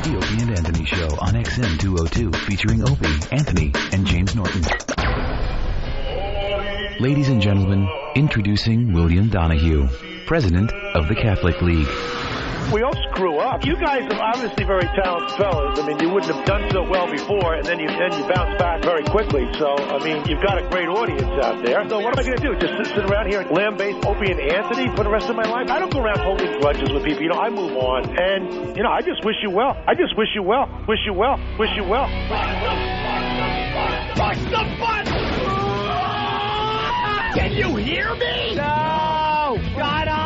The Opie and Anthony Show on XM 202, featuring Opie, Anthony, and James Norton. Ladies and gentlemen, introducing William Donahue, President of the Catholic League. We all screw up. You guys are obviously very talented fellas. I mean, you wouldn't have done so well before, and then you bounce back very quickly. So, I mean, you've got a great audience out there. So what am I going to do? Just sit around here and lambaste Opie and Anthony for the rest of my life? I don't go around holding grudges with people. You know, I move on. And, you know, I just wish you well. I just wish you well. Wish you well. Wish you well. Push the button! Can you hear me? No! Shut up!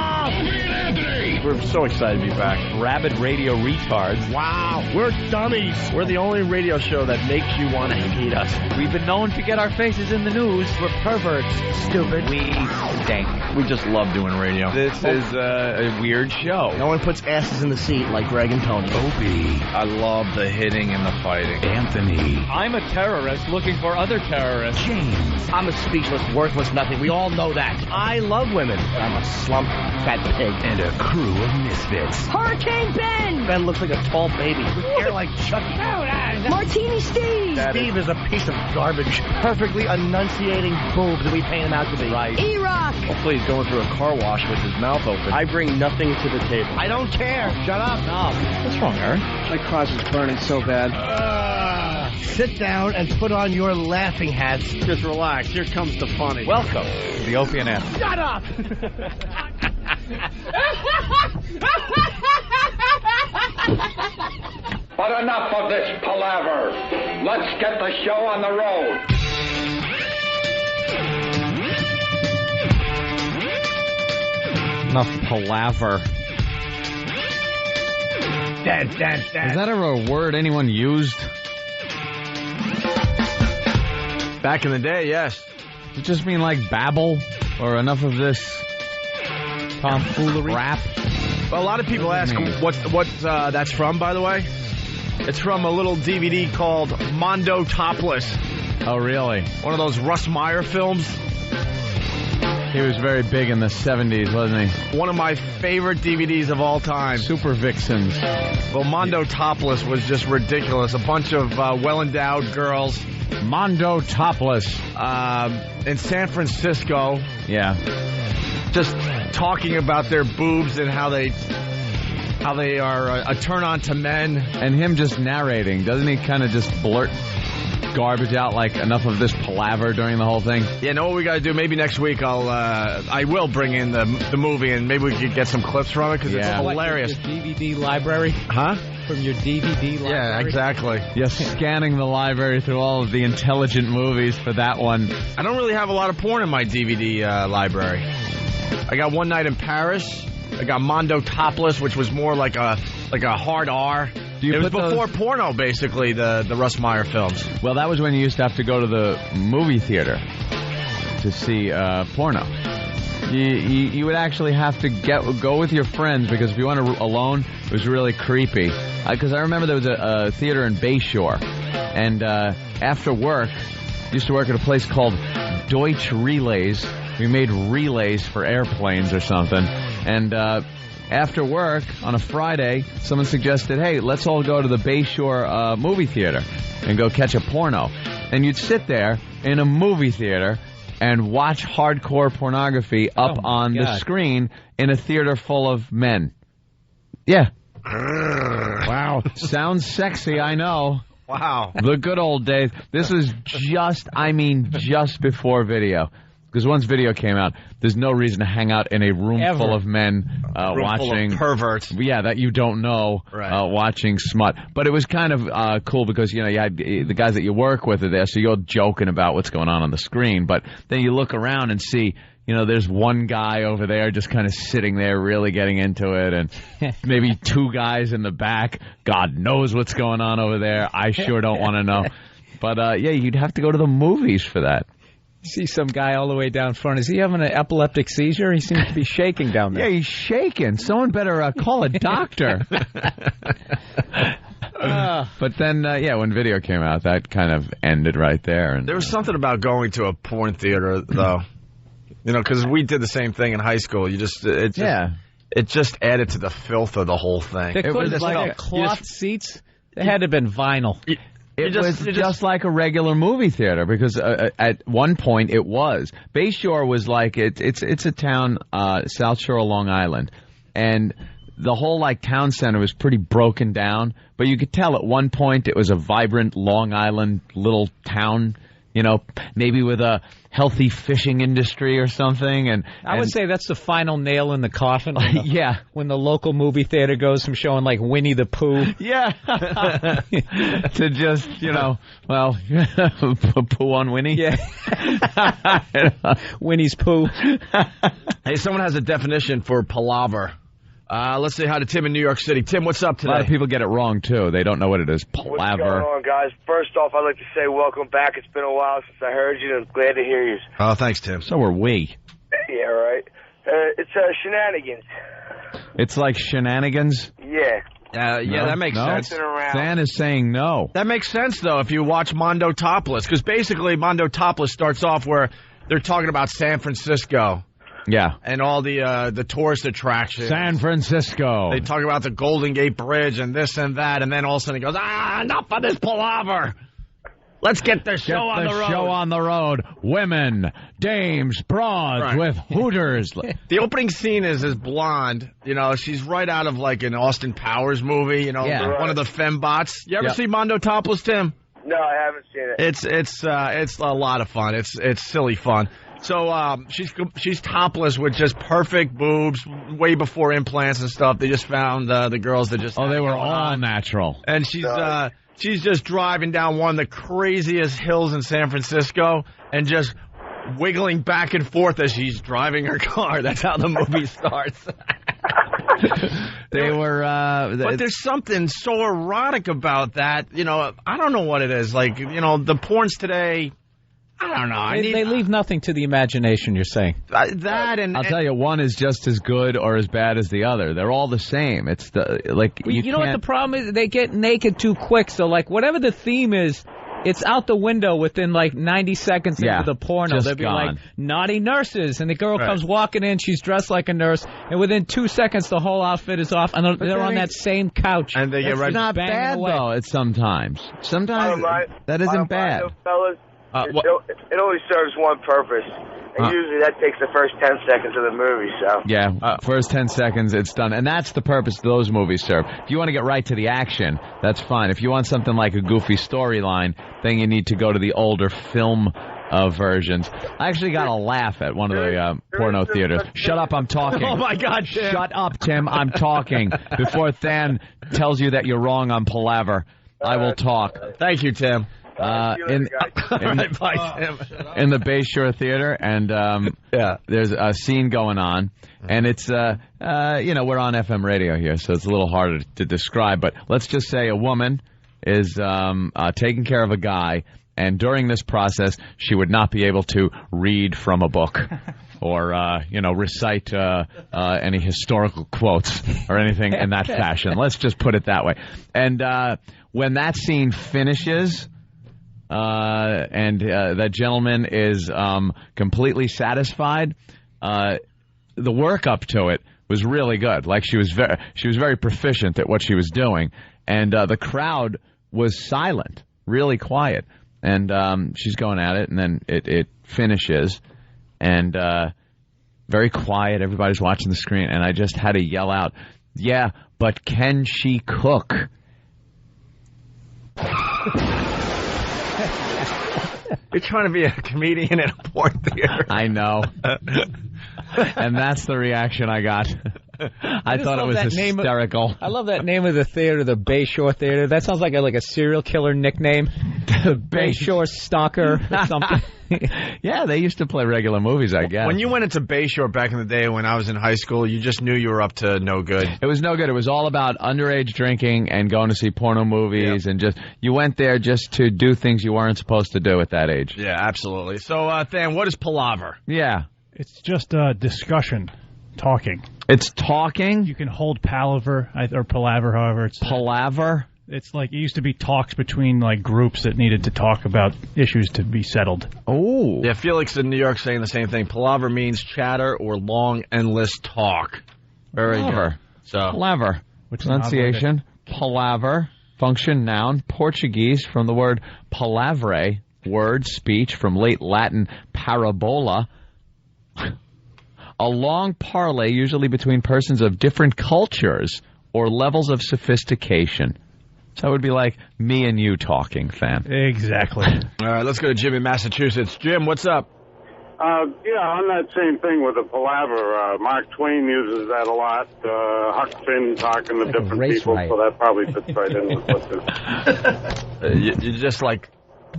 We're so excited to be back. Rabid radio retards. Wow, we're dummies. We're the only radio show that makes you want to hate us. We've been known to get our faces in the news. We're perverts. Stupid. We stink. We just love doing radio. This is a weird show. No one puts asses in the seat like Greg and Tony. Opie. I love the hitting and the fighting. Anthony. I'm a terrorist looking for other terrorists. James. I'm a speechless, worthless nothing. We all know that. I love women. I'm a slump fat pig. And a crew of misfits. Hurricane Ben! Ben looks like a tall baby with hair like Chucky. Martini Steve! Steve is a piece of garbage. Perfectly enunciating boobs that we paint him out to be. Right. E-Rock! Hopefully he's going through a car wash with his mouth open. I bring nothing to the table. I don't care. Shut up. No. What's wrong, Aaron? My crotch is burning so bad. Sit down and put on your laughing hats. Just relax. Here comes the funny. Welcome to the Opie and Anthony. Shut up! But enough of this palaver. Let's get the show on the road. Enough palaver. Dad. Is that ever a word anyone used? Back in the day, yes. Does it just mean like babble? Or enough of this tomfoolery? Rap? Well, a lot of people ask what that's from, by the way. It's from a little DVD called Mondo Topless. Oh, really? One of those Russ Meyer films. He was very big in the 70s, wasn't he? One of my favorite DVDs of all time. Super Vixens. Well, Mondo Topless was just ridiculous. A bunch of well-endowed girls. Mondo Topless. In San Francisco. Yeah. Just talking about their boobs and how they are a turn-on to men. And him just narrating. Doesn't he kind of just blurt garbage out like enough of this palaver during the whole thing? Yeah, know what we got to do? Maybe next week I will bring in the movie and maybe we could get some clips from it because it's hilarious. From your DVD library? Huh? From your DVD library? Yeah, exactly. Yes, scanning the library through all of the intelligent movies for that one. I don't really have a lot of porn in my DVD library. I got One Night in Paris. I got Mondo Topless, which was more like a hard R. It was before porno, basically, the Russ Meyer films. Well, that was when you used to have to go to the movie theater to see porno. You would actually have to go with your friends, because if you went alone, it was really creepy. Because I remember there was a theater in Bayshore, and after work, I used to work at a place called Deutsche Relays. We made relays for airplanes or something, and after work on a Friday, someone suggested, hey, let's all go to the Bayshore movie theater and go catch a porno. And you'd sit there in a movie theater and watch hardcore pornography up on the screen in a theater full of men. Yeah. Wow. Sounds sexy, I know. Wow. The good old days. This was just before video. Because once video came out, there's no reason to hang out in a room full of men watching... Full of perverts. Yeah, that you don't know, watching smut. But it was kind of cool because, you know, you had the guys that you work with are there, so you're joking about what's going on the screen. But then you look around and see, you know, there's one guy over there just kind of sitting there really getting into it, and maybe two guys in the back. God knows what's going on over there. I sure don't want to know. But, yeah, you'd have to go to the movies for that. See some guy all the way down front. Is he having an epileptic seizure? He seems to be shaking down there. Yeah, he's shaking. Someone better call a doctor. But then, when video came out, that kind of ended right there. And there was something about going to a porn theater, though. You know, because we did the same thing in high school. it just added to the filth of the whole thing. They couldn't have like cloth seats. They had to have been vinyl. It was just like a regular movie theater because at one point it was. Bayshore was like it's a town, South Shore of Long Island, and the whole like town center was pretty broken down. But you could tell at one point it was a vibrant Long Island little town, you know, maybe with a healthy fishing industry or something. And I would say that's the final nail in the coffin. Yeah. When the local movie theater goes from showing like Winnie the Pooh. Yeah. To just, you know, well, Pooh on Winnie. Yeah. Winnie's Pooh. Hey, someone has a definition for palaver. Let's say hi to Tim in New York City. Tim, what's up today? A lot of people get it wrong, too. They don't know what it is. What's going Palaver. on, guys? First off, I'd like to say welcome back. It's been a while since I heard you, and I'm glad to hear you. Oh, thanks, Tim. So are we. Yeah, right. It's shenanigans. It's like shenanigans? Yeah. Yeah, that makes sense. Stan is saying no. That makes sense, though, if you watch Mondo Topless, because basically Mondo Topless starts off where they're talking about San Francisco. Yeah. And all the tourist attractions. San Francisco. They talk about the Golden Gate Bridge and this and that, and then all of a sudden it goes, enough of this palaver. Let's get the show on the road. Show on the road. Women, dames, broads with hooters. The opening scene is this blonde. You know, she's right out of like an Austin Powers movie. You know, one of the fembots. You ever see Mondo Topless, Tim? No, I haven't seen it. It's a lot of fun. It's silly fun. So she's topless with just perfect boobs, way before implants and stuff. They just found the girls that just they were all natural. And she's just driving down one of the craziest hills in San Francisco and just wiggling back and forth as she's driving her car. That's how the movie starts. But there's something so erotic about that. You know, I don't know what it is. Like, you know, the porns today. I don't know. They leave nothing to the imagination, you're saying. I'll tell you, one is just as good or as bad as the other. They're all the same. It's you know what the problem is? They get naked too quick. So, like, whatever the theme is, it's out the window within, like, 90 seconds into the porno. They'll be like, naughty nurses. And the girl comes walking in. She's dressed like a nurse. And within 2 seconds, the whole outfit is off. And they're on that same couch. And they get right not bad, away. Though, it's sometimes. Sometimes that isn't bad. Fellas. It only serves one purpose. And usually that takes the first 10 seconds of the movie, so. Yeah, first 10 seconds, it's done. And that's the purpose those movies serve. If you want to get right to the action, that's fine. If you want something like a goofy storyline, then you need to go to the older film versions. I actually got a laugh at one of the porno theaters. Shut up, I'm talking. Oh, my God, Tim. Shut up, Tim, I'm talking. Before Than tells you that you're wrong on palaver, I will talk. Thank you, Tim. In the Bayshore Theater, and there's a scene going on, and it's we're on FM radio here, so it's a little harder to describe. But let's just say a woman is taking care of a guy, and during this process, she would not be able to read from a book. Or, recite any historical quotes or anything in that fashion. Let's just put it that way. And when that scene finishes, and that gentleman is completely satisfied, the work up to it was really good. Like she was very proficient at what she was doing, and the crowd was silent, really quiet. And she's going at it, and then it finishes, and very quiet. Everybody's watching the screen, and I just had to yell out, "Yeah, but can she cook?" You're trying to be a comedian in a porn theater. I know. And that's the reaction I got. I thought it was hysterical. I love that name of the theater, the Bayshore Theater. That sounds like a serial killer nickname. The Bayshore Stalker or something. Yeah, they used to play regular movies, I guess. When you went into Bayshore back in the day when I was in high school, you just knew you were up to no good. It was no good. It was all about underage drinking and going to see porno movies, and you went there just to do things you weren't supposed to do at that age. Yeah, absolutely. So, Than, what is palaver? Yeah. It's just talking. It's talking? You can hold palaver, or palaver, however. It's palaver? It's like, it used to be talks between, like, groups that needed to talk about issues to be settled. Oh. Yeah, Felix in New York saying the same thing. Palaver means chatter or long, endless talk. Very Palaver. good. So Palaver. Pronunciation, palaver. Function, noun, Portuguese, from the word palavre, word, speech, from late Latin, parabola. A long parley, usually between persons of different cultures or levels of sophistication. So it would be like me and you talking, Fan. Exactly. All right, let's go to Jim in Massachusetts. Jim, what's up? On that same thing with the palaver, Mark Twain uses that a lot. Huck Finn talking to different people, so that probably fits right in with what this. You just like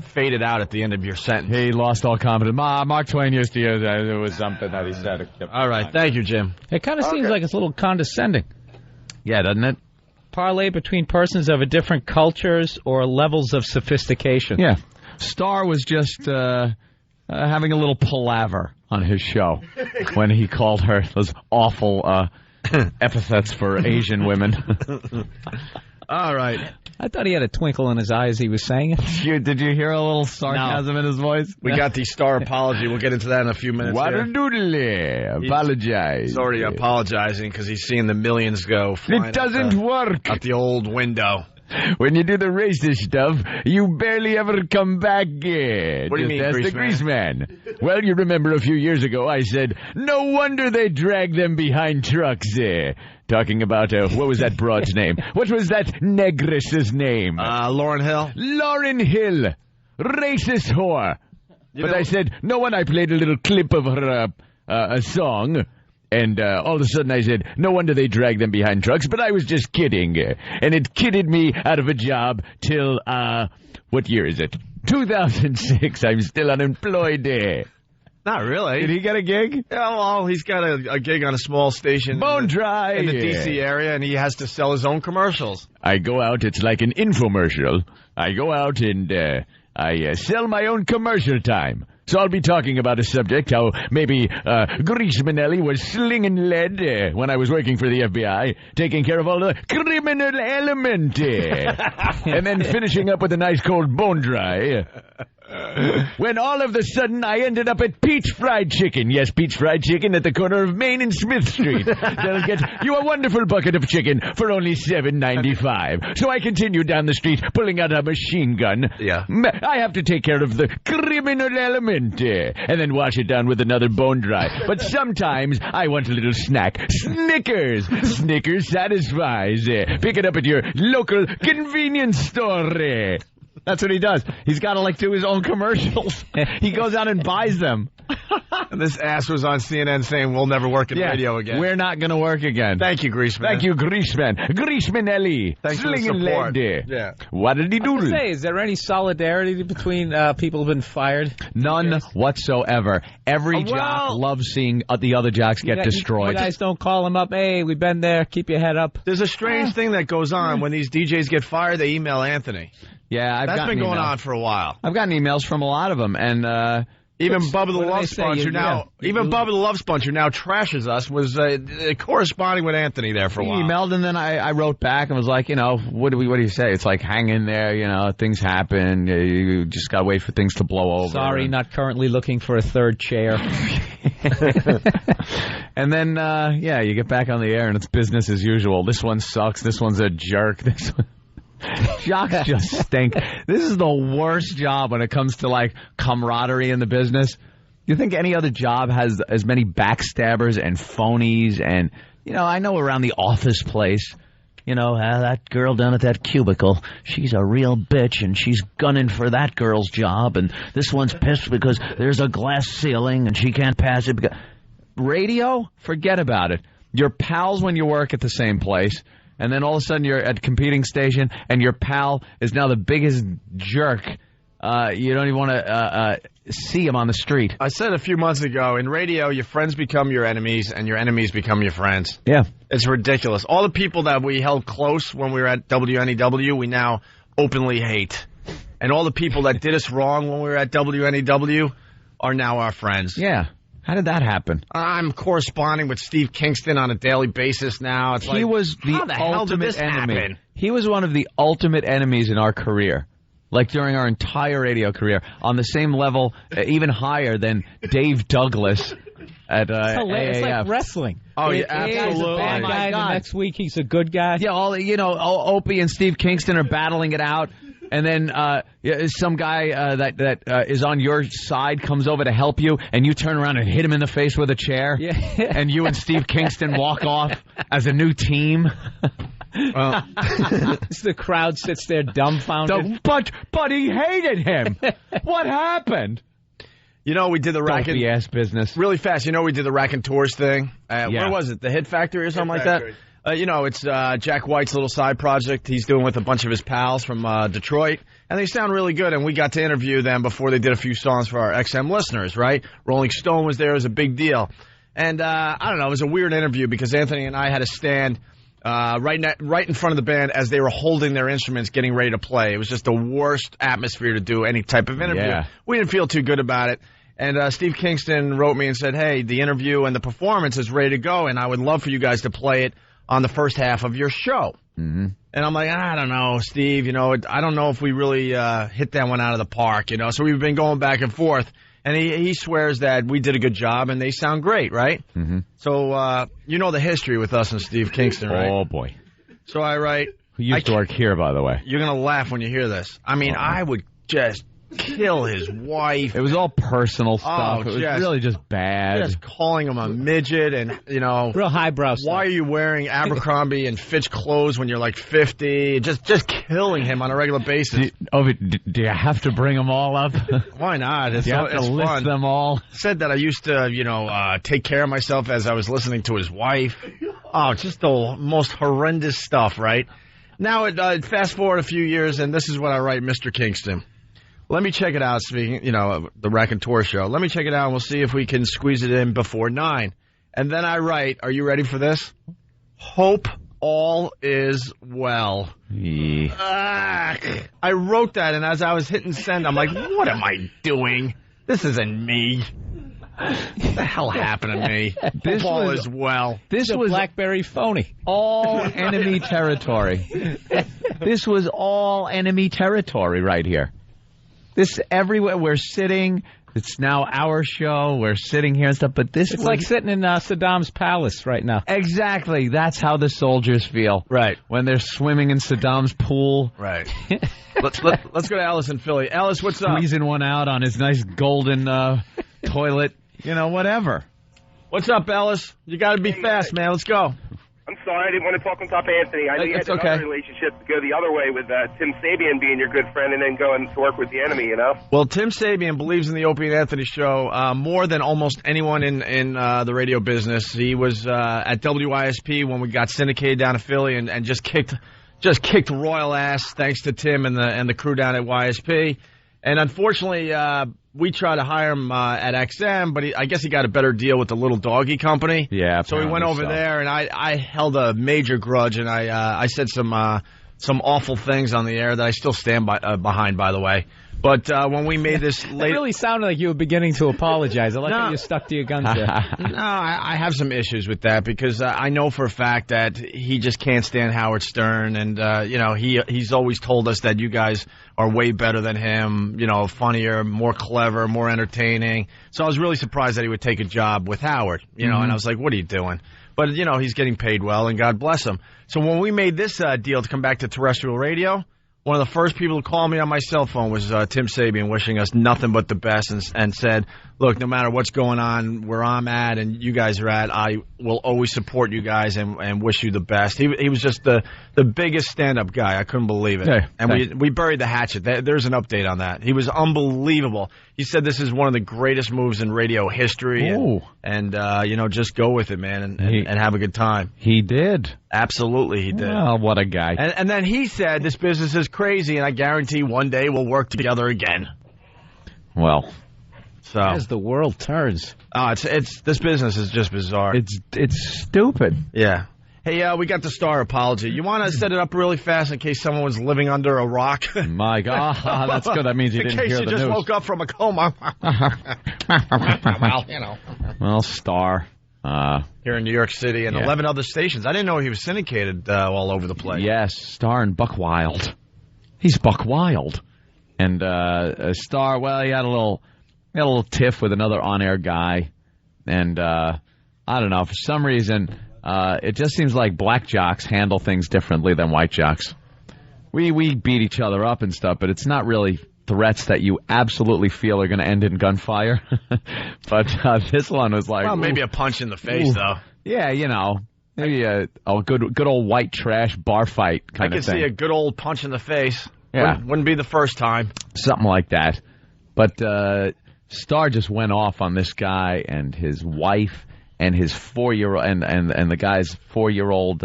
faded out at the end of your sentence. He lost all confidence. Mark Twain used to use that. It was something that he said. All right, thank you, Jim. It kind of seems like it's a little condescending. Yeah, doesn't it? Parlay between persons of different cultures or levels of sophistication. Yeah. Star was just having a little palaver on his show when he called her those awful epithets for Asian women. All right. I thought he had a twinkle in his eye as he was saying it. Did you hear a little sarcasm in his voice? We got the Star apology. We'll get into that in a few minutes. Waterdoodle. Apologize. He's already apologizing because he's seeing the millions go flying It doesn't work. out the old window. When you do the racist stuff, you barely ever come back. What do you mean, That's the grease man. Well, you remember a few years ago I said, no wonder they drag them behind trucks. Talking about, what was that broad's name? What was that negress's name? Lauryn Hill. Lauryn Hill. Racist whore. I said, no one. I played a little clip of her a song. And all of a sudden I said, no wonder they drag them behind trucks, but I was just kidding. And it kidded me out of a job till, what year is it? 2006. I'm still unemployed. Not really. Did he get a gig? Yeah, well, he's got a gig on a small station. Bone Dry. In the D.C. area, and he has to sell his own commercials. I go out, it's like an infomercial. I go out and I sell my own commercial time. So I'll be talking about a subject, how maybe Grease Manelli was slinging lead when I was working for the FBI, taking care of all the criminal element, and then finishing up with a nice cold bone dry. When all of a sudden I ended up at Pete's Fried Chicken. Yes, Pete's Fried Chicken at the corner of Main and Smith Street. They'll get you a wonderful bucket of chicken for only $7.95. So I continue down the street, pulling out a machine gun. Yeah. I have to take care of the criminal element, and then wash it down with another bone dry. But sometimes I want a little snack. Snickers. Snickers satisfies. Pick it up at your local convenience store. That's what he does. He's got to, like, do his own commercials. He goes out and buys them. And this ass was on CNN saying we'll never work in radio again. We're not going to work again. Thank you, Greaseman. Thank you, Greaseman. Greasemanelli. Thanks for the support. Yeah. What did he do? Say, is there any solidarity between people who've been fired? None whatsoever. Every jock loves seeing the other jocks get destroyed. You guys don't call them up. Hey, we've been there. Keep your head up. There's a strange thing that goes on when these DJs get fired. They email Anthony. Yeah, that's been going on for a while. I've gotten emails from a lot of them, and even Bubba the Love Sponge, Bubba the Love Sponge, who now trashes us, was corresponding with Anthony there for a while. He emailed, and then I wrote back and was like, what do you say? It's like, hang in there, things happen. You just gotta wait for things to blow over. Sorry, not currently looking for a third chair. And then, you get back on the air, and it's business as usual. This one sucks. This one's a jerk. This one. Jocks just stink. This is the worst job when it comes to, like, camaraderie in the business. You think any other job has as many backstabbers and phonies and, I know around the office place, that girl down at that cubicle, she's a real bitch and she's gunning for that girl's job, and this one's pissed because there's a glass ceiling and she can't pass it. Radio? Forget about it. You're pals when you work at the same place. And then all of a sudden you're at a competing station, and your pal is now the biggest jerk. You don't even want to see him on the street. I said a few months ago, in radio, your friends become your enemies, and your enemies become your friends. Yeah. It's ridiculous. All the people that we held close when we were at WNEW, we now openly hate. And all the people that did us wrong when we were at WNEW are now our friends. Yeah. How did that happen? I'm corresponding with Steve Kingston on a daily basis now. It's he was the ultimate enemy. Happen? He was one of the ultimate enemies in our career. Like during our entire radio career. On the same level, even higher than Dave Douglas at AAF. It's like wrestling. Oh, yeah, absolutely. He's a bad guy. The next week, he's a good guy. Yeah, Opie and Steve Kingston are battling it out. And then some guy that is on your side comes over to help you, and you turn around and hit him in the face with a chair. Yeah. And you and Steve Kingston walk off as a new team. The crowd sits there dumbfounded. But he hated him. What happened? We did the ass business really fast. We did the Raconteurs thing. Where was it? The Hit Factory or something like that? It's Jack White's little side project he's doing with a bunch of his pals from Detroit. And they sound really good, and we got to interview them before they did a few songs for our XM listeners, right? Rolling Stone was there. It was a big deal. And I don't know, it was a weird interview because Anthony and I had to stand right in front of the band as they were holding their instruments getting ready to play. It was just the worst atmosphere to do any type of interview. Yeah. We didn't feel too good about it. And Steve Kingston wrote me and said, hey, the interview and the performance is ready to go, and I would love for you guys to play it on the first half of your show. Mm-hmm. And I'm like, I don't know, Steve, I don't know if we really hit that one out of the park, So we've been going back and forth. And he swears that we did a good job and they sound great, right? Mm-hmm. So, the history with us and Steve Kingston, right? Oh, boy. So I write. Who used to work here, by the way. You're going to laugh when you hear this. I mean, I would just kill his wife. It was all personal stuff. It was really just bad. Just calling him a midget and, real highbrow stuff. Why are you wearing Abercrombie and Fitch clothes when you're like 50? Just killing him on a regular basis. Do you have to bring them all up? Why not? You have to list fun. them all. Said that I used to, take care of myself as I was listening to his wife. Oh, just the most horrendous stuff, right? Now, fast forward a few years, and this is what I write, Mr. Kingston. Let me check it out, speaking, the Raconteur show. Let me check it out, and we'll see if we can squeeze it in before 9. And then I write, are you ready for this? Hope all is well. I wrote that, and as I was hitting send, I'm like, what am I doing? This isn't me. What the hell happened to me? Hope all is well. This was BlackBerry phony. All enemy territory. This was all enemy territory right here. This everywhere we're sitting. It's now our show. We're sitting here and stuff. But it's like sitting in Saddam's palace right now. Exactly. That's how the soldiers feel. Right. When they're swimming in Saddam's pool. Right. Let's go to Ellis in Philly. Ellis, what's up? Squeezing one out on his nice golden toilet. Whatever. What's up, Ellis? You got to be fast, man. Let's go. I'm sorry, I didn't want to talk on top of Anthony. I know you had another relationship to go the other way with Tim Sabian being your good friend and then going to work with the enemy, Well, Tim Sabian believes in the Opie and Anthony show more than almost anyone in the radio business. He was at WISP when we got syndicated down to Philly and just kicked royal ass thanks to Tim and the crew down at YSP. And unfortunately, we tried to hire him at XM, but I guess he got a better deal with the Little Doggy Company. Yeah, so he went over there, and I held a major grudge, and I said some awful things on the air that I still stand behind, by the way. But when we made this late... It really sounded like you were beginning to apologize. I like how you stuck to your guns there. No, I have some issues with that because I know for a fact that he just can't stand Howard Stern. And, he's always told us that you guys are way better than him, funnier, more clever, more entertaining. So I was really surprised that he would take a job with Howard, and I was like, what are you doing? But, he's getting paid well, and God bless him. So when we made this deal to come back to terrestrial radio... One of the first people to call me on my cell phone was Tim Sabian, wishing us nothing but the best, and said, look, no matter what's going on, where I'm at and you guys are at, I will always support you guys and wish you the best. He was just the biggest stand-up guy. I couldn't believe it. And we buried the hatchet. There's an update on that. He was unbelievable. He said this is one of the greatest moves in radio history. And just go with it, man, and have a good time. He did. Absolutely, he did. Well, what a guy. And then he said, this business is crazy, and I guarantee one day we'll work together again. Well, so as the world turns, it's this business is just bizarre. It's stupid. Yeah. Hey, we got the Star apology. You want to set it up really fast in case someone was living under a rock? My God, that's good. That means you didn't hear the news. In case you just woke up from a coma. Well, Star. Here in New York City and 11 other stations. I didn't know he was syndicated all over the place. Yes, Star and Buck Wild. He's Buck Wild. And Star, well, he had a little tiff with another on-air guy And I don't know, for some reason, it just seems like black jocks handle things differently than white jocks. We beat each other up and stuff, but it's not really threats that you absolutely feel are going to end in gunfire. But this one was like... Well, maybe a punch in the face, though. Yeah, maybe a good old white trash bar fight kind of thing. I could see a good old punch in the face. Yeah. Wouldn't be the first time. Something like that. But Starr just went off on this guy and his wife and his 4-year-old and the guy's 4-year-old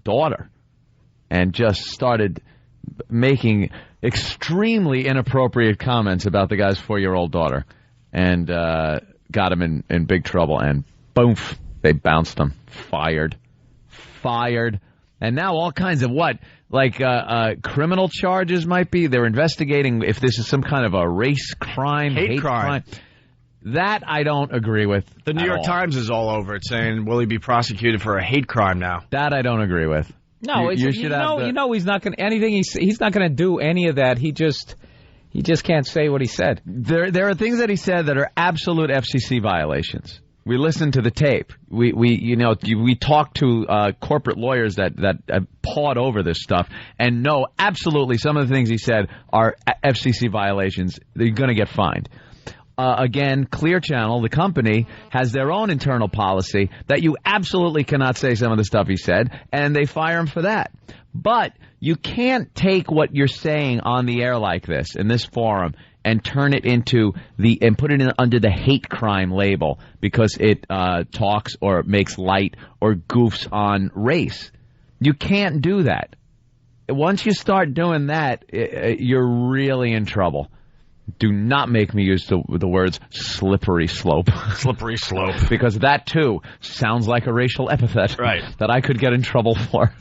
daughter, and just started making extremely inappropriate comments about the guy's 4-year-old daughter, and got him in big trouble. And boom, they bounced him. Fired. And now all kinds of criminal charges might be. They're investigating if this is some kind of a race crime, hate crime. That I don't agree with. The New York Times is all over it, saying, will he be prosecuted for a hate crime now? That I don't agree with. No, he's not going to anything. He's not going to do any of that. He just can't say what he said. There are things that he said that are absolute FCC violations. We listened to the tape. We talked to corporate lawyers that pawed over this stuff, and no, absolutely, some of the things he said are FCC violations. They're going to get fined. Again, Clear Channel, the company, has their own internal policy that you absolutely cannot say some of the stuff he said, and they fire him for that. But you can't take what you're saying on the air like this, in this forum, and turn it into and put it under the hate crime label because it talks or makes light or goofs on race. You can't do that. Once you start doing that, you're really in trouble. Do not make me use the words slippery slope. Slippery slope. Because that, too, sounds like a racial epithet that I could get in trouble for.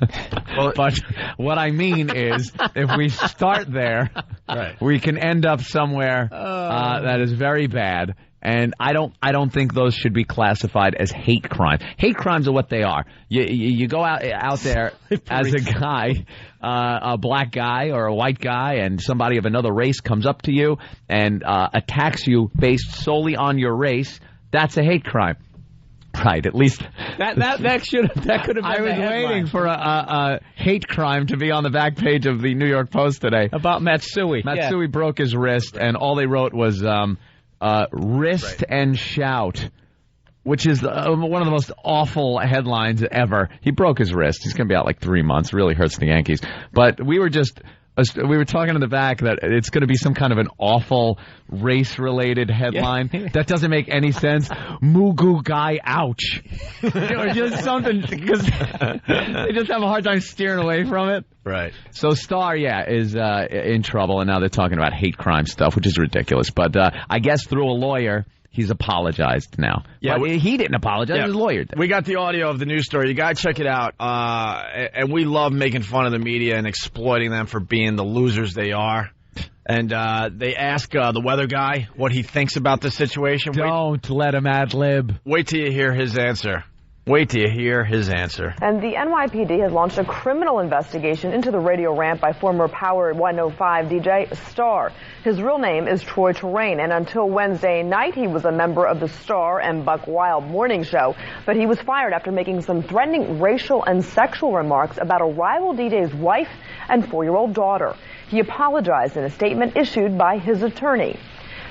But what I mean is, if we start there, we can end up somewhere that is very bad. And I don't think those should be classified as hate crime. Hate crimes are what they are. You go out there as a guy, a black guy or a white guy, and somebody of another race comes up to you and attacks you based solely on your race. That's a hate crime. Right, at least that could have been. I was waiting for a hate crime to be on the back page of the New York Post today about Matsui. Matsui broke his wrist, and all they wrote was wrist and shout, which is one of the most awful headlines ever. He broke his wrist. He's going to be out like 3 months. Really hurts the Yankees. But we were talking in the back that it's going to be some kind of an awful race-related headline that doesn't make any sense. Mugu guy, ouch. Or just something, because they just have a hard time steering away from it. Right. So Starr, is in trouble, and now they're talking about hate crime stuff, which is ridiculous. But I guess through a lawyer, he's apologized now. Yeah, but he didn't apologize. His lawyer did. We got the audio of the news story. You got to check it out. And we love making fun of the media and exploiting them for being the losers they are. And they ask the weather guy what he thinks about the situation. Don't let him ad-lib. Wait till you hear his answer. Wait till you hear his answer. And the NYPD has launched a criminal investigation into the radio rant by former Power 105 DJ Starr. His real name is Troy Terrain, and until Wednesday night, he was a member of the Starr and Buck Wild morning show. But he was fired after making some threatening racial and sexual remarks about a rival DJ's wife and 4-year-old daughter. He apologized in a statement issued by his attorney.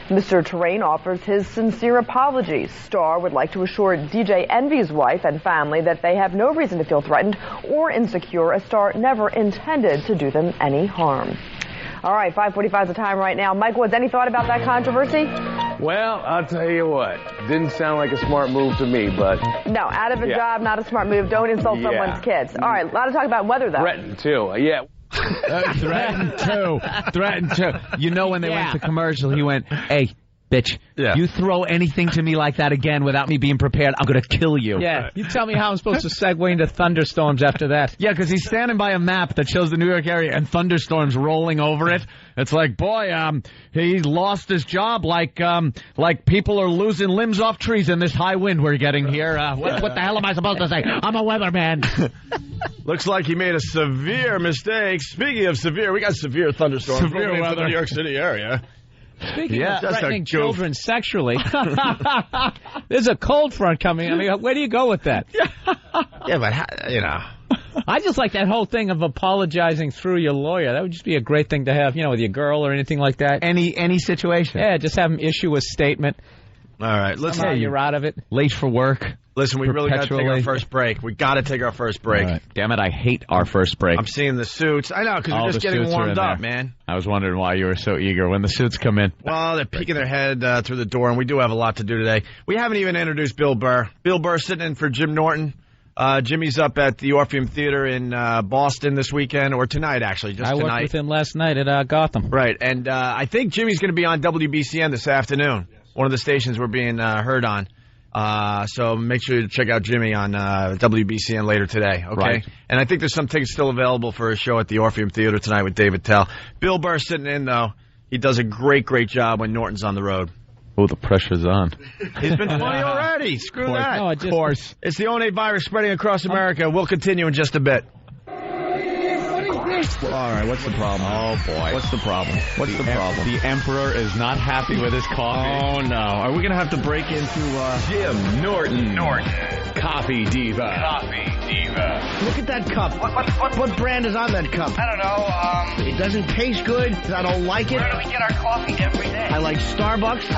Mr. Terrain offers his sincere apologies. Starr would like to assure DJ Envy's wife and family that they have no reason to feel threatened or insecure, as Starr never intended to do them any harm. All right, 5:45 is the time right now. Mike Woods, any thought about that controversy? Well, I'll tell you what. Didn't sound like a smart move to me, but... No, out of a job, not a smart move. Don't insult someone's kids. All right, a lot of talk about weather, though. Threatened, too. Yeah. Threatened too. You know, when they went to commercial, he went, "Hey, bitch, you throw anything to me like that again without me being prepared, I'm going to kill you." Yeah, you tell me how I'm supposed to segue into thunderstorms after that. Yeah, because he's standing by a map that shows the New York area and thunderstorms rolling over it. It's like, boy, he lost his job like people are losing limbs off trees in this high wind we're getting here. What the hell am I supposed to say? I'm a weatherman. Looks like he made a severe mistake. Speaking of severe, we got severe thunderstorms rolling into the New York City area. Speaking of threatening children sexually, there's a cold front coming. I mean, where do you go with that? Yeah, but, you know. I just like that whole thing of apologizing through your lawyer. That would just be a great thing to have, you know, with your girl or anything like that. Any situation. Yeah, just have them issue a statement. All right, let's say you're out of it. Late for work. Listen, we really got to take our first break. We got to take our first break. Right. Damn it, I hate our first break. I'm seeing the suits. I know, because we're just getting warmed up, man. I was wondering why you were so eager when the suits come in. Well, they're peeking their head through the door, and we do have a lot to do today. We haven't even introduced Bill Burr. Bill Burr sitting in for Jim Norton. Jimmy's up at the Orpheum Theater in Boston this weekend, or tonight, actually, just tonight. I worked with him last night at Gotham. Right, and I think Jimmy's going to be on WBCN this afternoon, one of the stations we're being heard on. So make sure to check out Jimmy on WBCN later today, okay? Right. And I think there's some tickets still available for a show at the Orpheum Theater tonight with David Tell. Bill Burr sitting in, though. He does a great job when Norton's on the road. Oh, the pressure's on. He's been funny already. Screw that. No, of course. It's the O&A virus spreading across America. We'll continue in just a bit. All right, what's the problem? Oh, boy. What's the problem? What's the problem? The Emperor is not happy with his coffee. Oh, no. Are we going to have to break into Jim Norton. Coffee Diva. Look at that cup. What brand is on that cup? I don't know. It doesn't taste good. I don't like it. Where do we get our coffee every day? I like Starbucks.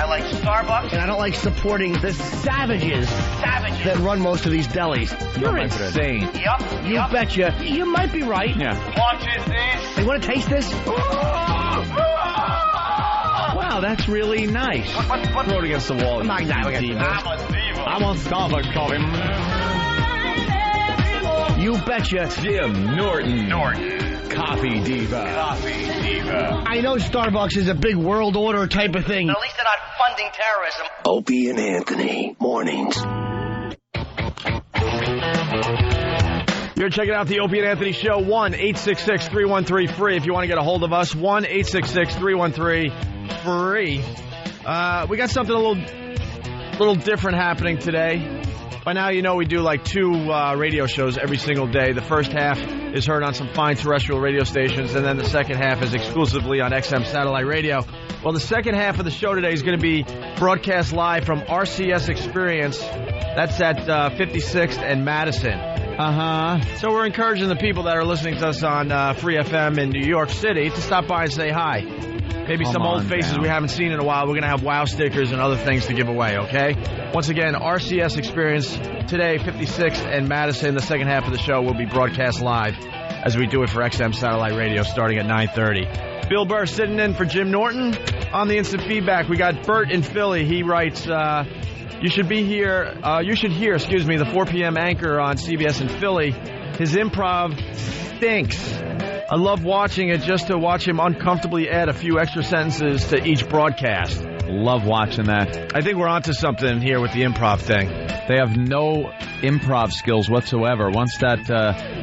And I don't like supporting the savages that run most of these delis. You're insane. Yep. You betcha. You might be right. Yeah. What is this? Hey, want to taste this? Wow, that's really nice. What? Throw it against the wall. I'm a diva. I'm on Starbucks coffee. You betcha. Jim Norton. Coffee Diva. I know Starbucks is a big world order type of thing. But at least they're not funding terrorism. Opie and Anthony, mornings. You're checking out the Opie and Anthony Show. 1-866-313-FREE. If you want to get a hold of us, 1-866-313-FREE. We got something a little different happening today. By now, you know we do like 2 radio shows every single day. The first half is heard on some fine terrestrial radio stations, and then the second half is exclusively on XM satellite radio. Well, the second half of the show today is going to be broadcast live from RCS Experience. That's at 56th and Madison. So we're encouraging the people that are listening to us on Free FM in New York City to stop by and say hi. Maybe some old faces we haven't seen in a while. We're going to have WOW stickers and other things to give away, okay? Once again, RCS Experience today, 56th and Madison. The second half of the show will be broadcast live as we do it for XM Satellite Radio starting at 9:30. Bill Burr sitting in for Jim Norton. On the instant feedback, we got Bert in Philly. He writes, you should hear, the 4 p.m. anchor on CBS in Philly. His improv stinks. I love watching it just to watch him uncomfortably add a few extra sentences to each broadcast. Love watching that. I think we're onto something here with the improv thing. They have no improv skills whatsoever. Once that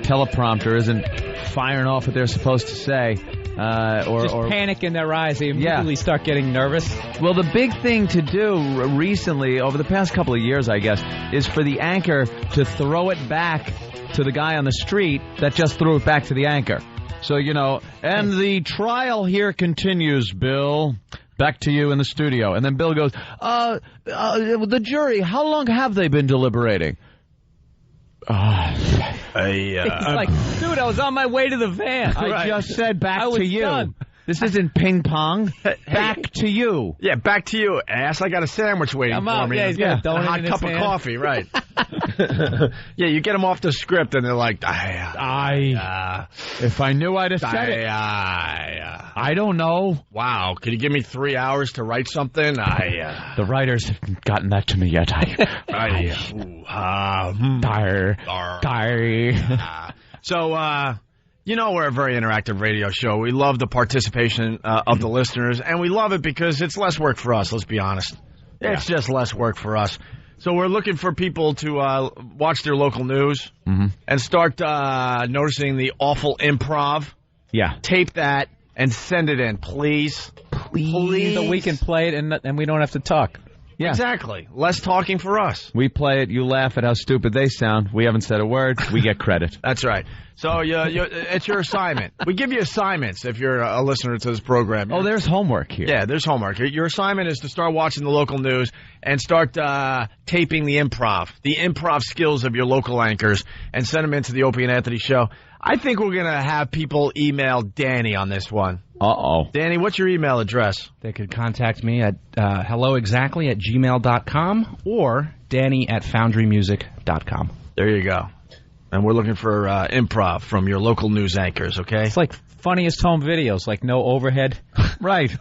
teleprompter isn't firing off what they're supposed to say, or panic in their eyes, they immediately start getting nervous. Well, the big thing to do recently, over the past couple of years, I guess, is for the anchor to throw it back to the guy on the street that just threw it back to the anchor. So, and the trial here continues, Bill. Back to you in the studio. And then Bill goes, the jury, how long have they been deliberating? It's like, dude, I was on my way to the van. I just said back to you. Done. This isn't ping pong. Back to you. Yeah, back to you, ass. I got a sandwich waiting for me. Yeah, he's got a hot cup of coffee, right. Yeah, you get them off the script, and they're like, if I knew, I'd have said it. I don't know. Wow, can you give me 3 hours to write something? The writers haven't gotten that to me yet. So, we're a very interactive radio show. We love the participation of the listeners, and we love it because it's less work for us, let's be honest. Yeah. It's just less work for us. So we're looking for people to watch their local news and start noticing the awful improv. Yeah. Tape that and send it in, please. So we can play it and we don't have to talk. Yeah. Exactly. Less talking for us. We play it. You laugh at how stupid they sound. We haven't said a word. We get credit. That's right. So it's your assignment. We give you assignments if you're a listener to this program. Oh, there's homework here. Yeah, there's homework. Your assignment is to start watching the local news and start taping the improv skills of your local anchors, and send them into the Opie and Anthony show. I think we're going to have people email Danny on this one. Uh-oh. Danny, what's your email address? They could contact me at helloexactly@gmail.com or danny@foundrymusic.com. There you go. And we're looking for improv from your local news anchors, okay? It's like funniest home videos, like no overhead. Right.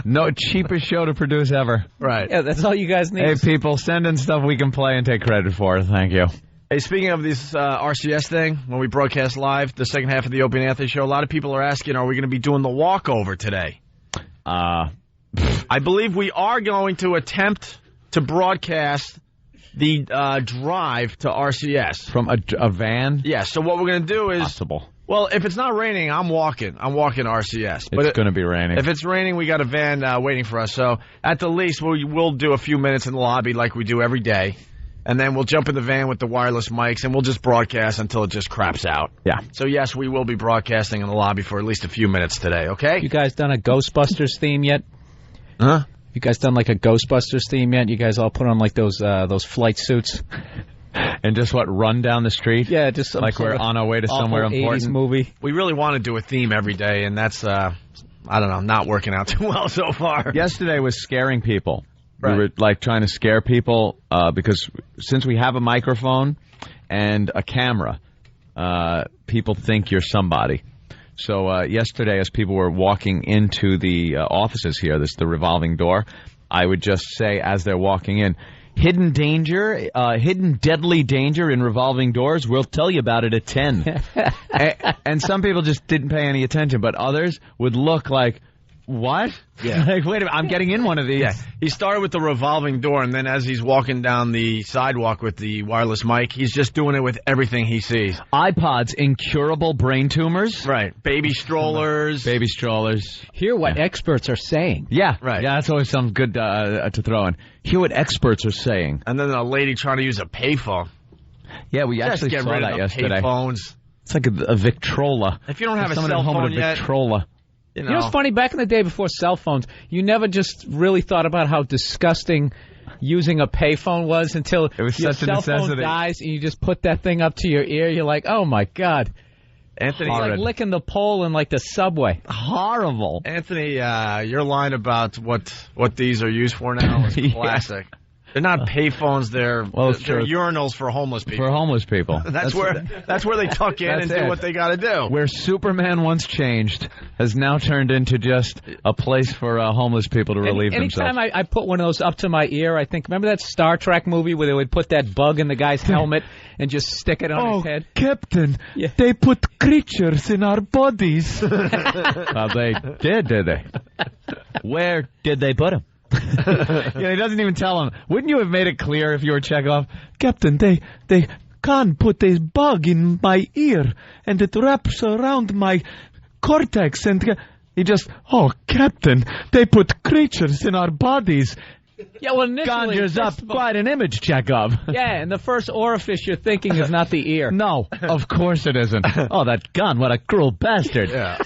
No, cheapest show to produce ever. Right. Yeah, that's all you guys need. Hey, people, send in stuff we can play and take credit for. Thank you. Hey, speaking of this RCS thing, when we broadcast live, the second half of the Opie and Anthony show, a lot of people are asking, are we going to be doing the walkover today? I believe we are going to attempt to broadcast the drive to RCS. From a van? Yeah, so what we're going to do is... Possible. Well, if it's not raining, I'm walking RCS. It's going to be raining. If it's raining, we got a van waiting for us. So at the least, we'll do a few minutes in the lobby like we do every day. And then we'll jump in the van with the wireless mics, and we'll just broadcast until it just craps out. Yeah. So, yes, we will be broadcasting in the lobby for at least a few minutes today, okay? You guys done a Ghostbusters theme yet? Huh? You guys done like a Ghostbusters theme yet? You guys all put on like those flight suits? And just run down the street? Yeah, just some like we're on our way to somewhere important. 80s movie. We really want to do a theme every day, and that's, I don't know, not working out too well so far. Yesterday was scaring people. Right. We were trying to scare people because since we have a microphone and a camera, people think you're somebody. So yesterday, as people were walking into the offices here, the revolving door, I would just say as they're walking in, hidden deadly danger in revolving doors. We'll tell you about it at 10. and some people just didn't pay any attention, but others would look like, what? Yeah. Like, wait a minute, I'm getting in one of these. Yeah. He started with the revolving door, and then as he's walking down the sidewalk with the wireless mic, he's just doing it with everything he sees. iPods, incurable brain tumors. Right. Baby strollers. Baby strollers. Hear what experts are saying. Yeah. Right. Yeah, that's always something good to throw in. Hear what experts are saying. And then a lady trying to use a payphone. Yeah, we just actually get saw rid that of yesterday. Payphones. It's like a Victrola. If you don't have a someone cell at home phone with a yet, Victrola. You know, it's funny, back in the day before cell phones, you never just really thought about how disgusting using a payphone was until it was your such cell a necessity. phone dies and you just put that thing up to your ear. You're like, oh, my God. Anthony, it's like licking the pole in, like, the subway. Horrible. Anthony, your line about what these are used for now is classic. They're not payphones. They're urinals for homeless people. For homeless people. That's where they tuck in and do what they got to do. Where Superman once changed has now turned into just a place for homeless people to relieve themselves. Anytime I put one of those up to my ear, I think, remember that Star Trek movie where they would put that bug in the guy's helmet and just stick it on his head? Captain, they put creatures in our bodies. They did they? Where did they put them? He doesn't even tell him. Wouldn't you have made it clear if you were Chekhov? Captain, they can't put a bug in my ear, and it wraps around my cortex, and he just, Captain, they put creatures in our bodies. Yeah, well, initially, conjures up quite an image, Chekhov. Yeah, and the first orifice you're thinking is not the ear. No, of course it isn't. Oh, that gun, what a cruel bastard. Yeah.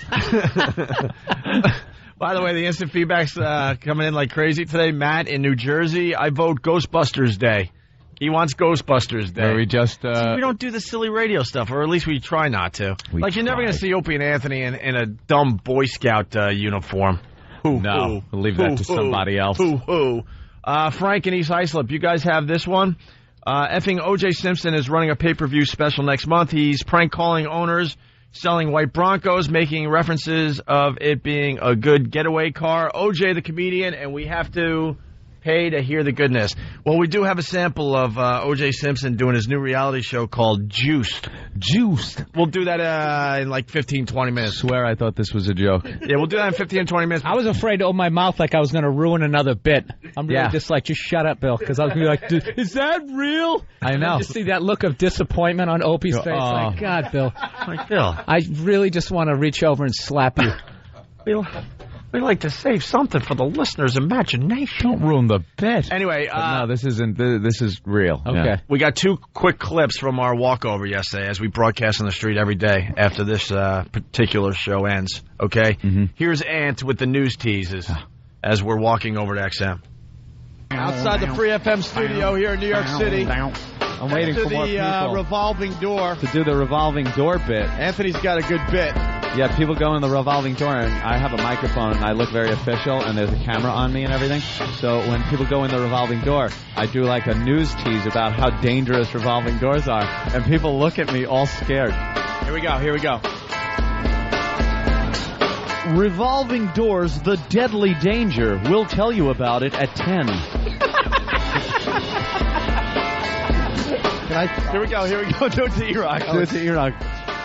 By the way, the instant feedback's coming in like crazy today. Matt in New Jersey, I vote Ghostbusters Day. He wants Ghostbusters Day. Where we just... See, we don't do the silly radio stuff, or at least we try not to. You're never going to see Opie and Anthony in a dumb Boy Scout uniform. No, we'll leave that to somebody else. Frank in East Islip, you guys have this one? Effing O.J. Simpson is running a pay-per-view special next month. He's prank calling owners, selling white Broncos, making references of it being a good getaway car. O.J. the comedian, and we have to pay to hear the goodness. Well, we do have a sample of O.J. Simpson doing his new reality show called Juiced. Juiced. We'll do that in like 15, 20 minutes. I swear I thought this was a joke. Yeah, we'll do that in 15, 20 minutes. I was afraid to open my mouth like I was going to ruin another bit. I'm really just like, just shut up, Bill, because I was going to be like, is that real? I know. Just see that look of disappointment on Opie's face. Like, God, Bill. Like, Bill. I really just want to reach over and slap you. Bill. We like to save something for the listener's imagination. Don't ruin the bit. Anyway, no, this isn't. This is real. Okay. Yeah. We got 2 quick clips from our walkover yesterday as we broadcast on the street every day after this particular show ends. Okay? Mm-hmm. Here's Ant with the news teases as we're walking over to XM. Outside the Free FM studio here in New York City. I'm waiting for more people. Revolving door. To do the revolving door bit. Anthony's got a good bit. Yeah, people go in the revolving door, and I have a microphone, and I look very official, and there's a camera on me and everything. So when people go in the revolving door, I do like a news tease about how dangerous revolving doors are, and people look at me all scared. Here we go. Revolving doors, the deadly danger. We'll tell you about it at 10. Here we go. Do it to E-Rock.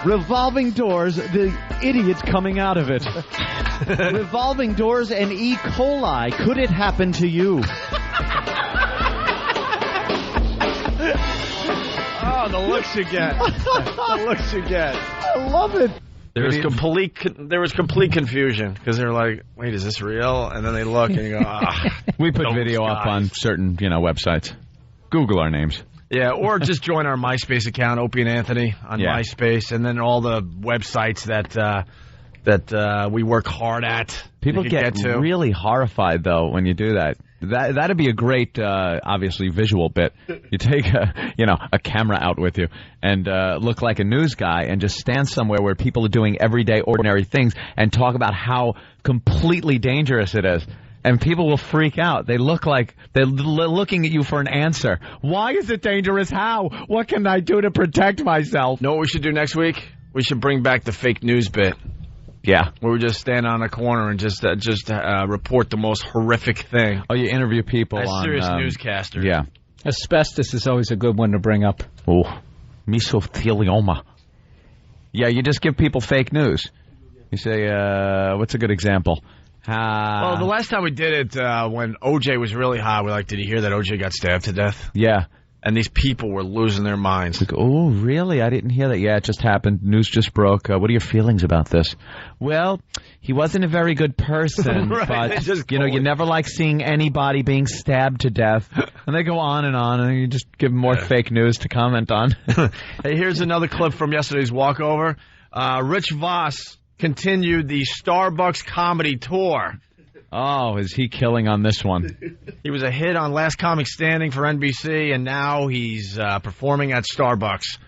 Revolving doors, the idiots coming out of it. Revolving doors and E. coli. Could it happen to you? Oh, the looks you get. I love it. There was complete confusion because they were like, "Wait, is this real?" And then they look and you go, "Ah." We put video up on certain, websites. Google our names. Yeah, or just join our MySpace account, Opie and Anthony on MySpace, and then all the websites that we work hard at. People get really horrified though when you do that. That'd be a great, obviously visual bit. You take a camera out with you and look like a news guy and just stand somewhere where people are doing everyday, ordinary things and talk about how completely dangerous it is. And people will freak out. They look like they're looking at you for an answer. Why is it dangerous? How? What can I do to protect myself? Know what we should do next week? We should bring back the fake news bit. Yeah. Where we just stand on a corner and just report the most horrific thing. Oh, you interview people as on... serious newscasters. Yeah. Asbestos is always a good one to bring up. Oh, mesothelioma. Yeah, you just give people fake news. You say, what's a good example? Well, the last time we did it, when OJ was really hot, we're like, did you hear that OJ got stabbed to death? Yeah. And these people were losing their minds. Like, oh, really? I didn't hear that. Yeah, it just happened. News just broke. What are your feelings about this? Well, he wasn't a very good person, right, but, you never like seeing anybody being stabbed to death. And they go on, and you just give them more fake news to comment on. Hey, here's another clip from yesterday's walkover. Rich Voss continued the Starbucks comedy tour. Oh, is he killing on this one? He was a hit on Last Comic Standing for NBC, and now he's performing at Starbucks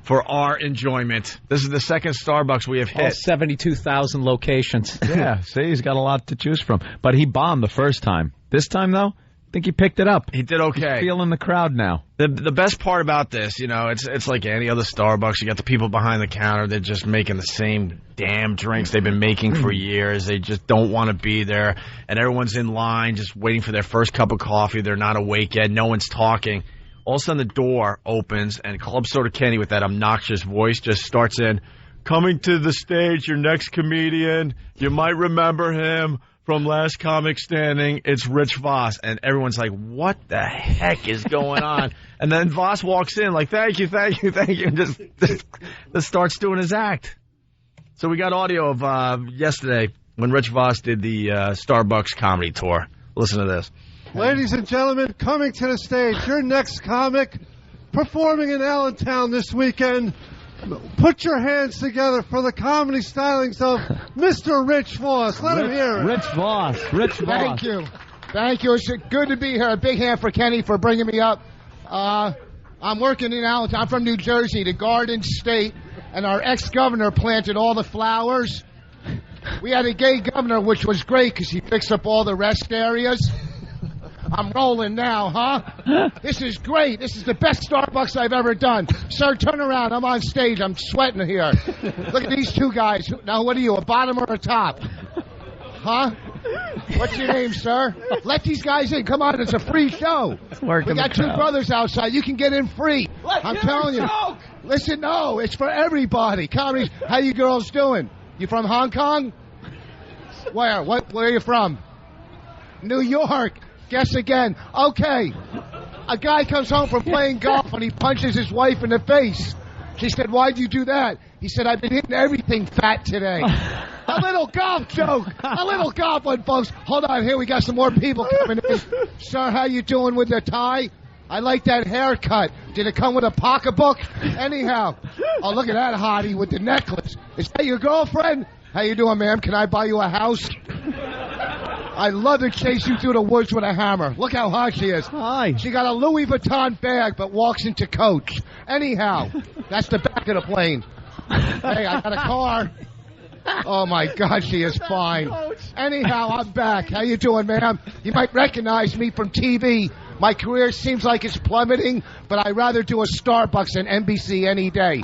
for our enjoyment. This is the second Starbucks we have hit. All 72,000 locations. Yeah, see, he's got a lot to choose from. But he bombed the first time. This time, though, I think he picked it up. He did okay. He's feeling the crowd now. The best part about this, it's like any other Starbucks. You got the people behind the counter. They're just making the same damn drinks they've been making for years. They just don't want to be there. And everyone's in line just waiting for their first cup of coffee. They're not awake yet. No one's talking. All of a sudden the door opens and Club Soda Kenny with that obnoxious voice just starts in, "Coming to the stage, your next comedian. You might remember him from Last Comic Standing. It's Rich Voss." And everyone's like, what the heck is going on? And then Voss walks in like, thank you, and just starts doing his act. So we got audio of yesterday when Rich Voss did the Starbucks comedy tour. Listen to this. Ladies and gentlemen, coming to the stage, your next comic performing in Allentown this weekend. Put your hands together for the comedy stylings of Mr. Rich Voss. Let him hear it. Rich Voss. Thank you. It's good to be here. A big hand for Kenny for bringing me up. I'm working in Allentown. I'm from New Jersey, the Garden State, and our ex-governor planted all the flowers. We had a gay governor, which was great because he fixed up all the rest areas. I'm rolling now, huh? This is great. This is the best Starbucks I've ever done. Sir, turn around. I'm on stage. I'm sweating here. Look at these two guys. Now, what are you, a bottom or a top? Huh? What's your name, sir? Let these guys in. Come on, it's a free show. We got two brothers outside. You can get in free. I'm telling you. Listen, no, it's for everybody. Comedy. How you girls doing? You from Hong Kong? Where? Where are you from? New York. Guess again. Okay. A guy comes home from playing golf and he punches his wife in the face. She said, "Why'd you do that?" He said, "I've been hitting everything fat today." A little golf joke. A little golf one, folks. Hold on, here we got some more people coming in. Sir, how you doing with the tie? I like that haircut. Did it come with a pocketbook? Anyhow. Oh, look at that hottie with the necklace. Is that your girlfriend? How you doing, ma'am? Can I buy you a house? I love to chase you through the woods with a hammer. Look how hot she is. Hi. She got a Louis Vuitton bag, but walks into Coach. Anyhow, that's the back of the plane. Hey, I got a car. Oh, my God, she is fine. Anyhow, I'm back. How you doing, ma'am? You might recognize me from TV. My career seems like it's plummeting, but I'd rather do a Starbucks than NBC any day.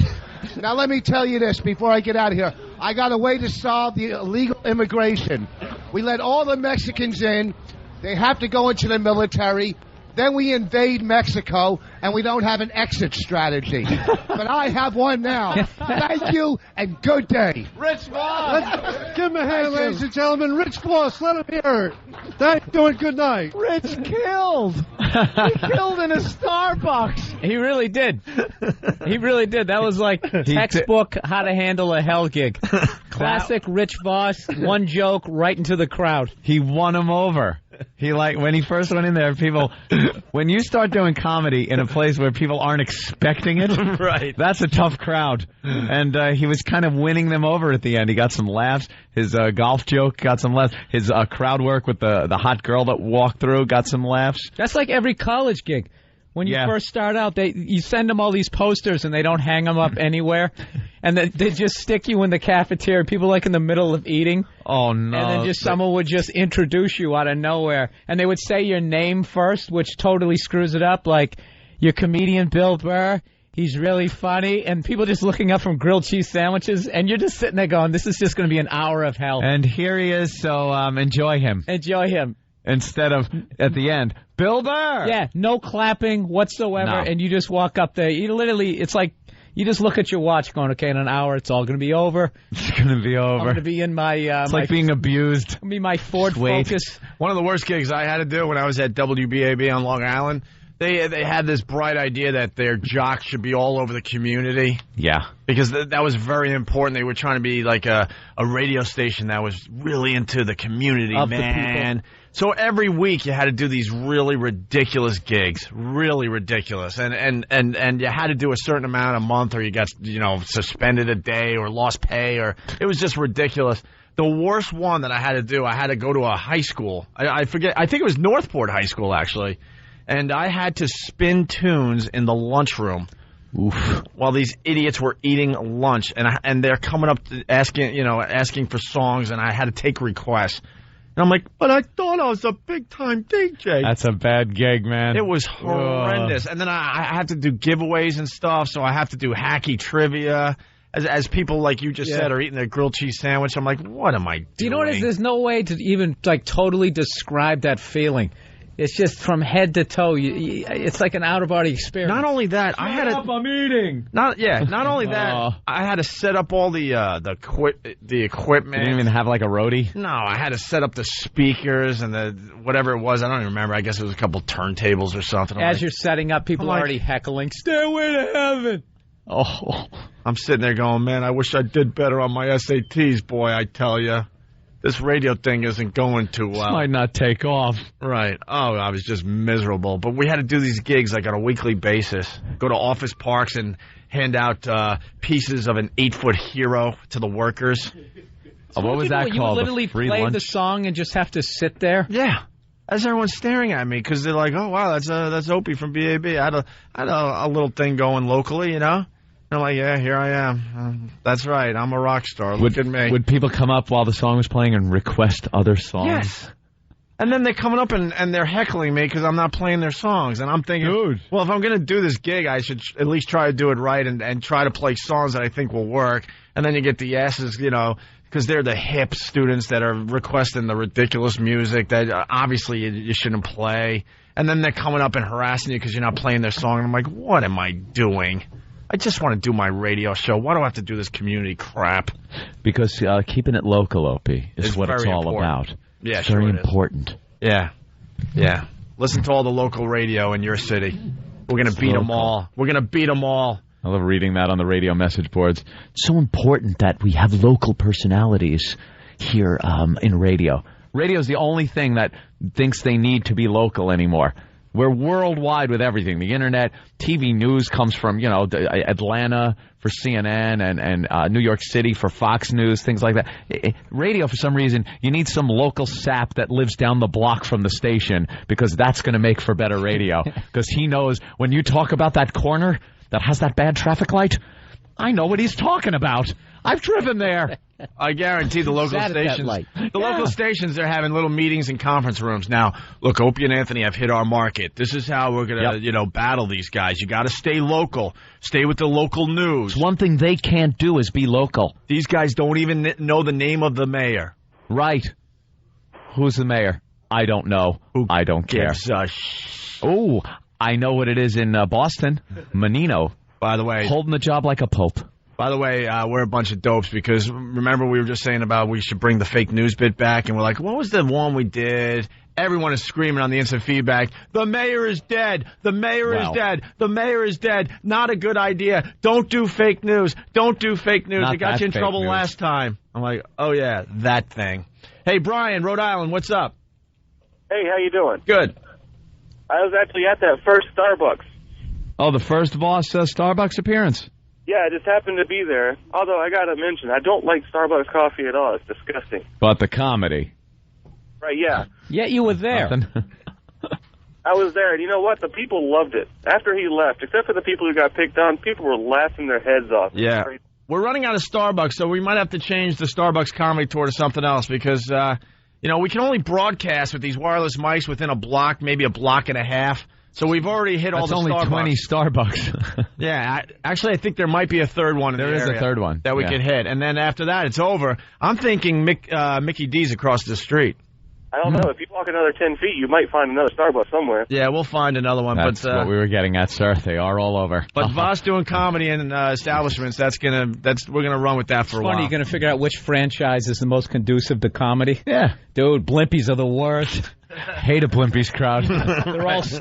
Now, let me tell you this before I get out of here. I got a way to solve the illegal immigration. We let all the Mexicans in. They have to go into the military. Then we invade Mexico, and we don't have an exit strategy. But I have one now. Thank you, and good day. Rich Voss! Give him a hand, ladies and gentlemen. Rich Voss, let him hear it. Thank you, and good night. Rich killed. He killed in a Starbucks. He really did. He really did. That was like textbook how to handle a hell gig. Classic Rich Voss, one joke right into the crowd. He won him over. He when he first went in there, people, when you start doing comedy in a place where people aren't expecting it, right? That's a tough crowd. And he was kind of winning them over at the end. He got some laughs. His golf joke got some laughs. His crowd work with the hot girl that walked through got some laughs. That's like every college gig. When you first start out, you send them all these posters and they don't hang them up anywhere. And they just stick you in the cafeteria, people like in the middle of eating. Oh, no. And then just someone would just introduce you out of nowhere. And they would say your name first, which totally screws it up. Like, you're comedian Bill Burr. He's really funny. And people just looking up from grilled cheese sandwiches. And you're just sitting there going, this is just going to be an hour of hell. And here he is, so enjoy him. Enjoy him. Instead of, at the end, Bill Burr! Yeah, no clapping whatsoever. No. And you just walk up there. You literally, it's like, you just look at your watch going, okay, in an hour, it's all going to be over. It's going to be over. I'm going to be in my... it's like being abused. It's going to be my Ford Focus. One of the worst gigs I had to do when I was at WBAB on Long Island, they had this bright idea that their jocks should be all over the community. Yeah. Because that was very important. They were trying to be like a radio station that was really into the community, man. So every week you had to do these really ridiculous gigs, really ridiculous, and you had to do a certain amount a month, or you got suspended a day or lost pay, or it was just ridiculous. The worst one that I had to do, I had to go to a high school. I forget. I think it was Northport High School actually, and I had to spin tunes in the lunchroom. Oof. While these idiots were eating lunch, and they're coming up asking for songs, and I had to take requests. And I'm like, but I thought I was a big-time DJ. That's a bad gig, man. It was horrendous. And then I have to do giveaways and stuff, so I have to do hacky trivia. As people, like you just said, are eating their grilled cheese sandwich, I'm like, what am I doing? Do you know what it is? There's no way to even, totally describe that feeling. It's just from head to toe. It's like an out-of-body experience. Not only that, I had I'm eating. Not only that, I had to set up all the equipment. You didn't even have like a roadie? No, I had to set up the speakers and the whatever it was. I don't even remember. I guess it was a couple turntables or something. As you're setting up, people are already heckling, "Stairway to Heaven." Oh, I'm sitting there going, man, I wish I did better on my SATs, boy, I tell you. This radio thing isn't going too well. This might not take off. Right. Oh, I was just miserable. But we had to do these gigs like on a weekly basis. Go to office parks and hand out pieces of an 8-foot hero to the workers. So what was that called? You would literally play the song and just have to sit there? Yeah. As everyone's staring at me because they're like, oh, wow, that's Opie from BAB. I had a little thing going locally, you know? I'm like, yeah, here I am. That's right. I'm a rock star. Look at me. Would people come up while the song was playing and request other songs? Yes. And then they're coming up and they're heckling me because I'm not playing their songs. And I'm thinking, dude, well, if I'm going to do this gig, I should at least try to do it right and try to play songs that I think will work. And then you get the asses, because they're the hip students that are requesting the ridiculous music that obviously you shouldn't play. And then they're coming up and harassing you because you're not playing their song. And I'm like, what am I doing? I just want to do my radio show. Why do I have to do this community crap? Because keeping it local, Opie, is what it's all about. Yeah, it's very important. Yeah. Yeah. Listen to all the local radio in your city. We're going to beat them all. We're going to beat them all. I love reading that on the radio message boards. It's so important that we have local personalities here in radio. Radio's the only thing that thinks they need to be local anymore. We're worldwide with everything. The internet, TV news comes from, Atlanta for CNN and New York City for Fox News, things like that. Radio, for some reason, you need some local sap that lives down the block from the station because that's going to make for better radio. Because he knows when you talk about that corner that has that bad traffic light, I know what he's talking about. I've driven there. I guarantee the local stations. Local stations, they're having little meetings in conference rooms. Now, look, Opie and Anthony have hit our market. This is how we're going to, battle these guys. You got to stay local. Stay with the local news. One thing they can't do is be local. These guys don't even know the name of the mayor. Right. Who's the mayor? I don't know. I don't care. Oh, I know what it is in Boston. Menino. By the way, holding the job like a pope. By the way, we're a bunch of dopes because remember we were just saying about we should bring the fake news bit back, and we're like, what was the one we did? Everyone is screaming on the instant feedback, the mayor is dead, the mayor is dead, the mayor is dead. Not a good idea. Don't do fake news. Don't do fake news. It got you in trouble last time. I'm like, oh yeah, that thing. Hey, Brian, Rhode Island, what's up? Hey, how you doing? Good. I was actually at that first Starbucks. Oh, the first Voss Starbucks appearance. Yeah, I just happened to be there. Although, I got to mention, I don't like Starbucks coffee at all. It's disgusting. But the comedy. Right, yeah. Yet you were there. I was there, and you know what? The people loved it. After he left, except for the people who got picked on, people were laughing their heads off. Yeah. We're running out of Starbucks, so we might have to change the Starbucks comedy tour to something else because, we can only broadcast with these wireless mics within a block, maybe a block and a half. So we've already hit all the Starbucks. That's only 20 Starbucks. Yeah, actually, I think there might be a third one in the area. There is a third one. That we could hit. And then after that, it's over. I'm thinking Mickey D's across the street. I don't know. If you walk another 10 feet, you might find another Starbucks somewhere. Yeah, we'll find another one. That's what we were getting at, sir. They are all over. But Voss doing comedy in establishments, we're gonna run with that for a while. Funny, you're gonna figure out which franchise is the most conducive to comedy. Yeah, dude, Blimpies are the worst. Hate a Blimpies crowd.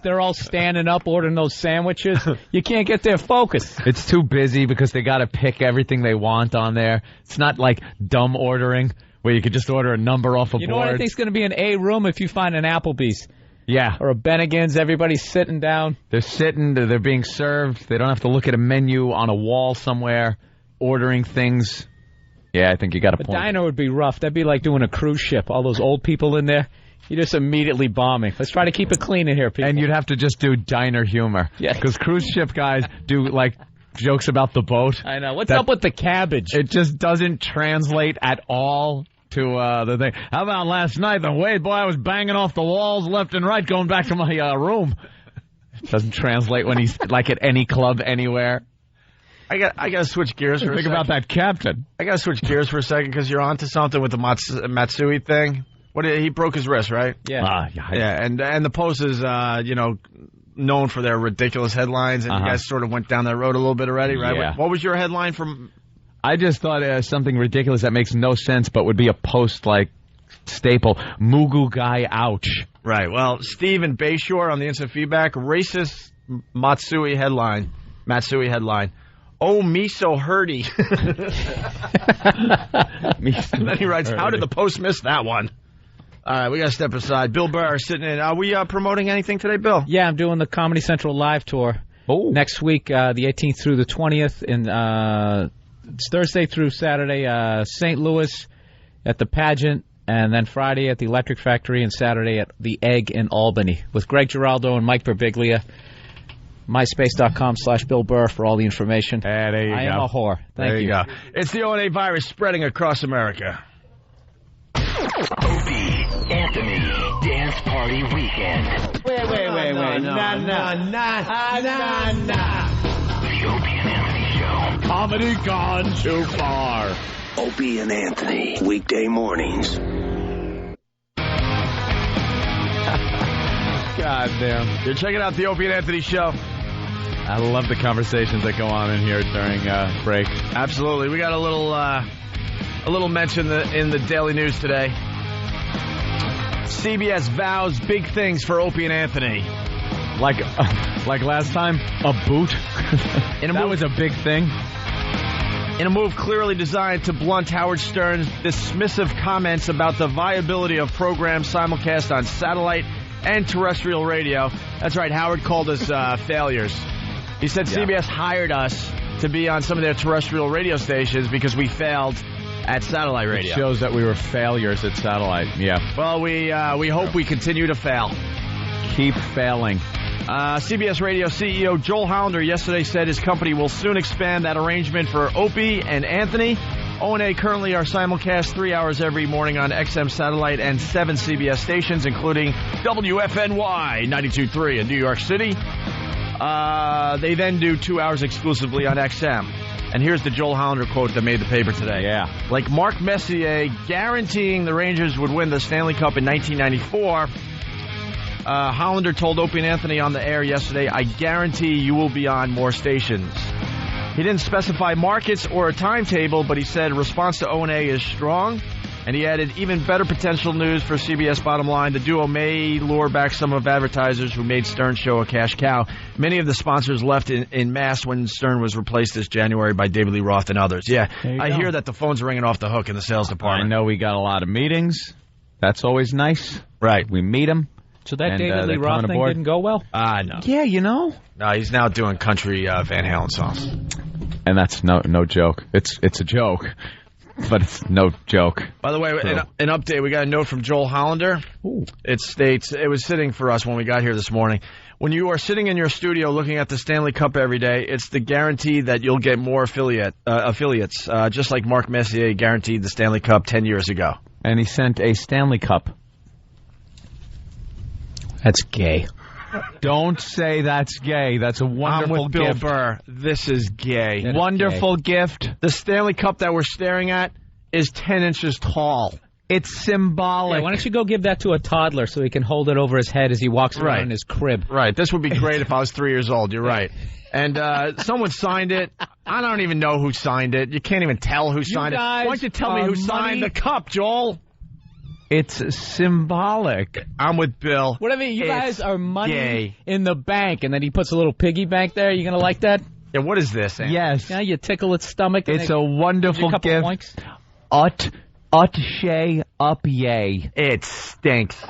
They're all standing up ordering those sandwiches. You can't get their focus. It's too busy because they got to pick everything they want on there. It's not like dumb ordering where you could just order a number off a board. You know what I think is going to be an A room if you find an Applebee's? Yeah. Or a Bennigan's. Everybody's sitting down. They're sitting. They're being served. They don't have to look at a menu on a wall somewhere, ordering things. Yeah, I think you got a point. A diner would be rough. That'd be like doing a cruise ship. All those old people in there. You're just immediately bombing. Let's try to keep it clean in here, people. And you'd have to just do diner humor. Yeah. Because cruise ship guys do, jokes about the boat. I know. What's up with the cabbage? It just doesn't translate at all to the thing. How about last night? The way, boy, I was banging off the walls left and right going back to my room. It doesn't translate when he's, at any club anywhere. I got to switch gears for a second. Think about that captain. I got to switch gears for a second because you're onto something with the Matsui thing. He broke his wrist, right? Yeah. Yeah, and the Post is, known for their ridiculous headlines, and you guys sort of went down that road a little bit already, right? Yeah. What was your headline from? I just thought something ridiculous that makes no sense, but would be a Post staple. Mugu guy, ouch. Right. Well, Steve and Bayshore on the instant feedback, racist Matsui headline. Oh, me so hurty. And then he writes, how did the Post miss that one? All right, we got to step aside. Bill Burr sitting in. Are we promoting anything today, Bill? Yeah, I'm doing the Comedy Central live tour. Oh. Next week, the 18th through the 20th. It's Thursday through Saturday, St. Louis at the Pageant, and then Friday at the Electric Factory, and Saturday at the Egg in Albany with Greg Giraldo and Mike Birbiglia. MySpace.com/Bill Burr for all the information. There you go. I am a whore. Thank you. Go. It's the O&A virus spreading across America. Opie, Anthony, Dance Party Weekend. Wait. Nah. The Opie and Anthony Show. Comedy gone too far. Opie and Anthony, weekday mornings. God damn. You're checking out the Opie and Anthony Show. I love the conversations that go on in here during break. Absolutely. We got a little mention in the Daily News today. CBS vows big things for Opie and Anthony. Like last time, a boot. That was a big thing. in a move clearly designed to blunt Howard Stern's dismissive comments about the viability of programs simulcast on satellite and terrestrial radio. That's right, Howard called us failures. He said CBS hired us to be on some of their terrestrial radio stations because we failed at satellite radio. It shows that we were failures at satellite, yeah. Well, we hope we continue to fail. Keep failing. CBS Radio CEO Joel Hollander yesterday said his company will soon expand that arrangement for Opie and Anthony. O&A currently are simulcast 3 hours every morning on XM satellite and 7 CBS stations, including WFNY 92.3 in New York City. They then do 2 hours exclusively on XM. And here's the Joel Hollander quote that made the paper today. Yeah. Like Mark Messier guaranteeing the Rangers would win the Stanley Cup in 1994, Hollander told Opie and Anthony on the air yesterday, I guarantee you will be on more stations. He didn't specify markets or a timetable, but he said response to O&A is strong. And he added even better potential news for CBS bottom line. The duo may lure back some of advertisers who made Stern's show a cash cow. Many of the sponsors left in mass when Stern was replaced this January by David Lee Roth and others. Yeah, I hear that the phone's ringing off the hook in the sales department. I know we got a lot of meetings. That's always nice. Right. We meet them. So that David Lee Roth thing didn't go well? No. Yeah, you know. No, he's now doing country Van Halen songs. And that's no joke. It's a joke, but it's no joke. By the way, an update. We got a note from Joel Hollander. Ooh. It states, it was sitting for us when we got here this morning. When you are sitting in your studio looking at the Stanley Cup every day, it's the guarantee that you'll get more affiliates, just like Mark Messier guaranteed the Stanley Cup 10 years ago. And he sent a Stanley Cup. That's gay. Don't say that's gay. That's a wonderful I'm with Bill gift. Burr. This is gay. Wonderful gift. The Stanley Cup that we're staring at is 10 inches tall. It's symbolic. Yeah, why don't you go give that to a toddler so he can hold it over his head as he walks around in his crib? Right. This would be great if I was 3 years old. You're right. And someone signed it. I don't even know who signed it. You can't even tell who signed it. Why don't you tell me who signed the cup, Joel? It's symbolic. I'm with Bill. Whatever, you guys are money in the bank, and then he puts a little piggy bank there. You going to like that? Yeah, what is this, Andy? Yes. Yeah, you tickle its stomach. It's a wonderful gift. Ut-shay up yay. It stinks.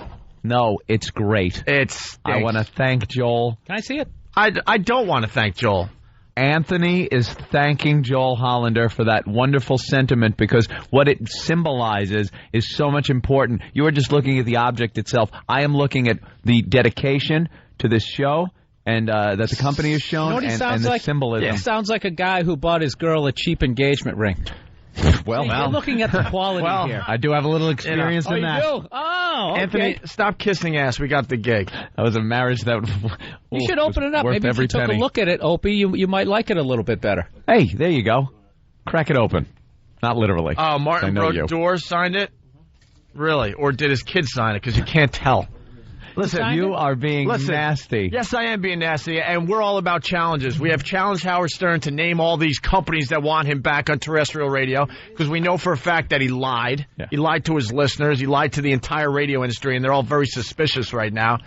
No, it's great. It stinks. I want to thank Joel. Can I see it? I don't want to thank Joel. Anthony is thanking Joel Hollander for that wonderful sentiment because what it symbolizes is so much important. You are just looking at the object itself. I am looking at the dedication to this show and that the company has shown and the symbolism. He sounds like a guy who bought his girl a cheap engagement ring. Well, you're looking at the quality here. I do have a little experience in that. You do? Oh, okay. Anthony, stop kissing ass. We got the gig. That was a marriage that you should open it up. Maybe if you took a look at it, Opie, you might like it a little bit better. Hey, there you go. Crack it open. Not literally. Oh, Martin Brodeur signed it? Really? Or did his kid sign it? Because you can't tell. Listen, you are being nasty. Yes, I am being nasty, and we're all about challenges. We have challenged Howard Stern to name all these companies that want him back on terrestrial radio because we know for a fact that he lied. Yeah. He lied to his listeners. He lied to the entire radio industry, and they're all very suspicious right now.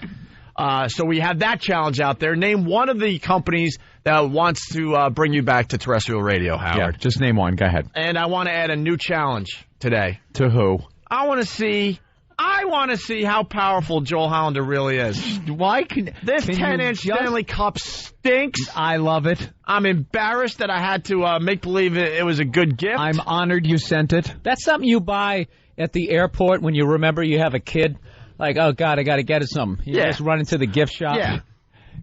So we have that challenge out there. Name one of the companies that wants to bring you back to terrestrial radio, Howard. Yeah, just name one. Go ahead. And I want to add a new challenge today. To who? I want to see how powerful Joel Hollander really is. Why can this 10-inch Stanley Cup stinks? I love it. I'm embarrassed that I had to make believe it was a good gift. I'm honored you sent it. That's something you buy at the airport when you remember you have a kid. Like, oh, God, I got to get it something. You just run into the gift shop. Yeah.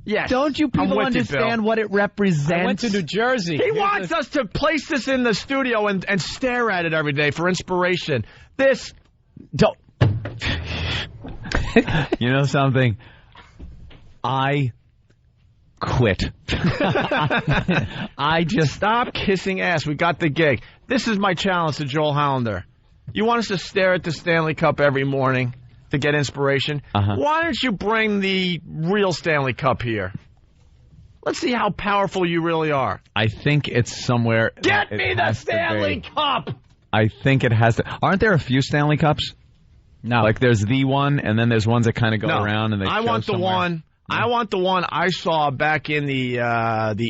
Yes. Don't you people understand what it represents? I went to New Jersey. He wants us to place this in the studio and stare at it every day for inspiration. This... Don't... You know something? I quit. I just stop kissing ass. We got the gig. This is my challenge to Joel Hollander. You want us to stare at the Stanley Cup every morning to get inspiration? Why don't you bring the real Stanley Cup here? Let's see how powerful you really are. I think it's somewhere. Get me the Stanley Cup! I think it has to. Aren't there a few Stanley Cups? No. Like there's the one, and then there's ones that kind of go around and they I want the somewhere. one. Yeah. I want the one I saw back in the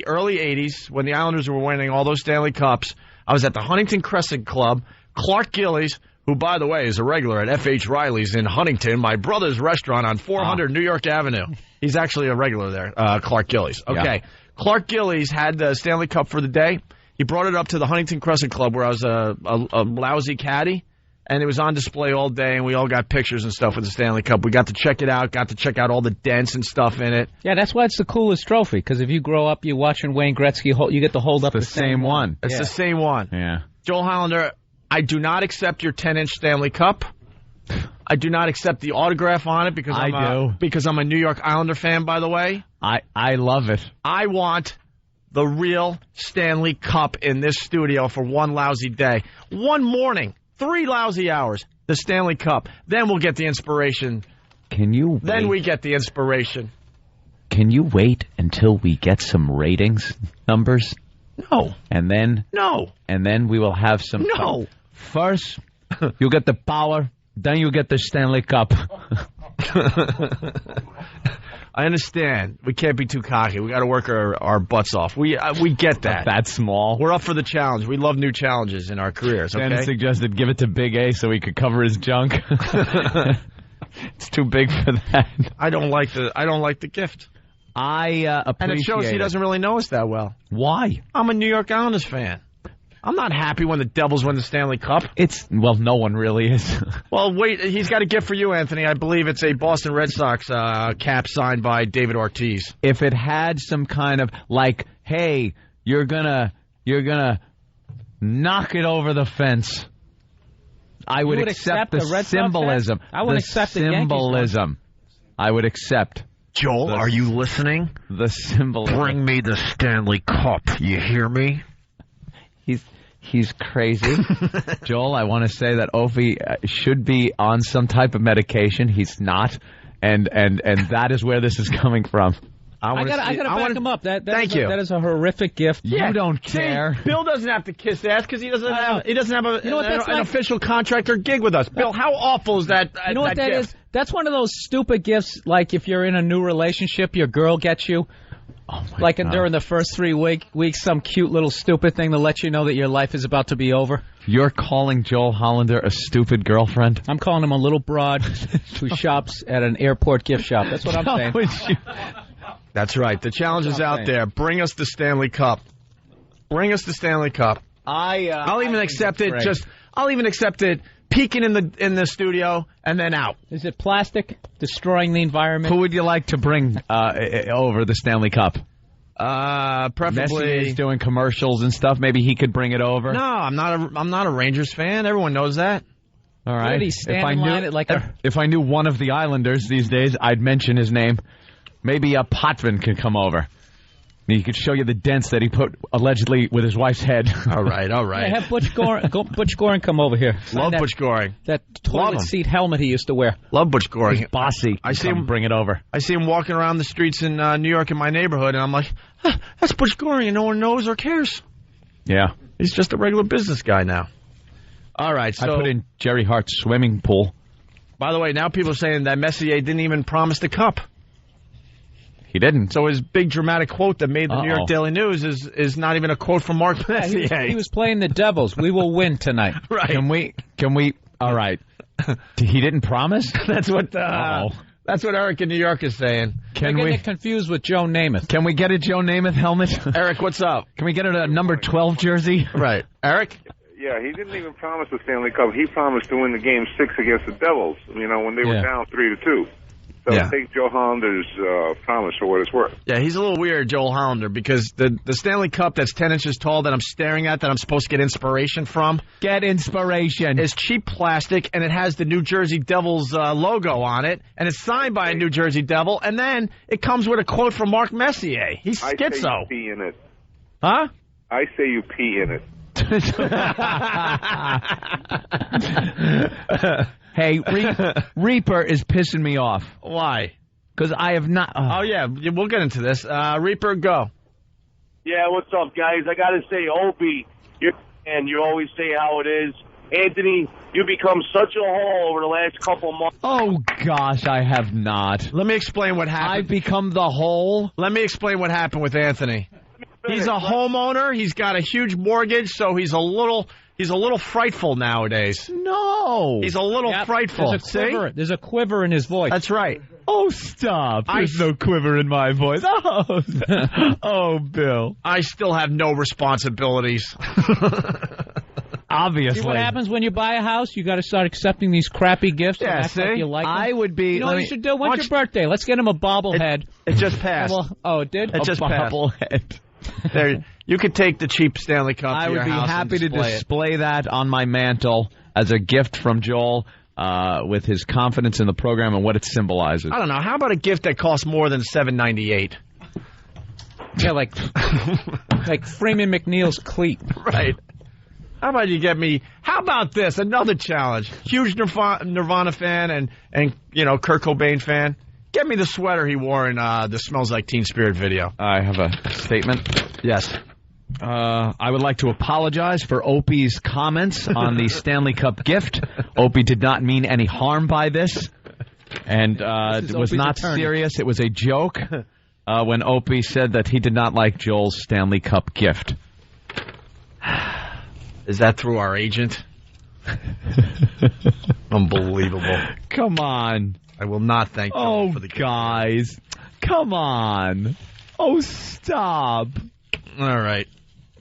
early 80s when the Islanders were winning all those Stanley Cups. I was at the Huntington Crescent Club. Clark Gillies, who, by the way, is a regular at F.H. Riley's in Huntington, my brother's restaurant on 400 New York Avenue. He's actually a regular there, Clark Gillies. Okay. Yeah. Clark Gillies had the Stanley Cup for the day. He brought it up to the Huntington Crescent Club where I was a lousy caddy, and it was on display all day, and we all got pictures and stuff with the Stanley Cup. We got to check it out, got to check out all the dents and stuff in it. Yeah, that's why it's the coolest trophy, because if you grow up, you're watching Wayne Gretzky, you get to hold up the same one. It's the same one. Yeah. Joel Hollander, I do not accept your 10-inch Stanley Cup. I do not accept the autograph on it because I'm a New York Islander fan, by the way. I love it. I want the real Stanley Cup in this studio for one lousy day. One morning, 3 lousy hours, the Stanley Cup. Then we'll get the inspiration. Can you wait? Then we get the inspiration. Can you wait until we get some ratings numbers? No. And then? No. And then we will have some... No. First, you get the power, then you get the Stanley Cup. I understand. We can't be too cocky. We got to work our butts off. We get that. That's small. We're up for the challenge. We love new challenges in our careers. Okay? Dan suggested give it to Big A so he could cover his junk. It's too big for that. I don't like the gift. I appreciate and it shows he doesn't really know us that well. Why? I'm a New York Islanders fan. I'm not happy when the Devils win the Stanley Cup. No one really is. Well, wait, he's got a gift for you, Anthony. I believe it's a Boston Red Sox cap signed by David Ortiz. If it had some kind of like, hey, you're gonna knock it over the fence, I would accept the symbolism. I would accept the symbolism. I would accept. Joel, are you listening? The symbolism. Bring me the Stanley Cup. You hear me? He's crazy. Joel, I want to say that Opie should be on some type of medication. He's not, and that is where this is coming from. I gotta back him up. Thank you. That is a horrific gift. You don't care. Bill doesn't have to kiss ass because he doesn't have an official contract or gig with us. Bill, how awful is that? You know what that is? That's one of those stupid gifts. Like if you're in a new relationship, your girl gets you. Oh my God. During the first 3 weeks, some cute little stupid thing to let you know that your life is about to be over. You're calling Joel Hollander a stupid girlfriend? I'm calling him a little broad who shops at an airport gift shop. That's what I'm saying. That's right. The challenge is out there. Bring us the Stanley Cup. Bring us the Stanley Cup. I'll even accept it. I'll even accept it. Peeking in the studio and then out. Is it plastic? Destroying the environment? Who would you like to bring over the Stanley Cup? Preferably Messier's doing commercials and stuff. Maybe he could bring it over. No, I'm not a Rangers fan. Everyone knows that. All right. If I knew one of the Islanders these days, I'd mention his name. Maybe Potvin could come over. He could show you the dents that he put allegedly with his wife's head. All right. Yeah, have Butch Goring come over here. Love Butch Goring. That toilet seat helmet he used to wear. Love Butch Goring. He's bossy. I see him bring it over. I see him walking around the streets in New York in my neighborhood, and I'm like, that's Butch Goring, and no one knows or cares. Yeah. He's just a regular business guy now. All right, so I put in Jerry Hart's swimming pool. By the way, now people are saying that Messier didn't even promise the cup. He didn't. So his big dramatic quote that made the New York Daily News is not even a quote from Mark Messier. He was playing the Devils. We will win tonight. Right. Can we? All right. He didn't promise? That's what Eric in New York is saying. They're getting confused with Joe Namath. Can we get a Joe Namath helmet? Eric, what's up? Can we get a number 12 jersey? Right. Eric? Yeah, he didn't even promise the Stanley Cup. He promised to win the game 6 against the Devils, when they were down 3-2. So take Joe Hollander's promise for what it's worth. Yeah, he's a little weird, Joel Hollander, because the Stanley Cup that's 10 inches tall that I'm staring at that I'm supposed to get inspiration from. Get inspiration. Is cheap plastic, and it has the New Jersey Devils logo on it, and it's signed by a New Jersey Devil, and then it comes with a quote from Mark Messier. He's schizo. I say you pee in it. Huh? I say you pee in it. Hey, Reaper is pissing me off. Why? Because I have not... Oh, yeah, we'll get into this. Reaper, go. Yeah, what's up, guys? I got to say, Opie, you always say how it is. Anthony, you become such a hole over the last couple months. Oh, gosh, I have not. Let me explain what happened. I've become the hole? Let me explain what happened with Anthony. He's a homeowner. He's got a huge mortgage, so he's a little frightful nowadays. No. He's a little frightful. There's a quiver in his voice. That's right. Oh, stop. There's no quiver in my voice. Oh, oh, Bill. I still have no responsibilities. Obviously. See what happens when you buy a house? You got to start accepting these crappy gifts. Yeah, and act like you like them. I would be. You know what you should do? When's your birthday? Let's get him a bobblehead. It just passed. It did? It just passed. Bobblehead. There, you could take the cheap Stanley Cup to your house. I would be happy to display that on my mantle as a gift from Joel with his confidence in the program and what it symbolizes. I don't know. How about a gift that costs more than $7.98? Yeah, like Freeman McNeil's cleat. Right. How about you get me? How about this? Another challenge. Huge Nirvana fan and Kurt Cobain fan. Get me the sweater he wore in the Smells Like Teen Spirit video. I have a statement. Yes. I would like to apologize for Opie's comments on the Stanley Cup gift. Opie did not mean any harm by this, and it was not serious. It was a joke when Opie said that he did not like Joel's Stanley Cup gift. Is that through our agent? Unbelievable. Come on. I will not thank Joel for the gift. Guys. Come on. Oh, stop. All right.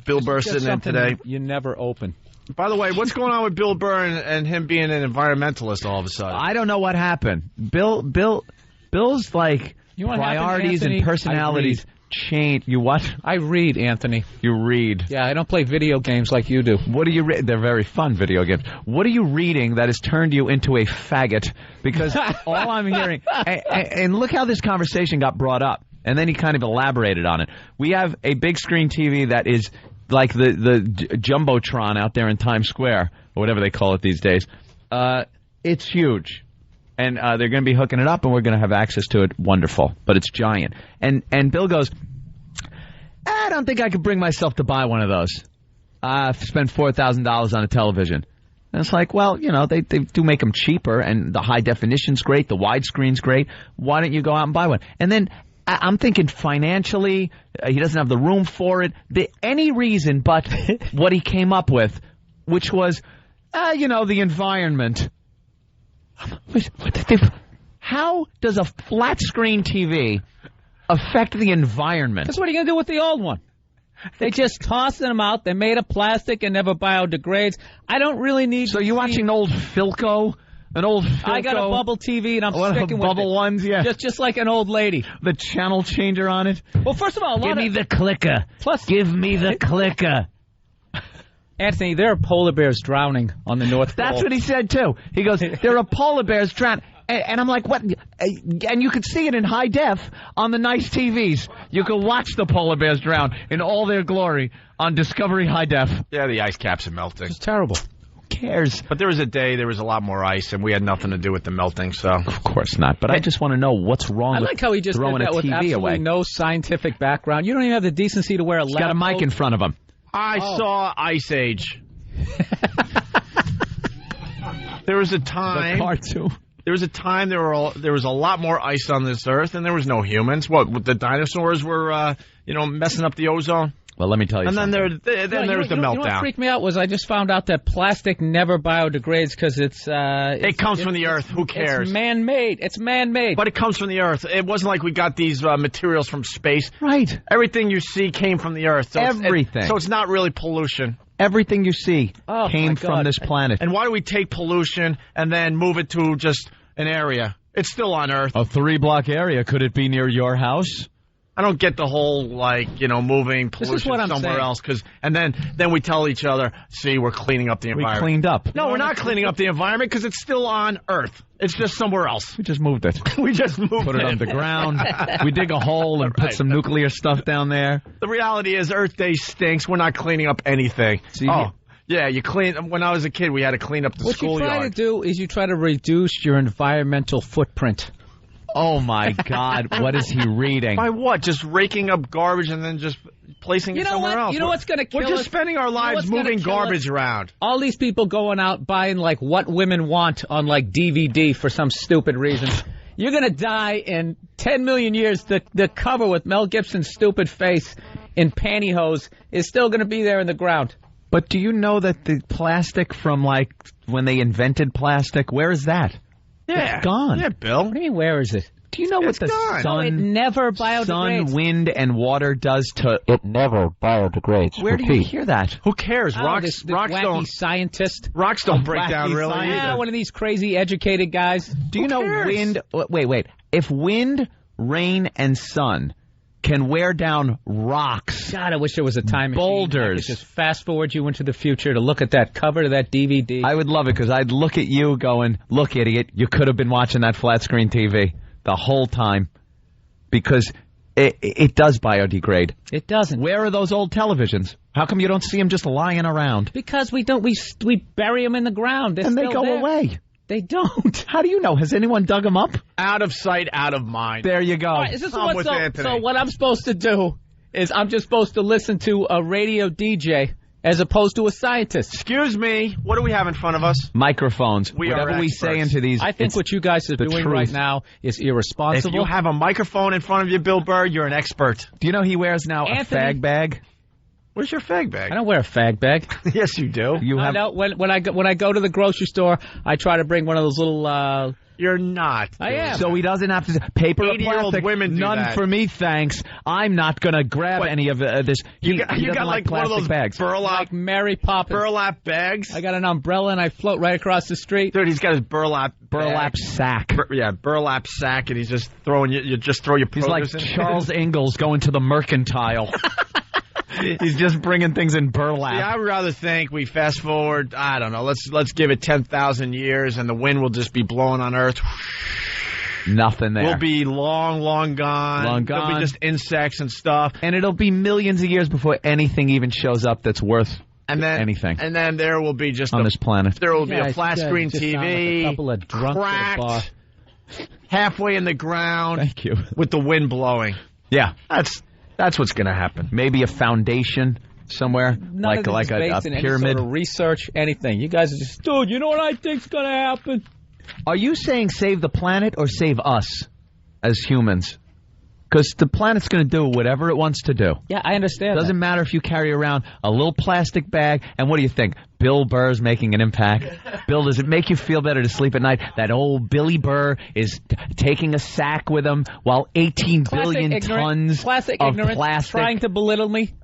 Bill Burr sitting in today. You never open. By the way, what's going on with Bill Burr and him being an environmentalist all of a sudden? I don't know what happened. Bill's like priorities and personalities change. You what? I read, Anthony. You read. Yeah, I don't play video games like you do. What do you read? They're very fun video games. What are you reading that has turned you into a faggot? Because all I'm hearing, and look how this conversation got brought up, and then he kind of elaborated on it. We have a big screen TV that is like the Jumbotron out there in Times Square, or whatever they call it these days. It's huge. And they're going to be hooking it up, and we're going to have access to it. Wonderful. But it's giant. And Bill goes, I don't think I could bring myself to buy one of those. Spend $4,000 on a television. And it's like, well, they do make them cheaper, and the high definition's great, the widescreen's great. Why don't you go out and buy one? And then I'm thinking financially, he doesn't have the room for it. Any reason but what he came up with, which was, the environment. How does a flat screen TV affect the environment? That's what are you going to do with the old one? They just tossed them out. They're made of plastic and never biodegrades. I don't really need. So you're watching an old Philco? I got a bubble TV and I'm sticking with bubble ones, yeah. Just like an old lady. The channel changer on it. Well, first of all, give me the clicker. Give me the clicker. Anthony, there are polar bears drowning on the North Pole. That's what he said, too. He goes, there are polar bears drowning. And I'm like, what? And you could see it in high def on the nice TVs. You could watch the polar bears drown in all their glory on Discovery High Def. Yeah, the ice caps are melting. It's terrible. Who cares? But there was a day there was a lot more ice, and we had nothing to do with the melting, so. Of course not. But I just want to know what's wrong with throwing a TV away. I like how he just did that with absolutely no scientific background. You don't even have the decency to wear a lab coat. He's got a mic in front of him. I saw Ice Age. There was a time. The cartoon. There was a time there was a lot more ice on this earth, and there was no humans. What? The dinosaurs were, messing up the ozone. Well, let me tell you. And something. then there was the meltdown. You know what freaked me out was I just found out that plastic never biodegrades because it comes from the earth. Who cares? It's man-made. It's man-made. But it comes from the earth. It wasn't like we got these materials from space. Right. Everything you see came from the earth. So everything. So it's not really pollution. Everything you see came from this planet. And why do we take pollution and then move it to just an area? It's still on Earth. A 3-block area. Could it be near your house? I don't get the whole, moving pollution somewhere else. And then we tell each other, see, we're cleaning up the environment. We cleaned up. No, we're not cleaning up the environment because it's still on Earth. It's just somewhere else. We just moved it. Put it underground. We dig a hole and put some nuclear stuff down there. The reality is Earth Day stinks. We're not cleaning up anything. See, yeah, you clean. When I was a kid, we had to clean up the schoolyard. What you try to do is you try to reduce your environmental footprint. Oh, my God. What is he reading? By what? Just raking up garbage and then just placing it somewhere else? You know what's going to kill us? We're just spending our lives moving garbage around. All these people going out buying, What Women Want on, DVD for some stupid reason. You're going to die in 10 million years. The cover with Mel Gibson's stupid face in pantyhose is still going to be there in the ground. But do you know that the plastic from, like, when they invented plastic, where is that? Yeah. It's gone. Yeah, Bill. What do you mean, where is it? Do you know what the it never biodegrades. sun, wind, and water does to... It never biodegrades. Where do you hear that? Who cares? This wacky don't... scientist. Rocks don't break down really either. One of these crazy educated guys. Do you know wind... Wait. If wind, rain, and sun can wear down rocks... God, I wish there was a time machine. Boulders. I could just fast forward you into the future to look at that cover to that DVD. I would love it because I'd look at you going, look, idiot, you could have been watching that flat screen TV the whole time. Because it does biodegrade. It doesn't. Where are those old televisions? How come you don't see them just lying around? Because we don't. We bury them in the ground. And they go away. They don't. How do you know? Has anyone dug them up? Out of sight, out of mind. There you go. Right, so what I'm supposed to do is I'm just supposed to listen to a radio DJ as opposed to a scientist. Excuse me. What do we have in front of us? Microphones. Whatever we say into these. I think what you guys are doing right now is irresponsible. If you have a microphone in front of you, Bill Burr, you're an expert. Do you know he wears now a fag bag? Where's your fag bag? I don't wear a fag bag. Yes, you do. I know. When I go to the grocery store, I try to bring one of those little. You're not. I am. So he doesn't have to paper or plastic. Women do None that. For me, thanks. I'm not going to grab any of this. He got like one of those bags. Burlap, like Mary Poppins. Burlap bags. I got an umbrella and I float right across the street. Dude, he's got his burlap sack. Burlap sack, and he's just throwing you just throw your. He's like Charles Ingalls going to the mercantile. He's just bringing things in burlap. See, I would rather think we fast forward, I don't know, let's give it 10,000 years and the wind will just be blowing on Earth. Nothing there. We'll be long gone. There'll be just insects and stuff. And it'll be millions of years before anything even shows up that's worth anything. And then there will be just on this planet. There will be a flat screen TV, like a couple of drunks cracked, halfway in the ground. Thank you. With the wind blowing. Yeah. That's what's going to happen. Maybe a foundation somewhere, like a pyramid. Any sort of research, anything. You guys are just, dude, you know what I think's going to happen? Are you saying save the planet or save us as humans? Because the planet's going to do whatever it wants to do. Yeah, I understand. Doesn't matter if you carry around a little plastic bag. And what do you think? Bill Burr's making an impact. Bill, does it make you feel better to sleep at night that old Billy Burr is taking a sack with him while 18 billion tons of plastic trying to belittle me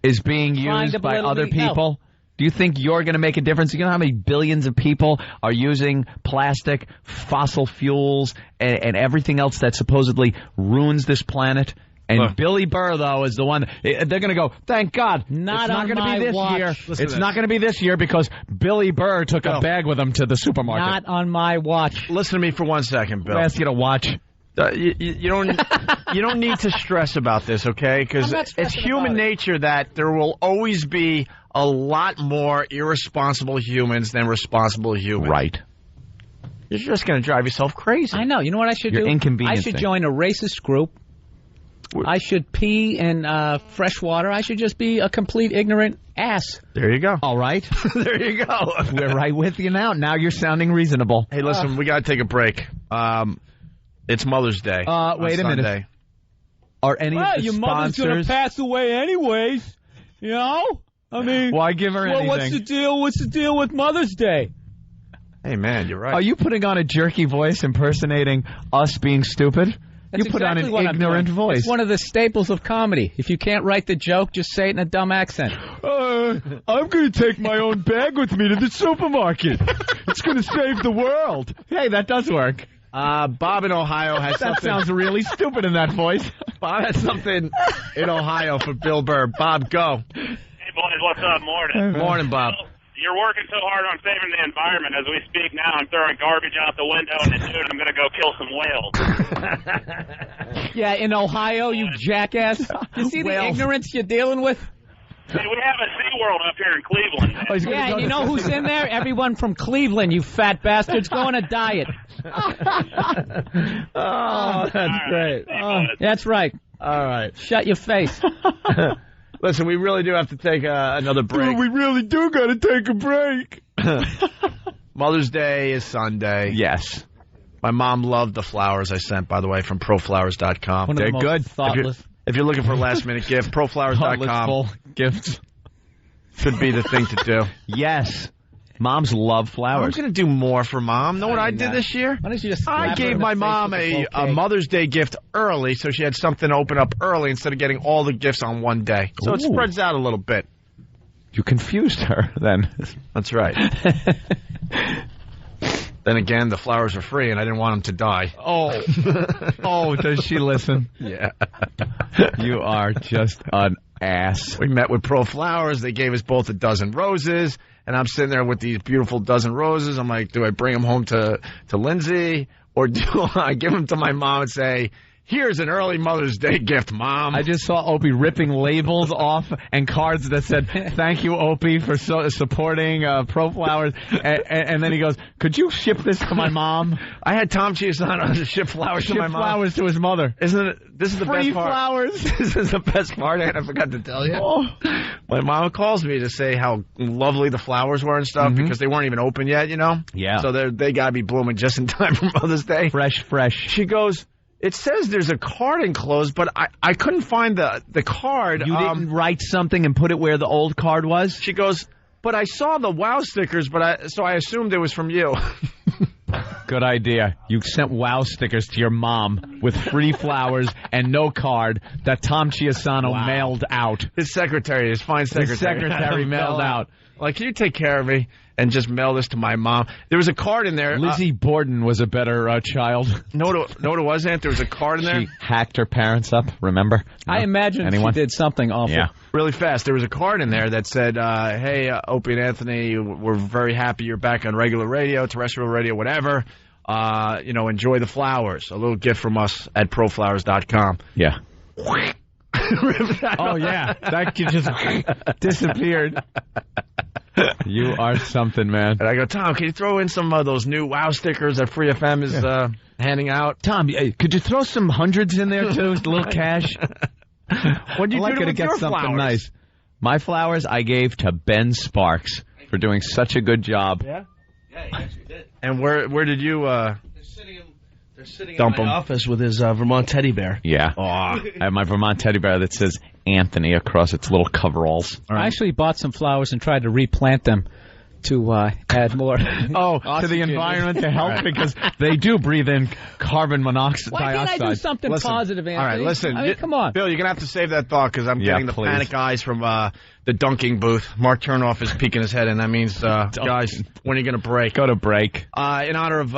is being used by other people? No. Do you think you're going to make a difference? You know how many billions of people are using plastic, fossil fuels, and everything else that supposedly ruins this planet? And Billy Burr, though, is the one. They're going to go, thank God. It's not going to be this year. It's not going to be this year because Billy Burr took a bag with him to the supermarket. Not on my watch. Listen to me for 1 second, Bill. I ask you to watch. You don't need to stress about this, okay? Because it's human nature that there will always be a lot more irresponsible humans than responsible humans. Right. You're just going to drive yourself crazy. I know. You know what I should do? Inconveniencing. I should join a racist group. I should pee in fresh water. I should just be a complete ignorant ass. There you go. All right. There you go. We're right with you now. Now you're sounding reasonable. Hey, listen, we got to take a break. It's Mother's Day. Wait a minute. Are any of the your sponsors... mother's going to pass away anyways. You know? I mean... Why give her anything? What's the deal with Mother's Day? Hey, man, you're right. Are you putting on a jerky voice impersonating us being stupid? That's you put on an ignorant voice. It's one of the staples of comedy. If you can't write the joke, just say it in a dumb accent. I'm going to take my own bag with me to the supermarket. It's going to save the world. Hey, that does work. Bob in Ohio has something. That sounds really stupid in that voice. Bob has something in Ohio for Bill Burr. Bob, go. Hey, boys, what's up? Morning. Morning, Bob. You're working so hard on saving the environment. As we speak now, I'm throwing garbage out the window, and then, dude, I'm going to go kill some whales. Yeah, in Ohio, you jackass. You see the ignorance you're dealing with? Hey, we have a SeaWorld up here in Cleveland. Yeah, and you know who's in there? Everyone from Cleveland, you fat bastards. Go on a diet. Oh, that's great. That's right. All right. Shut your face. Listen, we really do have to take another break. We really do got to take a break. Mother's Day is Sunday. Yes. My mom loved the flowers I sent, by the way, from proflowers.com. They're good. Thoughtless. If you're looking for a last-minute gift, proflowers.com. Gifts. Could be the thing to do. Yes. Moms love flowers. I'm going to do more for Mom. Know what I did this year? Why don't you just I gave my mom a Mother's Day gift early, so she had something to open up early instead of getting all the gifts on one day. So it spreads out a little bit. You confused her, then. That's right. Then again, the flowers are free, and I didn't want them to die. Oh, does she listen? Yeah. You are just an ass. We met with Pro Flowers. They gave us both a dozen roses, and I'm sitting there with these beautiful dozen roses. I'm like, do I bring them home to Lindsay, or do I give them to my mom and say, here's an early Mother's Day gift, Mom? I just saw Opie ripping labels off and cards that said, thank you, Opie, for supporting Pro Flowers. And then he goes, could you ship this to my mom? I had Tom Chiasano to ship flowers to my mom. Flowers to his mother. Isn't it? This is the free best part. Flowers. This is the best part, and I forgot to tell you. My mom calls me to say how lovely the flowers were and stuff because they weren't even open yet, you know? Yeah. So they got to be blooming just in time for Mother's Day. Fresh. She goes, it says there's a card enclosed, but I couldn't find the card. You didn't write something and put it where the old card was? She goes, but I saw the wow stickers, so I assumed it was from you. Good idea. You sent wow stickers to your mom with free flowers and no card that Tom Chiasano mailed out. His secretary, his fine secretary. His secretary mailed out. Like, can you take care of me and just mail this to my mom? There was a card in there. Lizzie Borden was a better child. Know what it was, Aunt? There was a card in there. She hacked her parents up, remember? No? I imagine she did something awful. Yeah. Really fast. There was a card in there that said, hey, Opie and Anthony, we're very happy you're back on regular radio, terrestrial radio, whatever. Enjoy the flowers. A little gift from us at proflowers.com. Yeah. Oh, yeah. That just disappeared. You are something, man. And I go, Tom, can you throw in some of those new wow stickers that Free FM is handing out? Tom, could you throw some hundreds in there, too? A little cash? What do you do to get something flowers? Nice. My flowers I gave to Ben Sparks for doing such a good job. Yeah? Yeah, he actually did. And where did you They're sitting in my office with his Vermont teddy bear. Yeah. I have my Vermont teddy bear that says Anthony across its little coveralls. I actually bought some flowers and tried to replant them to add more. To the environment to help because they do breathe in carbon monoxide. Why can't I do something positive, Anthony? All right, listen. Come on. Bill, you're going to have to save that thought because I'm getting the panic eyes from the dunking booth. Mark Chernoff is peeking his head, and that means, guys, when are you going to break? Go to break. In honor of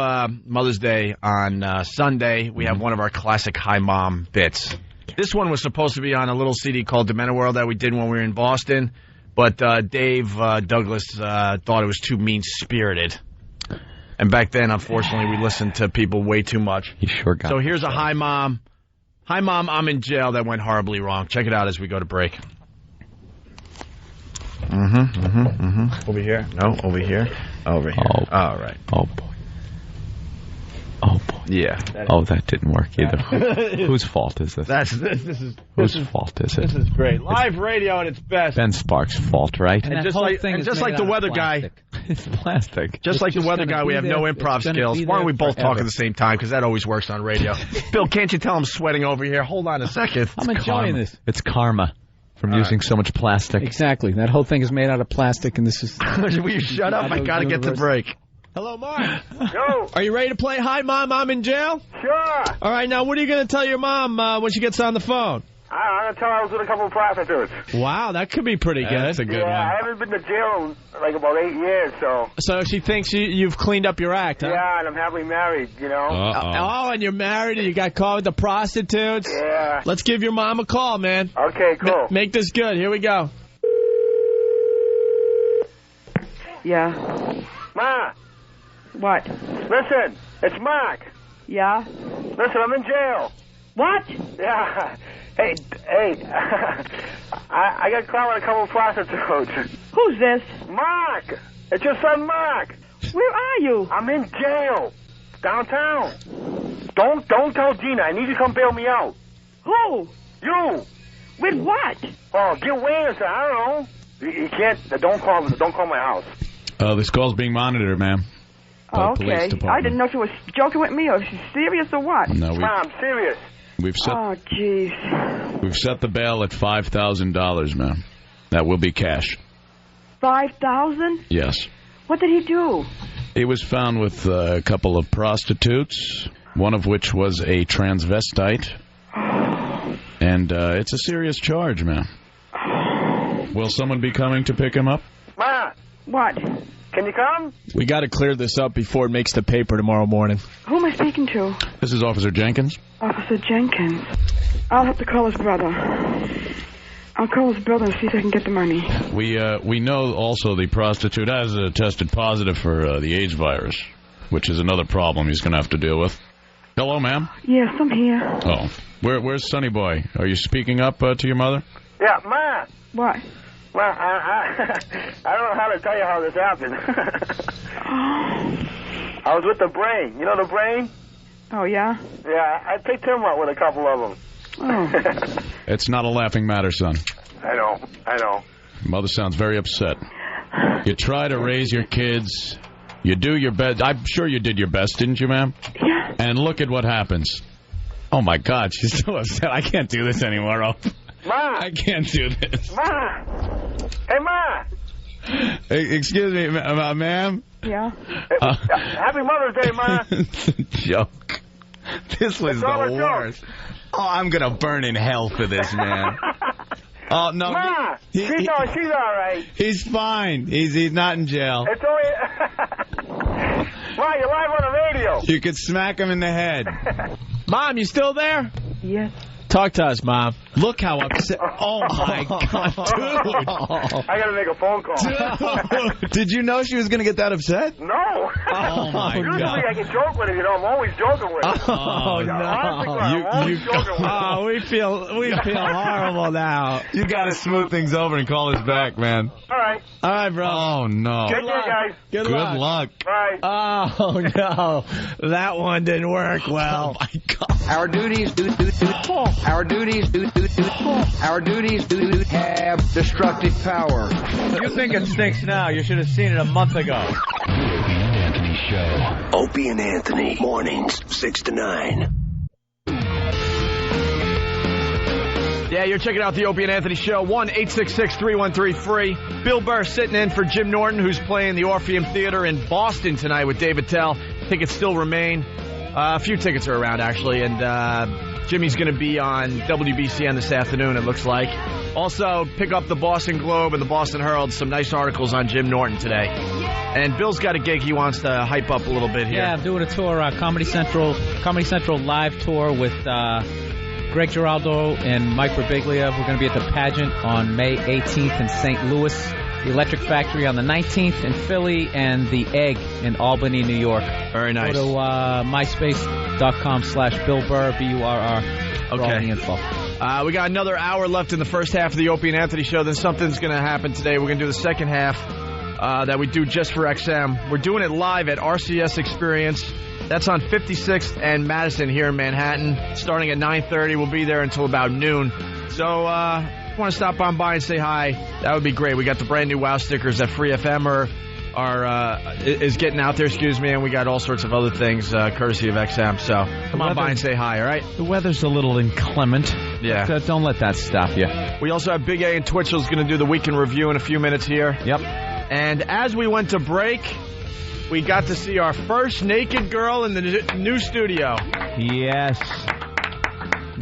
Mother's Day on Sunday, we have one of our classic Hi Mom bits. This one was supposed to be on a little CD called Dementor World that we did when we were in Boston. But Dave Douglas thought it was too mean-spirited. And back then, unfortunately, we listened to people way too much. He sure got So here's a Hi Mom. Hi Mom, I'm in jail. That went horribly wrong. Check it out as we go to break. Over here? No, over here. Over here. Oh. All right. Oh, boy. Oh, boy. Yeah. That didn't work either. Whose fault is this? Whose fault is it? This is great. Live radio at its best. Ben Sparks' fault, right? And just like the weather guy. It's plastic. Just like the weather guy, we have no improv skills. Why don't we both talk at the same time? Because that always works on radio. Bill, can't you tell I'm sweating over here? Hold on a second. I'm enjoying this. It's karma from using so much plastic. Exactly. That whole thing is made out of plastic, and this is... Will you shut up? I got to get to break. Hello, Mark. Yo. Are you ready to play Hi Mom, I'm in jail? Sure. All right, now what are you going to tell your mom when she gets on the phone? I'm going to tell her I was with a couple of prostitutes. Wow, that could be pretty good. That's a good one. I haven't been to jail in like about 8 years, so... So she thinks you've cleaned up your act, huh? Yeah, and I'm happily married, you know? Oh, and you're married and you got caught with the prostitutes? Yeah. Let's give your mom a call, man. Okay, cool. Make this good. Here we go. Yeah. Ma! What? Listen, it's Mark. Yeah? Listen, I'm in jail. What? Yeah. Hey, I got caught with a couple of prostitutes. Who's this? Mark! It's your son, Mark. Where are you? I'm in jail. Downtown. Don't tell Gina. I need you to come bail me out. Who? You. With what? Oh, get Wayne. I don't know. You can't. Don't call my house. This call's being monitored, ma'am. Oh, okay. I didn't know she was joking with me or if she's serious or what. No, I'm serious. We've set. Oh, jeez. We've set the bail at $5,000, ma'am. That will be cash. 5,000? Yes. What did he do? He was found with a couple of prostitutes, one of which was a transvestite. And it's a serious charge, ma'am. Will someone be coming to pick him up? Ma! What? Can you come? We got to clear this up before it makes the paper tomorrow morning. Who am I speaking to? This is Officer Jenkins. Officer Jenkins. I'll have to call his brother. I'll call his brother and see if I can get the money. We know also the prostitute has tested positive for the AIDS virus, which is another problem he's going to have to deal with. Hello, ma'am? Yes, I'm here. Oh. Where's Sonny Boy? Are you speaking up to your mother? Yeah, Ma. What? Ma, I don't know how to tell you how this happened. I was with the Brain. You know the Brain? Oh, yeah? Yeah, I picked him up with a couple of them. Oh. It's not a laughing matter, son. I know. Mother sounds very upset. You try to raise your kids. You do your best. I'm sure you did your best, didn't you, ma'am? Yeah. And look at what happens. Oh, my God, she's so upset. I can't do this anymore, Ma! I can't do this. Ma! Hey, Ma! Excuse me, ma'am? Yeah? Happy Mother's Day, Ma! It's a joke. This was the worst. Oh, I'm going to burn in hell for this, man. Oh, no. Ma! She's all right. He's fine. He's not in jail. It's only... Ma, you're live on the radio. You could smack him in the head. Mom, you still there? Yes. Talk to us, Mom. Look how upset. Oh, my God, dude. I got to make a phone call. Dude. Did you know she was going to get that upset? No. Oh, my Usually God. I can joke with her, I'm always joking with her. Oh, no. I'm always joking with her. Oh, we feel horrible now. You got to smooth things over and call us back, man. All right. All right, bro. Oh, no. Good luck, guys. Good luck. Bye. Oh, no. That one didn't work well. Oh, my God. Our duties Our duties do have destructive power. You think it stinks now. You should have seen it a month ago. The Opie and Anthony Show. Opie and Anthony, mornings, 6 to 9. Yeah, you're checking out the Opie and Anthony Show. 1-866-313-FREE. Bill Burr sitting in for Jim Norton, who's playing the Orpheum Theater in Boston tonight with David Tell. Tickets still remain. A few tickets are around, actually, and Jimmy's going to be on WBCN this afternoon, it looks like. Also, pick up the Boston Globe and the Boston Herald, some nice articles on Jim Norton today. And Bill's got a gig he wants to hype up a little bit here. Yeah, I'm doing a tour, Comedy Central live tour with Greg Giraldo and Mike Birbiglia. We're going to be at the Pageant on May 18th in St. Louis. The Electric Factory on the 19th in Philly, and The Egg in Albany, New York. Very nice. Go to myspace.com/Bill Burr, BURR, for all the info. We got another hour left in the first half of the Opie and Anthony Show. Then something's going to happen today. We're going to do the second half that we do just for XM. We're doing it live at RCS Experience. That's on 56th and Madison here in Manhattan. Starting at 9:30. We'll be there until about noon. So, if you want to stop on by and say hi, that would be great. We got the brand new WOW stickers that Free FM is getting out there, and we got all sorts of other things courtesy of XM. So come on by and say hi, all right? The weather's a little inclement. Yeah. But, don't let that stop you. We also have Big A and Twitchell's going to do the weekend review in a few minutes here. Yep. And as we went to break, we got to see our first naked girl in the new studio. Yes.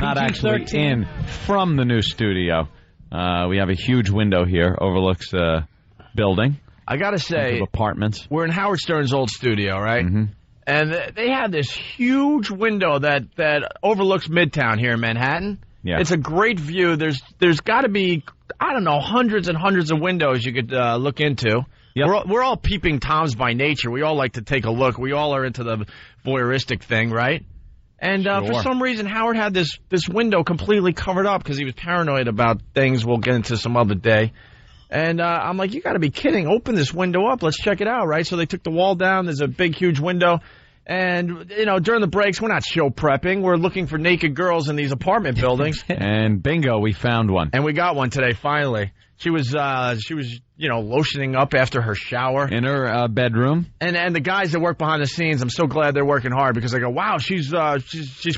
Not actually in, from the new studio. We have a huge window here, overlooks the building. I got to say, apartments. We're in Howard Stern's old studio, right? Mm-hmm. And they have this huge window that overlooks Midtown here in Manhattan. Yeah. It's a great view. There's got to be, I don't know, hundreds and hundreds of windows you could look into. Yep. We're all peeping Toms by nature. We all like to take a look. We all are into the voyeuristic thing, right? And for some reason, Howard had this window completely covered up because he was paranoid about things we'll get into some other day. And I'm like, you got to be kidding. Open this window up. Let's check it out, right? So they took the wall down. There's a big, huge window. And, during the breaks, we're not show prepping. We're looking for naked girls in these apartment buildings. And bingo, we found one. And we got one today, finally. She was lotioning up after her shower. In her bedroom. And the guys that work behind the scenes, I'm so glad they're working hard because I go, wow, she's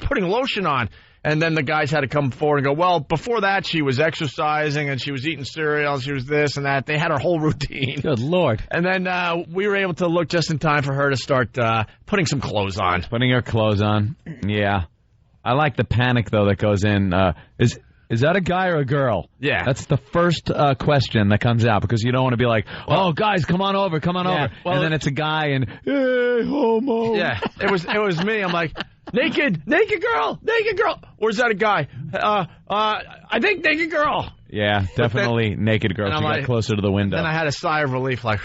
putting lotion on. And then the guys had to come forward and go, well, before that, she was exercising and she was eating cereal and she was this and that. They had her whole routine. Good Lord. And then we were able to look just in time for her to start putting some clothes on. Putting her clothes on. Yeah. I like the panic, though, that goes in. Is that a guy or a girl? Yeah. That's the first question that comes out, because you don't want to be like, oh, guys, come on over. Well, and then it's a guy and, hey, homo. Yeah. It was me. I'm like, naked girl. Or is that a guy? I think naked girl. Yeah, definitely naked girl. She got closer to the window. Then I had a sigh of relief, like,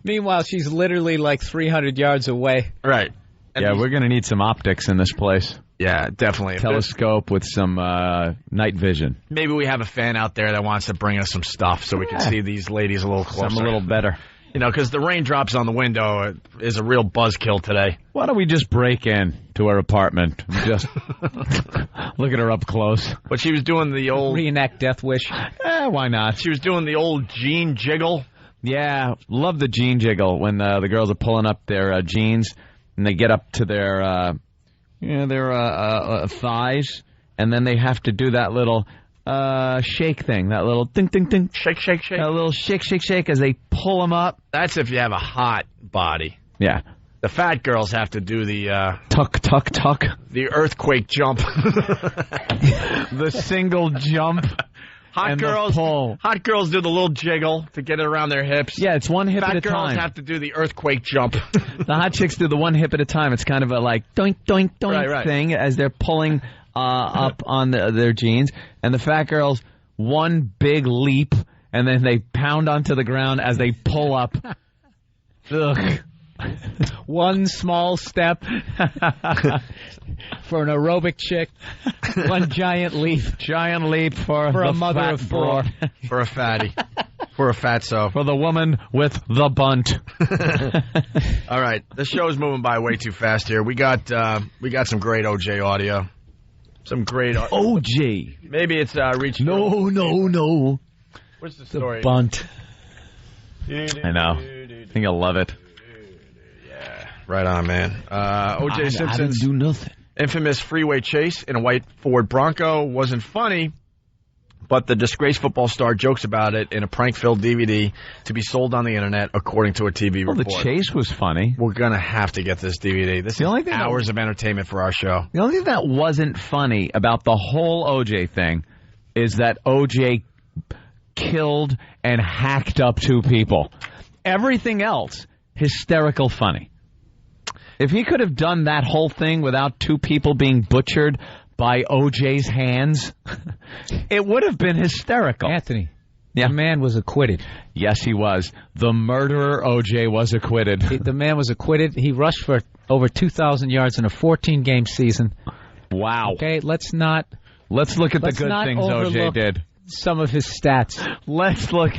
Meanwhile, she's literally like 300 yards away. Right. And we're going to need some optics in this place. Yeah, definitely. Telescope with some night vision. Maybe we have a fan out there that wants to bring us some stuff so we can see these ladies a little closer. Some a little better. You know, because the raindrops on the window is a real buzzkill today. Why don't we just break in to her apartment and just look at her up close? But she was doing the old... Reenact Death Wish. Why not? She was doing the old jean jiggle. Yeah, love the jean jiggle when the girls are pulling up their jeans and they get up to their thighs, and then they have to do that little shake thing, that little ding, ding, ding. Shake. A little shake as they pull them up. That's if you have a hot body. Yeah. The fat girls have to do the... tuck. The earthquake jump. The single jump. Hot girls do the little jiggle to get it around their hips. Yeah, it's one hip at a time. Fat girls have to do the earthquake jump. The hot chicks do the one hip at a time. It's kind of a like doink, doink, doink thing as they're pulling up on their jeans. And the fat girls, one big leap, and then they pound onto the ground as they pull up. Ugh. One small step for an aerobic chick. One giant leap. Giant leap for a mother of four. For a fatty. For a fatso. For the woman with the bunt. All right. The show's moving by way too fast here. We got some great OJ audio. Some great OJ. Maybe it's reaching. No. What's the story? The bunt. I know. I think you'll love it. Right on, man. O.J. Simpson's I didn't do nothing. Infamous freeway chase in a white Ford Bronco wasn't funny, but the disgraced football star jokes about it in a prank-filled DVD to be sold on the internet, according to a TV report. The chase was funny. We're going to have to get this DVD. This is hours of entertainment for our show. The only thing that wasn't funny about the whole O.J. thing is that O.J. killed and hacked up two people. Everything else, hysterical funny. If he could have done that whole thing without two people being butchered by O.J.'s hands, it would have been hysterical. Anthony, the man was acquitted. Yes, he was. The murderer, O.J., was acquitted. The man was acquitted. He rushed for over 2,000 yards in a 14-game season. Wow. Okay, let's look at the good things O.J. did. Some of his stats. Let's look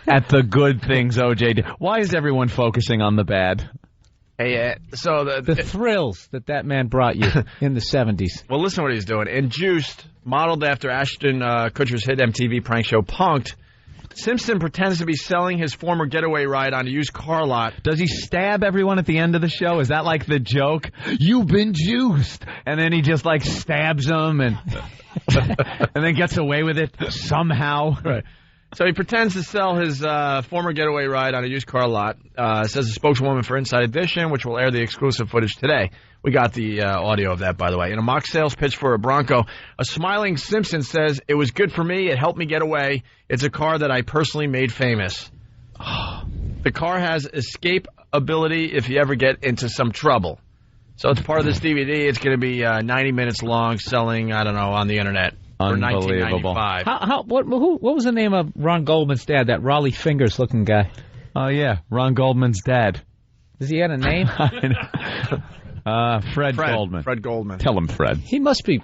at the good things O.J. did. Why is everyone focusing on the bad? Hey, so the thrills that man brought you in the 70s. Well, listen to what he's doing. In Juiced, modeled after Ashton Kutcher's hit MTV prank show Punk'd, Simpson pretends to be selling his former getaway ride on a used car lot. Does he stab everyone at the end of the show? Is that like the joke? You've been juiced. And then he just like stabs them and then gets away with it somehow. Right. So he pretends to sell his former getaway ride on a used car lot, says a spokeswoman for Inside Edition, which will air the exclusive footage today. We got the audio of that, by the way. In a mock sales pitch for a Bronco, a smiling Simpson says, "It was good for me. It helped me get away. It's a car that I personally made famous." The car has escape ability if you ever get into some trouble. So it's part of this DVD. It's going to be 90 minutes long, selling, I don't know, on the internet. Unbelievable. What was the name of Ron Goldman's dad, that Raleigh Fingers looking guy? Oh, yeah, Ron Goldman's dad. Does he have a name? Fred Goldman. Fred Goldman. Tell him, Fred. He must be.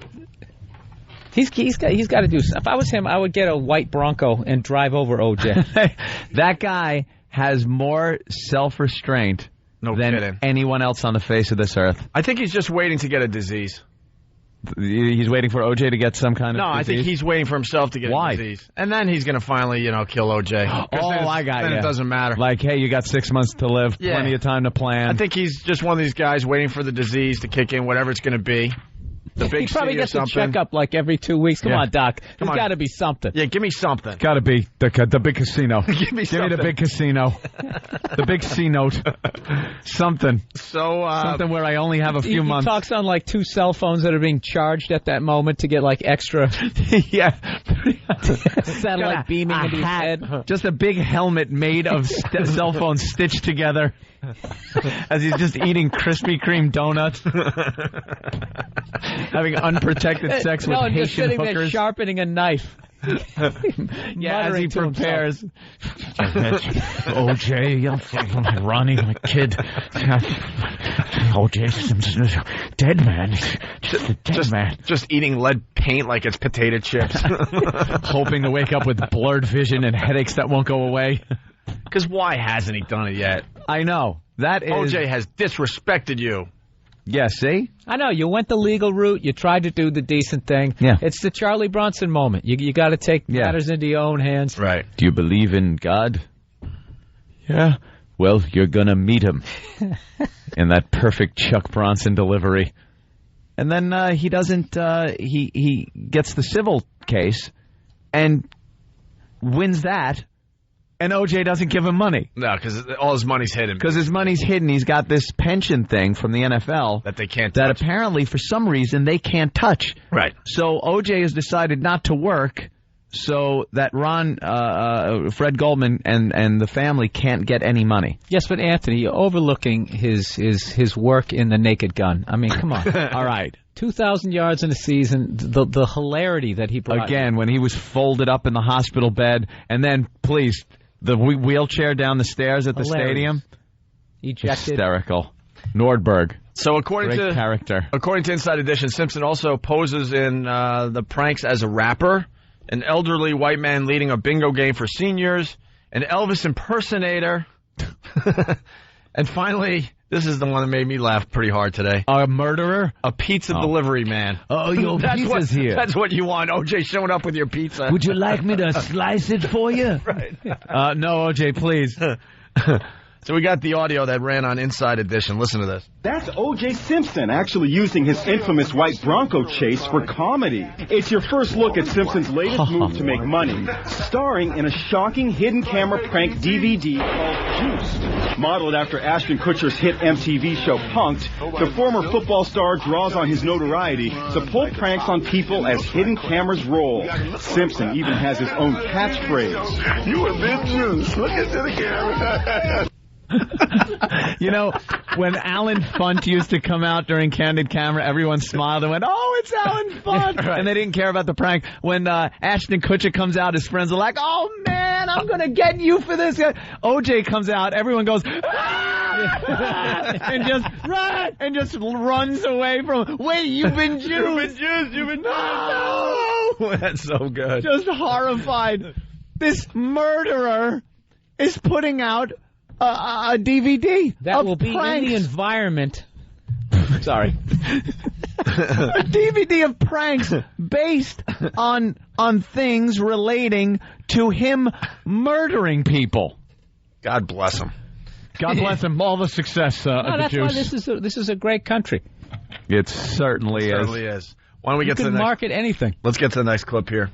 He's got to do something. If I was him, I would get a white Bronco and drive over OJ. That guy has more self-restraint than anyone else on the face of this earth. I think he's just waiting to get a disease. He's waiting for O.J. to get some kind of disease? I think he's waiting for himself to get a disease. And then he's going to finally, kill O.J. I got you. Then it doesn't matter. Like, hey, you got 6 months to live. Yeah. Plenty of time to plan. I think he's just one of these guys waiting for the disease to kick in, whatever it's going to be. The big he probably gets a checkup like every 2 weeks. Come on, Doc. There's got to be something. Yeah, give me something. Got to be the big casino. Give me the big casino. The big C-note. Something. Something where I only have a few months. He talks on like 2 cell phones that are being charged at that moment to get like extra. Yeah. Satellite beaming into his head. Just a big helmet made of cell phones stitched together. As he's just eating Krispy Kreme donuts. Having unprotected sex with Haitian just sitting hookers. There sharpening a knife. As he prepares. O.J., Ronnie, my kid. O.J. Simpson, dead man. Just eating lead paint like it's potato chips. Hoping to wake up with blurred vision and headaches that won't go away. Because why hasn't he done it yet? I know. That is... O.J. has disrespected you. Yeah, see? I know. You went the legal route. You tried to do the decent thing. Yeah. It's the Charlie Bronson moment. You got to take matters into your own hands. Right. Do you believe in God? Yeah. Well, you're going to meet him. In that perfect Chuck Bronson delivery. And then he doesn't... He gets the civil case and wins that. And O.J. doesn't give him money. No, because all his money's hidden. Because his money's hidden. He's got this pension thing from the NFL. That they can't touch. That apparently, for some reason, they can't touch. Right. So O.J. has decided not to work so that Fred Goldman and the family can't get any money. Yes, but Anthony, you're overlooking his work in the Naked Gun. I mean, come on. All right. 2,000 yards in a season, the hilarity that he brought. Again, when he was folded up in the hospital bed, and then, please... The wheelchair down the stairs at the stadium. Ejected. Hysterical. Nordberg. So according to Inside Edition, Simpson also poses in the pranks as a rapper, an elderly white man leading a bingo game for seniors, an Elvis impersonator, and finally, this is the one that made me laugh pretty hard today. A murderer? A pizza delivery man. Oh, your pizza's here. That's what you want. O.J. showing up with your pizza. Would you like me to slice it for you? Right. No, O.J., please. So we got the audio that ran on Inside Edition. Listen to this. That's O.J. Simpson actually using his infamous white Bronco chase for comedy. It's your first look at Simpson's latest move to make money, starring in a shocking hidden camera prank DVD called Juiced. Modeled after Ashton Kutcher's hit MTV show Punk'd, the former football star draws on his notoriety to pull pranks on people as hidden cameras roll. Simpson even has his own catchphrase. You a bit juice. Look into the camera. You know, when Alan Funt used to come out during Candid Camera, everyone smiled and went, "Oh, it's Alan Funt!" Right. And they didn't care about the prank. When Ashton Kutcher comes out, his friends are like, "Oh man, I'm gonna get you for this." OJ comes out, everyone goes, "Ah!" and just runs away from him. Wait, you've been juiced. You've been no! That's so good. Just horrified. This murderer is putting out a DVD that will be pranks. In the environment. Sorry. A DVD of pranks based on things relating to him murdering people. God bless him. God bless him. All the success of the that's juice. why this is a great country. It certainly is. Why don't we get to the next? Market anything. Let's get to the next clip here.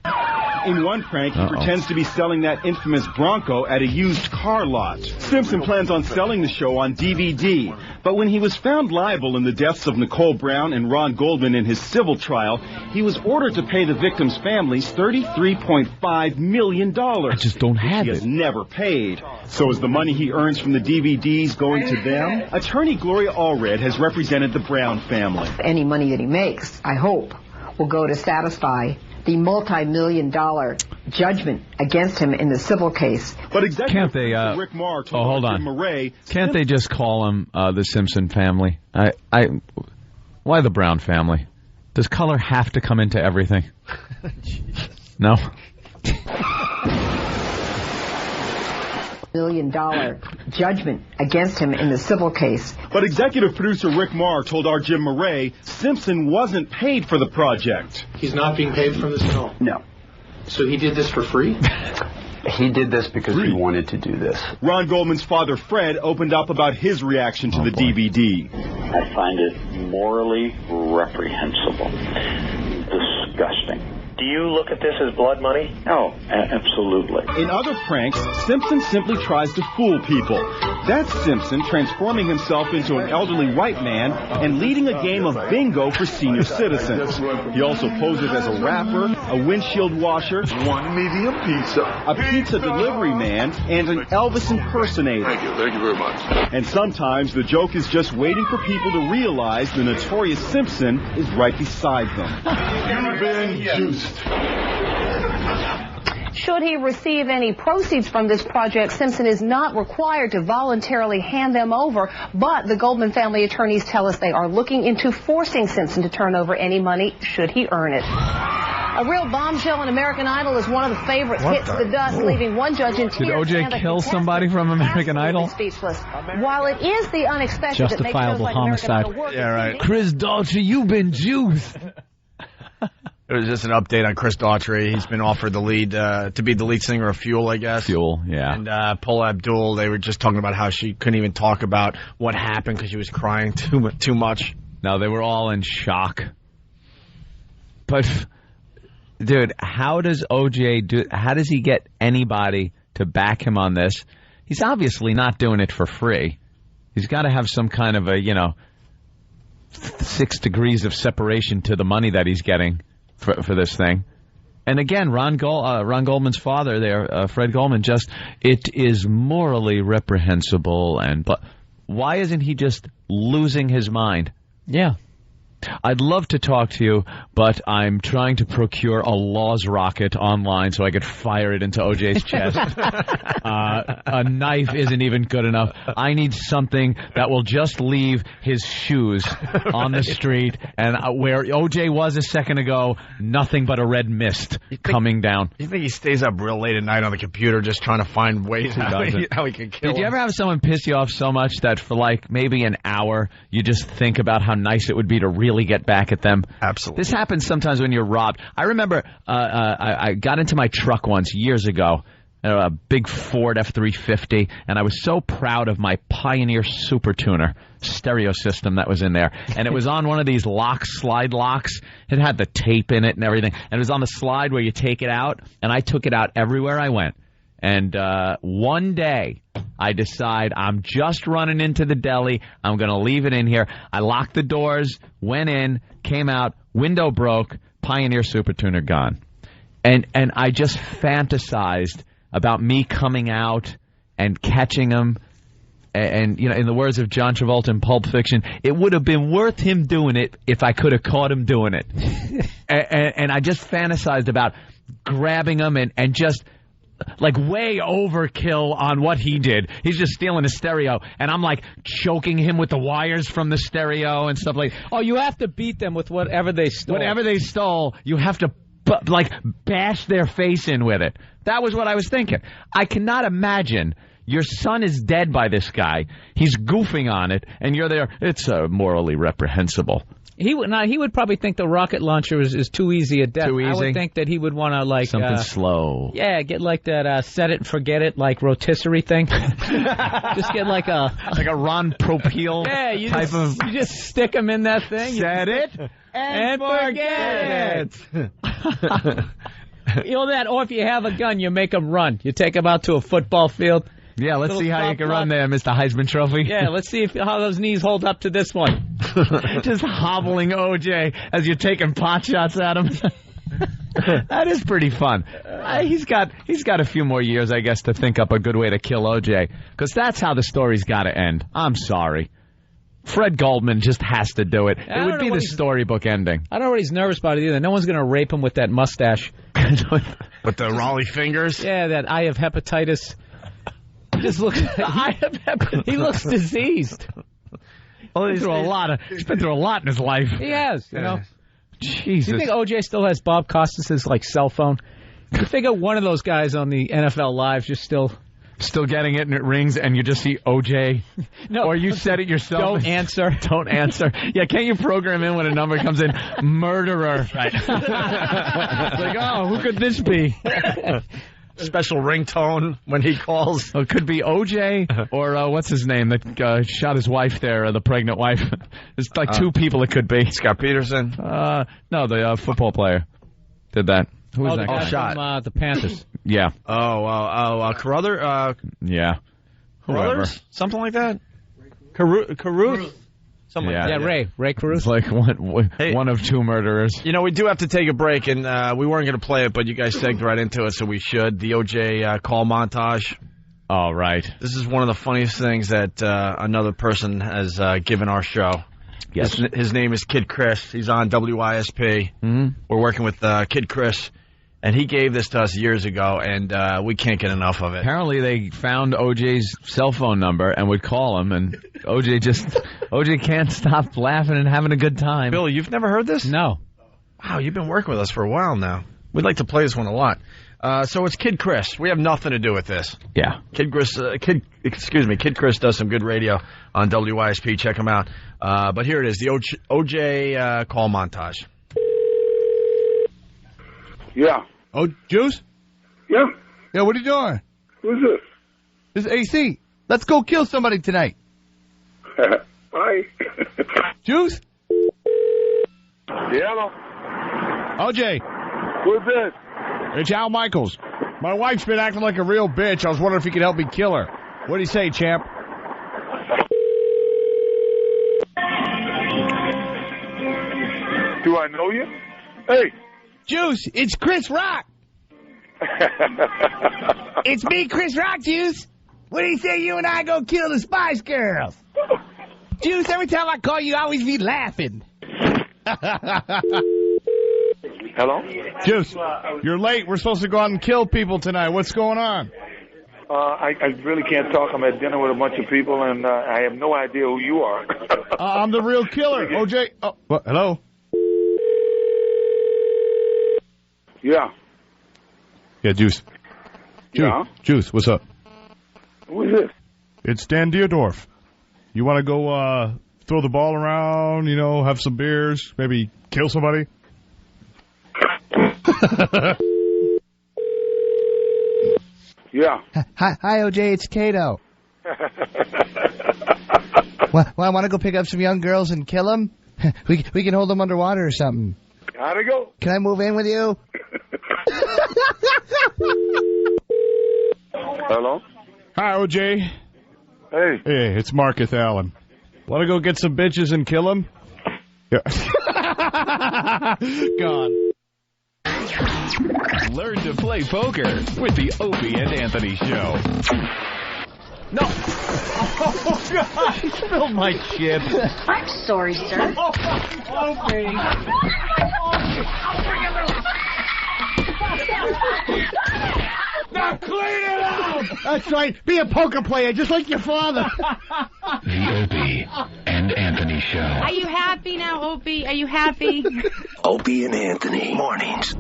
In one prank, he pretends to be selling that infamous Bronco at a used car lot. Simpson plans on selling the show on DVD. But when he was found liable in the deaths of Nicole Brown and Ron Goldman in his civil trial, he was ordered to pay the victims' families $33.5 million. I just don't have he has never paid. So is the money he earns from the DVDs going to them? Attorney Gloria Allred has represented the Brown family. Any money that he makes, I hope, will go to satisfy the multi-million-dollar judgment against him in the civil case. But can't they? Rick Marr told hold on. Murray, can't they just call him the Simpson family? Why the Brown family? Does color have to come into everything? No. million judgment against him in the civil case. But executive producer Rick Marr told our Jim Murray Simpson wasn't paid for the project. He's not being paid from this film? No. So he did this for free? He did this because he wanted to do this. Ron Goldman's father, Fred, opened up about his reaction to the DVD. I find it morally reprehensible. Disgusting. Do you look at this as blood money? Oh, absolutely. In other pranks, Simpson simply tries to fool people. That's Simpson transforming himself into an elderly white man and leading a game of bingo for senior citizens. He also poses as a rapper, a windshield washer, one medium pizza, a pizza delivery man, and an Elvis impersonator. Thank you very much. And sometimes the joke is just waiting for people to realize the notorious Simpson is right beside them. You've been juiced. Should he receive any proceeds from this project, Simpson is not required to voluntarily hand them over, but the Goldman family attorneys tell us they are looking into forcing Simpson to turn over any money should he earn it. A real bombshell in American Idol is one of the favorites. Hits the dust, leaving one judge in tears. Did O.J. kill somebody from American Idol? Speechless. While it is the unexpected that makes shows like homicide. American Idol work, yeah, right. Chris Daughtry, you've been juiced. It was just an update on Chris Daughtry. He's been offered the lead to be the lead singer of Fuel, I guess. Fuel, yeah. And Paula Abdul, they were just talking about how she couldn't even talk about what happened because she was crying too much. No, they were all in shock. But, dude, how does OJ how does he get anybody to back him on this? He's obviously not doing it for free. He's got to have some kind of a, 6 degrees of separation to the money that he's getting for this thing. And again, Ron Goldman's father there, Fred Goldman, it is morally reprehensible. But why isn't he just losing his mind? Yeah. I'd love to talk to you, but I'm trying to procure a Laws rocket online so I could fire it into OJ's chest. A knife isn't even good enough. I need something that will just leave his shoes on the street, and where OJ was a second ago, nothing but a red mist coming down. You think he stays up real late at night on the computer just trying to find ways how he can kill him? Did you ever have someone piss you off so much that for maybe an hour you just think about how nice it would be to really get back at them? Absolutely. This happens sometimes when you're robbed. I remember I got into my truck once years ago, a big Ford F-350, and I was so proud of my Pioneer Super Tuner stereo system that was in there. And it was on one of these slide locks. It had the tape in it and everything. And it was on the slide where you take it out, and I took it out everywhere I went. And one day, I decide I'm just running into the deli. I'm going to leave it in here. I locked the doors, went in, came out, window broke, Pioneer Super Tuner gone. And I just fantasized about me coming out and catching him. And in the words of John Travolta in Pulp Fiction, it would have been worth him doing it if I could have caught him doing it. and I just fantasized about grabbing him and just way overkill on what he did. He's just stealing a stereo, and I'm choking him with the wires from the stereo and stuff like. Oh, you have to beat them with whatever they stole. Whatever they stole, you have to bash their face in with it. That was what I was thinking. I cannot imagine your son is dead by this guy. He's goofing on it, and you're there. It's morally reprehensible. He would probably think the rocket launcher is too easy a death. Too easy? I would think that he would want to something slow. Yeah, get that set it and forget it rotisserie thing. Just get a Ron Popeil type of. You just stick him in that thing. Set it and forget it. That, or if you have a gun, you make them run. You take them out to a football field. Yeah, let's see how you can run there, Mr. Heisman Trophy. Yeah, let's see how those knees hold up to this one. Just hobbling OJ as you're taking pot shots at him. That is pretty fun. He's got a few more years, I guess, to think up a good way to kill OJ, because that's how the story's got to end. I'm sorry. Fred Goldman just has to do it. It would be the storybook ending. I don't know what he's nervous about it either. No one's going to rape him with that mustache. With the Raleigh fingers? Yeah, that I have hepatitis. He just looks. He looks diseased. Well, he's been through a lot in his life. He has, Jesus. Do you think OJ still has Bob Costas' cell phone? You figure one of those guys on the NFL Live just still Still getting it, and it rings, and you just see OJ. No, or you said it yourself. Don't answer. Don't answer. Yeah, can't you program in when a number comes in? Murderer. Right. It's like, oh, who could this be? Special ringtone when he calls. It could be OJ or what's his name that shot his wife there, the pregnant wife. There's like two people it could be. Scott Peterson? No, the football player did that. Who was that guy? Shot. From the Panthers. Yeah. Carruthers? Yeah. Carruthers? Something like that? Caruth? Something yeah. like that. Yeah, Ray Caruth. It's like one of two murderers. You know, we do have to take a break, and we weren't going to play it, but you guys segged right into it, so we should. The OJ call montage. Oh, right. This is one of the funniest things that another person has given our show. Yes. His name is Kid Chris. He's on WISP. Mm-hmm. We're working with Kid Chris, and he gave this to us years ago, and we can't get enough of it. Apparently they found OJ's cell phone number and would call him, and OJ can't stop laughing and having a good time. Billy, you've never heard this? No. Wow, you've been working with us for a while now. We'd like to play this one a lot. So it's Kid Chris. We have nothing to do with this. Yeah. Kid Chris does some good radio on WISP. Check him out. But here it is, the OJ call montage. Yeah. Oh, Juice? Yeah. Yeah, what are you doing? Who's this? This is AC. Let's go kill somebody tonight. Hi. Juice? Yeah, hello. OJ. Who's this? It's Al Michaels. My wife's been acting like a real bitch. I was wondering if you could help me kill her. What do you say, champ? Do I know you? Hey. Juice, it's Chris Rock. It's me, Chris Rock, Juice. What do you say you and I go kill the Spice Girls? Juice, every time I call you, I always be laughing. Hello? Juice, you're late. We're supposed to go out and kill people tonight. What's going on? I really can't talk. I'm at dinner with a bunch of people, and I have no idea who you are. I'm the real killer. OJ. Oh, what? Hello? Yeah. Yeah, Juice. Yeah? Juice, what's up? Who is this? It's Dan Dierdorf. You want to go throw the ball around, have some beers, maybe kill somebody? Yeah. Hi, OJ, it's Kato. Well, I want to go pick up some young girls and kill them. We can hold them underwater or something. How'd it go? Can I move in with you? Hello? Hi, OJ. Hey. Hey, it's Marcus Allen. Want to go get some bitches and kill them? Yeah. Gone. Learn to play poker with the Opie and Anthony Show. No. Oh, God. He spilled my chip. I'm sorry, sir. Opie. Now clean it up! That's right. Be a poker player, just like your father. The Opie and Anthony Show. Are you happy now, Opie? Are you happy? Opie and Anthony, mornings.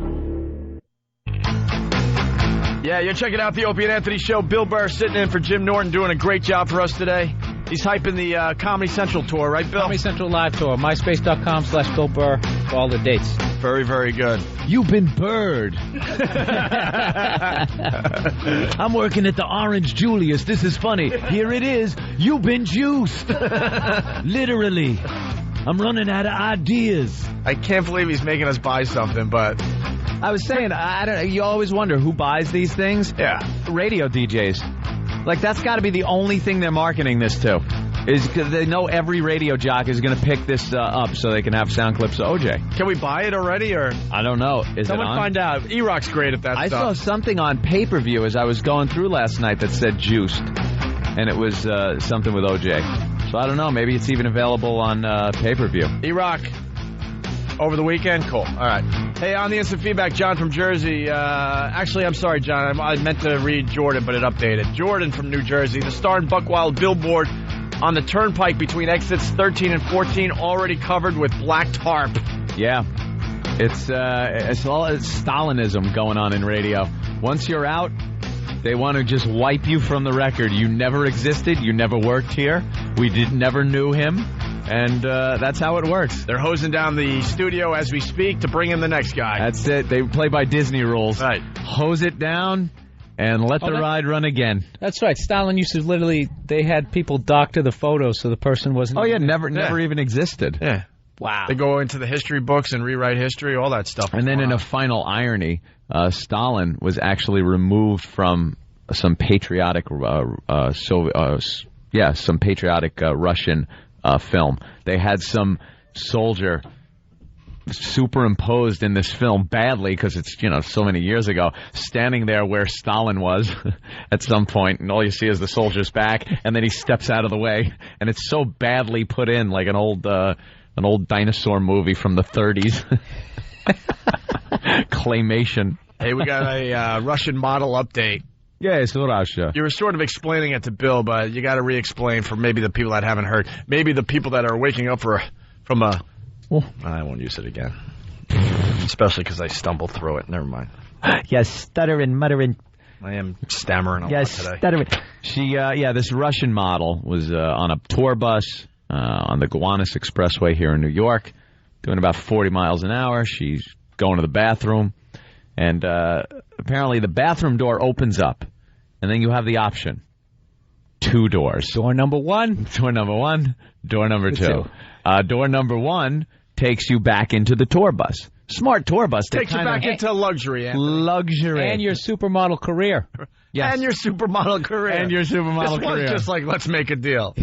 Yeah, you're checking out the Opie and Anthony Show. Bill Burr sitting in for Jim Norton, doing a great job for us today. He's hyping the Comedy Central tour, right, Bill? Comedy Central live tour. MySpace.com/Bill Burr for all the dates. Very, very good. You've been Bird. I'm working at the Orange Julius. This is funny. Here it is. You've been juiced. Literally. I'm running out of ideas. I can't believe he's making us buy something, but... I was saying, you always wonder who buys these things? Yeah. Radio DJs. Like, that's got to be the only thing they're marketing this to. Is because they know every radio jockey is going to pick this up so they can have sound clips of OJ. Can we buy it already, or? I don't know. Someone find out. E-Rock's great at that stuff. I saw something on pay-per-view as I was going through last night that said juiced. And it was something with OJ. So I don't know. Maybe it's even available on pay-per-view. E-Rock. Over the weekend? Cool. All right. Hey, on the instant feedback, John from Jersey. Actually, I'm sorry, John. I meant to read Jordan, but it updated. Jordan from New Jersey. The Star and Buckwild billboard on the turnpike between exits 13 and 14 already covered with black tarp. Yeah. It's Stalinism going on in radio. Once you're out, They want to just wipe you from the record. You never existed. You never worked here. We never knew him. And that's how it works. They're hosing down the studio as we speak to bring in the next guy. That's it. They play by Disney rules. Right. Hose it down and let the ride run again. That's right. Stalin used to literally, they had people doctor the photos so the person wasn't... Oh, yeah, never even existed. Yeah. Wow. They go into the history books and rewrite history, all that stuff. And then in a final irony, Stalin was actually removed from some patriotic Russian film. They had some soldier superimposed in this film badly because it's, so many years ago, standing there where Stalin was at some point, and all you see is the soldier's back, and then he steps out of the way, and it's so badly put in, like an old dinosaur movie from the 30s. Claymation. Hey, we got a Russian model update. Yes, Russia. You were sort of explaining it to Bill, but you got to re-explain for maybe the people that haven't heard. Maybe the people that are waking up from a... I won't use it again. Especially because I stumbled through it. Never mind. Yes, stuttering, muttering. I am stammering a lot today. Stuttering. She, this Russian model was on a tour bus on the Gowanus Expressway here in New York, doing about 40 miles an hour. She's going to the bathroom, and apparently the bathroom door opens up, and then you have the option. 2 doors. Door number 1. Door number 1. Door number 2. Door number 1 takes you back into the tour bus. Smart tour bus. Takes you back into luxury, Anthony. Luxury. And your supermodel career. Yes. And your supermodel career. And your supermodel career. This one's just like, let's make a deal.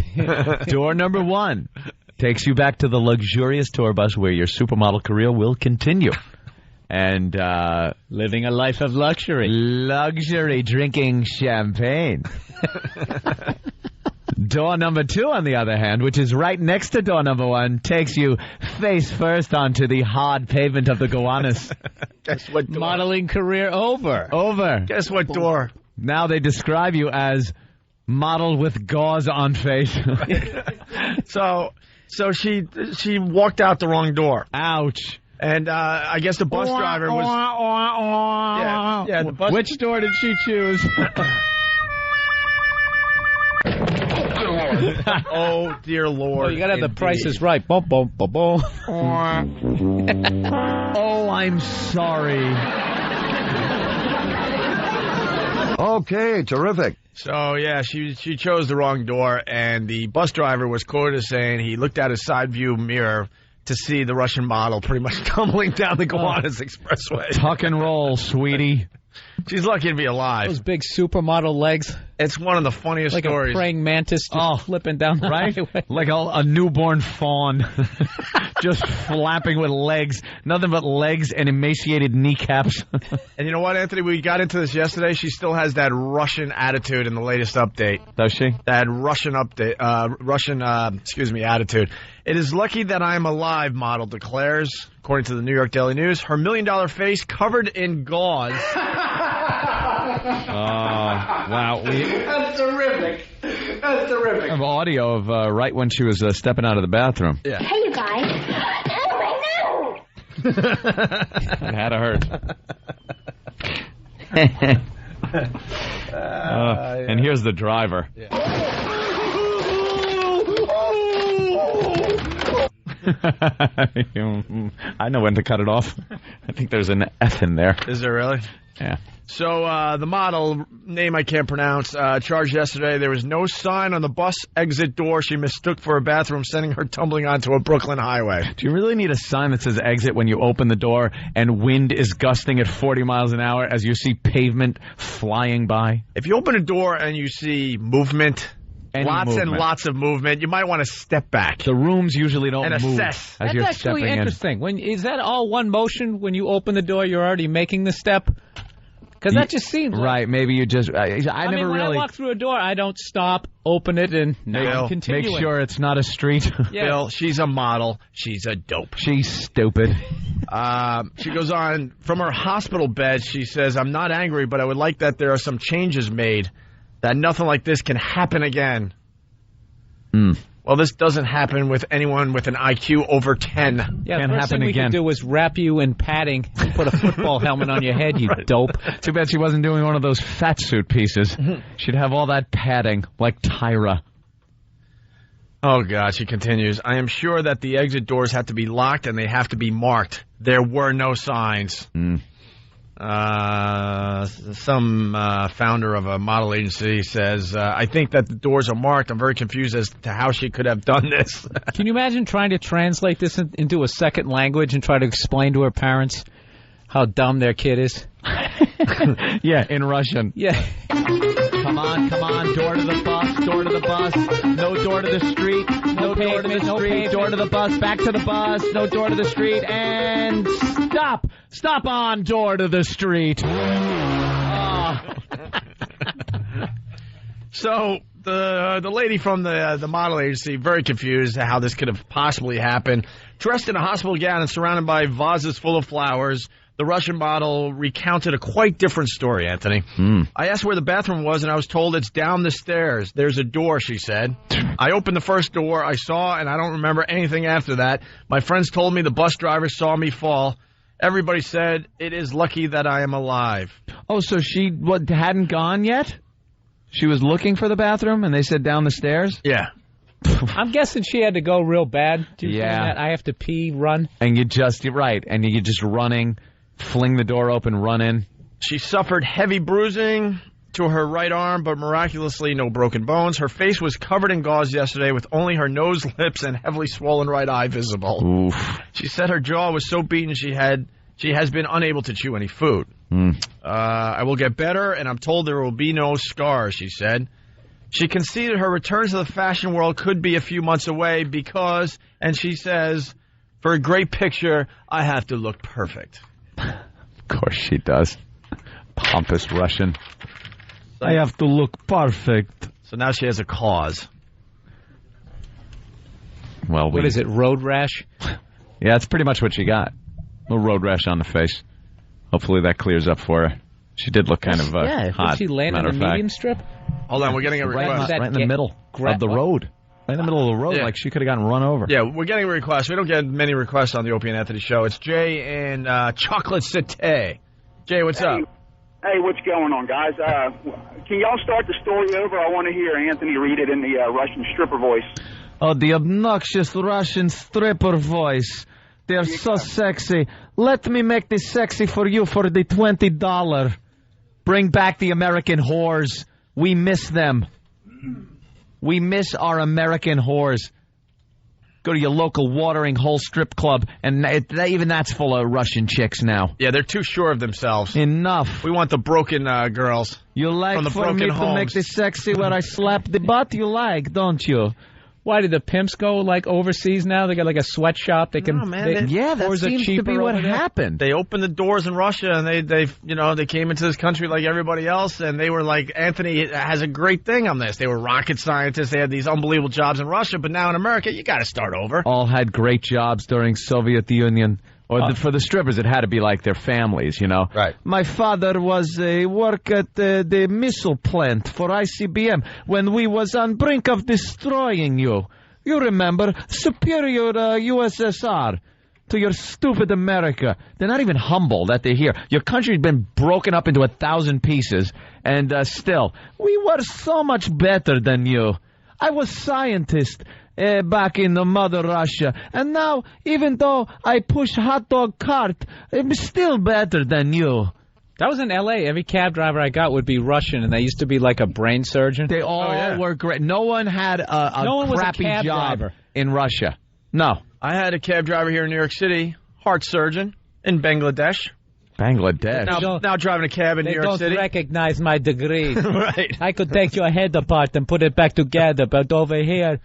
Door number 1 takes you back to the luxurious tour bus where your supermodel career will continue. And living a life of luxury. Luxury, drinking champagne. Door number 2, on the other hand, which is right next to door number 1, takes you face first onto the hard pavement of the Gowanus. Guess what door? Modeling career over. Guess what door? Now they describe you as model with gauze on face. So she walked out the wrong door. Ouch. And I guess the bus driver was... Yeah, the bus... Which door did she choose? Oh, dear Lord. Oh, you got to have the prices right. Boom, boom, boom, boom. Oh, I'm sorry. Okay, terrific. So, yeah, she chose the wrong door, and the bus driver was quoted as saying he looked out his side view mirror to see the Russian model pretty much tumbling down the Gowanus Expressway. Tuck and roll, sweetie. She's lucky to be alive. Those big supermodel legs. It's one of the funniest like stories. Like a praying mantis just flipping down the highway. Like a newborn fawn. Just flapping with legs. Nothing but legs and emaciated kneecaps. And you know what, Anthony? We got into this yesterday. She still has that Russian attitude in the latest update. Does she? That Russian attitude. It is lucky that I am alive, model declares. According to the New York Daily News, her $1 million face covered in gauze. Wow. That's terrific. That's terrific. I have audio of right when she was stepping out of the bathroom. Yeah. Hey, you guys. Oh, my nose. It had to hurt. And here's the driver. Yeah. I know when to cut it off. I think there's an F in there. Is there really? Yeah. So the model, name I can't pronounce, charged yesterday. There was no sign on the bus exit door she mistook for a bathroom, sending her tumbling onto a Brooklyn highway. Do you really need a sign that says exit when you open the door and wind is gusting at 40 miles an hour as you see pavement flying by? If you open a door and you see movement... Lots and lots of movement. You might want to step back. The rooms usually don't move. Assess. As That's actually interesting. Is that all one motion? When you open the door, you're already making the step? Because that just seems right. Maybe you just. I never when really. I walk through a door, I don't stop, open it, and continue. Make sure it's not a street. Yeah. Bill, she's a model. She's a dope. She's stupid. She goes on from her hospital bed. She says, "I'm not angry, but I would like that there are some changes made." That nothing like this can happen again. Well, this doesn't happen with anyone with an IQ over 10. Yeah, Can't the first happen thing we again. could do was wrap you in padding and put a football helmet on your head, you dope. Too bad she wasn't doing one of those fat suit pieces. She'd have all that padding, like Tyra. Oh, God, she continues. I am sure that the exit doors have to be locked and they have to be marked. There were no signs. Some founder of a model agency says, I think that the doors are marked. I'm very confused as to how she could have done this. Can you imagine trying to translate this into a second language and try to explain to her parents how dumb their kid is? Yeah, in Russian. Yeah. Come on, door to the bus, no door to the street, no door to the street, door to the bus, back to the bus, no door to the street, and stop on door to the street. So the lady from the model agency, very confused how this could have possibly happened. Dressed in a hospital gown and surrounded by vases full of flowers, the Russian model recounted a quite different story, Anthony. I asked where the bathroom was, and I was told it's down the stairs. There's a door, she said. I opened the first door I saw, and I don't remember anything after that. My friends told me the bus driver saw me fall. Everybody said it is lucky that I am alive. Oh, so she hadn't gone yet? She was looking for the bathroom, and they said down the stairs? Yeah. I'm guessing she had to go real bad. Yeah. I have to pee, run. And you're right, and you're just running, fling the door open, run in. She suffered heavy bruising to her right arm, but miraculously no broken bones. Her face was covered in gauze yesterday with only her nose, lips, and heavily swollen right eye visible. Oof. She said her jaw was so beaten she has been unable to chew any food. I will get better, and I'm told there will be no scars, she said. She conceded her return to the fashion world could be a few months away because, and she says, for a great picture, I have to look perfect. Of course she does. Pompous Russian. I have to look perfect. So now she has a cause. Well, what is it, road rash? Yeah, that's pretty much what she got. A little road rash on the face. Hopefully that clears up for her. She did look kind of hot. Did she land in a medium strip? Hold on, we're getting a request. Right in the middle of the road. Right in the middle of the road, like she could have gotten run over. Yeah, we're getting a request. We don't get many requests on the Opie and Anthony show. It's Jay and Chocolate Cité. Jay, what's up? Hey, what's going on, guys? Can y'all start the story over? I want to hear Anthony read it in the Russian stripper voice. Oh, the obnoxious Russian stripper voice. They're so sexy. Let me make this sexy for you for the $20. Bring back the American whores. We miss them. We miss our American whores. Go to your local watering hole strip club, and even that's full of Russian chicks now. Yeah, they're too sure of themselves. Enough. We want the broken girls. You like from the for me homes. to make this sexy where I slap the butt? You like, don't you? Why did the pimps go like overseas now? They got like a sweatshop. They can. Oh, man, that seems to be what happened. They opened the doors in Russia, and they came into this country like everybody else, and they were like, Anthony has a great thing on this. They were rocket scientists. They had these unbelievable jobs in Russia, but now in America, you got to start over. All had great jobs during Soviet Union. Or for the strippers, it had to be like their families, you know. Right. My father was work at the missile plant for ICBM when we was on brink of destroying you. You remember, superior USSR to your stupid America. They're not even humble that they're here. Your country's been broken up into 1,000 pieces, and still, we were so much better than you. I was scientist. Back in the mother Russia. And now, even though I push hot dog cart, I'm still better than you. That was in L.A. Every cab driver I got would be Russian, and they used to be like a brain surgeon. They all were great. No one had a crappy job in Russia. No. I had a cab driver here in New York City, heart surgeon in Bangladesh. Bangladesh. Now driving a cab in New York City. They don't recognize my degree. Right. I could take your head apart and put it back together, but over here...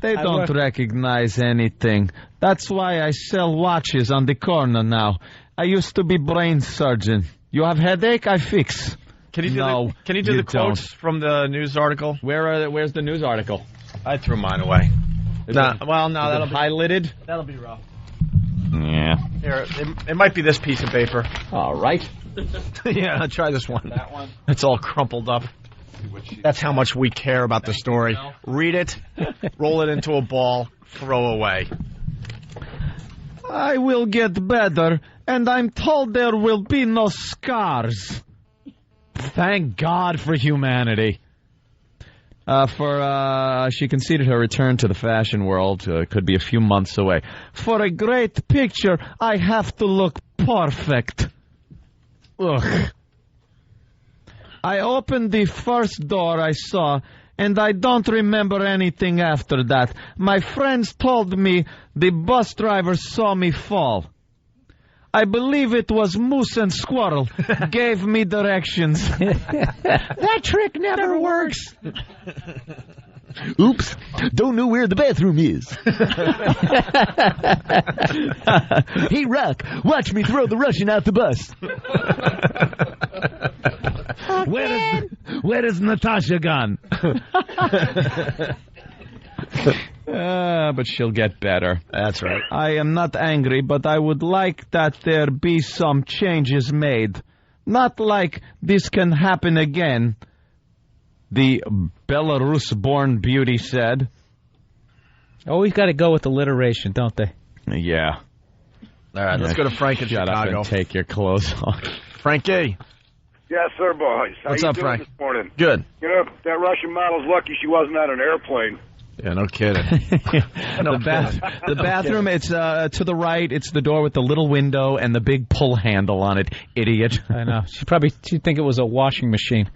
They don't recognize anything. That's why I sell watches on the corner now. I used to be brain surgeon. You have headache? I fix. Can you do the quotes from the news article? Where's the news article? I threw mine away. That'll be highlighted. That'll be rough. Yeah. Here, it might be this piece of paper. All right. Yeah, I'll try this one. That one. It's all crumpled up. That's how much we care about the story. Read it, roll it into a ball, throw away. I will get better, and I'm told there will be no scars. Thank God for humanity. She conceded her return to the fashion world. Could be a few months away. For a great picture, I have to look perfect. Ugh. I opened the first door I saw, and I don't remember anything after that. My friends told me the bus driver saw me fall. I believe it was Moose and Squirrel gave me directions. That trick never works. Oops, don't know where the bathroom is. Hey, Rock, watch me throw the Russian out the bus. Where is Natasha gone? But she'll get better. That's right. I am not angry, but I would like that there be some changes made. Not like this can happen again, the Belarus-born beauty said. Always got to go with alliteration, don't they? Yeah. All right, let's go to Frank in Shut Chicago. up and take your clothes off. Frankie. Yes, sir, boys. What's How up, you doing Frank? this morning? Good. You know, that Russian model's lucky she wasn't on an airplane. Yeah, no kidding. The bathroom, it's to the right. It's the door with the little window and the big pull handle on it. Idiot. I know. She'd think it was a washing machine.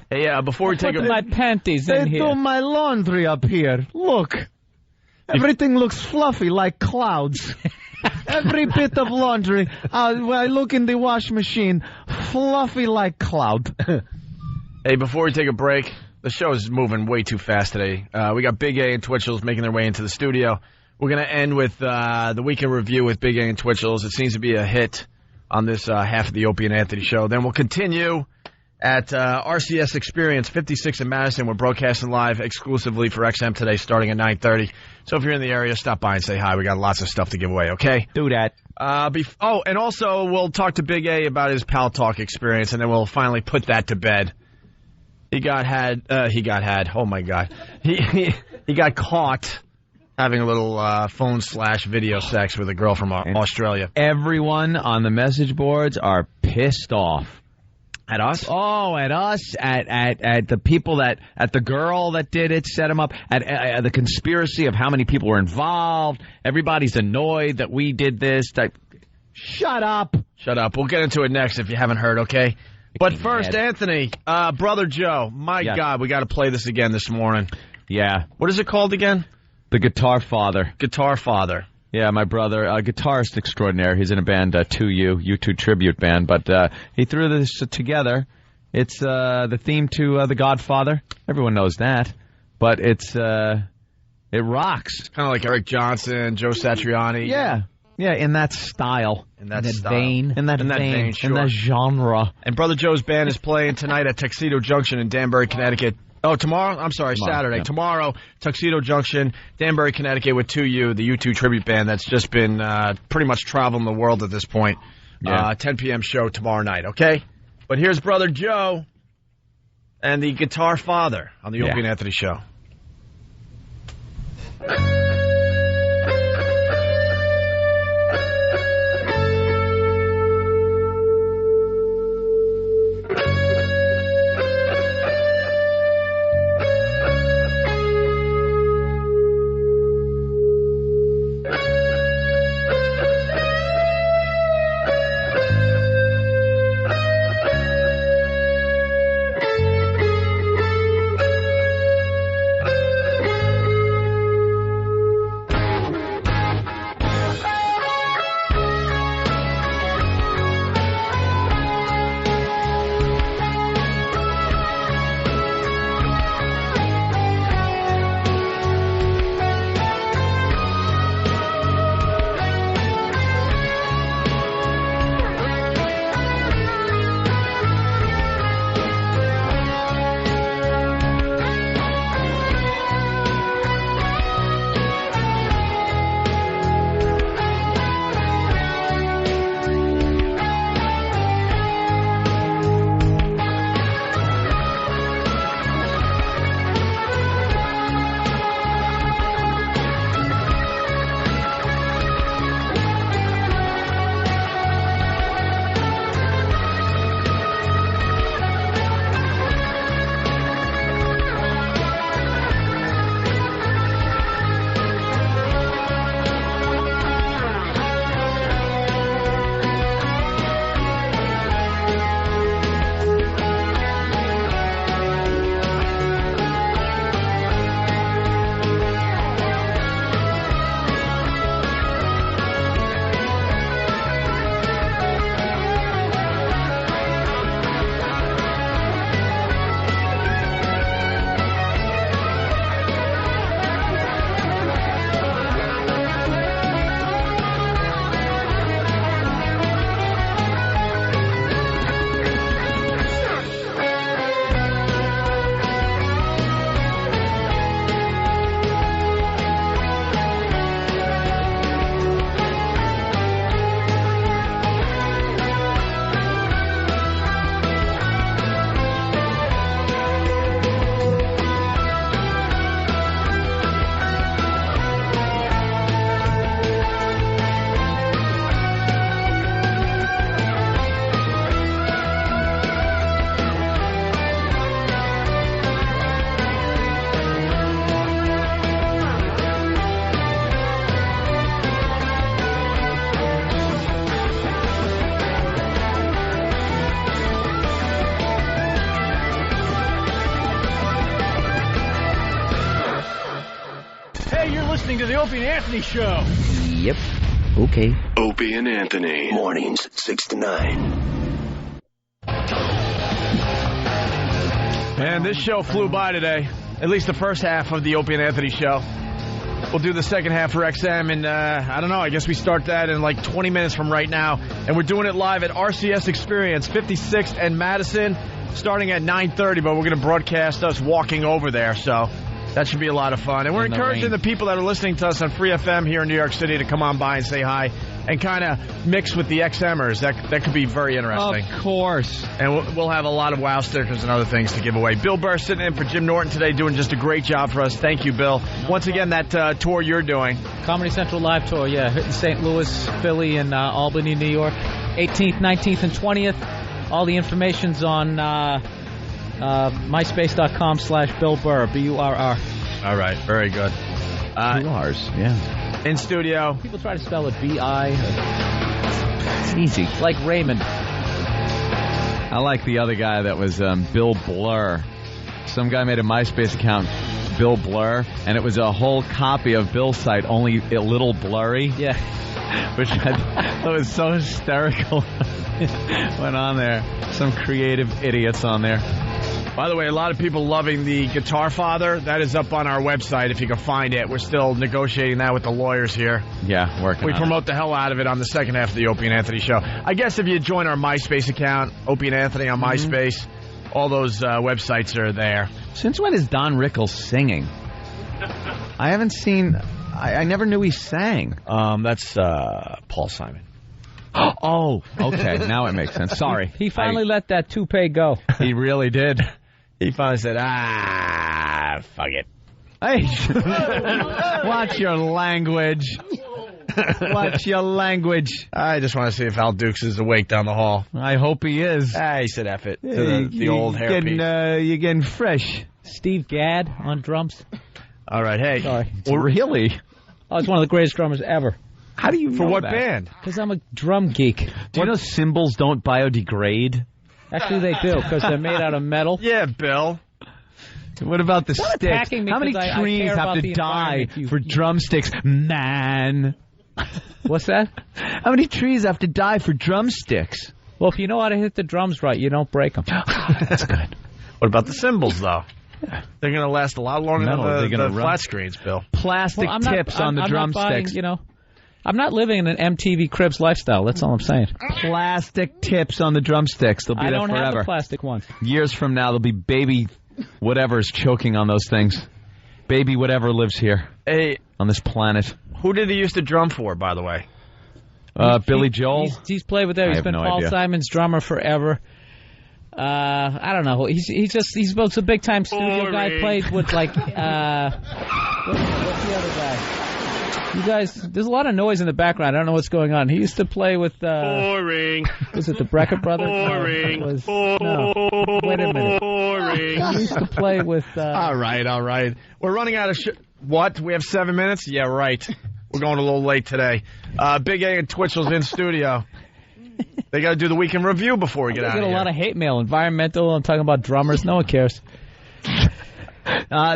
Hey, before we take my panties in here. They do my laundry up here. Look. Everything looks fluffy like clouds. Every bit of laundry. When I look in the wash machine, fluffy like cloud. Hey, before we take a break, the show is moving way too fast today. We got Big A and Twitchell's making their way into the studio. We're going to end with the weekend review with Big A and Twitchell's. It seems to be a hit on this half of the Opie and Anthony show. Then we'll continue at RCS Experience 56 in Madison. We're broadcasting live exclusively for XM today starting at 9:30. So if you're in the area, stop by and say hi. We got lots of stuff to give away, okay? Do that. And also we'll talk to Big A about his Pal Talk experience, and then we'll finally put that to bed. He got oh my God. He got caught having a little phone/video sex with a girl from Australia. Everyone on the message boards are pissed off. At us? Oh, at us, at the people at the girl that did it, set him up, at the conspiracy of how many people were involved. Everybody's annoyed that we did this. Shut up. Shut up. We'll get into it next if you haven't heard, okay? But first, Anthony, Brother Joe, my God, we got to play this again this morning. Yeah. What is it called again? The Guitar Father. Guitar Father. Yeah, my brother, guitarist extraordinaire. He's in a band, 2U tribute band, but he threw this together. It's the theme to The Godfather. Everyone knows that, but it rocks. It's kind of like Eric Johnson, Joe Satriani. Yeah. Yeah, in that style. In that vein. In that vein, sure. In that genre. And Brother Joe's band is playing tonight at Tuxedo Junction in Danbury, Connecticut. Oh, tomorrow? I'm sorry, Saturday. Yeah. Tomorrow, Tuxedo Junction, Danbury, Connecticut with 2U, the U2 tribute band that's just been pretty much traveling the world at this point. Yeah. 10 p.m. show tomorrow night, okay? But here's Brother Joe and the Guitar Father on the Opie and Anthony show. Hey, you're listening to the Opie and Anthony Show. Yep. Okay. Opie and Anthony. Mornings, 6 to 9. And this show flew by today. At least the first half of the Opie and Anthony Show. We'll do the second half for XM, and I don't know, I guess we start that in like 20 minutes from right now. And we're doing it live at RCS Experience, 56th and Madison, starting at 9:30, but we're going to broadcast us walking over there, so that should be a lot of fun. And we're encouraging the people that are listening to us on Free FM here in New York City to come on by and say hi and kind of mix with the XMers. That could be very interesting. Of course. And we'll have a lot of wow stickers and other things to give away. Bill Burr sitting in for Jim Norton today, doing just a great job for us. Thank you, Bill. Once again, that tour you're doing. Comedy Central Live Tour, yeah. Hitting St. Louis, Philly, and Albany, New York. 18th, 19th, and 20th. All the information's on myspace.com/Bill Burr, B-U-R-R. All right, very good. 2 R's, yeah. In studio. People try to spell it B-I. It's easy. Like Raymond. I like the other guy that was Bill Blur. Some guy made a MySpace account, Bill Blur, and it was a whole copy of Bill's site, only a little blurry. Yeah. Which I thought was so hysterical. Went on there. Some creative idiots on there. By the way, a lot of people loving the Guitar Father. That is up on our website if you can find it. We're still negotiating that with the lawyers here. Yeah, working We on promote the hell out of it on the second half of the Opie and Anthony Show. I guess if you join our MySpace account, Opie and Anthony on MySpace, all those websites are there. Since when is Don Rickles singing? I haven't seen... I never knew he sang. That's Paul Simon. Oh, okay. Now it makes sense. Sorry. He finally let that toupee go. He really did. He finally said, fuck it. Hey, watch your language. Watch your language. I just want to see if Al Dukes is awake down the hall. I hope he is. He said F it to the old hairpiece. You're getting fresh. Steve Gadd on drums. All right, hey. Sorry. Well, really? Oh, he's one of the greatest drummers ever. How do you For know what that? band? Because I'm a drum geek. Do you know cymbals don't biodegrade? Actually, they do, because they're made out of metal. Yeah, Bill. What about the Stop sticks? attacking me How many 'cause I trees care have about to the die environment, for drumsticks, man? What's that? How many trees have to die for drumsticks? Well, if you know how to hit the drums right, you don't break them. That's good. What about the cymbals, though? They're going to last a lot longer than the flat screens, Bill. Plastic tips on the drumsticks. I'm not living in an MTV Cribs lifestyle. That's all I'm saying. Plastic tips on the drumsticks. They'll be there forever. I don't have the plastic ones. Years from now, there'll be baby whatever's choking on those things. Baby whatever lives here on this planet. Who did he used to drum for, by the way? Billy Joel. He's played with them. He's been Paul Simon's drummer forever. I don't know. He's a big time studio guy. Plays with like what's the other guy? You guys, there's a lot of noise in the background. I don't know what's going on. He used to play with Boring. Was it the Brecker Brothers? Boring. No, wait a minute. Boring. He used to play with All right. We're running out of what? We have 7 minutes? Yeah, right. We're going a little late today. Big A and Twitchel's in studio. They got to do the weekend review before we get out of here. I get a lot of hate mail. Environmental. I'm talking about drummers. No one cares.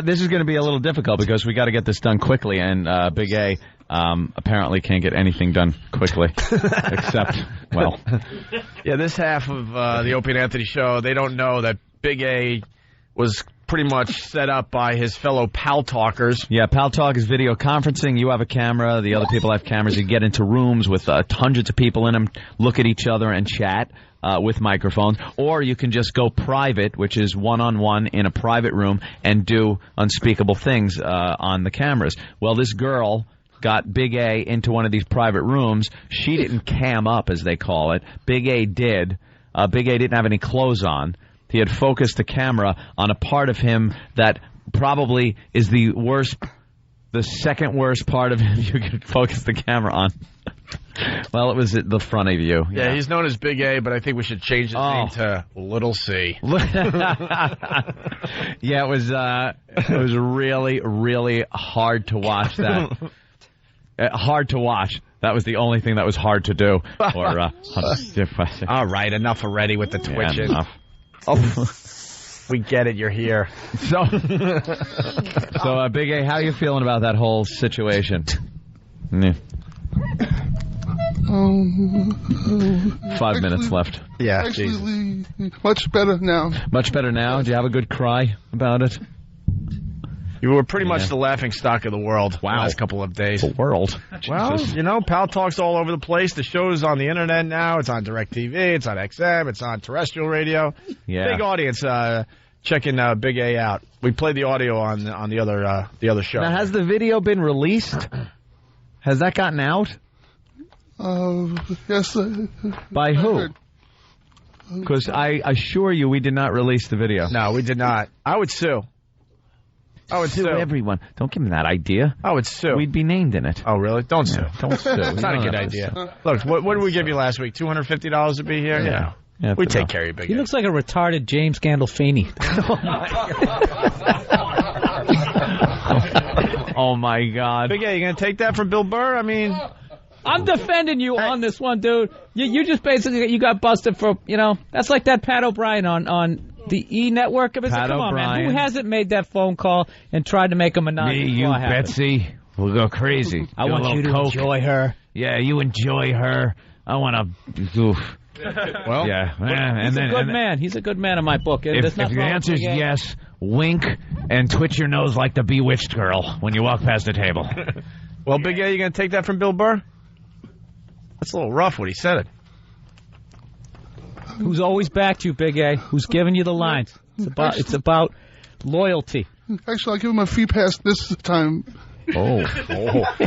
This is going to be a little difficult because we got to get this done quickly, and Big A apparently can't get anything done quickly, except, well. Yeah, this half of the Opie and Anthony Show, they don't know that Big A was pretty much set up by his fellow Pal Talkers. Yeah, Pal Talk is video conferencing. You have a camera. The other people have cameras. You get into rooms with hundreds of people in them, look at each other and chat with microphones. Or you can just go private, which is one-on-one in a private room, and do unspeakable things on the cameras. Well, this girl got Big A into one of these private rooms. She didn't cam up, as they call it. Big A did. Big A didn't have any clothes on. He had focused the camera on a part of him that probably is the second worst part of him you could focus the camera on. Well, it was the front of you. Yeah, he's known as Big A, but I think we should change his name to Little C. Yeah, it was really, really hard to watch that. Hard to watch. That was the only thing that was hard to do. All right, enough already with the twitching. Yeah, enough. We get it. You're here. So, Big A, how are you feeling about that whole situation? Yeah. 5 minutes left. Yeah, actually, much better now. Much better now? Do you have a good cry about it? You were pretty much the laughing stock of the world the last couple of days. The world? Well, Jesus. you know, Pal Talk's all over the place. The show's on the internet now. It's on DirecTV. It's on XM. It's on terrestrial radio. Yeah. Big audience checking Big A out. We played the audio on the other show. Now, has the video been released? Has that gotten out? Yes. By who? Because I assure you we did not release the video. No, we did not. I would sue. I would sue everyone. Don't give him that idea. I would sue. We'd be named in it. Oh, really? Don't sue. Don't sue. It's not a good idea. Look, what did we give you last week? $250 to be here? Yeah. We take care of you, Big A. He looks like a retarded James Gandolfini. Oh, my God. Big A, you going to take that from Bill Burr? I mean... I'm defending you on this one, dude. You just basically, you got busted for, that's like that Pat O'Brien on the E! Network. Come on, man. Who hasn't made that phone call and tried to make a monogamous Me, you, law happen? Betsy. We'll go crazy. I want you to enjoy her. Yeah, you enjoy her. I want to goof. Well, yeah. He's a good man. He's a good man in my book. If the answer is yes, wink and twitch your nose like the bewitched girl when you walk past the table. Well, Big A, you going to take that from Bill Burr? That's a little rough what he said it. Who's always backed you, Big A? Who's giving you the lines? It's about loyalty. Actually, I'll give him a free pass this time. Oh,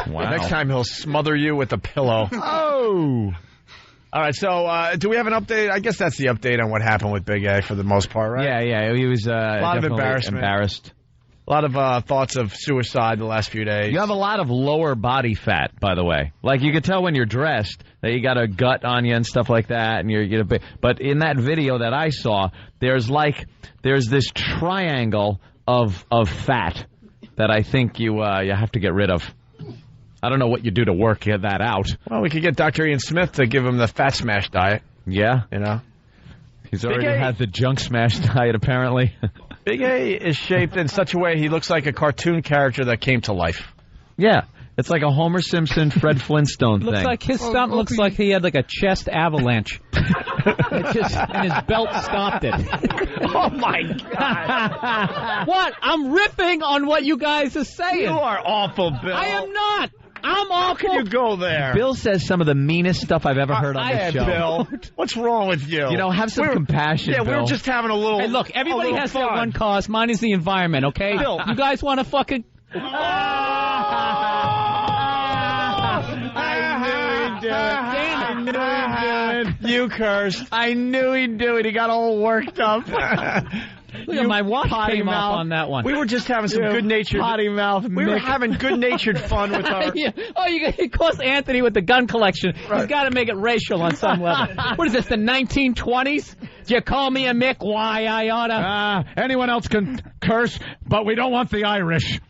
wow. Next time he'll smother you with a pillow. Oh. All right, so do we have an update? I guess that's the update on what happened with Big A for the most part, right? Yeah. He was a lot of embarrassment. A lot of thoughts of suicide the last few days. You have a lot of lower body fat, by the way. Like, you can tell when you're dressed that you got a gut on you and stuff like that. And you're but in that video that I saw, there's this triangle of fat that I think you have to get rid of. I don't know what you do to work that out. Well, we could get Dr. Ian Smith to give him the Fat Smash diet. Yeah? He's already had the Junk Smash diet, apparently. Big A is shaped in such a way he looks like a cartoon character that came to life. Yeah. It's like a Homer Simpson, Fred Flintstone thing. Looks like his stump looks like he had like a chest avalanche. And his belt stopped it. Oh, my God. What? I'm ripping on what you guys are saying. You are awful, Bill. I am not. I'm awful. How can you go there? Bill says some of the meanest stuff I've ever heard on this show. Bill, what's wrong with you? Have some compassion, Yeah, Bill. we're just having a little. Hey, look, everybody has their one cause. Mine is the environment, okay? Bill. You guys want to fucking... I knew he'd do it. You cursed. I knew he'd do it. He got all worked up. Look at my watch came off on that one. We were just having some good-natured... Potty mouth, We were having good-natured fun with our... It cost Anthony with the gun collection. Right. He's got to make it racial on some level. What is this, the 1920s? Do you call me a Mick? Why I oughta... anyone else can curse, but we don't want the Irish.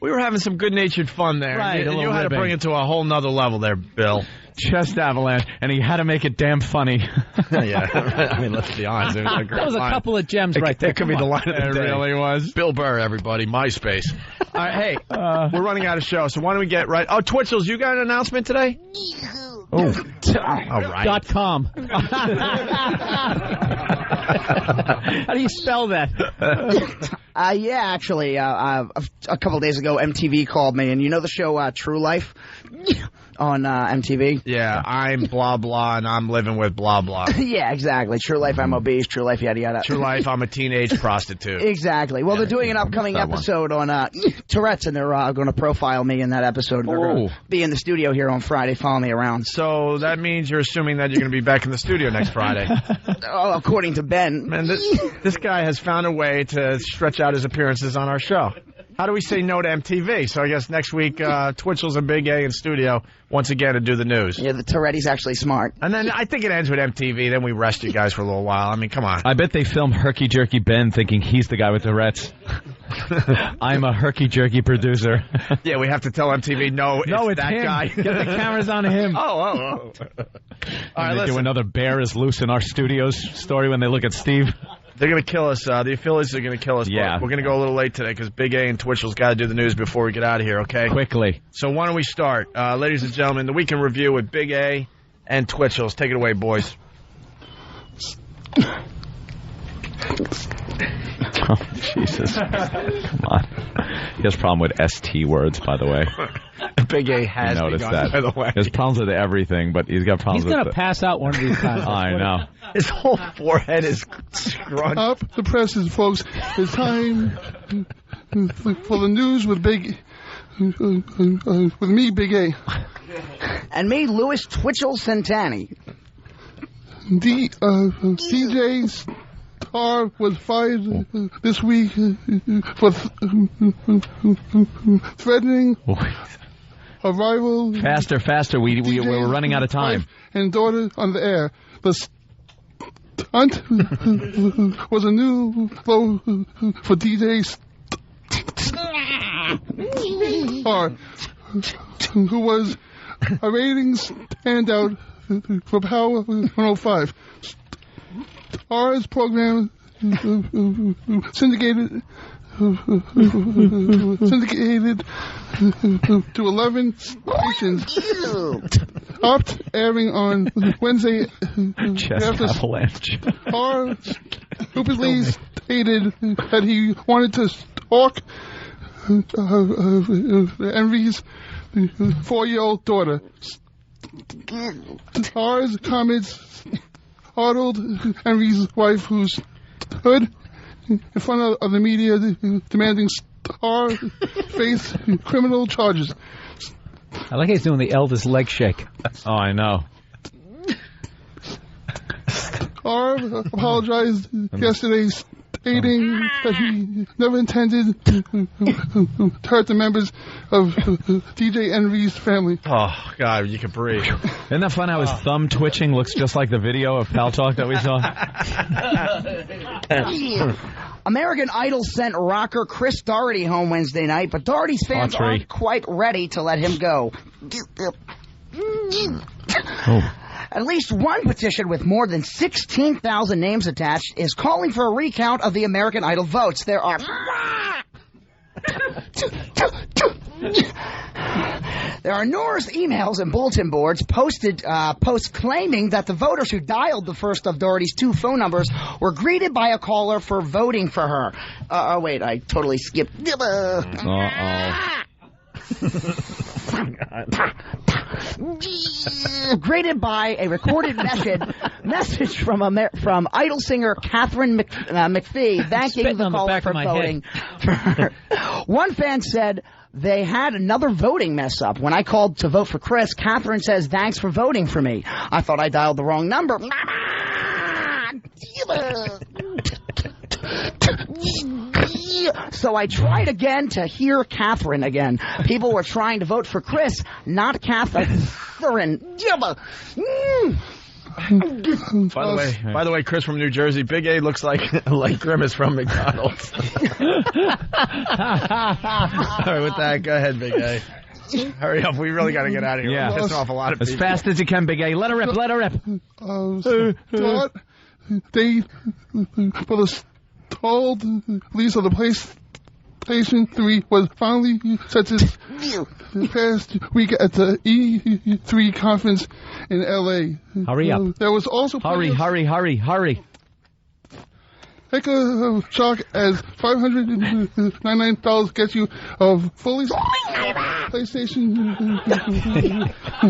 We were having some good-natured fun there. Right, you had to bring it to a whole nother level there, Bill. Chest avalanche, and he had to make it damn funny. Yeah, I mean, let's be honest. It was a great that was a line. couple of gems right there. It could be the line of the day. It really was. Bill Burr, everybody, MySpace. All right, hey, we're running out of show, so why don't we get right... Oh, Twitchels, you got an announcement today? Oh, all right. .com. How do you spell that? Yeah, actually, a couple days ago, MTV called me, and you know the show True Life on MTV? Yeah, I'm blah, blah, and I'm living with blah, blah. Yeah, exactly. True Life, I'm obese. True Life, yada, yada. True Life, I'm a teenage prostitute. Exactly. Well, they're doing an upcoming episode on Tourette's, and they're going to profile me in that episode. They're going to be in the studio here on Friday, follow me around. So that means you're assuming that you're going to be back in the studio next Friday. According to Ben. Man, this guy has found a way to stretch out his appearances on our show. How do we say no to MTV? So I guess next week, Twitchell's and Big A in studio once again to do the news. Yeah, the Tourette's actually smart. And then I think it ends with MTV. Then we rest you guys for a little while. I mean, come on. I bet they filmed Herky Jerky Ben thinking he's the guy with Tourette's. I'm a herky jerky producer. Yeah, we have to tell MTV, no, it's that him. guy. Get the cameras on him. Oh. All right, they do another bear is loose in our studios story when they look at Steve. They're going to kill us. The affiliates are going to kill us. Yeah. We're going to go a little late today because Big A and Twitchel's got to do the news before we get out of here, okay? Quickly. So why don't we start? Ladies and gentlemen, the Weekend Review with Big A and Twitchel's. Take it away, boys. Oh, Jesus. Come on. He has a problem with ST words, by the way. Big A has noticed begun, that. by the way. He has problems with everything, but he's got problems He's with going to pass out one of these times. I know. His whole forehead is scrunched. Up the presses, folks. It's time for the news with with me, Big A. And me, Louis Twitchell Santani. DJ Star was fired this week for threatening a rival. Faster. We're running out of time. And daughter on the air. The stunt was a new low for DJ Star, who was a ratings standout for Power 105. Star's program syndicated to 11 stations. Stopped airing on Wednesday after avalanche. Starr stupidly stated that he wanted to stalk Envy's 4-year-old daughter. Starr's comments startled Envy's wife, who stood in front of the media demanding Starr face criminal charges. I like how he's doing the Elvis leg shake. Oh, I know. Starr apologized yesterday, stating that he never intended to hurt the members of DJ Envy's family. Oh, God, you can breathe. Isn't that fun how his thumb twitching looks just like the video of Pal Talk that we saw? American Idol sent rocker Chris Daugherty home Wednesday night, but Daugherty's fans aren't quite ready to let him go. At least one petition with more than 16,000 names attached is calling for a recount of the American Idol votes. There are numerous emails and bulletin boards posts claiming that the voters who dialed the first of Daugherty's 2 phone numbers were greeted by a caller for voting for her. Oh, wait, I totally skipped. Greeted by a recorded message from Idol singer Catherine McPhee thanking the caller for voting for her. One fan said they had another voting mess up. When I called to vote for Chris, Catherine says, "Thanks for voting for me. I thought I dialed the wrong number." So I tried again to hear Catherine again. People were trying to vote for Chris, not Catherine. By the way, Chris from New Jersey, Big A looks like Grimace from McDonald's. All right, with that, go ahead, Big A. Hurry up, we really got to get out of here. Yeah. We're pissing off a lot of people. As fast as you can, Big A. Let her rip. They for the stalled release of the PlayStation 3 was finally set this past week at the E3 conference in L.A. Hurry up. There was also Hurry. Sticker shock as $599 gets you a fully PlayStation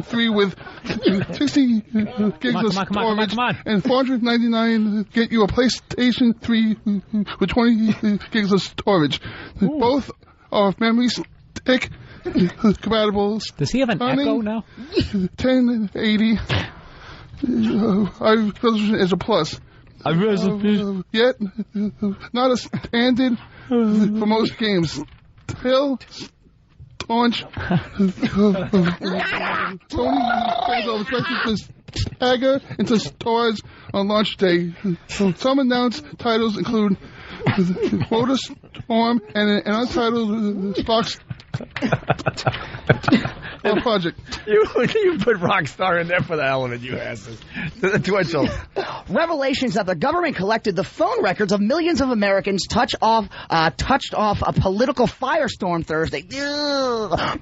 3 with 60 gigs of storage, and $499 get you a PlayStation 3 with 20 gigs of storage. Both are memory stick compatible. Does he have an Echo now? 1080. Resolution is a plus. Yet, not a standard for most games. Still, launch. Sony fans are expected to stagger into stores on launch day. Some announced titles include Motorstorm and an untitled box project. You put Rockstar in there for the hell of it, you asses. Twitchell. Revelations that the government collected the phone records of millions of Americans touched off a political firestorm Thursday,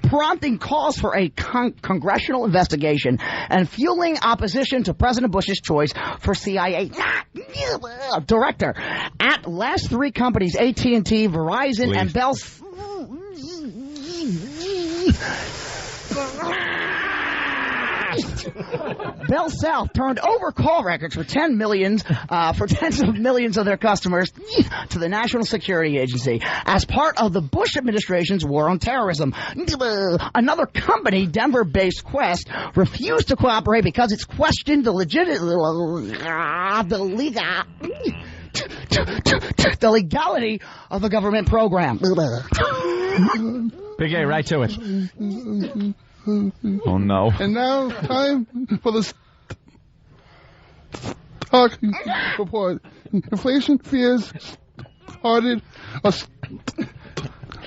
prompting calls for a congressional investigation and fueling opposition to President Bush's choice for CIA director. At last three companies, AT&T, Verizon, and Bell South turned over call records for tens of millions of their customers to the National Security Agency as part of the Bush administration's war on terrorism. Another company, Denver-based Quest, refused to cooperate because it's questioned the legality of the government program. Big A, right to it. Oh, no. And now, time for the stock report. Inflation fears started a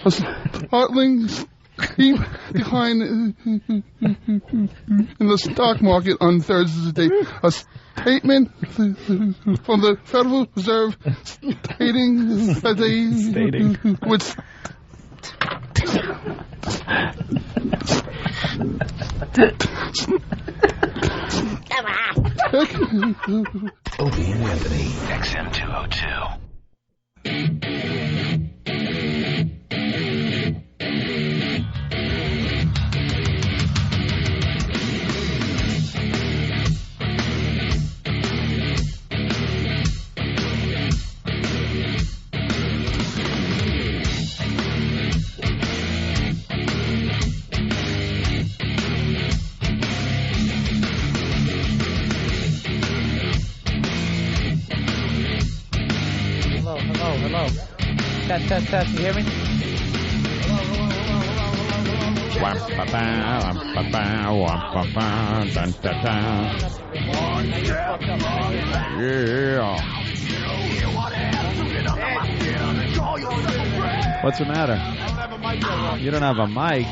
startling steep decline in the stock market on Thursday. A statement from the Federal Reserve stating that they would Opie and Anthony, XM 202. Hello. Test. You hear me? What's the matter? You don't have a mic.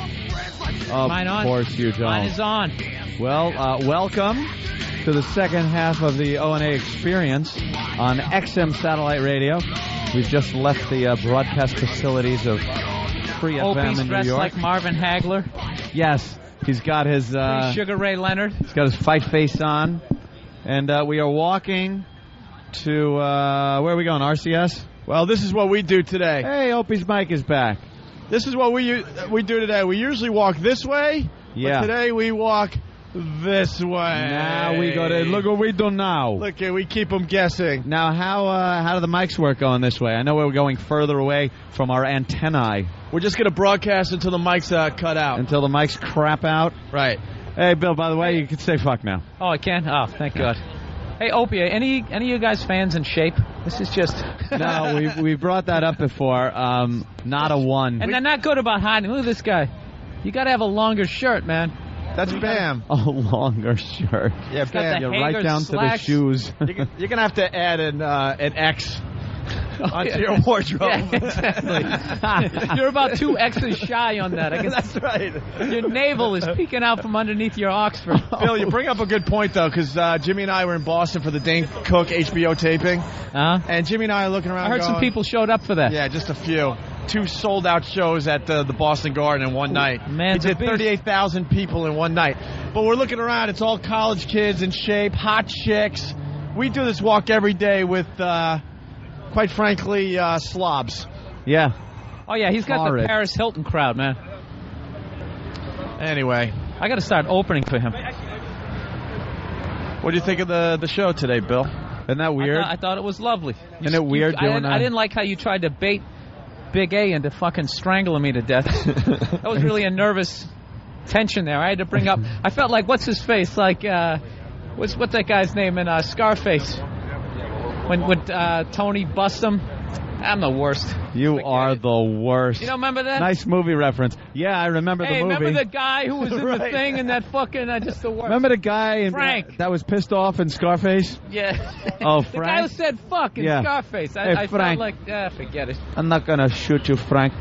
Of Mine on? course you don't. Mine is on. Well, welcome to the second half of the O&A experience on XM Satellite Radio. We've just left the broadcast facilities of Free FM in New dressed York. like Marvin Hagler. Yes, he's got his Sugar Ray Leonard. He's got his fight face on, and we are walking to where are we going? RCS. Well, this is what we do today. Hey, Opie's mic is back. This is what we do today. We usually walk this way. Yeah. But today we walk this way. Now we got to look what we do now. Look, we keep them guessing. Now, how do the mics work going this way? I know we're going further away from our antennae. We're just going to broadcast until the mics cut out. Until the mics crap out? Right. Hey, Bill, by the way, you can say fuck now. Oh, I can? Oh, thank God. Hey, Opie, any of you guys fans in shape? This is just... No, we brought that up before. Not a one. And they're not good about hiding. Look at this guy. You got to have a longer shirt, man. That's Bam. A longer shirt. Yeah, Bam. You're right down slacks. to the shoes. You're going to have to add an X onto your wardrobe. Yeah, exactly. You're about 2 X's shy on that. I guess that's right. Your navel is peeking out from underneath your Oxford. Bill, you bring up a good point, though, because Jimmy and I were in Boston for the Dane Cook HBO taping. And Jimmy and I are looking around I heard some people showed up for that. Yeah, just a few. 2 sold-out shows at the Boston Garden in one night. Man, he did 38,000 people in one night. But we're looking around. It's all college kids in shape, hot chicks. We do this walk every day with, quite frankly, slobs. Yeah. Oh, yeah, he's got the Paris Hilton crowd, man. Anyway. I got to start opening for him. What do you think of the show today, Bill? Isn't that weird? I thought it was lovely. Isn't it weird doing that? I didn't like how you tried to bait Big A into fucking strangling me to death. That was really a nervous tension there. I had to bring up... I felt like, what's his face? Like, what's that guy's name in Scarface? When Tony busts him? I'm the worst. You are the worst. You don't remember that? Nice movie reference. Yeah, I remember the movie. Remember the guy who was in the thing and that fucking... just the worst. Remember the guy Frank. That was pissed off in Scarface? Yeah. Oh, The Frank? guy who said fuck in Scarface. I felt like, forget it. I'm not going to shoot you, Frank.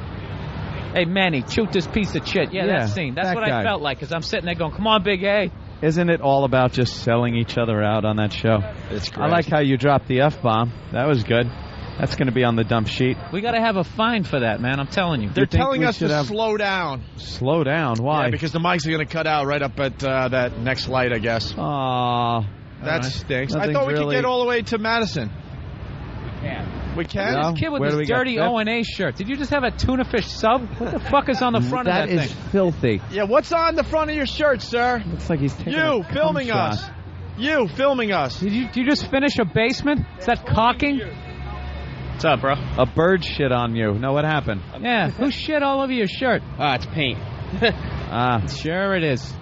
Hey, Manny, shoot this piece of shit. Yeah, that scene. That's what guy. I felt like, because I'm sitting there going, come on, Big A. Isn't it all about just selling each other out on that show? It's great. I like how you dropped the F-bomb. That was good. That's going to be on the dump sheet. We got to have a fine for that, man. I'm telling you. They're telling us to slow down. Slow down? Why? Yeah, because the mics are going to cut out right up at that next light, I guess. Aww. That stinks. Nothing's I thought we could really... get all the way to Madison. We can? No? This kid with Where do his we got dirty fifth? O&A shirt. Did you just have a tuna fish sub? What the fuck is on the front of that thing? That is filthy. Yeah, what's on the front of your shirt, sir? Looks like he's taking You a filming cum us. shot. You filming us. Did you just finish a basement? Is that caulking? What's up, bro? A bird shit on you. No, what happened? Yeah, who shit all over your shirt? It's paint. Sure it is.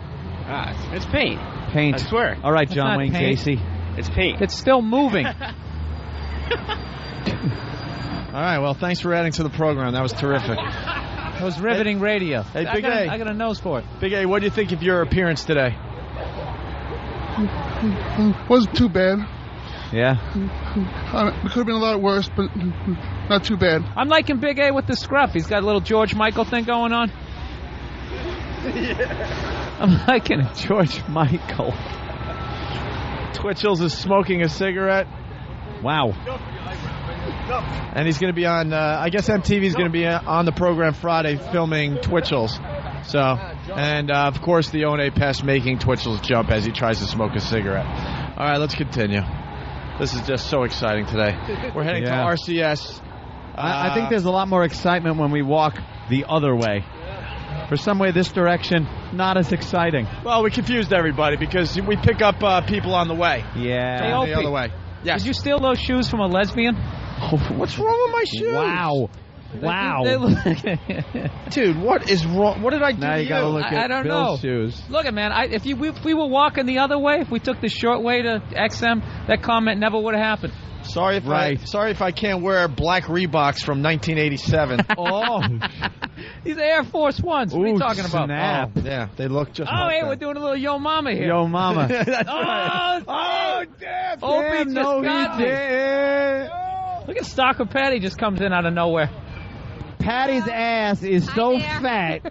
It's paint. Paint. I swear. All right, That's John not Wayne paint. Gacy. It's paint. It's still moving. All right, well, thanks for adding to the program. That was terrific. That was riveting radio. Hey, Big A. I got a nose for it. Big A, what do you think of your appearance today? Wasn't too bad. Yeah. It could have been a lot worse, but not too bad. I'm liking Big A with the scruff. He's got a little George Michael thing going on. I'm liking it. George Michael. Twitchell's is smoking a cigarette. Wow. And he's going to be on, I guess MTV's going to be on the program Friday filming Twitchell's. So, and of course the O&A pest making Twitchell's jump as he tries to smoke a cigarette. All right, let's continue. This is just so exciting today. We're heading to RCS. I think there's a lot more excitement when we walk the other way. For some way, this direction, not as exciting. Well, we confused everybody because we pick up people on the way. Yeah. Hey, Opie, the other way. Yes. Did you steal those shoes from a lesbian? What's wrong with my shoes? Wow. Wow. Dude, what is wrong? What did I do Now to you got to look I at don't Bill's know. shoes. Look at man, if we were walking the other way, if we took the short way to XM, that comment never would have happened. Sorry if I can't wear black Reeboks from 1987. Oh. These are Air Force Ones. What are you talking about? Snap. Oh, yeah, they look just Oh, like hey, that. we're doing a little Yo Mama here. Yo Mama. That's right. Oh, damn. Opie just got me. did. Look at Stalker Patty just comes in out of nowhere. Patty's ass is so fat,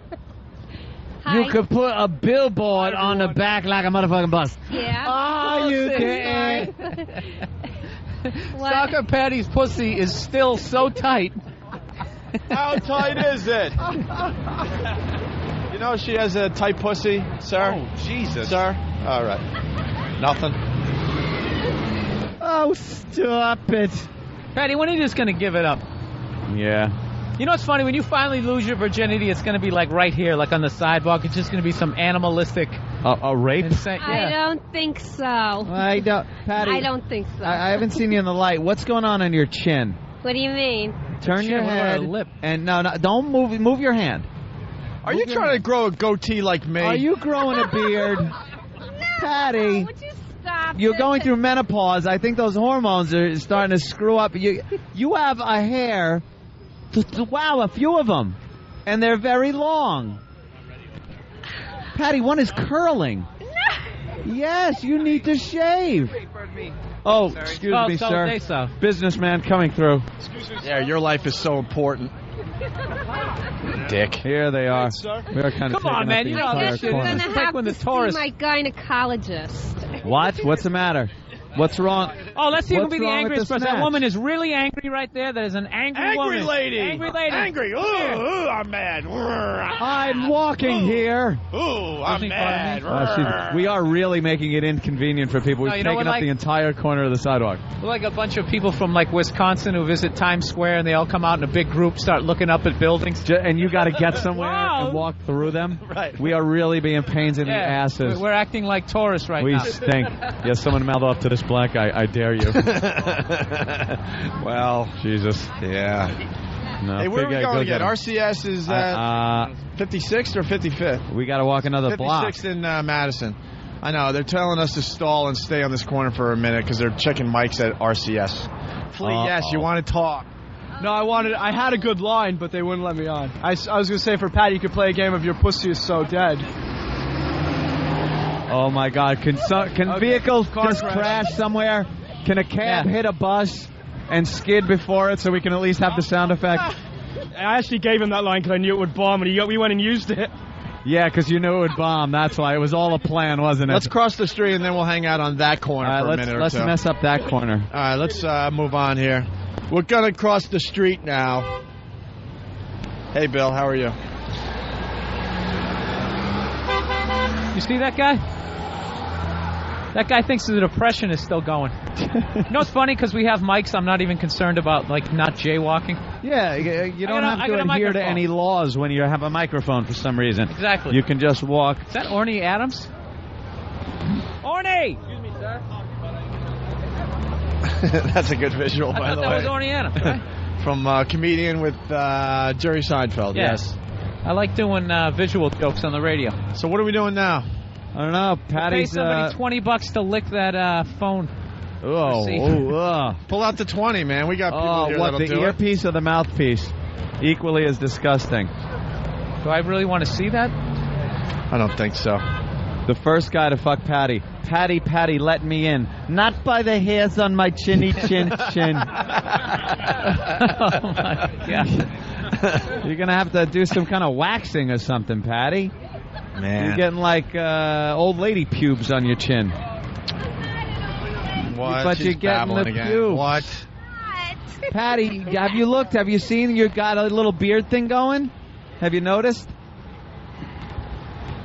Hi. you could put a billboard on the back like a motherfucking bus. Yeah. Oh, you did. Stalker Patty's pussy is still so tight. How tight is it? You know she has a tight pussy, sir? Oh, Jesus. Sir? All right. Nothing. Oh, stop it. Patty, when are you just going to give it up? Yeah. You know what's funny? When you finally lose your virginity, it's going to be like right here, like on the sidewalk. It's just going to be some animalistic... A rape? Insane. I Yeah. don't think so. I don't, Patty. I don't think so. I haven't seen you in the light. What's going on your chin? What do you mean? Turn your Chin, what about head. a lip? And no, don't move your hand. Are you trying to grow a goatee like me? Are you growing a beard? Patty. Would you stop? You're going through menopause. I think those hormones are starting to screw up. You have a hair. Wow, a few of them. And they're very long. Patty, one is curling. Yes, you need to shave. Oh, excuse me, sir. Businessman coming through. Yeah, your life is so important. Dick. Here they are. We are kind of Come on, man. You know I this guess shit. I'm It's gonna like have when the to see tourists... my gynecologist. What? What's the matter? What's wrong? Oh, let's see who can What's be the wrong with angriest the person. That snatch? woman is really angry right there. That is an angry woman. Lady. Angry lady. Angry. Ooh, I'm mad. I'm walking here. Ooh, I'm mad. We are really making it inconvenient for people. We've you know taken what, up the entire corner of the sidewalk. We're like a bunch of people from like Wisconsin who visit Times Square, and they all come out in a big group, start looking up at buildings. And you got to get somewhere Wow. and walk through them. Right. We are really being pains in the asses. We're acting like tourists right We now. stink. Yes, someone mouth off to this black guy. I dare you. Well, Jesus. yeah. No, Hey, where are we going again? RCS is 56th or 55th? We got to walk another block. 56th in Madison. I know. They're telling us to stall and stay on this corner for a minute because they're checking mics at RCS. Flea, yes, you want to talk. No, I had a good line, but they wouldn't let me on. I was going to say for Patty, you could play a game of Your Pussy Is So Dead. Oh, my God. Can vehicles just crash somewhere? Can a cab hit a bus and skid before it so we can at least have the sound effect? I actually gave him that line because I knew it would bomb, and we went and used it. Yeah, because you knew it would bomb. That's why. It was all a plan, wasn't it? Let's cross the street, and then we'll hang out on that corner for a minute or let's two. Let's mess up that corner. All right, let's move on here. We're going to cross the street now. Hey, Bill, how are you? You see that guy? That guy thinks the depression is still going. You know what's funny? Because we have mics, I'm not even concerned about, like, not jaywalking. Yeah, you don't have to adhere to any laws when you have a microphone for some reason. Exactly. You can just walk. Is that Orny Adams? Orny! Excuse me, sir. That's a good visual, by the way. That was Orny Adams, right? From comedian with Jerry Seinfeld, yes. I like doing visual jokes on the radio. So what are we doing now? I don't know. Patty's... Pay somebody $20 to lick that phone. Pull out the 20, man. We got people here that'll do it. The earpiece or the mouthpiece? Equally as disgusting. Do I really want to see that? I don't think so. The first guy to fuck Patty. Patty, let me in. Not by the hairs on my chinny chin. Oh, my God. You're going to have to do some kind of waxing or something, Patty. Man. You're getting like old lady pubes on your chin. What? But She's you're getting the again. pubes. What? Patty, have you looked? Have you seen you got a little beard thing going? Have you noticed?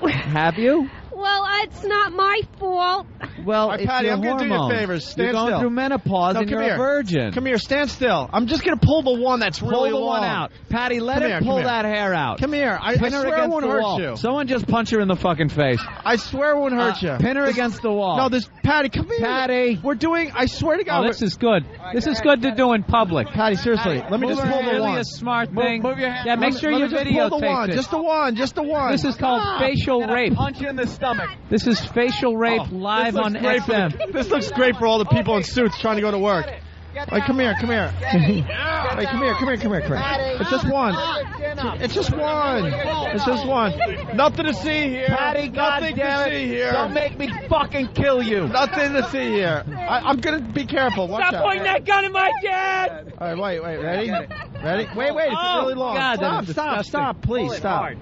Have you? Well, it's not my fault. Well, right, it's Patty, your I'm going to do you favors. Stand You're going still. through menopause and you're a virgin. Come here, stand still. I'm just going to pull the one that's really Pull the long. one out. Patty, let her pull that hair out. Come here. I Pin her swear it against won't the hurt wall. you. Someone just punch her in the fucking face. I swear it won't hurt you. Pin her against the wall. No, Patty, come here. Patty. We're doing, I swear to God. Oh, this is good. This is good to do in public. Patty, seriously, let me just pull the really one. a smart thing. Move your hand. Yeah, make sure you videotape it. Just the one. Just the one. This is called facial rape. Punch you in the stomach. This is facial rape live on XM. This looks great for all the people in suits trying to go to work. Hey, come here. Hey, come here. It's just one. It's just one. Nothing to see here. Patty, nothing to see here. Don't make me fucking kill you. Nothing to see here. I'm going to be careful. Watch Stop out. pointing that gun at my dad! All right, wait. Ready? Wait. It's really long. God, Stop. Please, stop.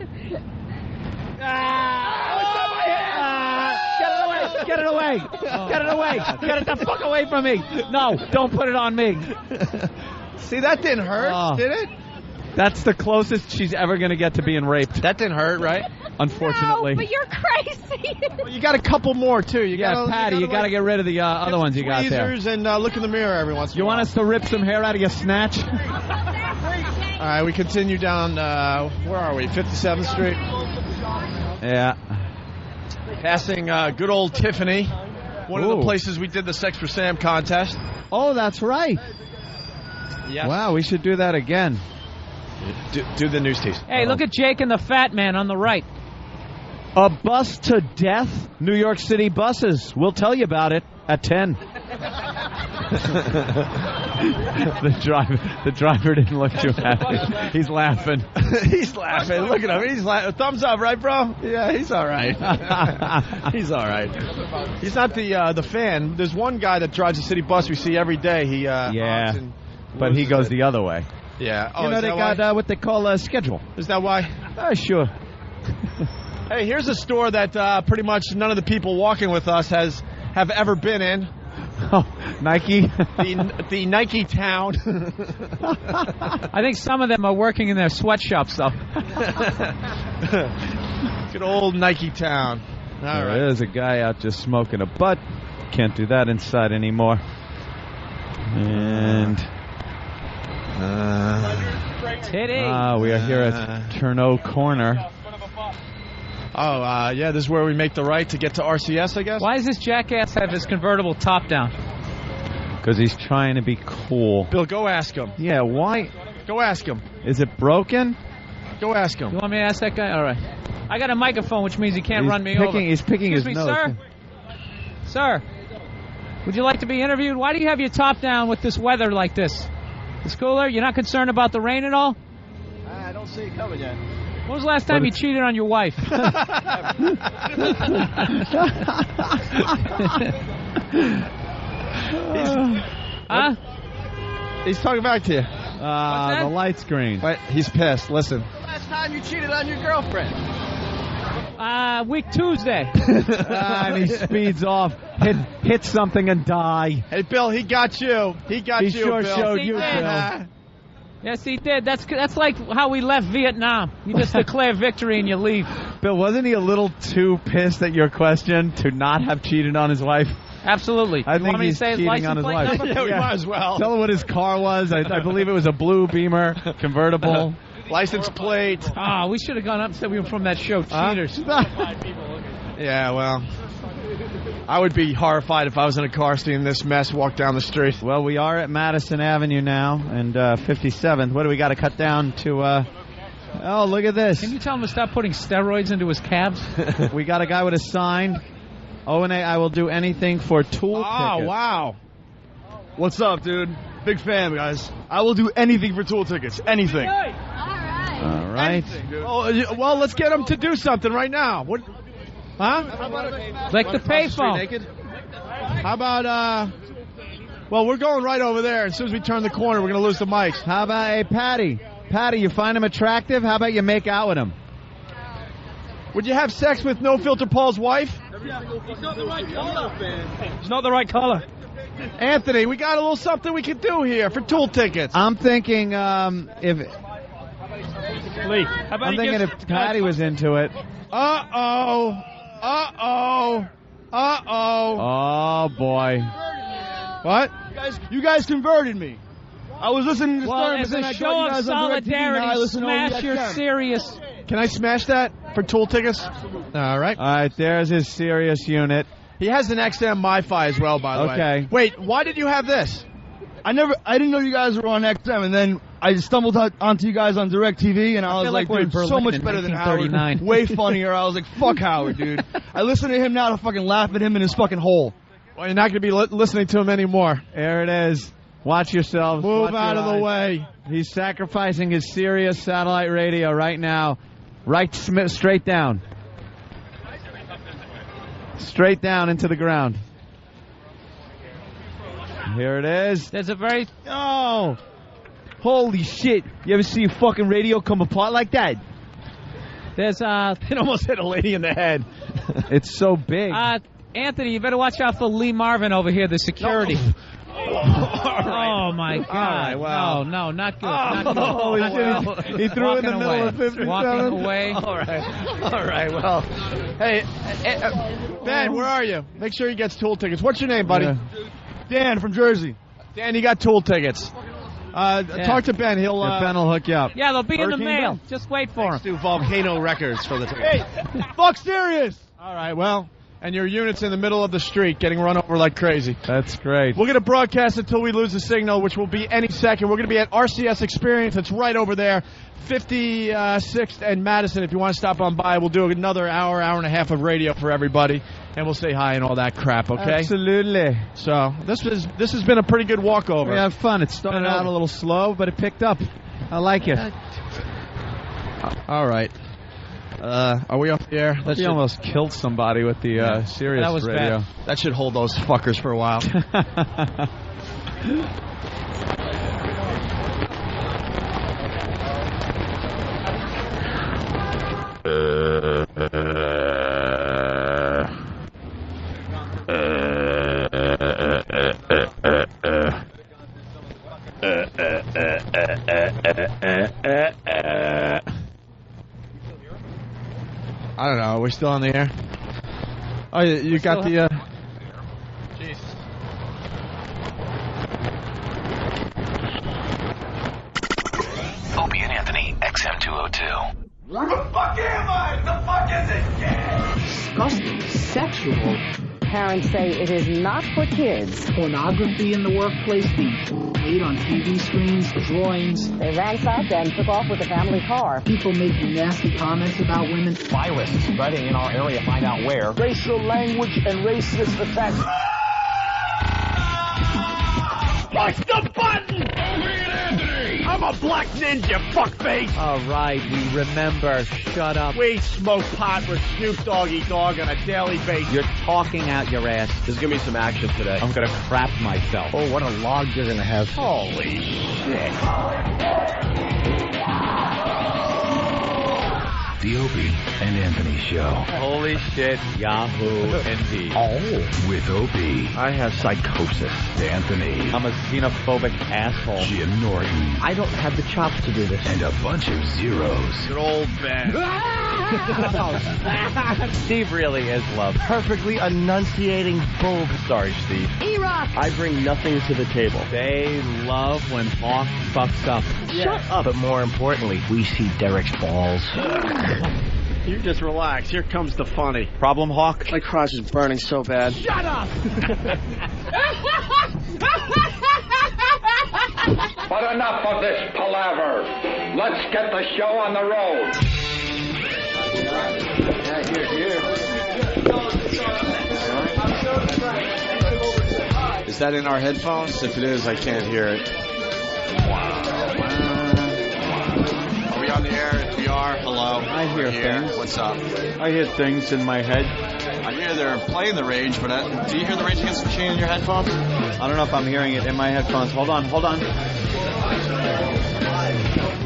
Get it away! Get it the fuck away from me! No, don't put it on me. See, that didn't hurt, did it? That's the closest she's ever going to get to being raped. That didn't hurt, right? Unfortunately. No, but you're crazy. Well, you got a couple more, too. Patty, you got to get rid of the other ones you got there. And look in the mirror every once in a while. You want us to rip some hair out of your snatch? All right, we continue down, where are we, 57th Street? Yeah. Passing good old Tiffany, one of the places we did the Sex for Sam contest. Oh, that's right. Yes. Wow, we should do that again. Do the news tease. Hey, look at Jake and the fat man on the right. A bus to death? New York City buses. We'll tell you about it at 10. The driver didn't look too happy. He's laughing. He's laughing. Look at him. He's laughing. Thumbs up, right, bro? Yeah, he's all right. He's all right. He's not the fan. There's one guy that drives the city bus we see every day. He but he goes the other way. Yeah. Oh, you know, they got what they call a schedule. Is that why? Sure. Hey, here's a store that pretty much none of the people walking with us have ever been in. Oh, Nike? The Nike town. I think some of them are working in their sweatshops, though. Good old Nike town. All right. There's a guy out just smoking a butt. Can't do that inside anymore. And... Titty. We are here at Turno Corner. Oh, yeah, this is where we make the right to get to RCS, I guess? Why does this jackass have his convertible top down? Because he's trying to be cool. Bill, go ask him. Yeah, why? Go ask him. Is it broken? Go ask him. You want me to ask that guy? All right. I got a microphone, which means he can't run me over. He's picking Excuse his me, nose. Sir, would you like to be interviewed? Why do you have your top down with this weather like this? It's cooler? You're not concerned about the rain at all? I don't see it coming yet. When was the last time you cheated on your wife? He's talking back to you. The light screen. Wait, he's pissed. Listen. Last time you cheated on your girlfriend. Week Tuesday. And he speeds off, hit something and die. Hey, Bill, he got you. He sure Bill. showed you, Yes, Bill. Yes, he did. That's like how we left Vietnam. You just declare victory and you leave. Bill, wasn't he a little too pissed at your question to not have cheated on his wife? Absolutely. I think he's cheating on his wife. Yeah, we might as well. Tell him what his car was. I believe it was a blue Beamer convertible. License plate. We should have gone up and said we were from that show, Cheaters. Yeah, well, I would be horrified if I was in a car seeing this mess walk down the street. Well, we are at Madison Avenue now and 57th. What do we got to cut down to? Oh, look at this. Can you tell him to stop putting steroids into his cabs? We got a guy with a sign. O&A, I will do anything for Tool tickets. Oh, wow. What's up, dude? Big fan, guys. I will do anything for Tool tickets. Anything. All right. Oh, well, let's get him to do something right now. What? Huh? Like the payphone. How about, well, we're going right over there. As soon as we turn the corner, we're going to lose the mics. How about, hey, Patty? Patty, you find him attractive? How about you make out with him? Would you have sex with No Filter Paul's wife? He's not the right color, man. He's not the right color. Anthony, we got a little something we can do here for Tool tickets. I'm thinking if Patty was into it. Uh-oh. Oh, boy. What? You guys converted me. I was listening to Well, as a show of solidarity, smash your Sirius. Can I smash that for Tool tickets? All right. All right, there's his Sirius unit. He has an XM MiFi as well, by the way. Okay. Wait, why did you have this? I didn't know you guys were on XM, and then I stumbled onto you guys on DirecTV, and I was like, we're dude, in so Berlin much in better than 1939. Howard. Way funnier. I was like, fuck Howard, dude. I listen to him now to fucking laugh at him in his fucking hole. Well, you're not going to be listening to him anymore. There it is. Watch yourselves. Move Watch out your of the eyes. way. He's sacrificing his Sirius satellite radio right now. Right, straight down. Straight down into the ground. Here it is. There's a very... Oh! Holy shit. You ever see a fucking radio come apart like that? There's It almost hit a lady in the head. It's so big. Anthony, you better watch out for Lee Marvin over here, the security. No. Oh, my God. Right, well. No, not good. Not good. Holy shit. He threw it in the middle of 57. Walking away. All right, well. Hey, Ben, where are you? Make sure he gets Tool tickets. What's your name, buddy? Yeah. Dan from Jersey. Dan, you got Tool tickets. Talk to Ben. Ben will hook you up. Yeah, they'll be in the Hurricane mail. Ben. Just wait for him. do Volcano Records for the tickets. Hey, fuck Sirius. All right, well, and your unit's in the middle of the street getting run over like crazy. That's great. We're going to broadcast until we lose the signal, which will be any second. We're going to be at RCS Experience. It's right over there, 56th and Madison. If you want to stop on by, we'll do another hour and a half of radio for everybody, and we'll say hi and all that crap, okay? Absolutely. So this has been a pretty good walkover. We had fun. It started out a little slow, but it picked up. I like it. All right. Are we off the air? He almost killed somebody with the Sirius That was radio. bad. That should hold those fuckers for a while. I don't know. Are we still on the air? Oh, you got the... Jeez. Opie and Anthony, XM202. Where the fuck am I? The fuck is it? Disgusting. Sexual. Parents say it is not for kids. Pornography in the workplace, being played on TV screens, drawings. They ransacked and took off with the family car. People making nasty comments about women. Virus spreading in our area, find out where. Racial language and racist attacks. Push the button! I'm a black ninja, fuckface! All right, we remember. Shut up. We smoke pot with Snoop Doggy Dogg on a daily basis. You're talking out your ass. There's going to be some action today. I'm going to crap myself. Oh, what a log you're going to have. Holy shit. The Opie and Anthony Show. Holy shit, Yahoo, indeed. Oh, with Opie. I have psychosis. Anthony. I'm a xenophobic asshole. Jim Norton. I don't have the chops to do this. And a bunch of zeros. Good old Ben. Steve really is love. Perfectly enunciating bull. Sorry, Steve. E-Rock! I bring nothing to the table. They love when Hawk fucks up. Shut up. But more importantly, we see Derek's balls. You just relax. Here comes the funny. Problem, Hawk? My crotch is burning so bad. Shut up! But enough of this palaver. Let's get the show on the road. Is that in our headphones? If it is, I can't hear it. Are we on the air? If we are, hello. I hear things. What's up? I hear things in my head. I hear they're playing the Rage, but do you hear the Rage Against the Machine in your headphones? I don't know if I'm hearing it in my headphones. Hold on.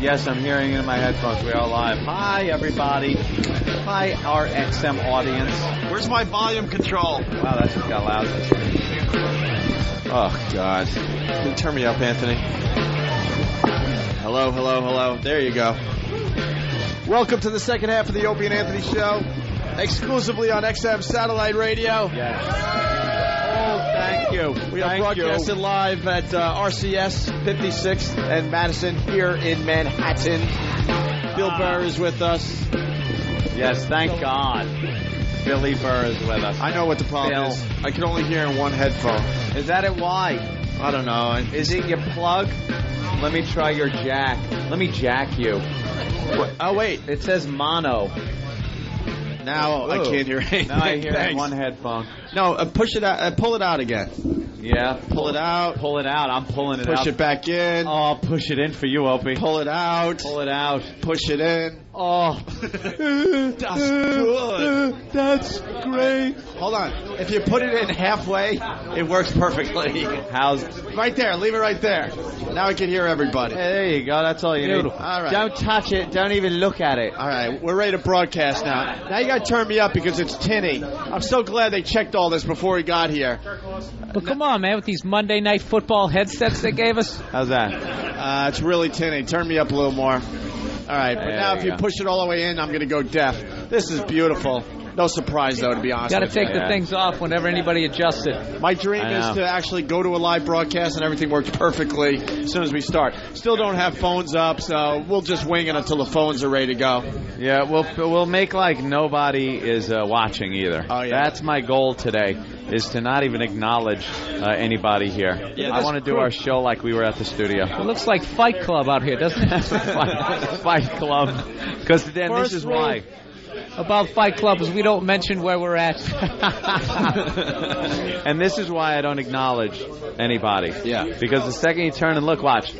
Yes, I'm hearing it in my headphones. We are live. Hi, everybody. Hi, our XM audience. Where's my volume control? Wow, that just got loud. Oh, God. Can you turn me up, Anthony? Hello. There you go. Welcome to the second half of the Opie and Anthony Show, exclusively on XM Satellite Radio. Yes. Oh, thank you. We are broadcasted live at RCS 56th and Madison here in Manhattan. Bill Burr is with us. Yes, thank God. Billy Burr is with us. I know what the problem is. I can only hear in one headphone. Is that it? Why? I don't know. Is it your plug? Let me try your jack. Let me jack you. What? Oh, wait. It says mono. Now I can't hear anything. Now I hear it in one headphone. No, push it out. Pull it out again. Yeah. Pull it out. Pull it out. I'm pulling it out. Push it back in. Oh, I'll push it in for you, Opie. Pull it out. Pull it out. Push it in. Oh. That's good. That's great. Hold on. If you put it in halfway, it works perfectly. How's... Right there. Leave it right there. Now I can hear everybody. Hey, there you go. That's all you need. All right. Don't touch it. Don't even look at it. All right. We're ready to broadcast now. Now you got to turn me up because it's tinny. I'm so glad they checked all this before we got here. But come on, man, with these Monday Night Football headsets they gave us. How's that? It's really tinny. Turn me up a little more. All right. But now if you push it all the way in, I'm going to go deaf. This is beautiful. No surprise, though, to be honest. Got to take the things off whenever anybody adjusts it. My dream is to actually go to a live broadcast and everything works perfectly as soon as we start. Still don't have phones up, so we'll just wing it until the phones are ready to go. Yeah, we'll make like nobody is watching either. Oh, yeah. That's my goal today, is to not even acknowledge anybody here. Yeah, I want to do our show like we were at the studio. It looks like Fight Club out here, doesn't it? Fight Club. Because then this is why. About Fight Club is we don't mention where we're at. And this is why I don't acknowledge anybody. Yeah. Because the second you turn and look, watch.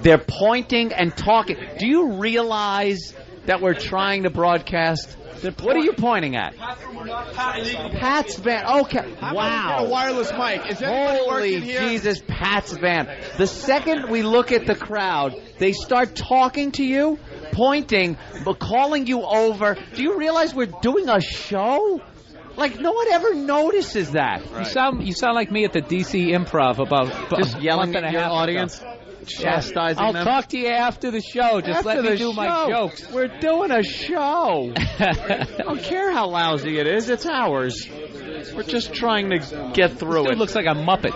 They're pointing and talking. Do you realize that we're trying to broadcast? What are you pointing at? Pat's van. Okay. Wow. A wireless mic. Is anybody working here? Holy Jesus, Pat's van. The second we look at the crowd, they start talking to you, pointing, but calling you over. Do you realize we're doing a show? Like, no one ever notices that. Right. You sound like me at the DC Improv about just yelling at your audience. Chastising I'll them. talk to you after the show. Just let me do my jokes. We're doing a show. I don't care how lousy it is. It's ours. We're just trying to get through it. Looks like a Muppet.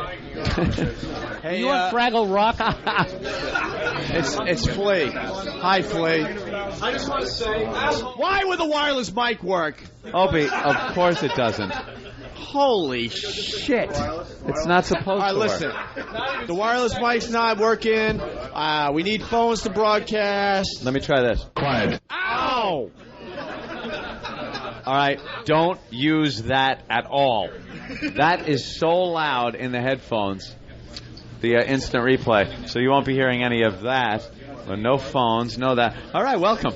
Hey, you want Fraggle Rock? It's Flea. Hi, Flea. I just want to say, why would the wireless mic work? Opie, of course it doesn't. Holy shit. It's not supposed to work. All right, listen. The wireless mic's not working. We need phones to broadcast. Let me try this. Quiet. Ow! All right, don't use that at all. That is so loud in the headphones, the instant replay. So you won't be hearing any of that. No phones, no that. All right, welcome.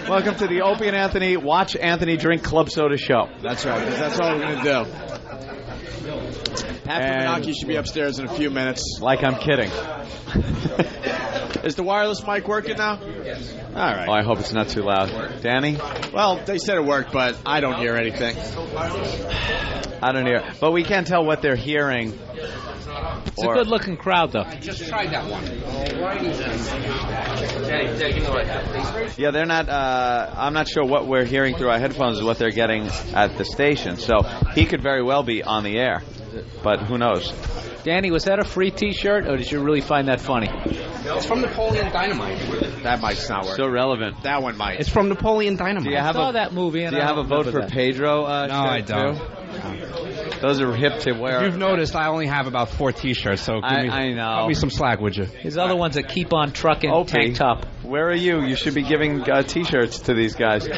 Welcome to the Opie and Anthony Watch Anthony Drink Club Soda Show. That's right, because that's all we're going to do. Pat Menaki should be upstairs in a few minutes. Like I'm kidding. Is the wireless mic working now? Yes. All right. Oh, I hope it's not too loud. Danny? Well, they said it worked, but I don't hear anything. I don't hear. But we can't tell what they're hearing. It's a good-looking crowd, though. Just tried that one. Yeah, they're not. I'm not sure what we're hearing through our headphones is what they're getting at the station. So he could very well be on the air, but who knows? Danny, was that a free T-shirt, or did you really find that funny? It's from Napoleon Dynamite. That might's not working. So relevant. That one might. It's from Napoleon Dynamite. Do you have I saw that movie. And do you have a vote for Pedro? No, I don't. Those are hip to wear. If you've noticed, I only have about 4 T-shirts, so I know. Cut me some slack, would you? His other ones that keep on trucking Opie, tank top. Where are you? You should be giving T-shirts to these guys.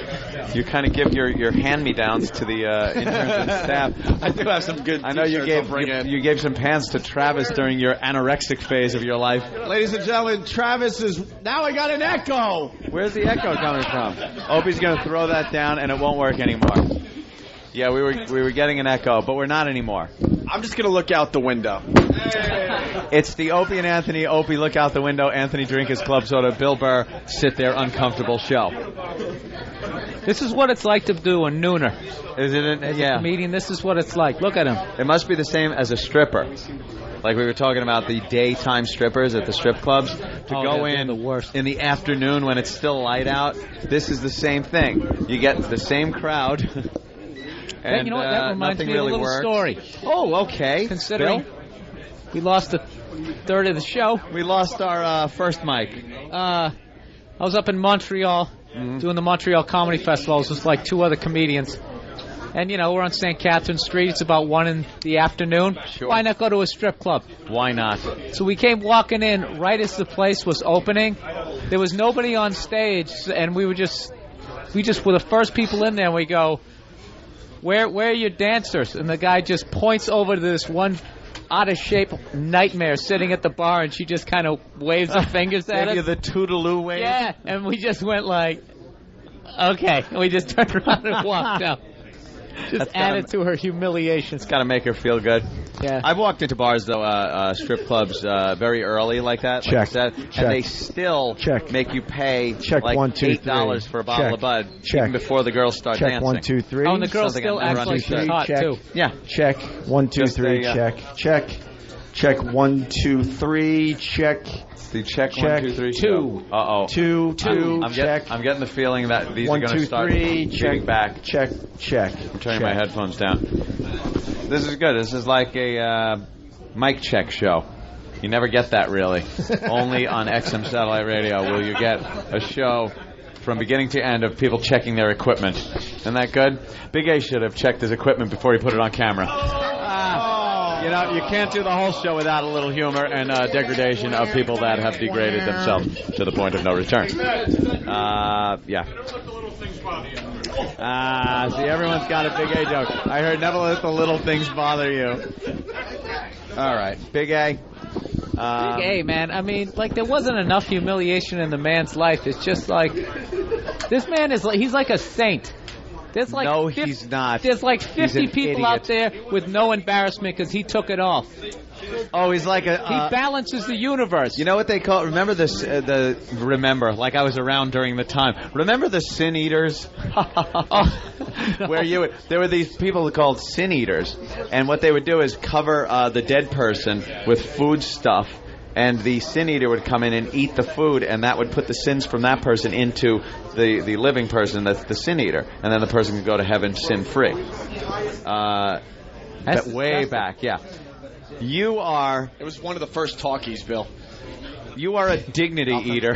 You kind of give your hand-me-downs to the interns and staff. I do have some good. I know you gave some pants to Travis during your anorexic phase of your life. Ladies and gentlemen, Travis is now. I got an echo. Where's the echo coming from? Opie's going to throw that down, and it won't work anymore. Yeah, we were getting an echo, but we're not anymore. I'm just going to look out the window. It's the Opie and Anthony. Opie, look out the window. Anthony, drink his club soda. Bill Burr, sit there, uncomfortable show. This is what it's like to do a nooner. Is it? As a comedian, this is what it's like. Look at him. It must be the same as a stripper. Like we were talking about the daytime strippers at the strip clubs. To go in the afternoon when it's still light out, this is the same thing. You get the same crowd. And you know what? That reminds me of a little story. Oh, okay. Considering we lost a third of the show. We lost our first mic. I was up in Montreal doing the Montreal Comedy Festival. It was just like 2 other comedians. And, we're on St. Catherine Street. It's about 1 in the afternoon. Sure. Why not go to a strip club? Why not? So we came walking in right as the place was opening. There was nobody on stage, and we were the first people in there, and we go, Where are your dancers? And the guy just points over to this one out-of-shape nightmare sitting at the bar, and she just kind of waves her fingers at us. Gave you the toodaloo wave? Yeah, and we just went like, okay. And we just turned around and walked out. Just added to her humiliation. It's got to make her feel good. Yeah. I've walked into bars, though, strip clubs, very early like that. Check. Like that, and they still make you pay like $8 for a bottle of Bud even before the girls start dancing. 1, 2, 3. Oh, and the girls still act like she's hot, too. Yeah. Check. 1, 2, 3. Check. Check. 1, 2, 3. Check. The check 1, 2, 3. 2. Uh-oh. 2. Check. I'm getting the feeling that these are going to start shooting back. Check. I'm turning my headphones down. This is good. This is like a mic check show. You never get that, really. Only on XM Satellite Radio will you get a show from beginning to end of people checking their equipment. Isn't that good? Big A should have checked his equipment before he put it on camera. You can't do the whole show without a little humor and degradation of people that have degraded themselves to the point of no return. Yeah. See, everyone's got a Big A joke. I heard never let the little things bother you. All right, Big A. Big A, man. I mean, like, there wasn't enough humiliation in the man's life. It's just like, this man he's like a saint. There's like he's not. There's like 50 people out there with no embarrassment because he took it off. Oh, he's like he balances the universe. You know what they call? Remember this? Remember, like I was around during the time. Remember the Sin Eaters? Where there were these people called Sin Eaters, and what they would do is cover the dead person with food stuff. And the sin eater would come in and eat the food, and that would put the sins from that person into the living person, that's the sin eater. And then the person could go to heaven sin-free. Way back, yeah. You are... It was one of the first talkies, Bill. You are a dignity eater.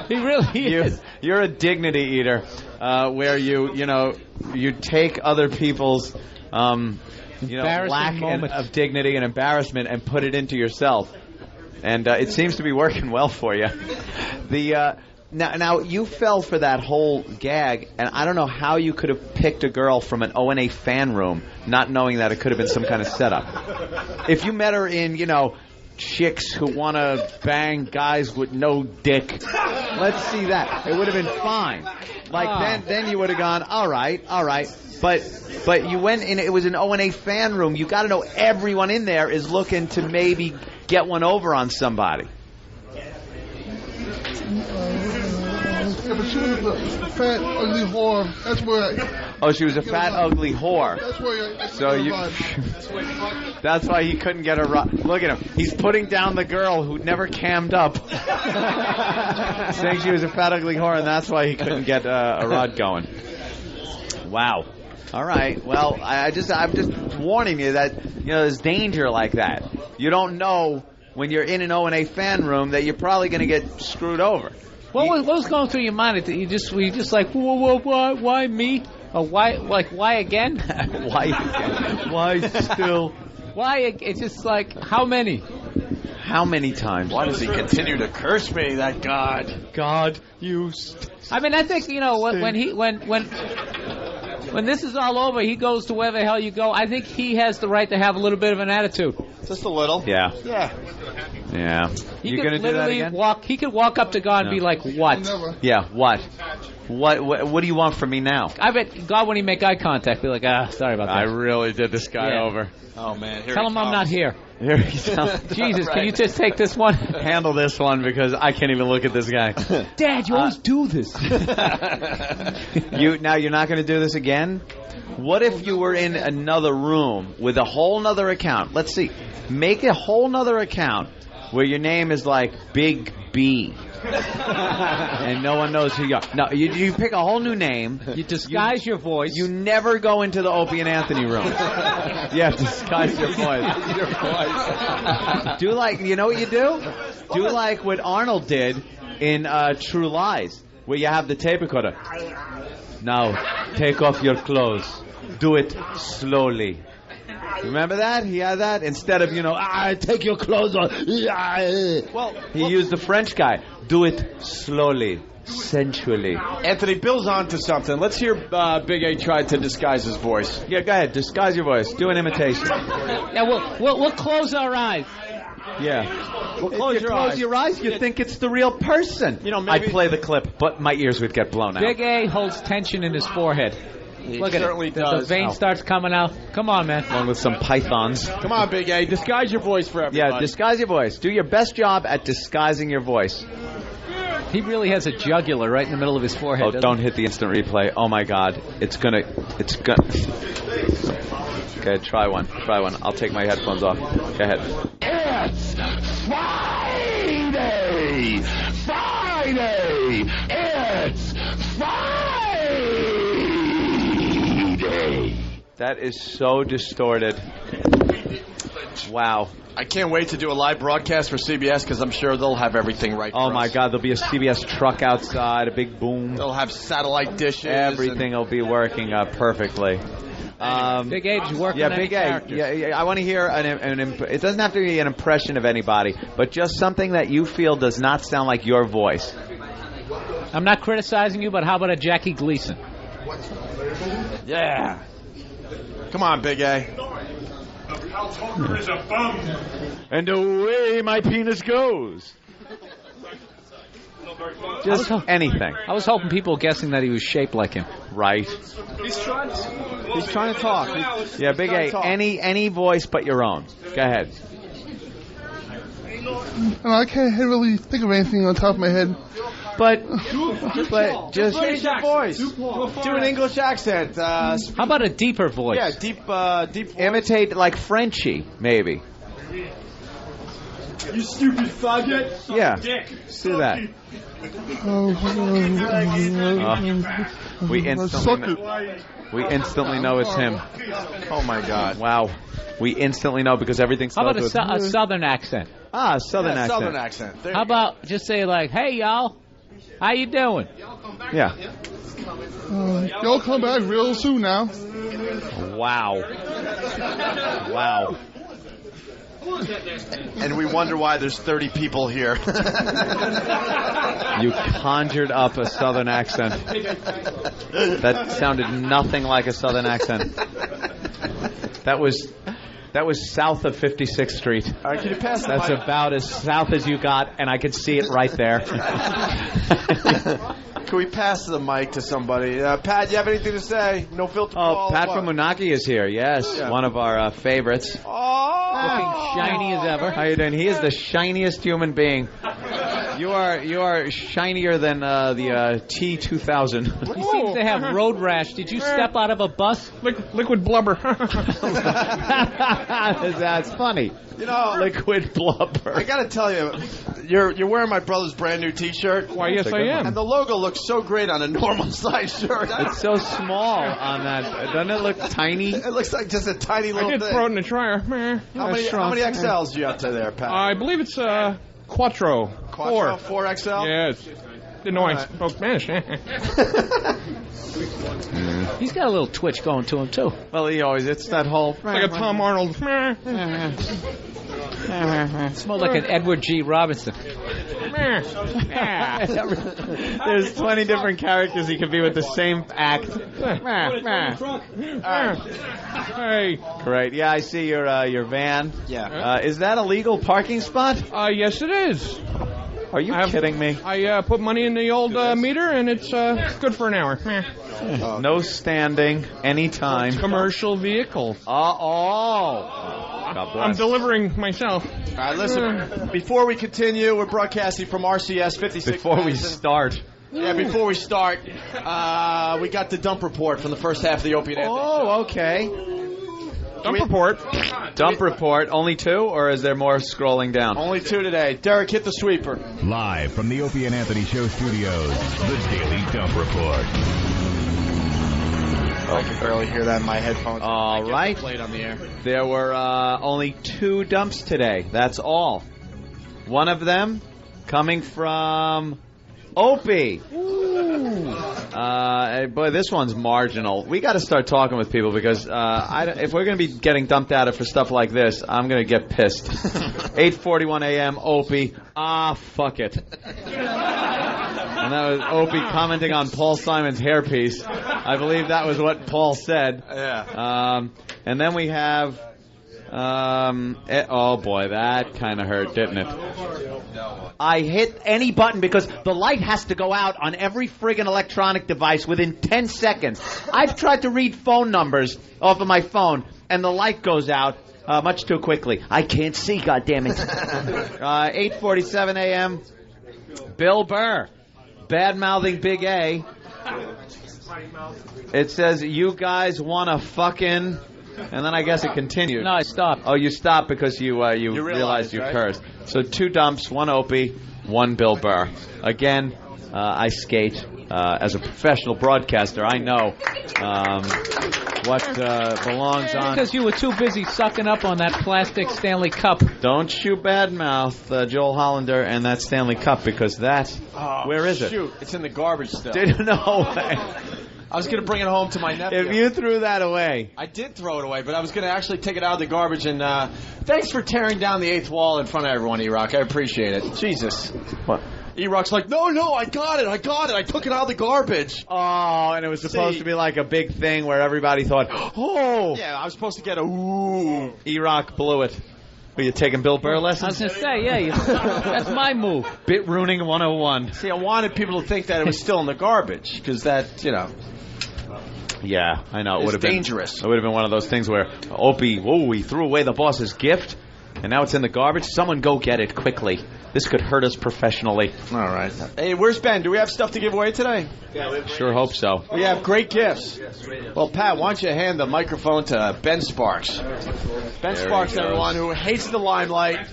He really is. You're a dignity eater, where you take other people's... lack of dignity and embarrassment and put it into yourself. And it seems to be working well for you. Now, you fell for that whole gag, and I don't know how you could have picked a girl from an O&A fan room not knowing that it could have been some kind of setup. If you met her in, chicks who want to bang guys with no dick, let's see that. It would have been fine. Then you would have gone, all right. But you went in, it was an O&A fan room. You got to know everyone in there is looking to maybe get one over on somebody. Yeah, but she was a fat, ugly whore. That's where Oh, she was a fat, ugly whore. That's where So you. That's why he couldn't get a rod. Look at him. He's putting down the girl who never cammed up, saying she was a fat, ugly whore, and that's why he couldn't get a rod going. Wow. All right. Well, I'm just warning you that there's danger like that. You don't know when you're in an O&A fan room that you're probably going to get screwed over. What was going through your mind? You just like, whoa, why me? Or why again? Why again? Why still? Why? It's just like, how many? How many times? Why does he continue to curse me, that God? God, you... I mean, I think, when this is all over, he goes to wherever the hell you go. I think he has the right to have a little bit of an attitude. Just a little. Yeah. Yeah. Yeah. He You could gonna do that again? He could walk up to God and be like, "What?" Yeah. What? What do you want from me now? I bet God, when he make eye contact, be like, sorry about that. I really did this guy over. Oh man. Tell him I'm not here. Here he comes. Jesus, can you just take this one? Handle this one because I can't even look at this guy. Dad, you always do this. You're not going to do this again? What if you were in another room with a whole nother account? Let's see. Make a whole nother account where your name is like Big B. And no one knows who you are. No, you pick a whole new name. You disguise your voice. You never go into the Opie and Anthony room. Yeah, disguise your voice. Do like, you know what you do? Do like what Arnold did in True Lies, where you have the tape recorder. Now, take off your clothes. Do it slowly. Remember that? He had that? Instead of, take your clothes off. Well, he used the French guy. Do it slowly, sensually. Anthony, Bill's on to something. Let's hear Big A try to disguise his voice. Yeah, go ahead. Disguise your voice. Do an imitation. Yeah, we'll close our eyes. Yeah. Well, close your eyes, you think it's the real person. Maybe I'd play the clip, but my ears would get blown out. Big A holds tension in his forehead. Look at certainly it. does. The vein starts coming out. Come on, man. Along with some pythons. Come on, Big A. Disguise your voice for everybody. Yeah, disguise your voice. Do your best job at disguising your voice. He really has a jugular right in the middle of his forehead. Oh, don't hit the instant replay. Oh, my God. It's gonna... Okay, try one. I'll take my headphones off. Go ahead. It's Friday! It's Friday! That is so distorted. Wow. I can't wait to do a live broadcast for CBS because I'm sure they'll have everything right. Oh, my God. There'll be a CBS truck outside, a big boom. They'll have satellite dishes. Everything will be working perfectly. Big A's working on Big A. Yeah, I want to hear it doesn't have to be an impression of anybody, but just something that you feel does not sound like your voice. I'm not criticizing you, but how about a Jackie Gleason? Yeah. Come on, Big A. And away my penis goes. Just anything. I was hoping people guessing that he was shaped like him. Right. He's trying to talk. Yeah, Big A. Any voice but your own. Go ahead. I can't really think of anything on top of my head. But just change your voice. Do an English accent. How about a deeper voice? Yeah, deep voice. Imitate like Frenchie, maybe. You stupid faggot. Yeah. Dick. Do that. We instantly know it's him. Oh my God! Wow, we instantly know because everything. How about a southern accent? Ah, southern accent. Southern accent. How about just say like, "Hey y'all, how you doing?" Yeah. Y'all come back real soon now. Wow. Wow. And we wonder why there's 30 people here. You conjured up a southern accent. That sounded nothing like a southern accent. That was south of 56th Street. All right, can you pass the That's mic? about as south as you got, and I could see it right there. Can we pass the mic to somebody? Pat, you have anything to say? No filter. Pat from Unagi is here. Yes, one of our favorites. Looking shiny as ever. How you doing? He is the shiniest human being You are shinier than the T2000. He seems to have road rash. Did you step out of a bus? Liquid blubber. That's funny. You know, liquid blubber. I gotta tell you, you're wearing my brother's brand new T-shirt. Why, yes, I am. And the logo looks so great on a normal size shirt. It's so small on that. Doesn't it look tiny? It looks like just a tiny little thing. I did throw it in the dryer. How many XLs do you have to there, Pat? I believe it's Quattro. Quattro, 4XL? Yes. Didn't know I spoke Spanish. He's got a little twitch going to him, too. Well, it's that whole... It's like a Tom Arnold. It's more like an Edward G. Robinson. There's 20 different characters he could be with the same act. Hey. Great. Yeah, I see your van. Yeah. Is that a legal parking spot? Yes, it is. Are you kidding me? I put money in the old meter, and it's good for an hour. No standing, anytime. Commercial vehicle. God bless. I'm delivering myself. All right, listen. Before we continue, we're broadcasting from RCS 56. Before we start. Yeah, before we start, we got the dump report from the first half of the Opie and Anthony show. Oh, okay. Dump report. Dump report. Only 2, or is there more scrolling down? Only 2 today. Derek, hit the sweeper. Live from the Opie and Anthony Show studios, the Daily Dump Report. I can barely hear that in my headphones. All right. Played on the air. There were only 2 dumps today. That's all. One of them coming from Opie. Boy, this one's marginal. We got to start talking with people because if we're going to be getting dumped at it for stuff like this, I'm going to get pissed. 8:41 a.m. Opie. Fuck it. And that was Opie commenting on Paul Simon's hairpiece. I believe that was what Paul said. Yeah. And then we have... oh boy, that kind of hurt, didn't it? I hit any button because the light has to go out on every friggin' electronic device within 10 seconds. I've tried to read phone numbers off of my phone, and the light goes out much too quickly. I can't see, goddammit. 8:47 a.m. Bill Burr, bad-mouthing Big A. It says, you guys want to fucking... And then I guess it continued. No, I stopped. Oh, you stopped because you realized you cursed. So 2 dumps, 1 Opie, 1 Bill Burr. Again, I skate. As a professional broadcaster, I know what belongs on. Because you were too busy sucking up on that plastic Stanley Cup. Don't you badmouth Joel Hollander and that Stanley Cup because that... where is it? Shoot, it's in the garbage still. No way. I was going to bring it home to my nephew. If you threw that away. I did throw it away, but I was going to actually take it out of the garbage. And thanks for tearing down the 8th wall in front of everyone, E-Rock. I appreciate it. Jesus. What? E-Rock's like, no, I got it. I took it out of the garbage. Oh, and it was supposed to be like a big thing where everybody thought, oh. Yeah, I was supposed to get a ooh. E-Rock blew it. Were you taking Bill Burr lessons? I was going to say, yeah, that's my move. Bit ruining 101. See, I wanted people to think that it was still in the garbage, because that, Yeah, I know. It would have been dangerous. It would have been one of those things where Opie, he threw away the boss's gift, and now it's in the garbage. Someone go get it quickly. This could hurt us professionally. All right. Hey, where's Ben? Do we have stuff to give away today? Yeah, sure hope so. We have great gifts. Well, Pat, why don't you hand the microphone to Ben Sparks? Ben Sparks, everyone, who hates the limelight.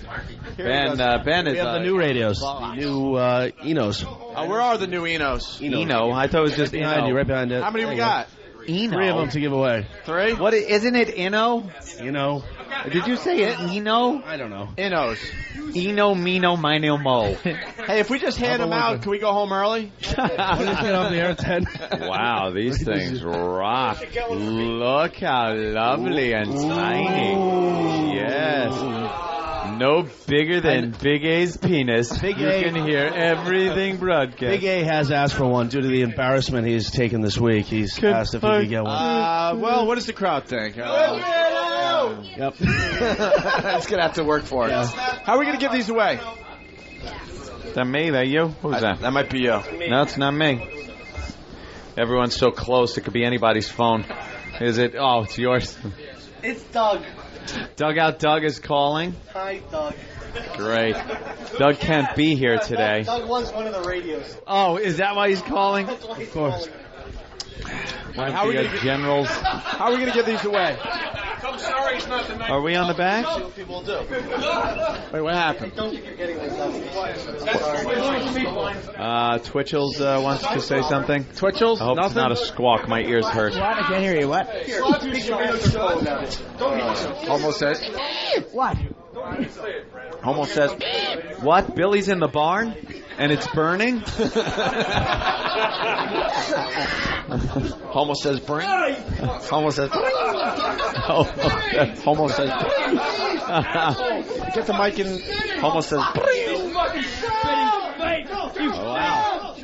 Ben is... We have the new radios. The new Enos. Where are the new Enos? Eno. I thought it was just behind you, right behind it. How many we got? Eno. 3 of them to give away. 3? What? Isn't it Eno? Eno. Did you say it Eno? I don't know. Enos. Eno, Mino, Mino, Mo. Hey, if we just hand them out, can we go home early? We'll just get off the air at 10. Wow, these things rock. Look how lovely and tiny. Yes. No bigger than Big A's penis. You can hear everything broadcast. Big A has asked for one due to the embarrassment he's taken this week. He's asked if he could get one. Well, what does the crowd think? Yep. It's going to have to work for it. Yeah. How are we going to give these away? Is that me? That you? Who's that? That might be you. No, it's not me. Everyone's so close, it could be anybody's phone. Is it? Oh, it's yours. It's Doug. Dugout Doug is calling. Hi, Doug. Great. Doug can't be here today. Doug wants one of the radios. Oh, is that why he's calling? Of course. How are we going to give these away? I'm sorry, it's not the night. Are we on the back? People do. Wait, what happened? Twitchell's wants to say something. Twitchell's? I hope it's not a squawk. My ears hurt. What? I can't hear you. What? Homo says. What? Homo says, what? Billy's in the barn? And it's burning? Homo says bring. Homo says bring. Homo says bring. Get the mic in. Homo says bring. Oh, wow.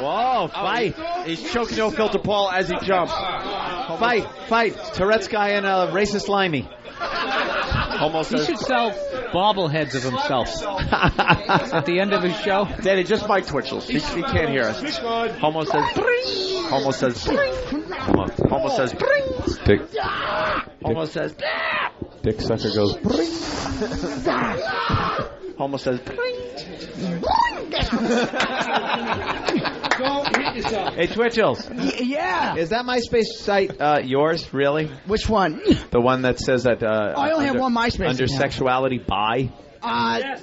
Whoa, fight. He's choking No Filter Paul as he jumps. Fight. Tourette's guy and racist limey. Homo says. He should sell bobbleheads of himself at the end of his show. Daddy, just Mike Twitchell's. He can't hear us. Homo says bring. Homo says bring. Homo says bring. Homo says Dick sucker goes bring. Homo says bring. Hey, Twitchell's. Yeah. Is that MySpace site yours, really? Which one? The one that says that I only have one MySpace under account. sexuality bi? A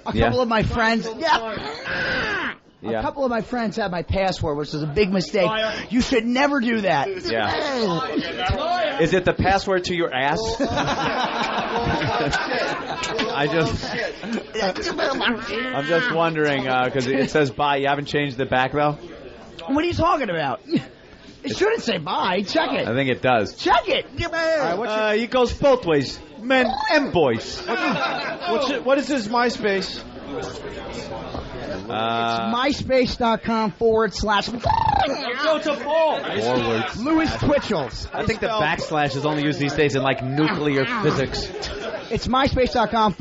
couple of my friends. A couple of my friends had my password, which is a big mistake. You should never do that. Yeah. Is it the password to your ass? I'm just wondering because it says bye. You haven't changed the back though. What are you talking about? It shouldn't say bye. Check it. I think it does. Check it. It goes both ways, men and boys. What is his MySpace? It's myspace.com / Go to Paul. Louis Twitchell's. I think the backslash is only used these days in like nuclear physics. It's myspace.com /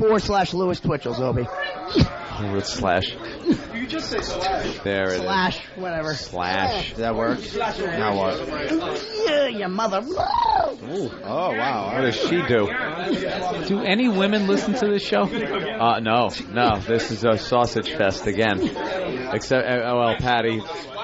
Louis Twitchell's, Opie. Slash. You just say slash. There it Slash, whatever. is. Slash. That works. Now what? Yeah, your mother. Ooh. Oh, wow. What does she do? Do any women listen to this show? No. This is a sausage fest again. Except,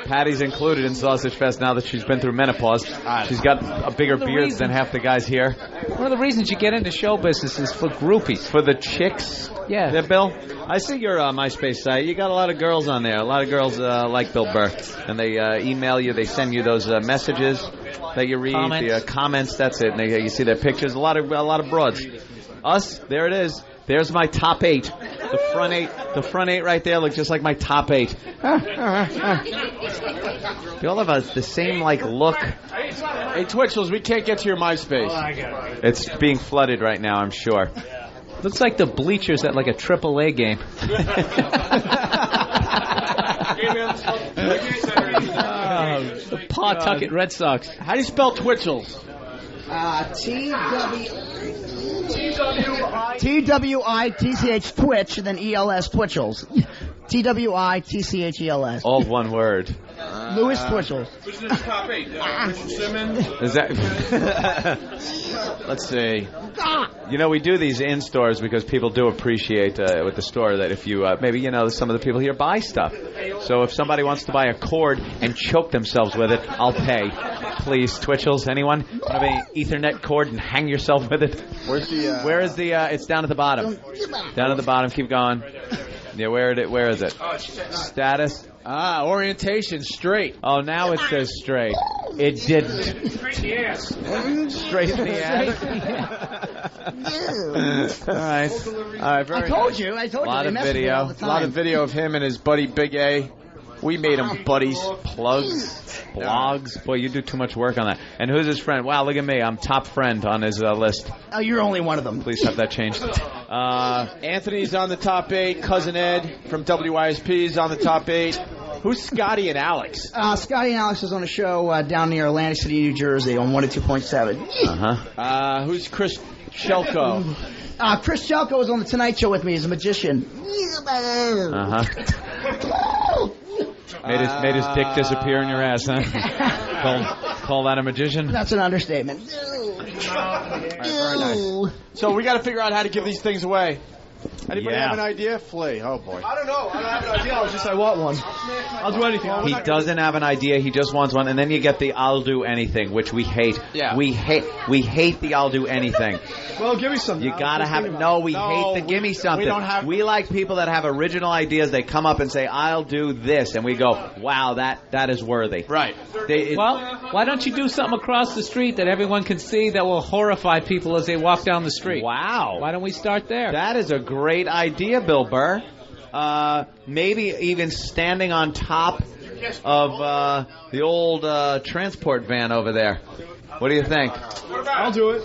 Patty's included in Sausage Fest now that she's been through menopause. She's got a bigger beard than half the guys here. One of the reasons you get into show business is for groupies. For the chicks? Yeah, Bill? I see your MySpace site. You got a lot of girls on there. A lot of girls like Bill Burr. And they email you. They send you those messages that you read. The comments, that's it. And you see their pictures. A lot of broads. Us, there it is. There's my top 8. The front eight right there look just like my top 8. They all have the same look. Hey, Twitchell's, we can't get to your MySpace. It's being flooded right now, I'm sure. Looks like the bleachers at like a AAA game. The Pawtucket Red Sox. How do you spell Twitchell's? TWITCH Twitch, and then ELS Twitchell's. TWITCHELS. All one word. Louis Twitchell's. Who's in the top 8? Richard Simmons? Is that? Let's see. We do these in stores because people do appreciate with the store that if you maybe some of the people here buy stuff. So if somebody wants to buy a cord and choke themselves with it, I'll pay. Please, Twitchell's. Anyone want to have an Ethernet cord and hang yourself with it? Where is the? It's down at the bottom. Down at the bottom. Keep going. Yeah, where is it? Status. Orientation, straight. Oh, now it says straight. It didn't. Straight in the ass. Straight in the ass. All right. Very I told you. A lot of video. A lot of video of him and his buddy Big A. We made them buddies. Plugs. Blogs. Boy, you do too much work on that. And who's his friend? Wow, look at me. I'm top friend on his list. Oh, you're only one of them. Please have that changed. Anthony's on the top 8. Cousin Ed from WYSP is on the top 8. Who's Scotty and Alex? Scotty and Alex is on a show down near Atlantic City, New Jersey on 102.7. Who's Chris Shelko? Chris Shelko is on the Tonight Show with me. He's a magician. Made his dick disappear in your ass, huh? call that a magician? That's an understatement. Very nice. So we got to figure out how to give these things away. Anybody have an idea? Flea. Oh, boy. I don't know. I don't have an idea. I want one. I'll do anything. He doesn't have an idea. He just wants one. And then you get the I'll do anything, which we hate. Yeah. We hate the I'll do anything. Well, give me something. You got to have it. No, we hate the give me something. We like people that have original ideas. They come up and say, I'll do this. And we go, wow, that is worthy. Right. Well, why don't you do something across the street that everyone can see that will horrify people as they walk down the street? Wow. Why don't we start there? That is a great idea, Bill Burr. Maybe even standing on top of the old transport van over there. What do you think? I'll do it.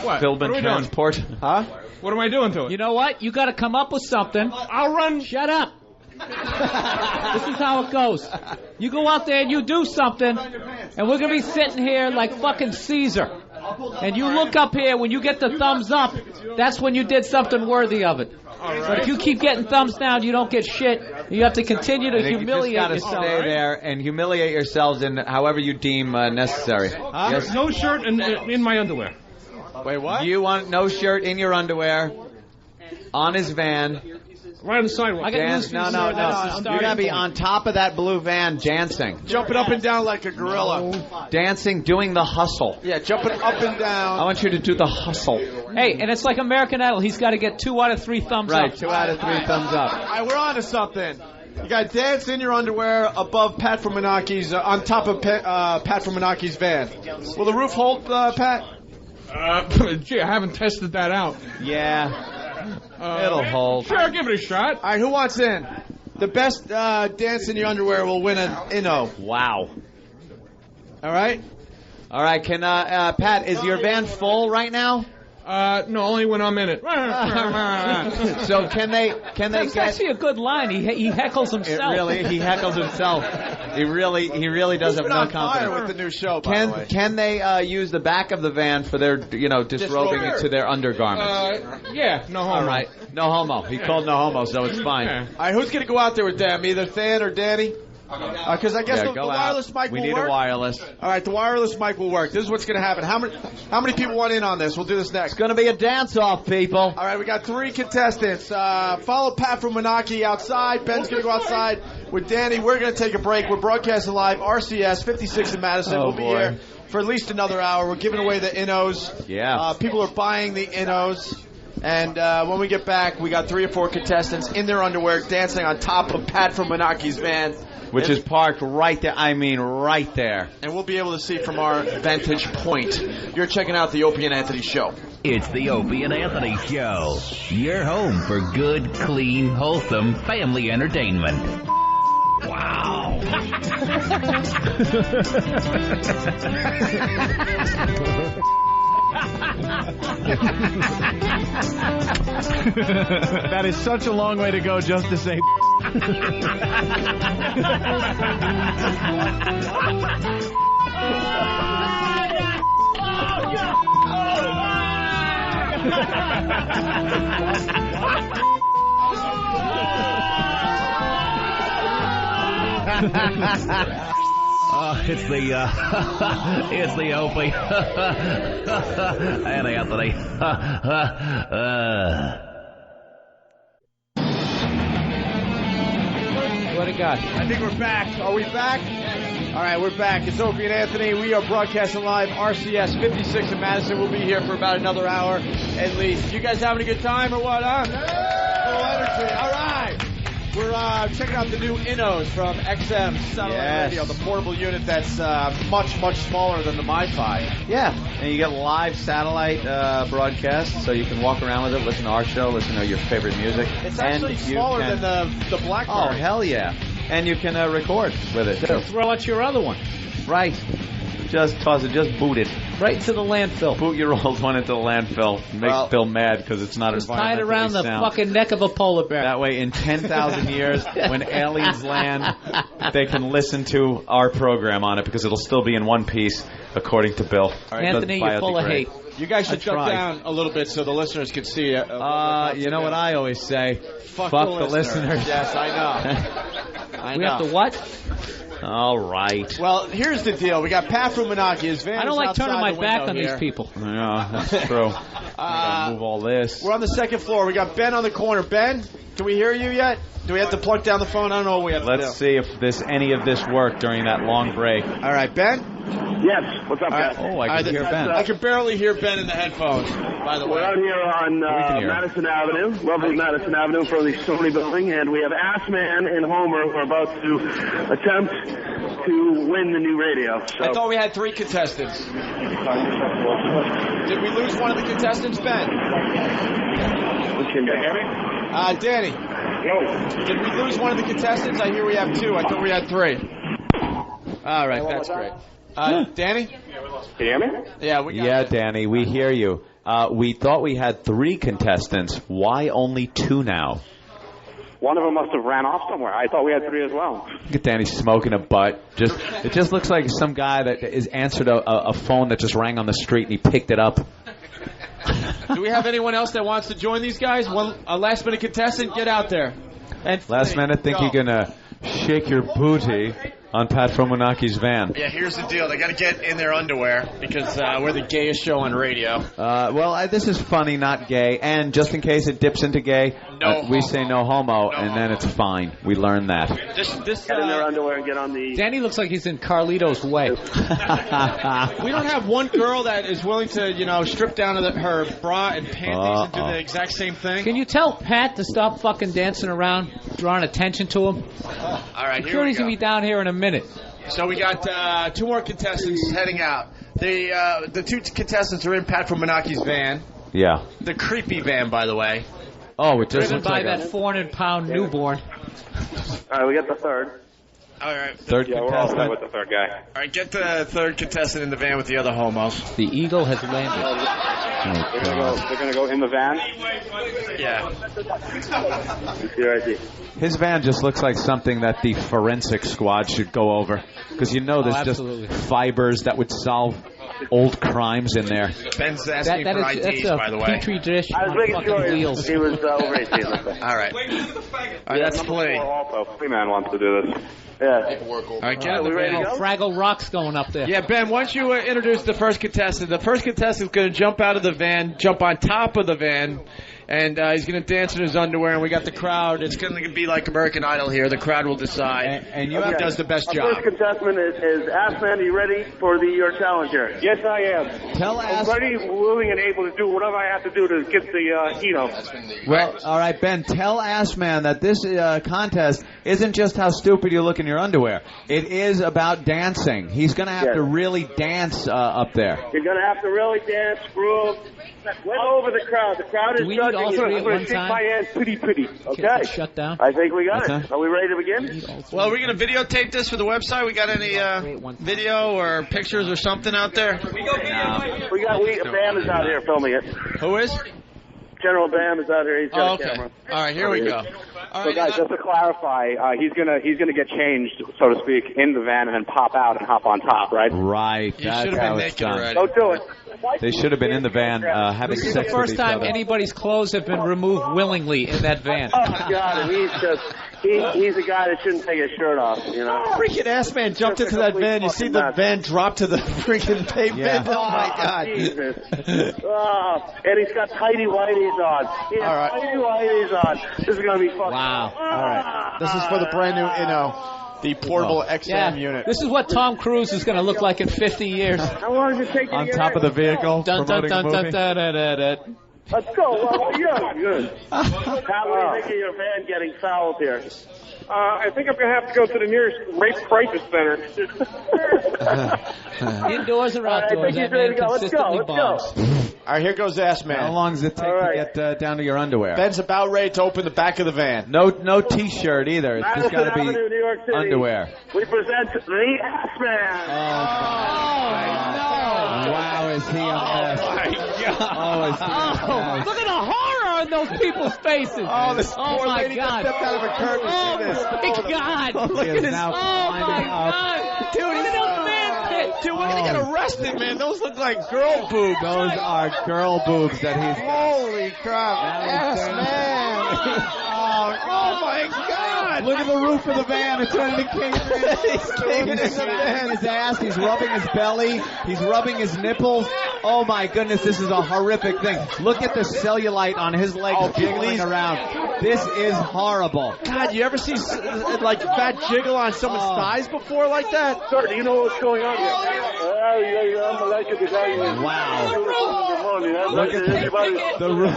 What? Philbin Transport? Huh? What am I doing to it? You know what? You got to come up with something. I'll run. Shut up. This is how it goes. You go out there and you do something, and we're going to be sitting here like fucking Caesar. And you look up here, when you get the thumbs up, that's when you did something worthy of it. Right. But if you keep getting thumbs down, you don't get shit. You have to continue to humiliate yourself. You just got to stay there and humiliate yourselves in however you deem necessary. Yes? No shirt in my underwear. Wait, what? You want no shirt in your underwear, on his van. Right on the sidewalk. No. You're going to be on top of that blue van dancing. Jumping up and down like a gorilla. Dancing, doing the hustle. Yeah, jumping up and down. I want you to do the hustle. Hey, and it's like American Idol. He's got to get 2 out of 3 thumbs up. Right, 2 out of 3 thumbs up. All right, we're on to something. You got to dance in your underwear above Pat from Menake's, on top of Pat from Menake's van. Will the roof hold, Pat? Gee, I haven't tested that out. Yeah. It'll hold. Sure, give it a shot. All right, who wants in? The best dance in your underwear will win an Inno. Wow. All right? All right, can Pat, is your van full right now? No, only when I'm in it. So can they That's actually a good line. He heckles himself. He heckles himself. He really does have no confidence. With the new show, by the way. Can they use the back of the van for their disrobing it to their undergarments? Yeah, no homo. All right, no homo. He called no homo, so it's fine. All right, who's gonna go out there with them? Either Than or Danny? Because I guess the wireless mic will work. We need a wireless. All right, the wireless mic will work. This is what's going to happen. How many people want in on this? We'll do this next. It's going to be a dance-off, people. All right, we got 3 contestants. Follow Pat from Menake outside. Ben's going to go outside with Danny. We're going to take a break. We're broadcasting live RCS 56 in Madison. We'll be here for at least another hour. We're giving away the Innos. Yeah. People are buying the Innos. And when we get back, we got 3 or 4 contestants in their underwear dancing on top of Pat from Menake's van. Which is parked right there. I mean, right there. And we'll be able to see from our vantage point. You're checking out the Opie and Anthony Show. It's the Opie and Anthony Show. Your home for good, clean, wholesome family entertainment. Wow. That is such a long way to go just to say. It's the Opie and Anthony. What do you got? I think we're back. Are we back? All right, we're back. It's Opie and Anthony. We are broadcasting live RCS 56 in Madison. We'll be here for about another hour at least. You guys having a good time or what, huh? Full energy. All right. We're checking out the new Innos from XM Satellite Radio, the portable unit that's much, much smaller than the MiFi. Yeah, and you get live satellite broadcasts, so you can walk around with it, listen to our show, listen to your favorite music. It's actually smaller than the BlackBerry. Oh, hell yeah. And you can record with it, too. Throw out your other one. Right. Just toss it, just boot it. Right into the landfill. Boot your old one into the landfill. Make Bill mad because it's not environmentally tie it around the fucking neck of a polar bear. That way, in 10,000 years, when aliens land, they can listen to our program on it because it'll still be in one piece, according to Bill. Right, Anthony, you're full of hate. You guys should jump down a little bit so the listeners can see it. You know what I always say? Fuck the listeners. Yes, I know. We have to what? All right. Well, here's the deal. We got Pat from Menaki. His van I don't is like turning outside my the back window on here. these people. Yeah, that's true. Move all this. We're on the second floor. We got Ben on the corner. Ben, can we hear you yet? Do we have to plug down the phone? I don't know what we have to do. Let's see if any of this worked during that long break. All right, Ben? Yes. What's up, guys? Oh, I can hear Ben. I can barely hear Ben in the headphones, by the way. We're out here on Madison Avenue, lovely Madison Avenue, for the Sony building, and we have Ass Man and Homer who are about to attempt to win the new radio. So. I thought we had 3 contestants. Did we lose one of the contestants, Ben? Can you hear me? Danny. Did we lose one of the contestants? I hear we have 2. I thought we had 3. All right, that's great. Danny? Can you hear me? Yeah, Danny, we hear you. We thought we had 3 contestants. Why only 2 now? One of them must have ran off somewhere. I thought we had 3 as well. Look at Danny smoking a butt. It just looks like some guy that is answered a phone that just rang on the street and he picked it up. Do we have anyone else that wants to join these guys? A last-minute contestant, get out there. And last minute, think you're going to shake your booty on Pat Fromonaki's van. Yeah, here's the deal. They got to get in their underwear because we're the gayest show on radio. This is funny, not gay. And just in case it dips into gay, we say no homo, and then it's fine. We learn that. Get in their underwear and get on the... Danny looks like he's in Carlito's way. We don't have one girl that is willing to, strip down to her bra and panties and do the exact same thing. Can you tell Pat to stop fucking dancing around, drawing attention to him? All right, I'm sure he's going to be down here in a minute. So we got 2 more contestants heading out. The 2 contestants are in Pat from Menaki's van. Yeah. The creepy van, by the way. Oh, it just driven looks by like that 400-pound newborn. All right, we got the third. All right. Third contestant. We're all set with the third guy. All right, get the third contestant in the van with the other homos. The eagle has landed. They're going to go in the van? Yeah. His van just looks like something that the forensic squad should go over. Because there's just fibers that would solve old crimes in there. Ben's asking for IDs, by the way. Petri dish I was making sure he was over 18. All right. All right, that's Flea. Also, Flea Man wants to do this. Yeah. All right, get in the van. Fraggle Rock's going up there. Yeah, Ben, why don't you introduce the first contestant? The first contestant is going to jump out of the van, jump on top of the van, and he's going to dance in his underwear, and we got the crowd. It's going to be like American Idol here. The crowd will decide. And who does the best job. Our first contestant is Assman. Are you ready for your challenge here? Yes, I am. I'm ready, willing, and able to do whatever I have to do to get the heat up. Well, all right, Ben, tell Assman that this contest isn't just how stupid you look in your underwear. It is about dancing. He's going to have to really dance up there. You're going to have to really dance, groove, win over the crowd. The crowd is judging. all three at one shake time? my hand pretty. Okay. Shut down. I think we got Okay. it. Are we ready to begin? Well, are we going to videotape this for the website? We got any video or pictures or something out there? Bam is out here filming it. Who is? General Bam is out here. He's got a okay. camera. All right, here we go. All So right, guys, just to clarify, he's gonna get changed, so to speak, in the van and then pop out and hop on top, right? Right. You That's should have how been it's naked done. already. Don't do it. They should have been in the van having This is sex the first with each time other. anybody's clothes have been removed willingly in that van. Oh God, and he's a guy that shouldn't take his shirt off, Freaking ass man jumped into that van. You see the van drop to the freaking pavement. Yeah. Oh my God! Jesus. And he's got tighty whities on. He has tighty whities on. This is gonna be fucking. Wow. All right, this is for the brand new the portable XM unit. This is what Tom Cruise is going to look like in 50 years. How long does it take you On to get top of the vehicle, Dun, dun, promoting a dun, movie. dun, dun, dun, dun, dun. Let's go. Well, yeah, good. Pat, what do you think of your van getting fouled here? I think I'm going to have to go to the nearest rape crisis center. Indoors or outdoors, I think he's that ready man to go. Let's consistently go. bombs. All right, here goes ass man. How long does it take to get down to your underwear? Ben's about ready to open the back of the van. No T-shirt either. It's just got to be Avenue, New York City. underwear. We present the Ass Man. Wow, is he a mess? Oh my God! Is he a mess? Look at the horror on those people's faces. Oh, this poor my lady God. just stepped out of a curtain. Oh, See this? my God. Look at this. Oh, my God. Dude, Look at those man pits. Dude, we're gonna get arrested, man. Those look like girl boobs. Those are girl boobs that he's... Holy crap! Ass man! Oh Oh my God! Look at the roof of the van. It's ready to cave in. He's caving in the van. His ass. He's rubbing his belly. He's rubbing his nipples. Oh my goodness, this is a horrific thing. Look at the cellulite on his legs jiggling around. This is horrible. God, you ever see like fat jiggle on someone's thighs before like that? Sir, do you know what's going on here? Wow. Look at the roof.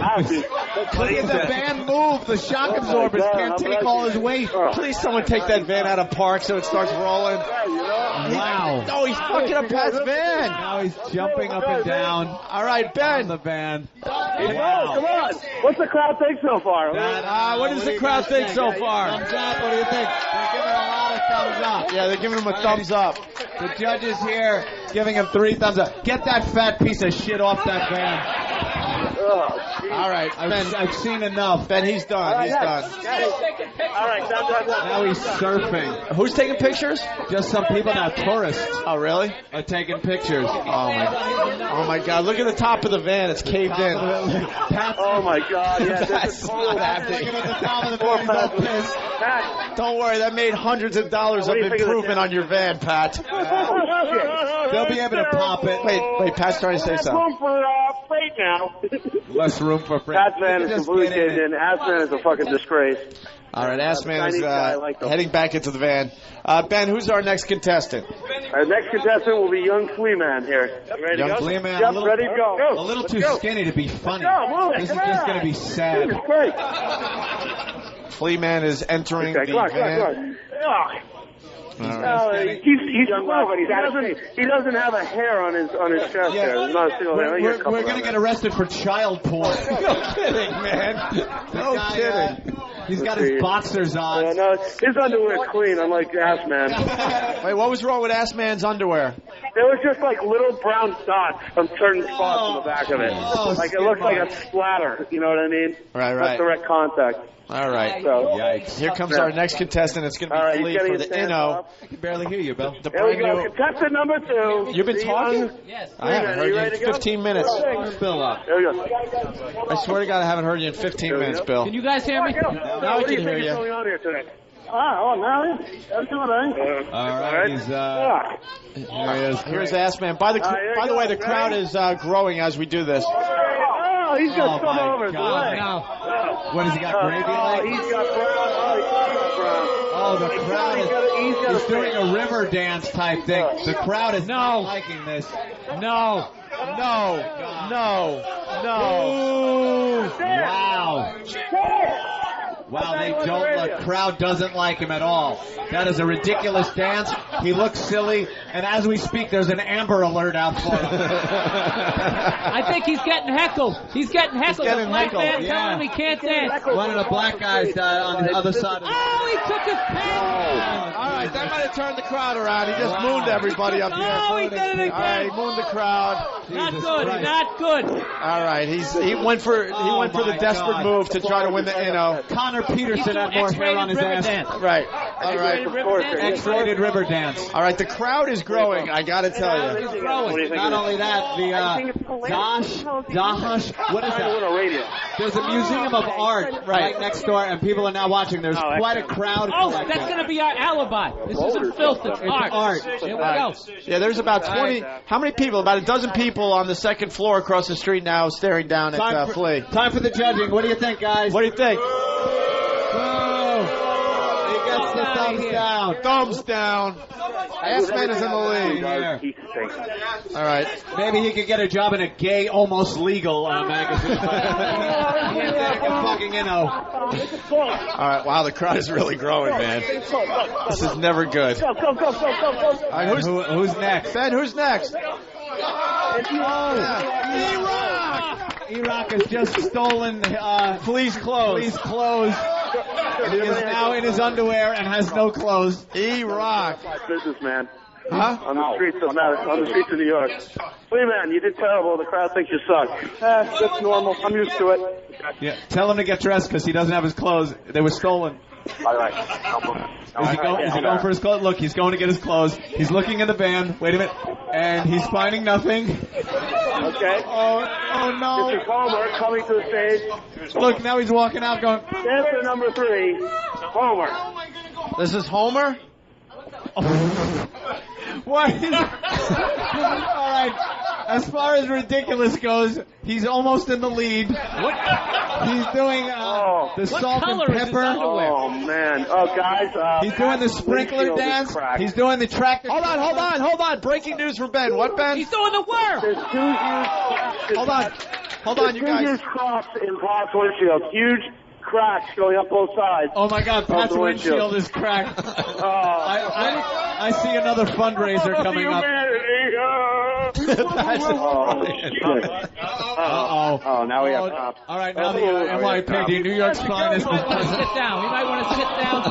Look at the van move. The shock absorbers can't take all his weight. Please, someone take that van out of park so it starts rolling. Wow. Oh, he's fucking up Pat's van. Now he's jumping up and down. All right, Ben. On the van. Wow. Come on. What's the crowd think so far? What does the crowd think so far? Thumbs up. What do you think? They're giving a lot of thumbs up. Yeah, they're giving him a thumbs up. The judges here giving him 3 thumbs up. Get that fat piece of shit off that van. All right, Ben, I've seen enough. Ben, he's done. He's done. All right, done. Now he's surfing. Who's taking pictures? Just some people now, tourists. Oh, really? Are taking pictures. Oh my God! Look at the top of the van; it's caved in. Oh my God! Yeah, that's not happening. Look at the top of the van. He's all pissed. Don't worry, that made hundreds of dollars of improvement on your van, Pat. They'll be able to pop it. Wait, Pat's trying to say something. Room for freight now. Less room for freight. Pat's van is completely caved in. Assman is a fucking disgrace. All right, Assman is heading back into the van. Ben, who's our next contestant? Our next contestant will be Young Fleaman here. You ready to go? Fleaman, yep, ready to go. A little too skinny to be funny. This is just going to be sad. This is great. Fleaman is entering the van. Right. He's slow, but he doesn't have a hair on his chest there. There's not a single hair. We're going to get arrested for child porn. No kidding, man. No kidding. He's got his boxers on. No, his underwear's clean, unlike Assman. Wait, what was wrong with Assman's underwear? There was just like little brown dots on certain spots on the back of it. Like it looks like a splatter. You know what I mean? Right. Not direct contact. All right. So, yikes. Here comes our next contestant. It's going to be Flea for the Inno. I can barely hear you, Bill. There we go. Contestant number 2. You've been talking? Yes. I haven't heard you in 15 minutes. Bill up. There we go. I swear to God, I haven't heard you in 15 minutes, Bill. Can you guys hear me? Now I can hear you. What's going on here today? Now that's good, All right, he's here he is. Here's Assman. By the way, the crowd is growing as we do this. Oh, he's got some over his leg. What has he got? Gravy legs? He's got brown. Oh, the crowd is he's doing a river dance type thing. The crowd is not liking this. No. Wow. Wow, the crowd doesn't like him at all. That is a ridiculous dance. He looks silly, and as we speak, there's an Amber Alert out for him. I think he's getting heckled. He's getting heckled. He's getting the black heckled. man telling him he can't dance. One of the black guys on the other side of the... Oh, he took his pants. All right, that might have turned the crowd around. He just mooned everybody up here. Oh, he did it again. All right, he mooned the crowd. Not good. Not good. All right, he went for the desperate move to try to win the Inno. Connor Peterson had more hair on his ass. Right. All right. X-rated river dance. All right, the crowd is growing. I got to tell you. Not only that, the Dash. What is that? There's a museum of art right next door, and people are now watching. There's quite a crowd. Oh, that's going to be our alibi. This isn't filth. It's art. Here we go. Yeah, there's about 20. How many people? About a dozen people on the second floor across the street now, staring down at Flea. Time for the judging. What do you think, guys? What do you think? He gets the thumbs down. Thumbs down. Assman is in the lead. All right. Maybe he could get a job in a gay, almost legal magazine. Fucking Inno. All right. Wow, the crowd is really growing, man. This is never good. Go. All right, who's next? Ben, who's next? E-Rock has just stolen Flea's clothes. He is now in his underwear and has no clothes. E-Rock. Businessman. Huh? On the streets of New York. Flea man, you did terrible. The crowd thinks you suck. That's normal. I'm used to it. Yeah. Tell him to get dressed because he doesn't have his clothes. They were stolen. All right. Is he going for his clothes? Look, he's going to get his clothes. He's looking in the van. Wait a minute. And he's finding nothing. Okay. Oh no. This is Homer coming to the stage. Look, now he's walking out going. Dancer number 3, Homer. This is Homer? What? All right. As far as ridiculous goes, he's almost in the lead. What? He's doing the salt and pepper. Oh, man. Oh, guys. He's doing the sprinkler dance. He's doing the tractor. Hold on. Breaking news from Ben. What, Ben? He's doing the work. There's 2 huge... Hold on, you guys. 2 huge crops in Pat's windshield. Huge cracks going up both sides. Oh, my God. Pat's windshield is cracked. I see another fundraiser coming up. Oh, now we have cops. All right, now the NYPD, New York's finest. Sit down. We might want to sit down.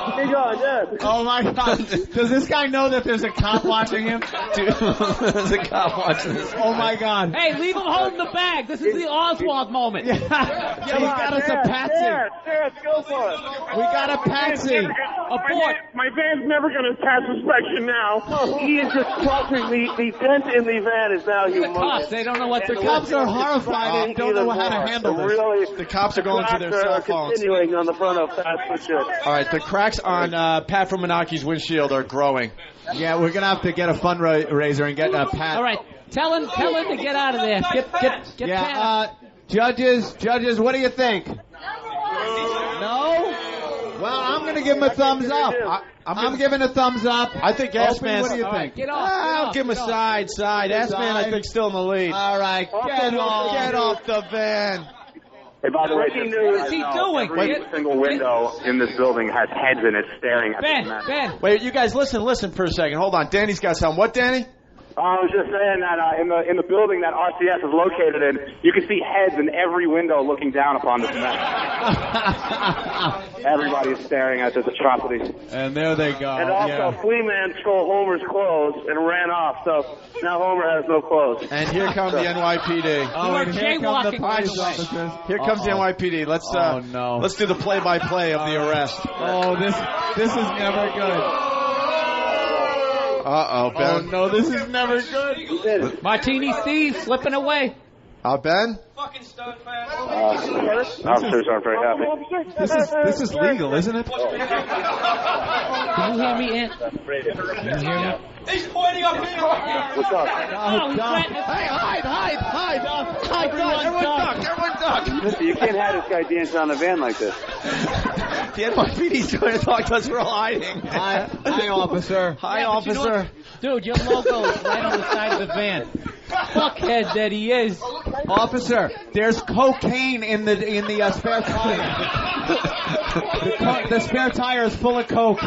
Oh, my God. Does this guy know that there's a cop watching him? There's a cop watching this. Oh, my God. Hey, leave him holding the bag. This is the Oswald moment. Yeah, he got us a patsy. Let's go for it. We got a patsy. Abort. My van's never going to pass inspection now. He is just crushing the dent in the van is now humongous. Cops, they don't know what The cops are horrified and don't know how to handle this. Really, the cops are going to their cell phones. Continuing on the front of Pat's windshield. All right, the cracks on Pat from Menake's windshield are growing. Yeah, we're going to have to get a fundraiser and get Pat. All right, tell him to get out of there. Get Pat. Judges, what do you think? No? Well, I'm going to give him a thumbs up. I'm giving a thumbs up. I think Assman. What do you think? Get off. I'll give him a side. Assman, I think, still in the lead. All right, get off the van. Hey, by the way, what is he doing? Every single window in this building has heads in it staring at Ben. Wait, you guys, listen for a second. Hold on. Danny's got something. What, Danny? I was just saying that in the building that RCS is located in, you can see heads in every window looking down upon this mess. Everybody is staring at this atrocity. And there they go. And also, Flea Man stole Homer's clothes and ran off, so now Homer has no clothes. And here comes the NYPD. Oh, and here come the police officers. Here comes the NYPD. Let's let's do the play-by-play of the arrest. Oh, this is never good. Uh-oh, Ben. Oh, no, this is never good. Martini Steve slipping away. Ben? Officers aren't very happy. This is legal, isn't it? Can you hear me, Ant? Can you hear me? He's pointing up here. What's up? Hey, hide. Everyone duck. You can't have this guy dancing on the van like this. The NYPD's trying to talk to us. We're all hiding. Hi, officer. Hi, officer. Dude, your logo is right on the side of the van. Fuckhead that he is. Officer, there's cocaine in the spare tire. The spare tire is full of coke.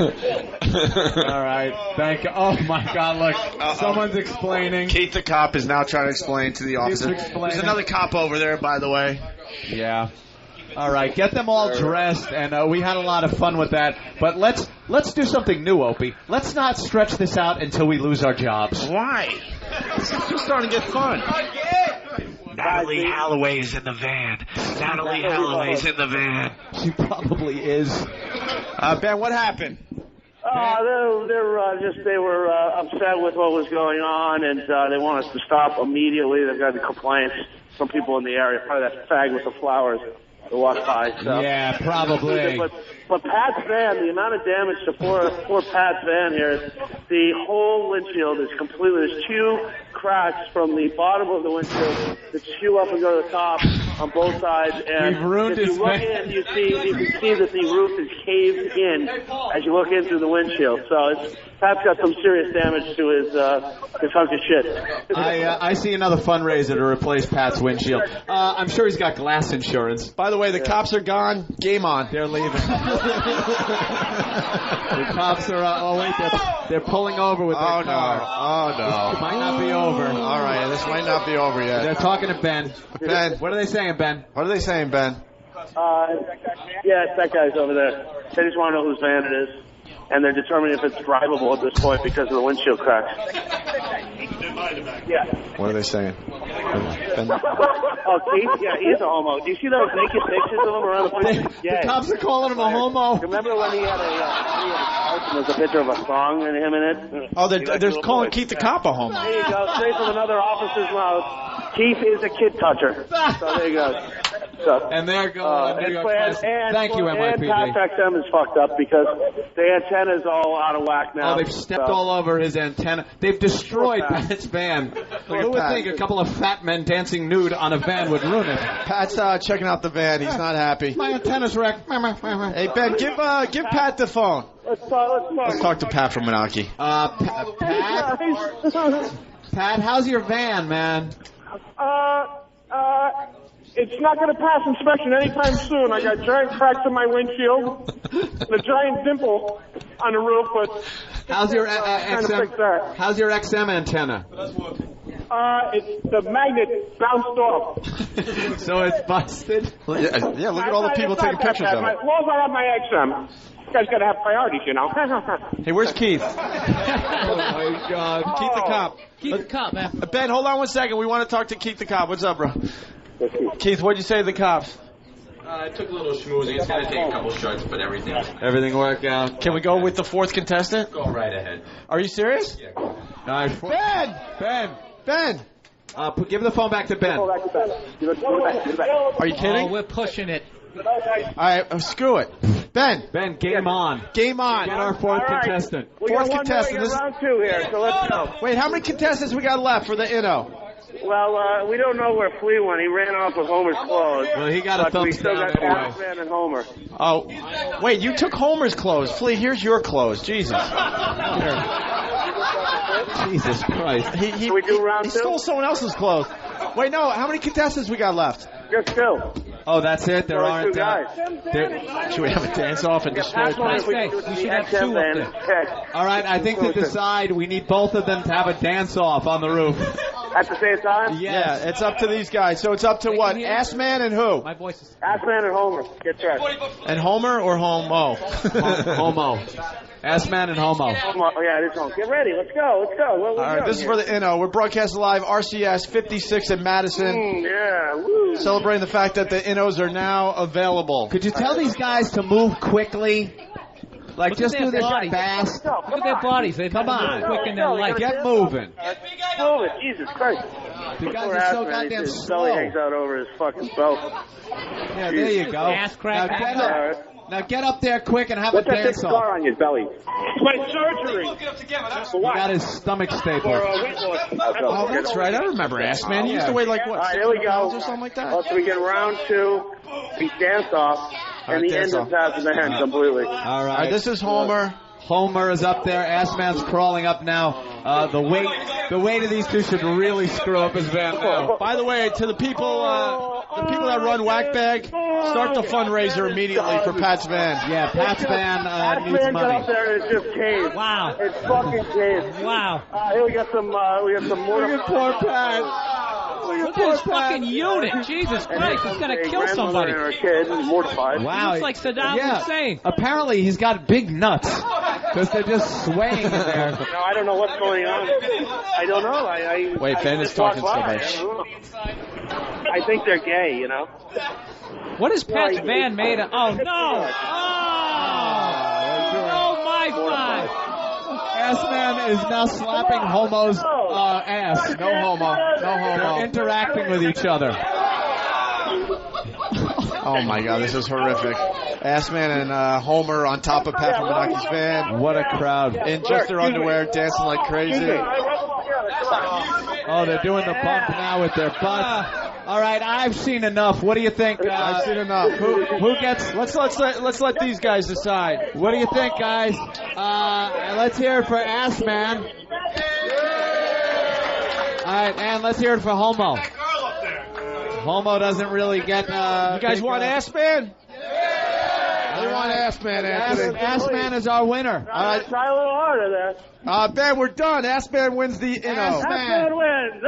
All right, thank you. Oh my God! Look, someone's explaining. Keith the cop is now trying to explain to the officer. There's another cop over there, by the way. Yeah. All right, get them all dressed, and we had a lot of fun with that. But let's do something new, Opie. Let's not stretch this out until we lose our jobs. Why? It's just starting to get fun. Natalie Holloway is in the van. Natalie Holloway's in the van. She probably is. Ben, what happened? They were upset with what was going on, and they want us to stop immediately. They've got the complaints from people in the area. Probably that fag with the flowers that walked by. So. Yeah, probably. But Pat's van, the amount of damage to poor Pat's van here, the whole windshield is completely. There's 2 cracks from the bottom of the windshield that skew up and go to the top on both sides. And we've ruined if you look in, you can see that the roof is caved in as you look in through the windshield. So Pat's got some serious damage to his hunk of shit. I see another fundraiser to replace Pat's windshield. I'm sure he's got glass insurance. By the way, the cops are gone. Game on. They're leaving. The cops are. They're pulling over with their car. Oh no! It might not be over. All right, this might not be over yet. They're talking to Ben. Ben, what are they saying, Ben? What are they saying, Ben? Yeah, it's that guy's over there. They just want to know whose van it is. And they're determining if it's drivable at this point because of the windshield cracks. Yeah. What are they saying? Oh, Keith? Yeah, he is a homo. Do you see those naked pictures of him around the place? The cops are calling him a homo. Remember when he had a There's a picture of a song and him in it. Oh, they're calling Keith the cop a homo. There you go, straight from another officer's mouth. Keith is a kid toucher. So there you go. So, and there goes New York Times. Thank you, NYPD. And Pat's XM is fucked up because the antenna is all out of whack now. Oh, they've stepped all over his antenna. They've destroyed Pat's van. Who would think a couple of fat men dancing nude on a van would ruin it? Pat's checking out the van. He's not happy. My antenna's wrecked. Hey, Ben, give Pat the phone. Let's talk to Pat from Menaki. Pat, how's your van, man? It's not going to pass inspection anytime soon. I got giant cracks in my windshield and a giant dimple on the roof, but how's your trying to fix that. How's your XM antenna? The magnet bounced off. So it's busted? Yeah, look at all the people taking pictures of it. As long as I have my XM. You guys got to have priorities, you know. Hey, where's Keith? Oh, my God. Keith the cop. Keith the cop, man. Ben, hold on 1 second. We want to talk to Keith the cop. What's up, bro? Keith, what'd you say to the cops? I took a little schmoozing. It's going to take a couple shots, but Everything worked out. Can we go with the fourth contestant? Go right ahead. Are you serious? Yeah. All right, Ben! give the phone back to Ben. Are you kidding? Oh, we're pushing it. All right, screw it. Ben, game on. Game on. Get our fourth contestant. Fourth contestant. This is round 2 here, so let's go. Wait, how many contestants we got left for the Inno? Well, we don't know where Flea went. He ran off with Homer's clothes. Well, he got a thumbs we still down got anyway. Batman and Homer. Oh, wait, you took Homer's clothes. Flea, here's your clothes. Jesus. Jesus Christ. He stole someone else's clothes. Wait, no, how many contestants we got left? Just 2. Oh, that's it? There aren't... two guys. Should we have a dance-off and destroy it? We should have 2 up there. All right, I think to decide, we need both of them to have a dance-off on the roof. At the same time? Yeah, it's up to these guys. So it's up to what? Ass Man and who? My voice is... Ass Man and Homer. Get tracked. And Homer or Homo? Homo. Ass Man and Homo. Oh, yeah, it is Homo. Get ready. Let's go. All right, this is for the Inno. We're broadcasting live RCS 56 in Madison. Yeah, woo. Celebrating the fact that the Innos are now available. Could you tell these guys to move quickly? Like, just do this bodies. fast. Look at their bodies. They come on. Quick in their life. Get moving. Move it. Jesus Christ. You guys are so goddamn his slow. belly hangs out over his fucking belt. Yeah, there you go. Ass crack. Now get up there quick and have What's a that big dance scar off. on your belly? My surgery. He got his stomach stapled. Oh, that's right. I remember Ass Man. He used to weigh like, what, All right, here we go. or something like that? Oh, so we get round 2. We dance off. And the end is out of the hand completely. All right. This is Homer. Homer is up there. Ass Man's crawling up now. The weight of these two should really screw up his van now. By the way, to the people that run Whackbag, start the fundraiser immediately for Pat's van. Yeah, Pat's van needs Got money. up there and it's just caved. Wow. It's fucking caved. Wow. Here we got some more. Look at poor Pat. Look at this fucking unit. Jesus Christ, it's going to kill somebody. And our kid is mortified. Wow. He looks like Saddam Hussein. Apparently he's got big nuts because they're just swaying in there. No, I don't know what's going on. I don't know. Wait, Ben is talking so much. I think they're gay, you know. What is Pat's van made of? Oh, no. Oh, my God. Ass Man is now slapping Homo's ass. No homo. No homo. They're interacting with each other. Oh my God, this is horrific. Ass Man and Homer on top of Pat from Menaki's van. What a crowd. In just their underwear, dancing like crazy. Oh, they're doing the bump now with their butts. All right, I've seen enough. What do you think? I've seen enough. Who gets? Let's let these guys decide. What do you think, guys? Let's hear it for Ass Man. All right, and let's hear it for Homo. Homo doesn't really get. You guys want Ass Man? We want Ass Man, Anthony. Ass Man is our winner. All right, try a little harder there. Ben, we're done. Ass Man wins the Inno. Ass Man wins.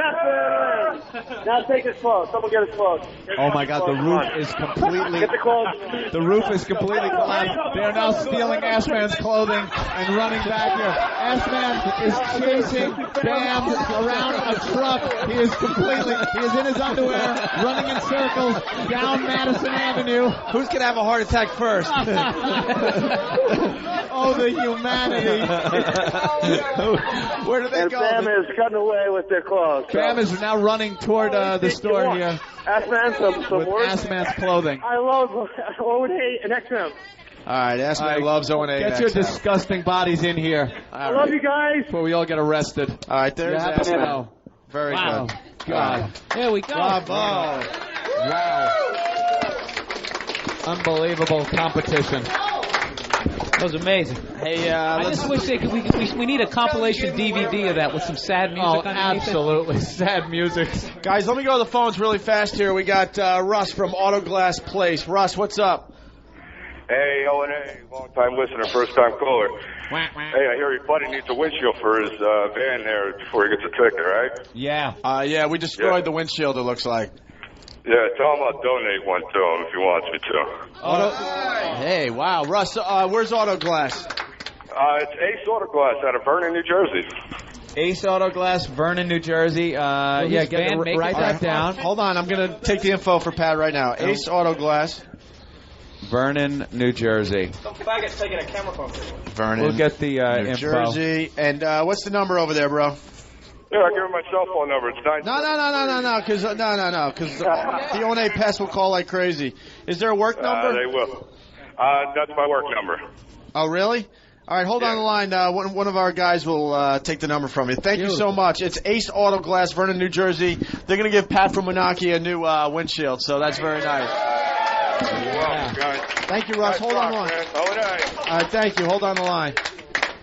Now take his clothes. Someone get his clothes. Oh my God, the roof is completely. Get the clothes. The roof is completely collapsed. They are now stealing Ass Man's clothing and running back here. Ass Man is chasing Bam around a truck. He is in his underwear, running in circles down Madison Avenue. Who's gonna have a heart attack first? Oh, the humanity. Where did they and go? Bam is cutting away with their clothes. Bam is now running toward the store here. Assman, some with words. Assman's clothing. I love O&A and XM. All right, Assman loves O&A. Get your disgusting bodies in here. I love you guys. Before we all get arrested. All right, there's Assman. Very good. God. Here we go. Bravo. Wow. Unbelievable competition. That was amazing. Hey, I just wish we need a compilation DVD of that with some sad music underneath absolutely. Sad music. Guys, let me go to the phones really fast here. We got Russ from Autoglass Place. Russ, what's up? Hey, O&A, long-time listener, first-time caller. Hey, I hear your buddy needs a windshield for his van there before he gets a ticket, right? Yeah. Yeah, we destroyed the windshield, it looks like. Yeah, tell him I'll donate one to him if he wants me to. Hey, wow. Russ, where's Autoglass? It's Ace Autoglass out of Vernon, New Jersey. Ace Autoglass, Vernon, New Jersey. Write that down. Hold on, I'm going to take the info for Pat right now. Ace Autoglass. Vernon, New Jersey. Some faggot's taking a camera phone. Vernon. We'll get the New info. Jersey. And what's the number over there, bro? Yeah, I'll give him my cell phone number. It's 9. No, because the O&A Pest will call like crazy. Is there a work number? They will. That's my work number. Oh, really? All right, hold on the line. One of our guys will take the number from you. Thank you so much. It's Ace Autoglass, Vernon, New Jersey. They're going to give Pat from Menaki a new windshield, so that's very nice. Welcome, guys. Thank you, Russ. Hold on the line. All right, thank you. Hold on the line.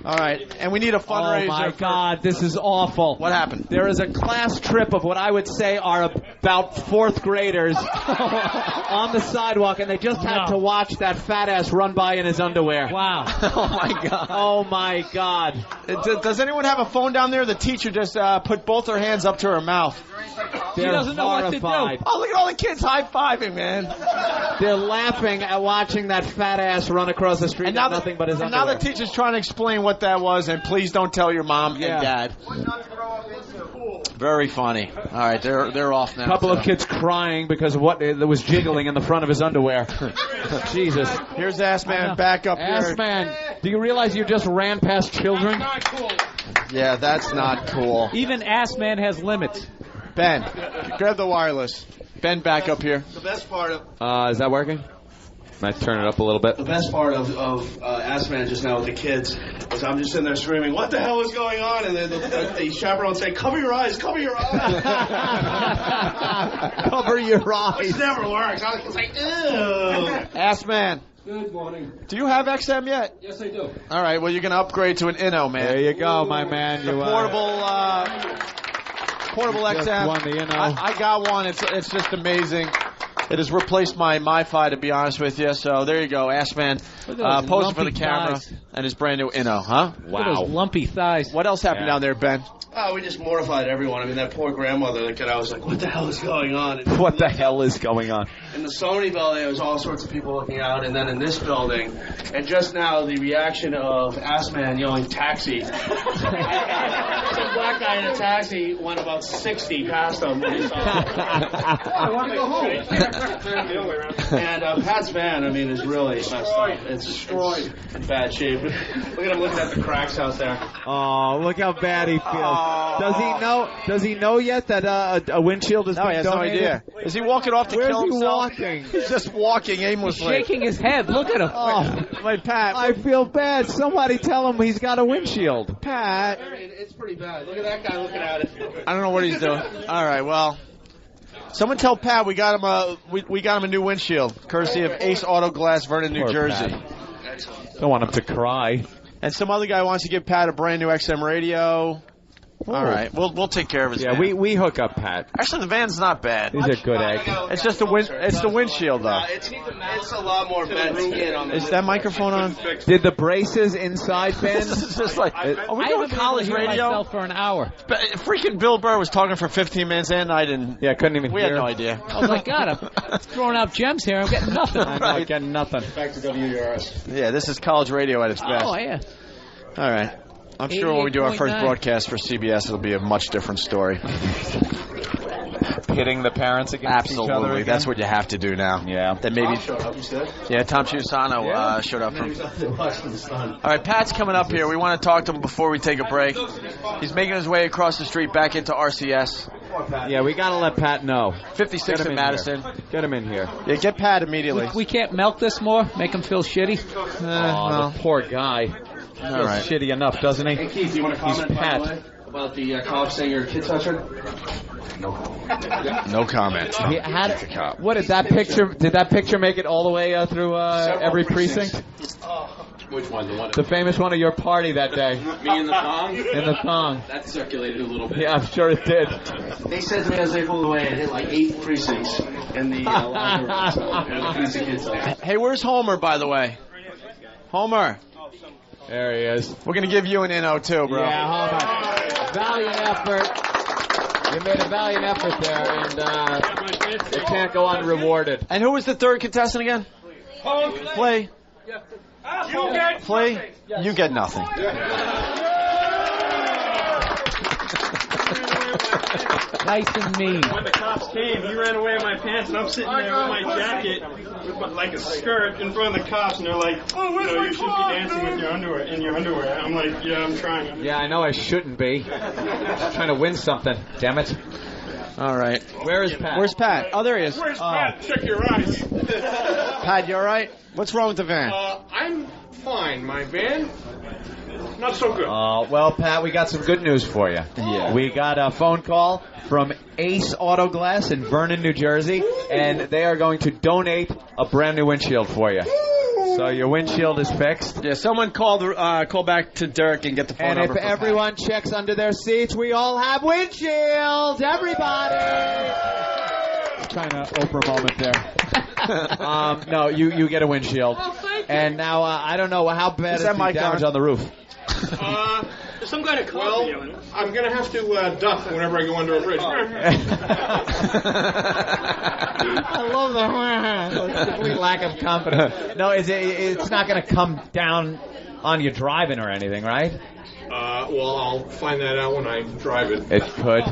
All right, and we need a fundraiser. Oh, my God, this is awful. What happened? There is a class trip of what I would say are about 4th graders on the sidewalk, and they just had to watch that fat ass run by in his underwear. Wow. Oh, my God. Oh, my God. Does anyone have a phone down there? The teacher just put both her hands up to her mouth. She doesn't know what to do. Oh, look at all the kids high-fiving, man. They're laughing at watching that fat ass run across the street and nothing but his underwear. Now the teacher's trying to explain what that was, and please don't tell your mom and dad. Very funny. All right, they're off now. A couple of kids crying because of what was jiggling in the front of his underwear. Jesus. Here's Assman back up here. Assman, do you realize you just ran past children? That's not cool. Yeah, that's not cool. Even Assman has limits. Ben, grab the wireless. Ben, back up here. The best part of... Is that working? Might turn it up a little bit. The best part of Assman just now with the kids was I'm just sitting there screaming, what the hell is going on? And then the chaperone say, cover your eyes, cover your eyes. Cover your eyes. It never works. I was like, ew. Assman. Good morning. Do you have XM yet? Yes, I do. All right, well, you're going to upgrade to an Inno, man. There you go, my man. The portable XM. Won the Inno. I got one. It's just amazing. It has replaced my MiFi, to be honest with you. So there you go, Assman, posing for the camera and his brand new Inno, huh? Wow. Look at those lumpy thighs. What else happened down there, Ben? Oh, we just mortified everyone. I mean, that poor grandmother, the kid, I was like, what the hell is going on? And what the hell is going on? In the Sony building, there was all sorts of people looking out, and then in this building, and just now, the reaction of Assman yelling, taxi. Some black guy in a taxi went about 60 past him. When he saw I want to go home. And Pat's van, I mean, is really messed up. It's destroyed in bad shape. Look at him looking at the cracks out there. Oh, look how bad he feels. Does he know yet that a windshield is being donated? He has no idea. Is he walking off to kill himself? Walking? He's just walking aimlessly. He's shaking his head. Look at him. Oh, my Pat. I feel bad. Somebody tell him he's got a windshield. Pat. It's pretty bad. Look at that guy looking at it. I don't know what he's doing. All right, well. Someone tell Pat we got him a new windshield, courtesy of Ace Autoglass, Vernon, New Jersey. Don't want him to cry. And some other guy wants to give Pat a brand new XM radio. Ooh. All right, we'll take care of his van. Yeah, we hook up Pat. Actually, the van's not bad. He's a good egg. It's just the windshield, though. It's a lot more bent skin on the Is that microphone on? Did the braces inside bend? It's just like, are we doing college radio? Myself for an hour. Freaking Bill Burr was talking for 15 minutes, and I didn't. Yeah, couldn't even hear. We had no idea. I was like, God, I'm throwing out gems here. I'm getting nothing. I'm not getting nothing. Back to WURS. Yeah, this is college radio at its best. Oh, yeah. All right. I'm sure when we do our first broadcast for CBS, it'll be a much different story. pitting the parents against each other. Absolutely. That's what you have to do now. Yeah. Then maybe. Yeah, Tom Chiusano showed up from. All right, Pat's coming up here. We want to talk to him before we take a break. He's making his way across the street back into RCS. Yeah, we got to let Pat know. 56 in Madison. Get him in here. Yeah, get Pat immediately. We can't milk this more? Make him feel shitty? The poor guy. Feels shitty enough, doesn't he? Hey, Keith, you want to comment, by the way, about the cop saying you're a kid toucher? No comment. What did that picture? Did that picture make it all the way through every precinct? Which one? The famous one of your party that day. Me in the thong? In the thong. That circulated a little bit. Yeah, I'm sure it did. They said to me as they pulled away, it hit like 8 precincts in the library. So, kids hey, where's Homer, by the way? Homer. There he is. We're going to give you an NO too, bro. Yeah, Homer. Valiant effort. You made a valiant effort there, and it can't go unrewarded. And who was the third contestant again? Play. Play. You get nothing. Nice and mean. When the cops came, he ran away in my pants, and I'm sitting there with my jacket, with like a skirt, in front of the cops, and they're like, you should be dancing with your underwear, in your underwear. I'm like, yeah, I'm trying. Yeah, I know I shouldn't be. I'm trying to win something, damn it. All right. Where is Pat? Where's Pat? Oh, there he is. Where's Pat? Check your eyes. Pat, you all right? What's wrong with the van? I'm fine. My van, not so good. Well, Pat, we got some good news for you. Yeah. We got a phone call from Ace Auto Glass in Vernon, New Jersey, and they are going to donate a brand new windshield for you. So your windshield is fixed. Yeah, someone call back to Dirk and get the phone number. And if everyone checks under their seats, we all have windshields. Everybody. Trying to Oprah moment there. No, you get a windshield. And now I don't know how bad is the damage on the roof. Some kind of coffee. Well, I'm going to have to duck whenever I go under a bridge. I love the complete lack of confidence. No, it's not going to come down on you driving or anything, right? Well, I'll find that out when I drive it. It could.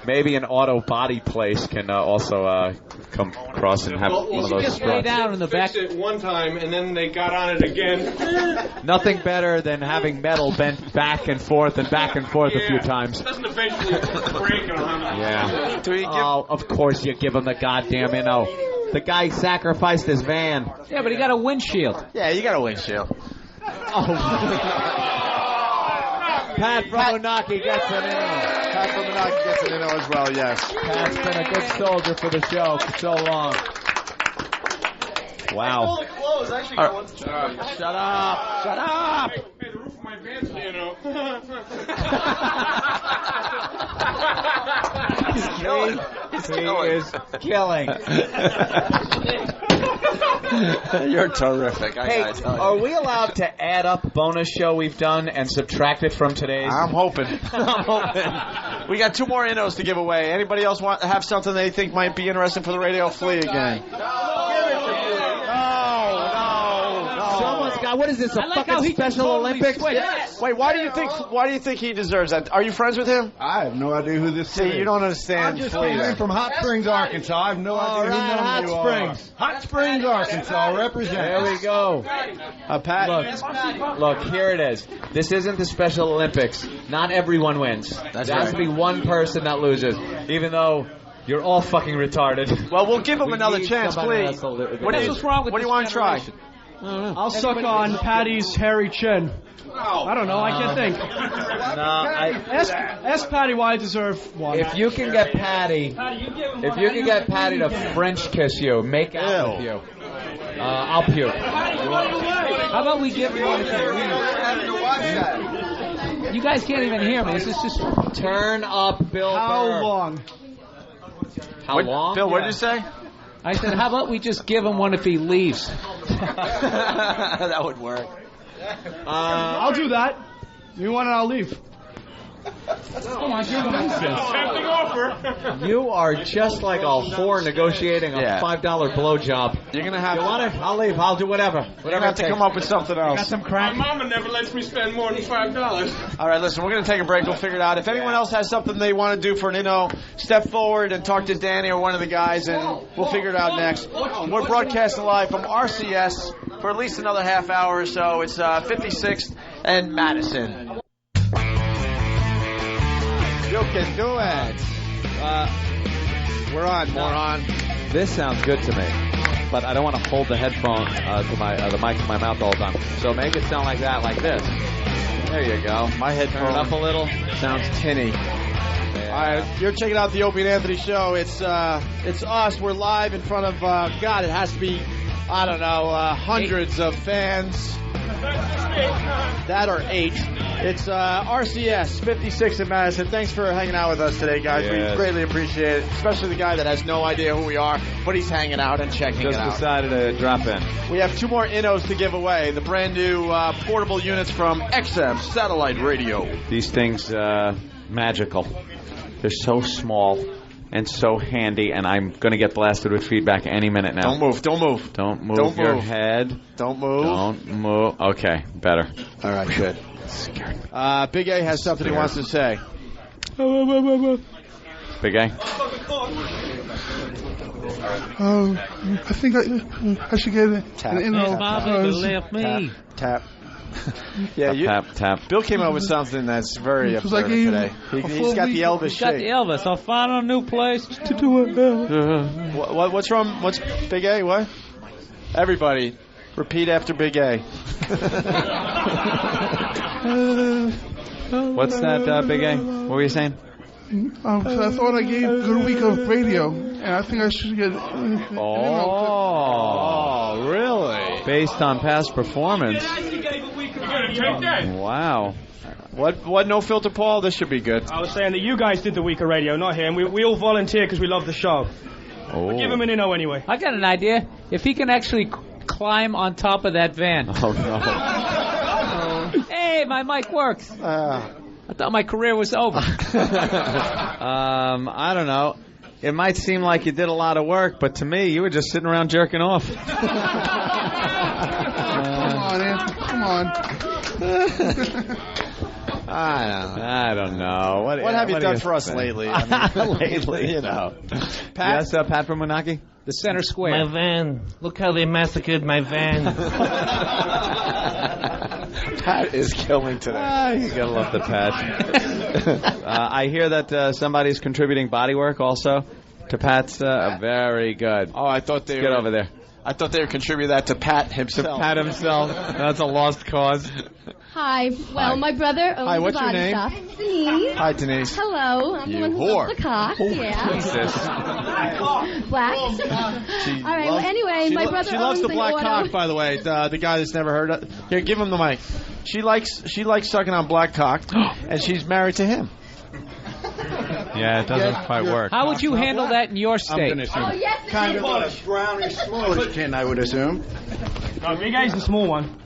Maybe an auto body place can also come across and have one of those just lay down in the back. Fixed it one time, and then they got on it again. Nothing better than having metal bent back and forth a few times. It doesn't eventually break on them. Yeah. Of course you give him the goddamn NO. The guy sacrificed his van. Yeah, but he got a windshield. Yeah, you got a windshield. Pat from Unaki gets an NO. Pat from Unaki gets an NO as well, yes. Pat's been a good soldier for the show for so long. Wow. All the clothes. Shut up. Shut up. Hey, the roof of my van's He's killing. He is killing. You're terrific. Hey, are we allowed to add up bonus show we've done and subtract it from today's? I'm hoping. We got 2 more NOs to give away. Anybody else have something they think might be interesting for the radio? Flee again. What is this? A fucking Special Olympics? Yes. Wait, why do you think he deserves that? Are you friends with him? I have no idea who this is. See, you don't understand. I'm just in from Hot Springs, Arkansas. I have no idea who Hot you Springs. are. Hot Springs, Arkansas. Represent. There we go. Pat. Look, here it is. This isn't the Special Olympics. Not everyone wins. There has to be one person that loses, even though you're all fucking retarded. Well, we'll give him another chance, please. What's wrong with What do you want to try? I'll suck on Patty's hairy chin. I don't know. I can't think. Ask Patty why I deserve one. If you can get Patty, to French kiss you, make out with you, I'll puke. How about we give one to you? You guys can't even hear me. This is just turn up, Bill. How long? How long? Bill, what did you say? I said, how about we just give him one if he leaves? That would work. I'll do that. You want it, I'll leave. Come on, tempting offer. You are just like a whore negotiating a $5 blowjob. You're gonna have. You want it? I'll leave. I'll do whatever. You're gonna have to come up with something else. Got some crack? My mama never lets me spend more than $5. All right, listen, we're going to take a break. We'll figure it out. If anyone else has something they want to do for step forward and talk to Danny or one of the guys, and we'll figure it out next. We're broadcasting live from RCS for at least another half hour or so. It's 56th and Madison. You can do it. We're on, moron. This sounds good to me, but I don't want to hold the headphone the mic to my mouth all the time. So make it sound like that, like this. There you go. My headphone. Turn it up a little. Sounds tinny. Yeah. All right, you're checking out the Opie and Anthony show. It's us. We're live in front of God. It has to be, I don't know, hundreds of fans. That or 8. It's RCS 56 in Madison. Thanks for hanging out with us today, guys. Yes. We greatly appreciate it, especially the guy that has no idea who we are, but he's hanging out and checking it out. Just decided to drop in. We have 2 more Innos to give away. The brand new portable units from XM Satellite Radio. These things, magical. They're so small and so handy, and I'm going to get blasted with feedback any minute now. Don't move. Don't move your head. Don't move. Don't move. Okay, better. All right, good. Big A has something he wants to say. Big A? I think I should get an Inno. Tap. Yeah, tap. Bill came up with something that's very upsetting today. He's got the Elvis He's got shake. the Elvis. I'll find a new place to do it. What's wrong? What's Big A? What? Everybody, repeat after Big A. What's that, Big A? What were you saying? So I thought I gave a good week of radio, and I think I should get. Oh, really? Based on past performance. Wow. What no filter, Paul? This should be good. I was saying that you guys did the week of radio, not him. We all volunteer because we love the show. Oh. Give him an Inno anyway. I got an idea. If he can actually climb on top of that van. Oh, no. Hey, my mic works. I thought my career was over. I don't know. It might seem like you did a lot of work, but to me, you were just sitting around jerking off. Come on, Anthony. Come on. I don't know. What have you done for us lately? I mean, lately, you know. Pat? Yes, Pat from Moonachie? The center square. My van. Look how they massacred my van. Pat is killing today. You gotta love the Pat. I hear that somebody's contributing bodywork also to Pat's. Very good. Oh, I thought they Get over there. I thought they would contribute that to Pat himself. To Pat himself. That's a lost cause. Hi. Well, my brother owns Hi, what's a body your name? shop. Denise. Hi, Denise. Hello. I'm the one who whore. loves the cock. Yeah. Jesus. Black. All right. Well, anyway, my brother She loves owns the an black auto. cock, by the way. The guy that's never heard of. Here, give him the mic. She likes sucking on black cock, and she's married to him. Yeah, it doesn't quite work. How would you handle that in your state? Oh, yes, Kind of a brownish smallest tin, I would assume. No, Big A's the small one.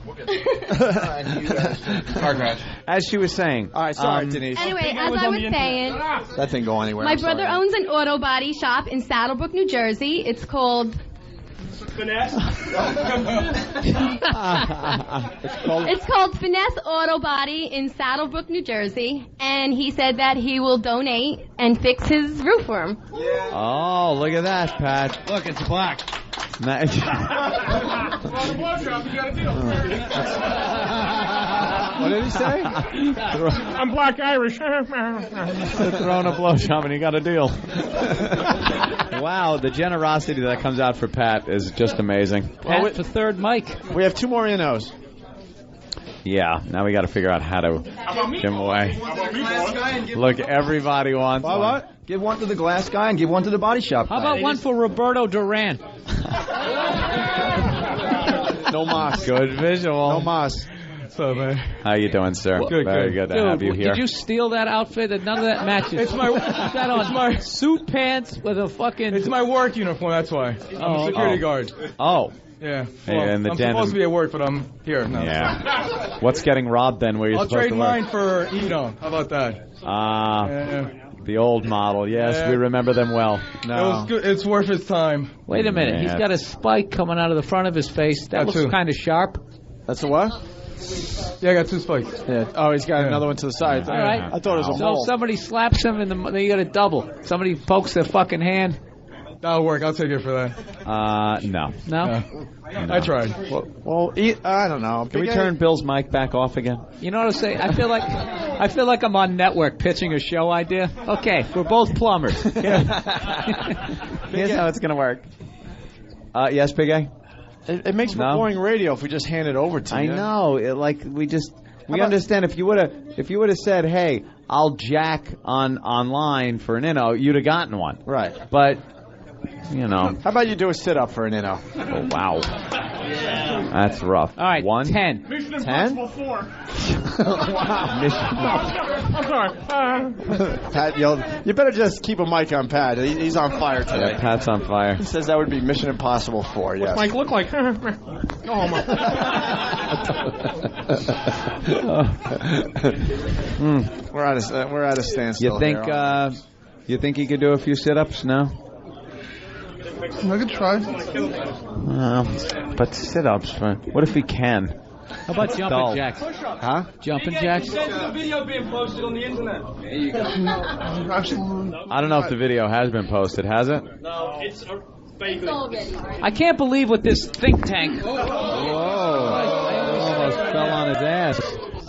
As she was saying. All right, sorry, Denise. Anyway, as I was saying, That thing go anywhere. my I'm brother sorry. owns an auto body shop in Saddlebrook, New Jersey. It's called Finesse. It's called Finesse Auto Body in Saddlebrook, New Jersey, and he said that he will donate and fix his roof for him. Oh, look at that, Pat. Look, it's black. What did he say? I'm black Irish. Throwing a blowjob and he got a deal. Wow, the generosity that comes out for Pat is just amazing. Pat for third mic. We have 2 more Innos. Yeah, now we got to figure out how to give him away. Look, everybody wants one. What? Give one to the glass guy and give one to the body shop guy. How about one for Roberto Duran? No mas. Good visual. No mas. How you doing, sir? Good, Very good to have you here. Did you steal that outfit? None of that matches. It's my suit pants with a fucking. It's my work uniform. That's why. I'm a security guard. Oh. Yeah. And the I'm den. supposed to be at work, but I'm here now. Yeah. What's getting robbed then? Where you're I'll supposed trade to work? mine for Eno. How about that? The old model. Yes, Yeah. we remember them well. It was good. It's worth its time. Wait a minute. He's got a spike coming out of the front of his face. That looks kind of sharp. That's a what? Yeah, I got 2 spikes. Yeah. Oh, he's got another one to the side. All right. I thought it was a So mole. if somebody slaps him, then you got a double. Somebody pokes their fucking hand. That'll work. I'll take it for that. No. No? I tried. Well, I don't know. Can we turn Bill's mic back off again? You know what I'm saying? I feel like I'm on network pitching a show idea. Okay, we're both plumbers. Here's how it's going to work. Yes, Big A? It makes for boring radio if we just hand it over to you. I know. We understand if you would have said, "Hey, I'll jack online for an inno," you'd have gotten one. Right. But how about you do a sit up for an inno? Oh, wow. That's rough. All right, 1? 10. Mission 10? Impossible 4. Wow. I'm sorry. Pat yelled, "You better just keep a mic on Pat. He's on fire today." Yeah, Pat's on fire. He says that would be Mission Impossible 4, yes. What's Mike look like? Go home. We're at a standstill. You think he could do a few sit-ups? No? I could try. But sit-ups, what if he can? How about jumping jacks? Huh? Jumping jacks? The video being posted on the internet. There you go. I don't know if the video has been posted. Has it? No, it's fake. I can't believe what this think tank. Whoa. Almost fell on his ass.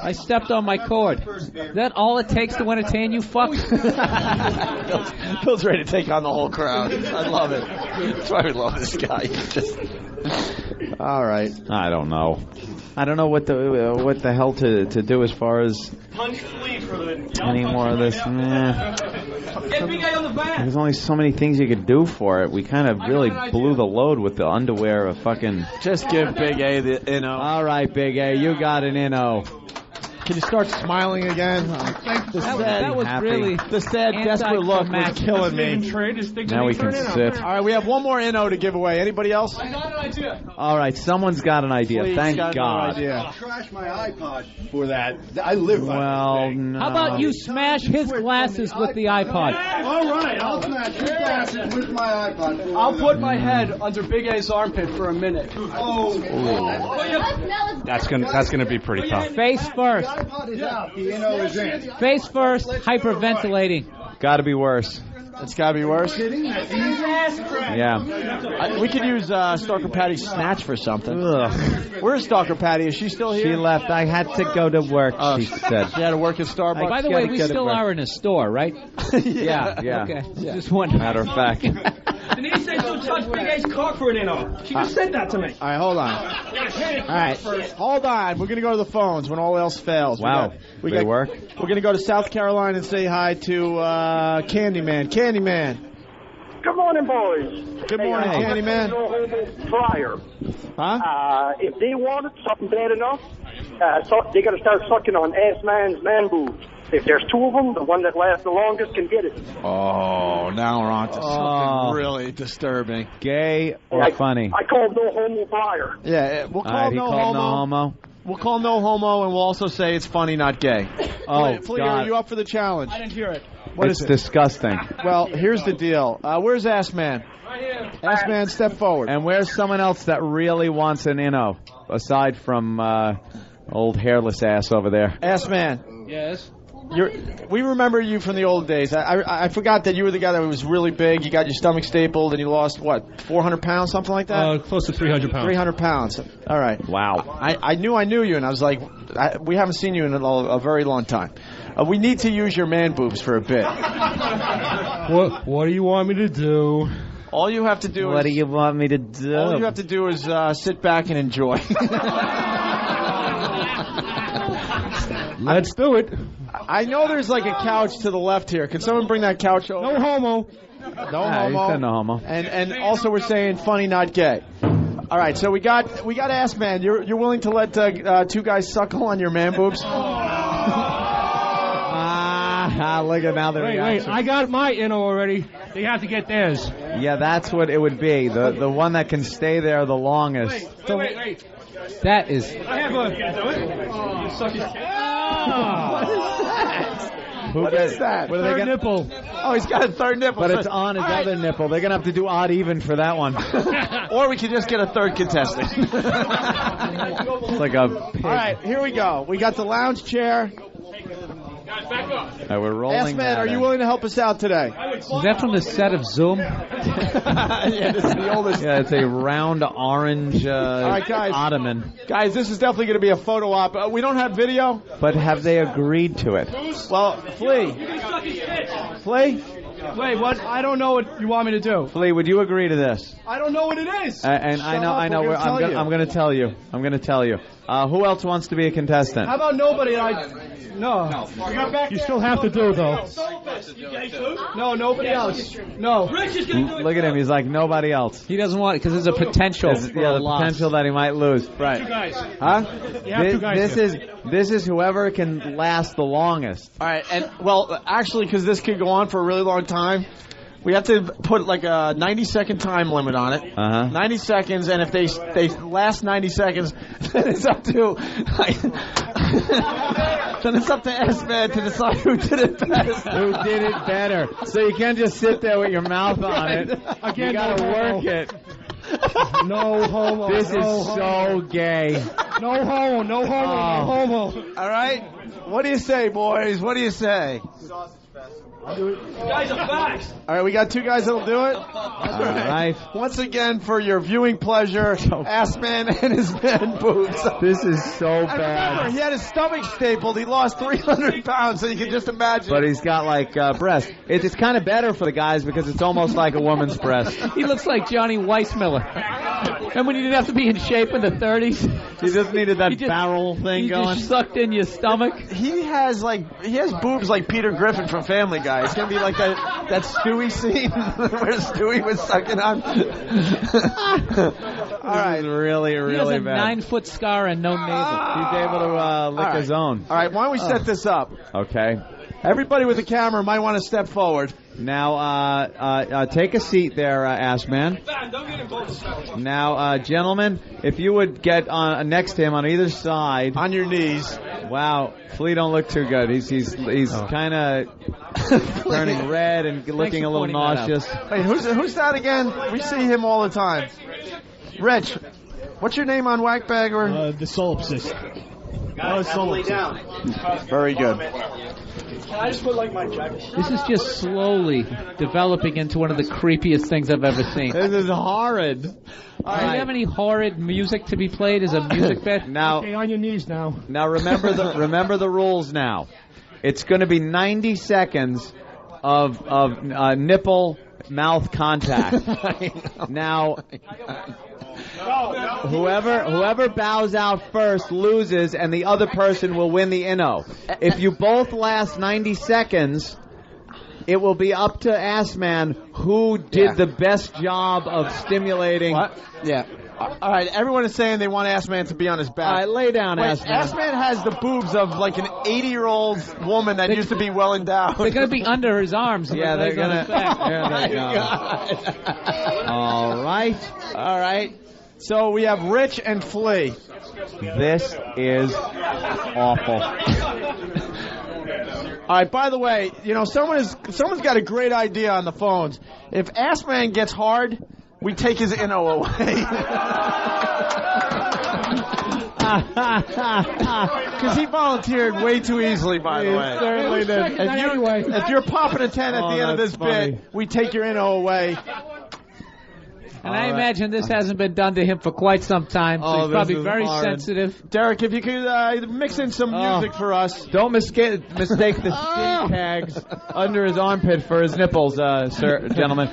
I stepped on my cord. Is that all it takes to entertain you fucks? Bill's ready to take on the whole crowd. I love it. That's why we love this guy. All right. I don't know. I don't know what the hell to do as far as Punch flee for the any more of this. Get Big A on the back. There's only so many things you could do for it. We kind of really blew the load with the underwear of fucking. Just give Big A the inno. All right, Big A, you got an inno. Can you start smiling again? That was really the sad, desperate look was killing me. Now we can sit. All right, we have one more inno to give away. Anybody else? I got an idea. All right, someone's got an idea. Please, Thank got God. No idea. I trashed my iPod for that. I live by Well, no. How about you smash his glasses with the iPod? All right, I'll smash your glasses with my iPod. I'll put my head under Big A's armpit for a minute. That's gonna be pretty tough. Face first. The iPod is out. The inno is in. Face first, hyperventilating. Got to be worse. It's got to be worse. Yeah. We could use Stalker Patty's snatch for something. Where's Stalker Patty? Is she still here? She left. I had to go to work, she said. She had to work at Starbucks. By the way, we still are in a store, right? Yeah. Okay. Just wondering. Matter of fact. Denise said she'll touch Big A's cock for an inno. She just said that to me. All right, hold on. All right, hold on. We're going to go to the phones when all else fails. Wow. They work? We're going to go to South Carolina and say hi to Candyman. Candyman. Good morning, boys. Good morning, Candyman. Fryer. Huh? If they wanted something bad enough, they got to start sucking on ass man's man boobs. If there's two of them, the one that lasts the longest can get it. Oh, now we're on to something really disturbing. Gay or funny? I called no homo Fryer. Yeah, we'll call no homo. We'll call no homo, and we'll also say it's funny, not gay. Oh, Flea, God. are you up for the challenge? I didn't hear it. It's disgusting. Well, here's the deal. Where's Ass Man? Right here. Ass Man, step forward. And where's someone else that really wants an inno, aside from old hairless ass over there? Ass Man. Yes. We remember you from the old days. I forgot that you were the guy that was really big. You got your stomach stapled, and you lost, 400 pounds, something like that? Close to 300 pounds. 300 pounds. All right. Wow. I knew you, and I was like, we haven't seen you in a very long time. We need to use your man boobs for a bit. What do you want me to do? All you have to do What do you want me to do? All you have to do is sit back and enjoy. Let's do it. I know there's like a couch to the left here. Can someone bring that couch over? No homo. No He homo. said no homo. And also we're saying funny, not gay. All right, so we got Ass Man. You're willing to let two guys suckle on your man boobs? Look at now the Wait, I got my inno already. They have to get theirs. Yeah, that's what it would be. The one that can stay there the longest. Wait. That is. I have a. You suck his What is that? What is that? What are they third gonna... nipple. Oh, he's got a third nipple. But it's on his other nipple. They're going to have to do odd even for that one. Or we could just get a third contestant. It's like a pig. All right, here we go. We got the lounge chair. Guys, back up. All right, we're rolling. S-Man, are you willing to help us out today? Is that from the set of Zoom? Yeah, this is the oldest. Yeah, it's a round orange All right, guys. ottoman. Guys, this is definitely going to be a photo op. We don't have video. But have they agreed to it? Well, Flea. Wait, what? I don't know what you want me to do. Flea, would you agree to this? I don't know what it is. And I know. I'm going to tell you. I'm going to tell you. Who else wants to be a contestant? How about nobody? No. You still have to do, though. No, nobody else. No. Look at him. He's like nobody else. He doesn't want it because there's a potential. The potential that he might lose. Right. Two guys. Huh? You have two guys This is whoever can last the longest. All right, and well, actually, because this could go on for a really long time, we have to put like a 90-second time limit on it. 90 seconds, and if they last 90 seconds, then it's up to S-Man to decide who did it best. Who did it better? So you can't just sit there with your mouth on it. Again, you got to work it. No homo. This is so gay. No homo. No homo. All right, what do you say, boys? What do you say? Guys, are facts. All right, we got two guys that'll do it. All right. Once again, for your viewing pleasure, Ass-Man and his man boobs. This is so And bad. remember, he had his stomach stapled. He lost 300 pounds, so you can just imagine. But he's got like breasts. It's kind of better for the guys because it's almost like a woman's breast. He looks like Johnny Weissmiller. And when you didn't have to be in shape in the 30s, he just needed that barrel thing you going. just sucked in your stomach. He has boobs like Peter Griffin from Family Guy. It's gonna be like that Stewie scene where Stewie was sucking on. All right, really He has a bad. 9-foot scar and no navel. He's able to lick his own. All right, why don't we set this up? Okay. Everybody with a camera might want to step forward. Now, take a seat there, Ass-Man. Now, gentlemen, if you would get next to him on either side, on your knees. Wow, Flea don't look too good. He's kind of turning red and looking a little nauseous. Wait, who's that again? We see him all the time. Rich, what's your name on Whackbag or the solipsist? Very good. Can I just put like my jacket? This is just slowly developing into one of the creepiest things I've ever seen. This is horrid. Do you have any horrid music to be played as a music bed? Now, Okay, on your knees now. Now remember the rules. Now, it's going to be 90 seconds of nipple mouth contact. Now, whoever bows out first loses, and the other person will win the inno. If you both last 90 seconds, it will be up to Ass-Man who did the best job of stimulating. What? Yeah. All right, everyone is saying they want Ass-Man to be on his back. All right, lay down, Ass-Man. Ass-Man has the boobs of like an 80-year-old woman that used to be well endowed. They're going to be under his arms. Yeah, they're going to. There they go. All right. So we have Rich and Flea. This is awful. All right, by the way, someone's got a great idea on the phones. If Ass-Man gets hard, we take his inno away. Because he volunteered way too easily, by the way. Certainly did. If you're popping a 10 at the end of this bit, we take your inno away. And I imagine this hasn't been done to him for quite some time, so he's probably very sensitive. Derek, if you could mix in some music for us. Don't mistake the skin tags under his armpit for his nipples, gentlemen.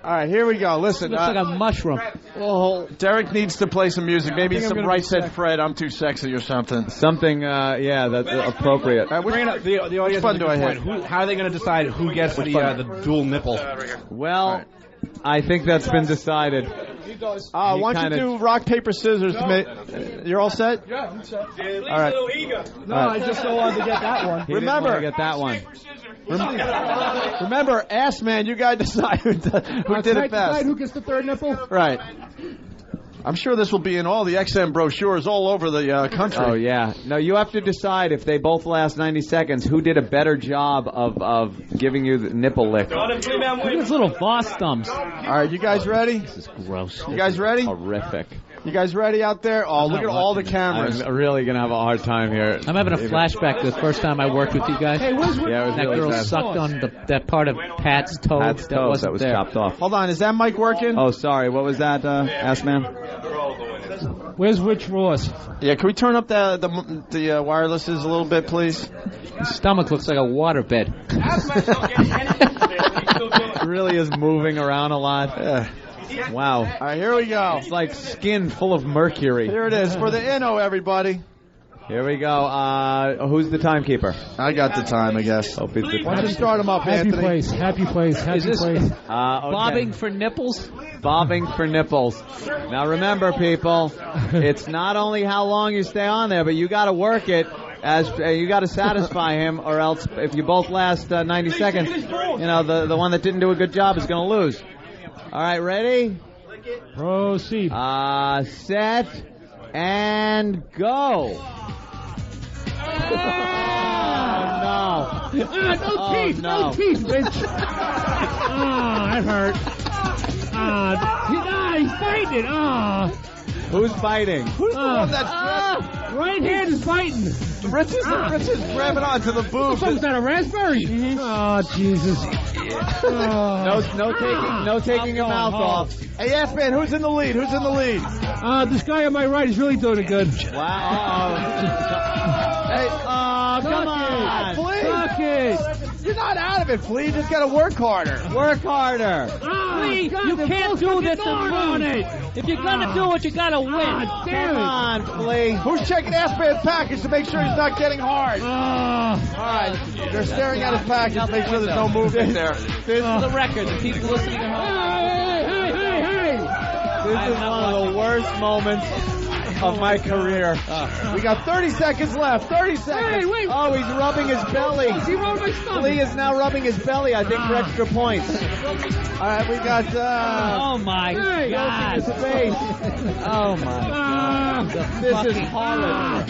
All right, here we go. Listen. Looks like a mushroom. Well, Derek needs to play some music. Maybe some Right Said Fred, I'm Too Sexy or something. Something, that's appropriate. Bring it up. The audience has a good point. How are they going to decide who gets the dual nipple? Well, I think that's been decided. Why don't you do rock, paper, scissors? You're all set? Yeah, I'm set. All right. No, I just don't want to get that one. Remember, get that one. Remember, Ass Man, you guys decide who did it best. Decide who gets the third nipple? Right. I'm sure this will be in all the XM brochures all over the country. Oh, yeah. No, you have to decide if they both last 90 seconds, who did a better job of giving you the nipple lick. Look at his little boss thumbs. All right, you guys ready? This is gross. You guys ready? Horrific. You guys ready out there? Oh, look at all the cameras. I'm really going to have a hard time here. I'm having a flashback to the first time I worked with you guys. Hey, where's Yeah, it was that really girl bad. sucked on that part of Pat's toe. Pat's toe that was there. chopped off. Hold on, is that mic working? Oh, sorry. What was that, Ass Man? Where's Rich Ross? Yeah, can we turn up the wirelesses a little bit, please? His stomach looks like a waterbed. It really is moving around a lot. Wow. All right, here we go. It's like skin full of mercury. Here it is for the Inno, everybody. Here we go. Who's the timekeeper? I got the time, I guess. Opie's the Why don't you start them up, Happy Anthony? place. Happy place. Happy place. Okay. Bobbing for nipples? Bobbing for nipples. Now remember, people, it's not only how long you stay on there, but you got to work it. As you got to satisfy him, or else if you both last 90 seconds, the one that didn't do a good job is going to lose. All right, ready? Proceed. Set and go. No teeth, Rich. That hurt. He's biting it. Who's biting? Who's the one that's right hand is biting. Rich is grabbing onto the boob. Was that a raspberry? Oh, Jesus. No taking your mouth off. Hey, Ass Man, who's in the lead? Who's in the lead? This guy on my right is really doing it good. Wow. Hey, come on. Please. Suck it. You're not out of it, Flea. You just got to work harder. Work harder. Flea, you can't do this alone. If you're going to do it, you got to win. Come on, Flea. Who's checking Ass Man's package to make sure he's not getting hard? All right. They're staring at his package to make sure there's no movement there. This is the record. The people listening at home. Hey. This is one of the worst moments of my career. We got 30 seconds left. 30 seconds. Wait. Oh, he's rubbing his belly. He rubbed my stomach. Lee is now rubbing his belly, I think, for extra points. All right, we got... oh, my God. His face. Oh, my God. This is horrid.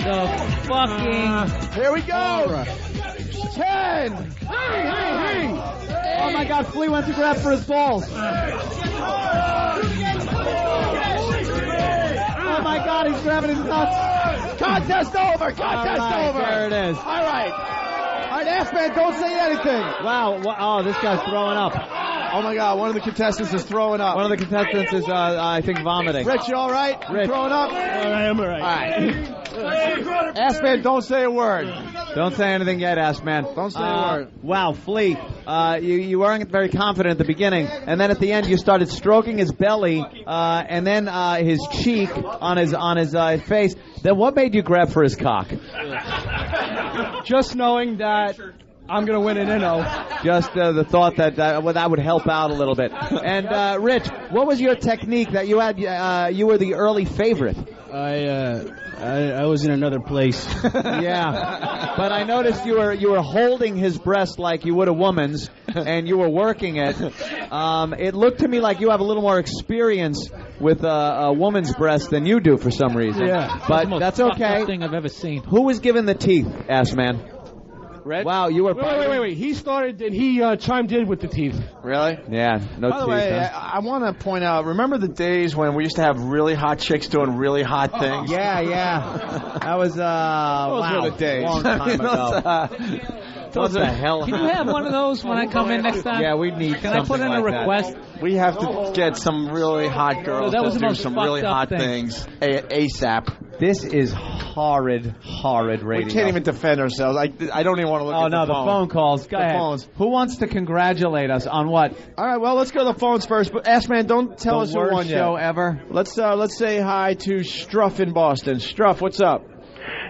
The fucking... Here we go. 10. Hey. Oh, my God. Flea went to grab for his balls. Oh, my God. He's grabbing his nuts. Contest over. Contest over. There it is. All right, Ass Man, don't say anything. Wow. Oh, this guy's throwing up. Oh, my God. One of the contestants is throwing up. One of the contestants is, I think, vomiting. Rich, you all right? You Rich. throwing up? I'm all right. All right. Ass Man, don't say a word. Don't say anything yet, Ass Man. Don't say a word. Wow, Flea, you weren't very confident at the beginning, and then at the end you started stroking his belly, and then his cheek on his face. Then what made you grab for his cock? Just knowing that I'm going to win an Inno. Just the thought that would help out a little bit. And Rich, what was your technique that you had? You were the early favorite. I was in another place. Yeah, but I noticed you were holding his breast like you would a woman's, and you were working it. It looked to me like you have a little more experience with a woman's breast than you do for some reason. Yeah, but that's okay. Thing I've ever seen. Who was given the teeth, Ass Man? Red? Wow, you were. Wait. He started and he chimed in with the teeth. Really? Yeah. No By the teeth. way, Huh? I want to point out, remember the days when we used to have really hot chicks doing really hot things? Yeah. That was Those were the days. Long time ago. What the hell? Can you have one of those when I come in next time? Yeah, we need. Can I put in a request? That. We have to get some really hot girls that was to the do most some fucked really up hot thing. things ASAP. This is horrid radio. We can't even defend ourselves. I don't even want to look at the phone. The phone calls. Go ahead. Phones. Who wants to congratulate us on what? All right, well, let's go to the phones first. But Ask Man, don't tell us who won worst yet. show ever. Let's say hi to Struff in Boston. Struff, what's up?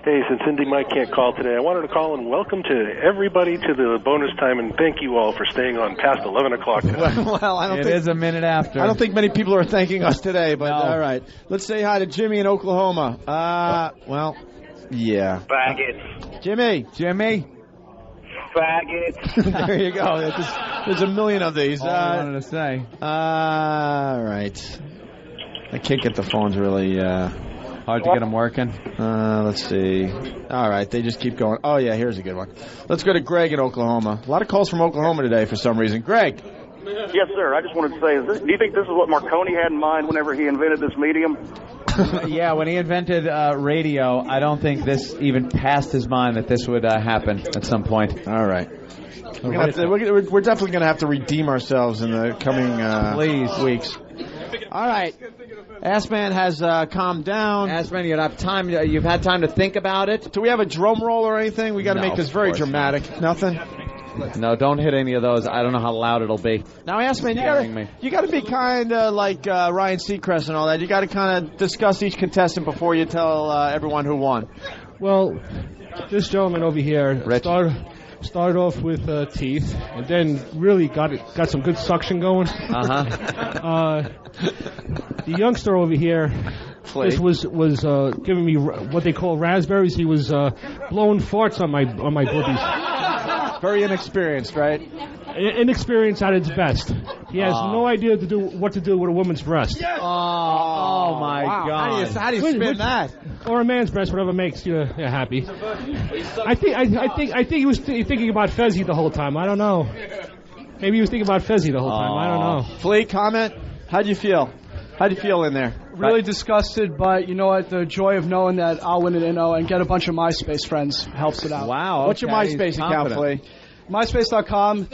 Hey, since Indy Mike can't call today, I wanted to call and welcome to everybody to the bonus time, and thank you all for staying on past 11 o'clock today. Well, I don't think it is a minute after. I don't think many people are thanking us today, but No. all right. Let's say hi to Jimmy in Oklahoma. Yeah. Faggots. Jimmy. faggot. There you go. There's a million of these. All I wanted to say. All right. I can't get the phones really... Hard to get them working. Let's see. All right, they just keep going. Oh, yeah, here's a good one. Let's go to Greg in Oklahoma. A lot of calls from Oklahoma today for some reason. Greg. Yes, sir. I just wanted to say, do you think this is what Marconi had in mind whenever he invented this medium? Yeah, when he invented radio, I don't think this even passed his mind that this would happen at some point. All right. We're definitely going to have to redeem ourselves in the coming weeks. All right. Assman has calmed down. Assman, you've had time to think about it. Do we have a drum roll or anything? We got to make this very dramatic. Not. Nothing? No, don't hit any of those. I don't know how loud it'll be. Now, Assman, you got to be kind of like Ryan Seacrest and all that. You got to kind of discuss each contestant before you tell everyone who won. Well, this gentleman over here started off with teeth, and then really got some good suction going. The youngster over here was giving me what they call raspberries. He was blowing farts on my boobies. Very inexperienced, right? Inexperienced at its best. He has no idea what to do with a woman's breast. Oh my God! How do you spin that? Or a man's breast, whatever makes you happy. I think he was thinking about Fezzi the whole time. I don't know. Maybe he was thinking about Fezzi the whole time. I don't know. Flea, comment. How'd you feel? How'd you feel in there? Really disgusted, but you know what? The joy of knowing that I'll win it and get a bunch of MySpace friends helps it out. Wow. Okay. What's your MySpace account, Flea? MySpace.com.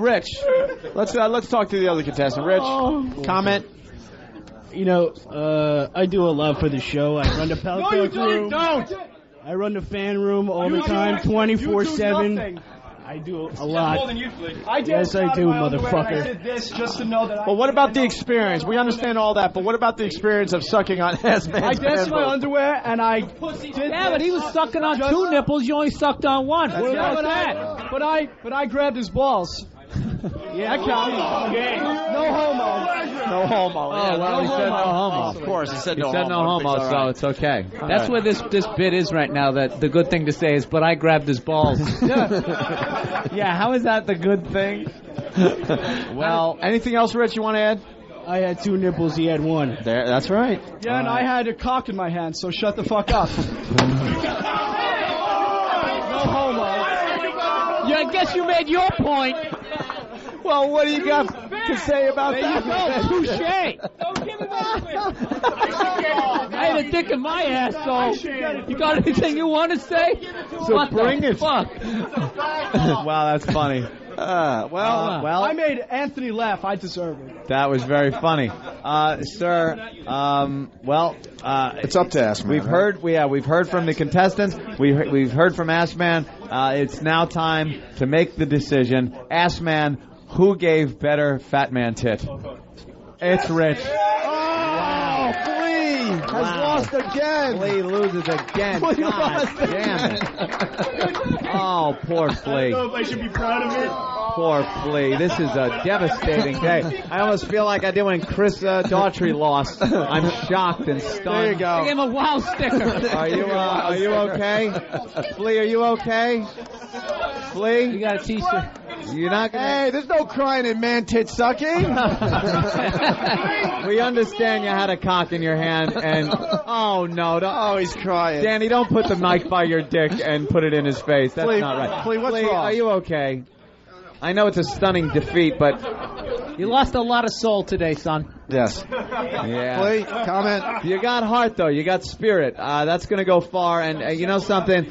Rich, let's talk to the other contestant. Rich, comment. You know, I do a lot for the show. I run the Palco room. Don't. I run the fan room all the time, 24/7. I do a lot. Yes, I do, motherfucker. I did this just to know that. Well, what about the experience? We understand all that, but what about the experience of sucking on Assman's I danced my underwear and I did. Yeah, but he was sucking on two nipples. You only sucked on one. What about that? But I grabbed his balls. Yeah, that counts. Okay. No homo. No homo. Oh, well, he said no homo. Of course, he said no homo. He said no homo, so it's okay. That's where this bit is right now. That the good thing to say is, but I grabbed his balls. Yeah, how is that the good thing? Well, anything else, Rich, you want to add? I had two nipples, he had one. That's right. Yeah, and I had a cock in my hand, so shut the fuck up. No homo. Yeah, I guess you made your point. Well, what do you got to say about that? Touche. I had a dick in my ass, so you got anything you want to say? So what bring the it. Fuck. Wow, that's funny. Well, I made Anthony laugh. I deserve it. That was very funny, sir. It's up to Assman. We've heard from the contestants. We've heard from Assman. It's now time to make the decision. Assman, who gave better fat man tit? It's Rich. Oh, Flea has lost again. Flea loses again. Flea God damn it. Oh, poor Flea. I don't know if I should be proud of it. Poor Flea. This is a devastating day. I almost feel like I did when Chris Daughtry lost. I'm shocked and stunned. There you go. I gave him a wow sticker. Are you okay? Flea, are you okay? Flea? You got a t-shirt. You're not gonna... Hey, there's no crying in man tit sucking. We understand you had a cock in your hand, and oh no, he's crying. Danny, don't put the mic by your dick and put it in his face. That's Flea, not right. Flea, what's wrong? Are you okay? I know it's a stunning defeat, but you lost a lot of soul today, son. Yes. Yeah. Flea, comment. You got heart though. You got spirit. That's going to go far. And you know something?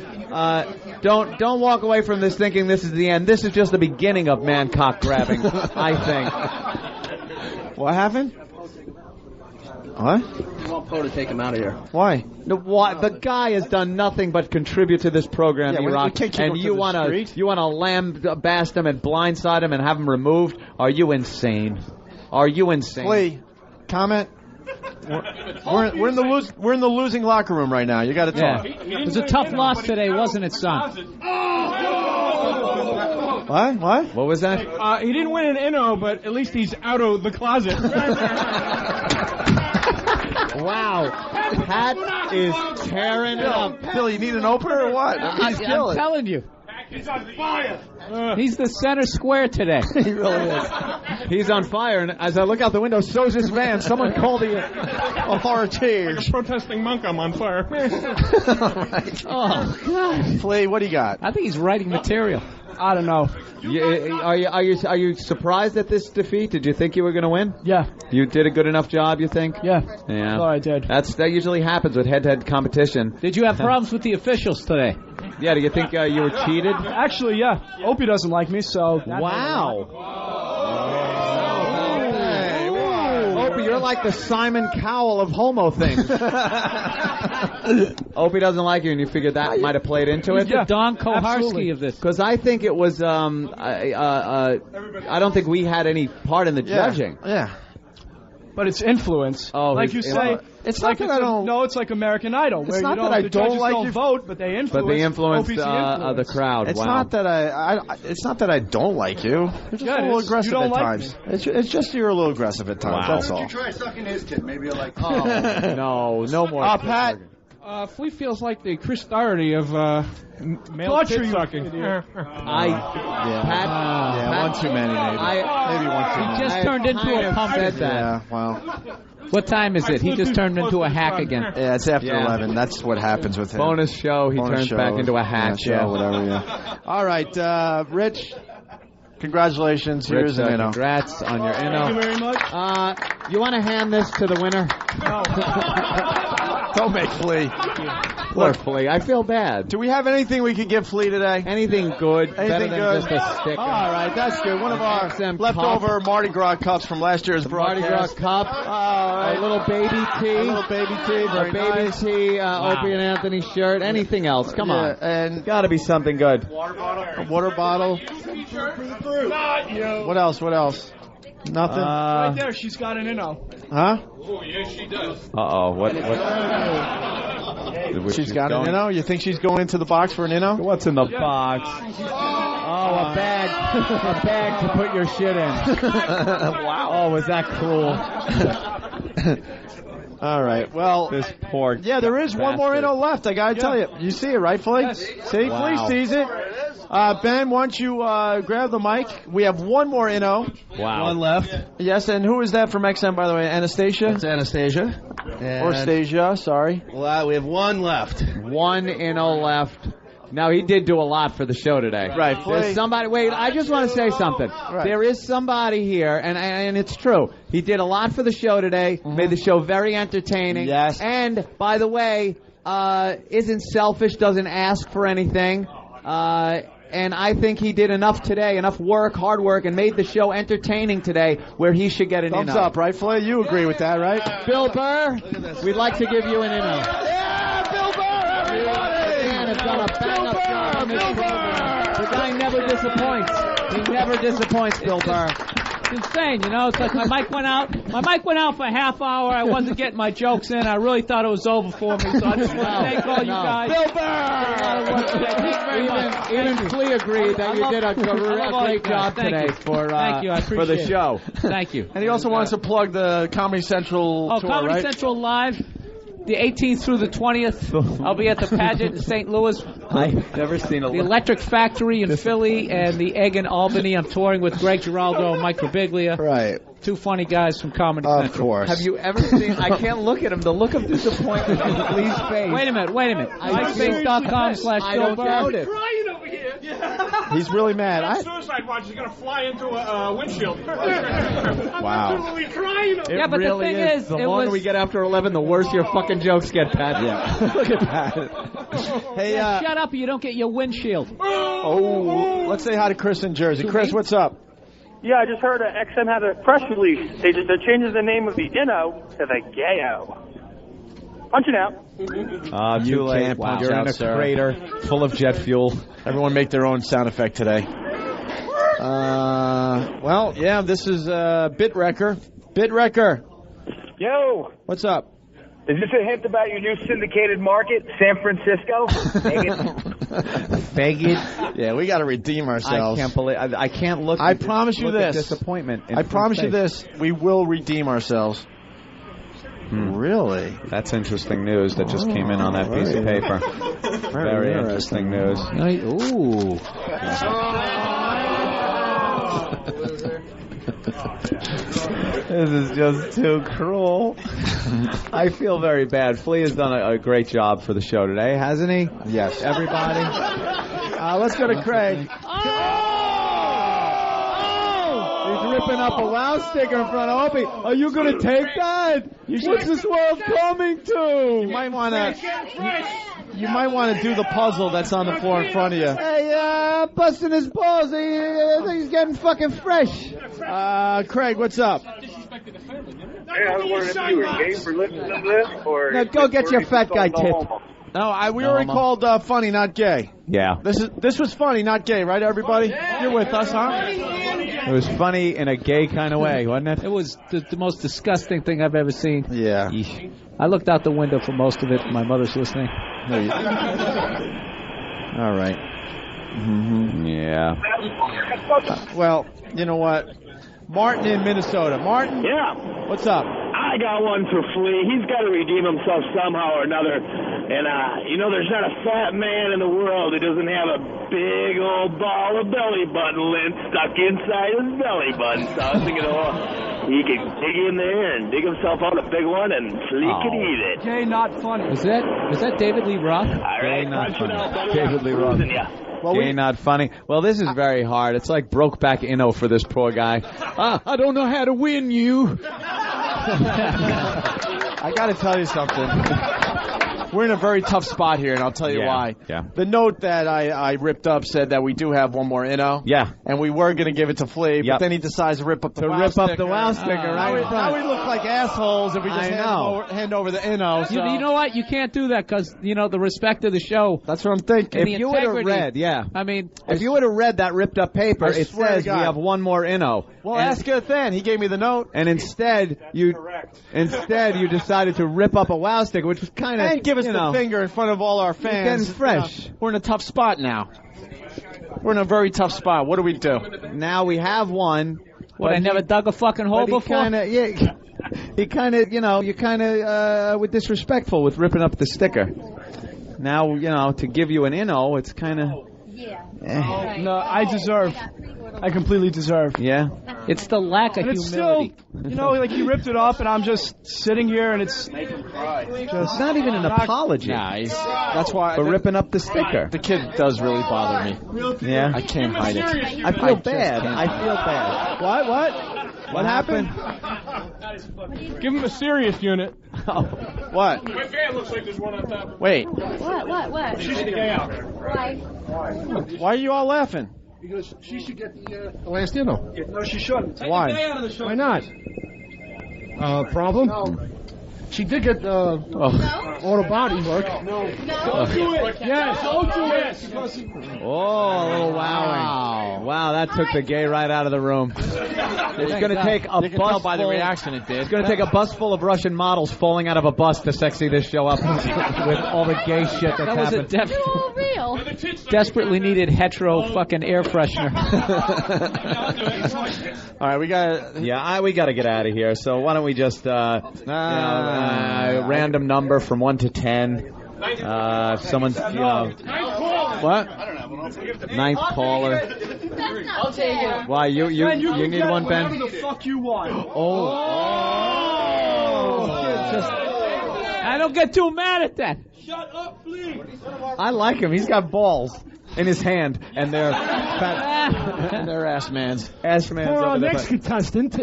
Don't walk away from this thinking this is the end. This is just the beginning of man cock grabbing. I think. What happened? What? You want Poe to take him out of here. Why? The guy has done nothing but contribute to this program, E-Rock, and you want to lambaste him and blindside him and have him removed? Are you insane? Are you insane? Flea, comment. We're in the losing locker room right now. You got to talk. Yeah. It was a tough loss today, wasn't it, son? What? What was that? He didn't win an Inno, but at least he's out of the closet. Wow. Pat is tearing it up. Bill, you need an opener or what? I'm telling you. He's on fire. He's the center square today. He really is. He's on fire, and as I look out the window, so's his van. Someone called the authorities. Like a protesting monk, I'm on fire. Oh, God. Flea, what do you got? I think he's writing material. I don't know. Are you surprised at this defeat? Did you think you were going to win? Yeah. You did a good enough job, you think? Yeah. Yeah. Oh, I did. That usually happens with head-to-head competition. Did you have problems with the officials today? Yeah, do you think you were cheated? Actually, yeah. Opie doesn't like me, so... Wow. Opie, you're like the Simon Cowell of homo things. Opie doesn't like you, and you figured that might have played into it? He's the Don Koharski of this. Because I think it was... I don't think we had any part in the judging. Yeah. But it's influence. Oh, like you say, it's like not that I don't. No, it's like American Idol. It's where not you that I the don't judges like don't you. vote, but they influence. But they influenced OPC the crowd. It's wow. not that it's not that I don't like you. You're just a little aggressive at times. It's just you're a little aggressive at times. Wow. That's all. You try sucking his tit. Maybe you'll like. Oh, no more. Pat. Flea feels like the Chris Doherty of male tit sucking. Pat, one too many, maybe. Maybe one too many. He just turned into a pumpkin. Yeah, well. What time is it? He just turned into a hack again. Yeah, it's after 11. That's what happens with him. Bonus show. He turns back into a hack. Yeah, whatever. Yeah. All right, Rich. Congratulations. Rich, Here's an inno. Congrats on your inno. Thank you very much. You want to hand this to the winner? No. Don't make Flea. Poor Flea. I feel bad. Do we have anything we can give Flea today? Anything good? Anything better good? than just a sticker. All right, that's good. One of our XM leftover Mardi Gras cups from last year's Mardi broadcast. Gras cup. All right. A little baby tea. A little baby tea. Very nice. Baby tea. Opie and Anthony shirt. Anything else? Come on. And got to be something good. A water bottle. What else? Nothing. Right there, she's got an inno. Huh? Oh, yes, she does. Uh-oh. What? She's got an inno? You think she's going into the box for an inno? What's in the box? Oh, a bag. A bag to put your shit in. Wow. Oh, was that cruel? All right. Well, this poor. Yeah, there is one more inno left. I got to tell you. You see it, right, Flea? Yes. See, Wow. Flea sees it. Ben, why don't you grab the mic? We have one more inno. Wow. One left. Yes, and who is that from XM, by the way? Anastasia? It's Anastasia. Or Stasia, sorry. Well, we have one left. One inno left. Now, he did do a lot for the show today. Right. There's somebody, wait, I just want to say something. Right. There is somebody here, and it's true. He did a lot for the show today, made the show very entertaining. Yes. And, by the way, isn't selfish, doesn't ask for anything. And I think he did enough today, enough work, hard work, and made the show entertaining today where he should get an Thumbs inno. up, right, Flea? You agree with that, right? Bill Burr, we'd like to give you an inno. Yeah, Bill Burr, everybody! Man has done a bang-up job on this program. The guy never disappoints. He never disappoints, Bill Burr. It's insane, you know. It's like my mic went out. My mic went out for a half hour. I wasn't getting my jokes in. I really thought it was over for me. So I just want to thank all you guys. Bill Burr! Even Flea agreed that you did a great job today for Thank you. I appreciate the show. Thank you. And he also wants to plug the Comedy Central tour, Comedy right? Central Live. The 18th through the 20th, I'll be at the pageant in St. Louis. I've never seen the Electric Factory in Philly and the Egg in Albany. I'm touring with Greg Giraldo and Mike Birbiglia. Right. Two funny guys from Comedy Central. Of course. Have you ever seen, I can't look at him, the look of disappointment in Lee's face. Wait a minute. MySpace.com/Bill Burr. I don't doubt it. Crying over here. He's really mad. Suicide watch is going to fly into a windshield. Wow. I'm literally crying over Yeah, but the really thing is, the it longer was... we get after 11, the worse your fucking jokes get, Pat. Yeah. Look at that. Hey, shut up or you don't get your windshield. Oh, let's say hi to Chris in Jersey. Chris, what's up? Yeah, I just heard XM had a press release. They're changing the name of the inno to the Gayo. Punch it out. Too late. Can't punch You're out, in a sir. crater full of jet fuel. Everyone make their own sound effect today. Well, yeah, this is Bit Wrecker. Bit Wrecker. Yo. What's up? Is this a hint about your new syndicated market, San Francisco? Faggot. Yeah, we got to redeem ourselves. I can't believe. I can't look. I promise you look at this. Disappointment. I promise you this. We will redeem ourselves. Really? That's interesting news that just came in on that piece of paper. Very interesting news. Ooh. This is just too cruel. I feel very bad. Flea has done a great job for the show today, hasn't he? Yes. Everybody? Let's go to Craig. He's ripping up a wow sticker in front of Opie. Are you going to take that? What's this world coming to? You might want to do the puzzle that's on the floor in front of you. Hey, busting his balls. He's getting fucking fresh. Craig, what's up? Hey, I was wondering if you were gay for listening to this, or... Now go get your fat guy tip. No, we already called funny, not gay. Yeah. This was funny, not gay, right, everybody? You're with us, huh? It was funny in a gay kind of way, wasn't it? It was the most disgusting thing I've ever seen. Yeah. I looked out the window for most of it. My mother's listening. All right. Mm-hmm. Yeah. Well, you know what? Martin in Minnesota. Martin? Yeah. What's up? I got one for Flea. He's got to redeem himself somehow or another. And, there's not a fat man in the world who doesn't have a big old ball of belly button lint stuck inside his belly button. So I was thinking, he could dig in there and dig himself out a big one, and Flea could eat it. Gay, not funny. Was that David Lee Roth? All right, not funny. David Lee Roth. Gay, not funny. Well, this is very hard. It's like Brokeback Inno for this poor guy. I don't know how to win you. I got to tell you something. We're in a very tough spot here, and I'll tell you why. Yeah. The note that I ripped up said that we do have one more Inno. Yeah. And we were going to give it to Flea, but then he decides to rip up the wow sticker. Right? Now we look like assholes if we just hand over the Inno. So. You know what? You can't do that because, the respect of the show. That's what I'm thinking. If you would have read, if you would have read that ripped up paper, it says we have one more Inno. Well, ask it then. He gave me the note. And instead you decided to rip up a wow sticker, which was kind of... And give us the finger in front of all our fans. Getting fresh. We're in a tough spot now. We're in a very tough spot. What do we do? Now we have one. What, I never dug a fucking hole before? He kind of, you kind of were disrespectful with ripping up the sticker. Now, to give you an Inno, it's kind of... No, I completely deserve. Yeah? It's the lack of humility. Still, you ripped it up, and I'm just sitting here, and it's just not even an apology. Nice. That's why. For ripping up the sticker. The kid does really bother me. Yeah? I can't hide it. I feel bad. What happened? Give him a serious unit. What? My fan looks like there's one on top. Wait. What? She's the guy out. Why? Why are you all laughing? Because she should get the last Inno. No, she shouldn't. Why? Why not? Problem? No. She did get auto body work. No. Don't do it. Yes. Don't do it. Oh, a little wowing. Wow, that took the gay right out of the room. It's going to take a bus by the reaction it did. It's going to take a bus full of Russian models falling out of a bus to sexy this show up with all the gay shit that's happened. They're all real. Desperately needed hetero fucking air freshener. All right, we got we got to get out of here. So why don't we just random number from 1 to 10. If someone's what? Ninth caller. I'll take it. Why you need one, Ben? Whatever the fuck you want. I don't get too mad at that. Shut up, please. I like him. He's got balls in his hand, and they're fat, and they're ass mans. Ass mans. For our next contestant.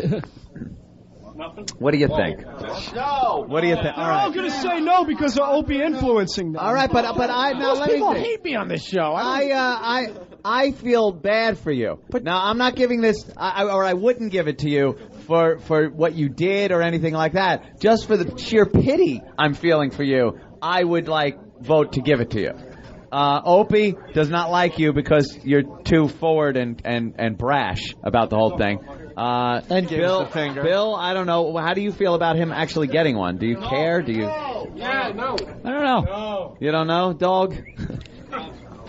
What do you think? No. What do you think? They're all going to say no because of Opie influencing them. All right, but I now let me people see. hate me on this show. I feel bad for you. But now I'm not giving this, I wouldn't give it to you for what you did or anything like that. Just for the sheer pity I'm feeling for you, I would vote to give it to you. Opie does not like you because you're too forward and brash about the whole thing. And give us the finger. Bill, I don't know. How do you feel about him actually getting one? Do you care? Do you? Yeah, no. I don't know. No. You don't know, dog?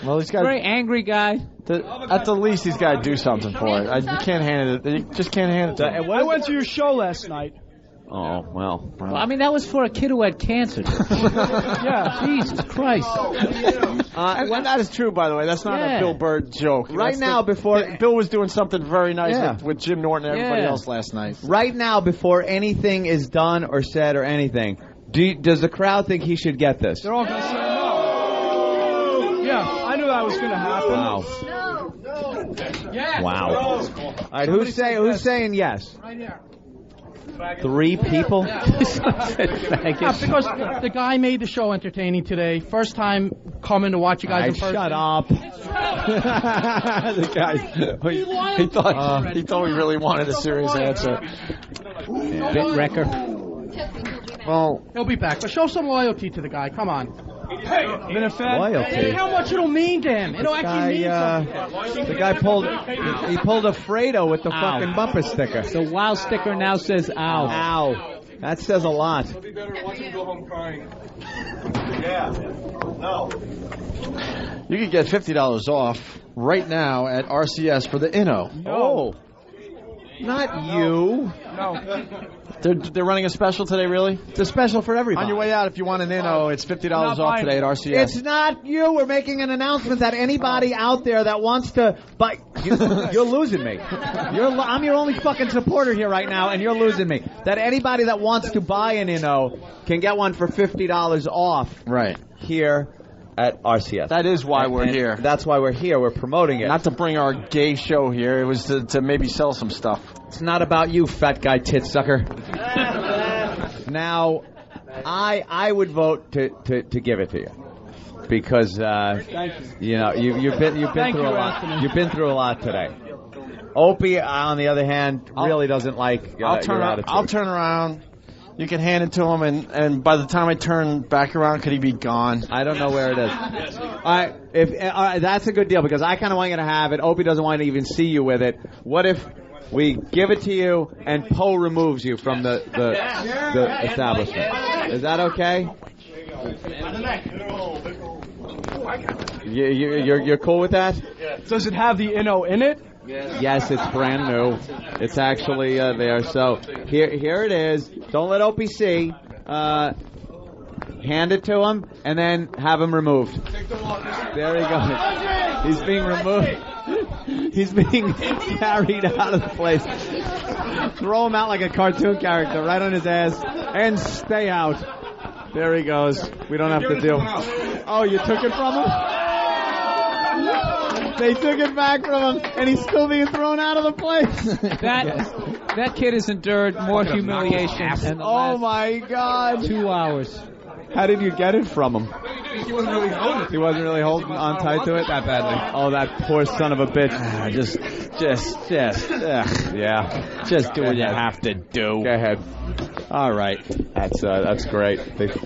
Well, he's got very angry guy. At the least, he's got to do something for it. You can't hand it. You just can't hand it to him. I went to your show last night. Oh, well. Well, I mean, that was for a kid who had cancer. Yeah, Jesus Christ. That is true, by the way. That's not a Bill Burr joke. Right now, Bill was doing something very nice with Jim Norton and everybody else last night. Right now, before anything is done or said or anything, does the crowd think he should get this? They're all going to say no. Yeah, I knew that was going to happen. Wow. Yeah. Wow. All right, who's saying yes? Right here. 3 people? Yeah, because the guy made the show entertaining today. First time coming to watch you guys in person. Shut up. The guy, he thought we really wanted a serious answer. Bit wrecker. Well, he'll be back. But show some loyalty to the guy. Come on. Loyalty. Hey, how much it'll mean to him. It'll actually mean something. The guy pulled a Fredo with the fucking bumper sticker. The wow sticker now says ow. Ow. That says a lot. It'll be better watch him go home crying. Yeah. No. You could get $50 off right now at RCS for the Inno. Oh. Not you. No. They're running a special today, really? It's a special for everybody. On your way out, if you want an Inno, it's $50 off today at RCS. It's not you. We're making an announcement that anybody out there that wants to buy... You're losing me. I'm your only fucking supporter here right now, and you're losing me. That anybody that wants to buy an Inno can get one for $50 off. Right. Here at RCS. That is why we're here. That's why we're here. We're promoting it. Not to bring our gay show here. It was to maybe sell some stuff. It's not about you, fat guy tit sucker. Now, I would vote to give it to you because you know you've been through a lot. Anthony. You've been through a lot today. Opie, on the other hand, really doesn't like your attitude. I'll turn around. You can hand it to him, and by the time I turn back around, could he be gone? I don't know where it is. All right, that's a good deal because I kind of want you to have it. Opie doesn't want to even see you with it. What if we give it to you and Poe removes you from the establishment? Is that okay? You're cool with that? Does it have the Inno in it? Yes, it's brand new. It's actually there. So here it is. Don't let Opie see. Hand it to him and then have him removed. There he goes. He's being removed. He's being carried out of the place. Throw him out like a cartoon character, right on his ass, and stay out. There he goes. We don't have to deal. Oh, you took it from him? They took it back from him, and he's still being thrown out of the place. That kid has endured more humiliation in the last my God. 2 hours. How did you get it from him? He wasn't really holding it. He wasn't really holding on tight to it that badly. Oh, that poor son of a bitch. Just do what you have to do. Go ahead. All right. That's great.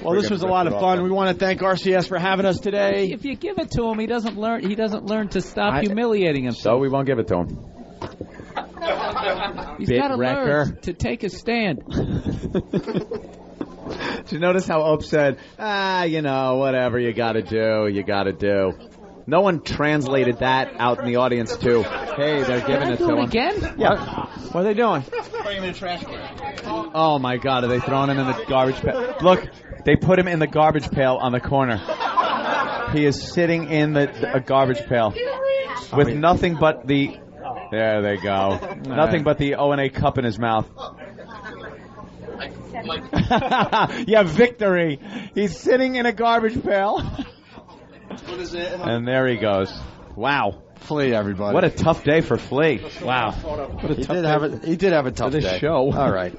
Well, this was a lot of fun. We want to thank RCS for having us today. If you give it to him, he doesn't learn to stop humiliating himself. So we won't give it to him. He's got to learn to take a stand. Did you notice how Ope said, whatever you got to do, you got to do. No one translated that out in the audience to, hey, they're giving it to him. Again? Yeah. What are they doing? Put him in the trash can. Oh, my God. Are they throwing him in the garbage pail? Look, they put him in the garbage pail on the corner. He is sitting in a garbage pail with nothing but the... There they go. Nothing but the O&A cup in his mouth. Yeah, victory. He's sitting in a garbage pail. What is it? And there he goes. Wow. Flea, everybody. What a tough day for Flea. Wow. What a He tough did have a tough day. day. Show. All right.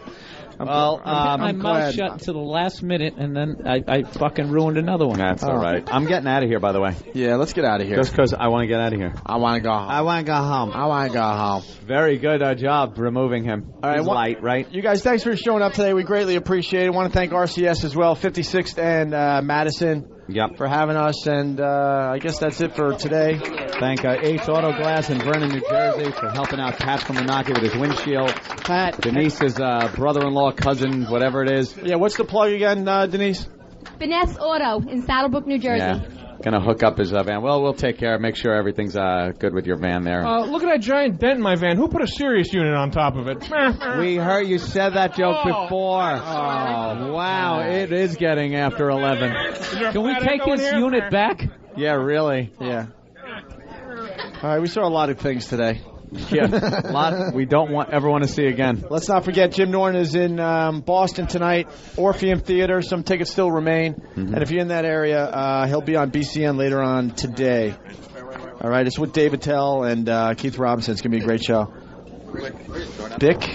Well, my I'm mouth glad. shut until the last minute, and then I fucking ruined another one. That's all right. I'm getting out of here, by the way. Yeah, let's get out of here. Just because I want to get out of here. I want to go home. I want to go home. I want to go home. Very good job removing him. All right, He's light, right? You guys, thanks for showing up today. We greatly appreciate it. I want to thank RCS as well, 56th and Madison, for having us. And I guess that's it for today. Thank Ace Auto Glass in Vernon, New Jersey for helping out Pat from Menaki with his windshield. Pat. Denise's brother-in-law, cousin, whatever it is. Yeah, what's the plug again, Denise? Finesse Auto in Saddlebrook, New Jersey. Yeah. gonna hook up his van. Well, we'll take care. Make sure everything's good with your van there. Look at that giant dent in my van. Who put a Sirius unit on top of it? We heard you said that joke before. Oh, wow. It is getting after 11. Can we take his unit back? Yeah, really. Yeah. All right, we saw a lot of things today. Yeah, a lot we don't ever want to see again. Let's not forget Jim Norton is in Boston tonight, Orpheum Theater. Some tickets still remain. Mm-hmm. And if you're in that area, he'll be on BCN later on today. All right, it's with David Tell and Keith Robinson. It's going to be a great show. Bick?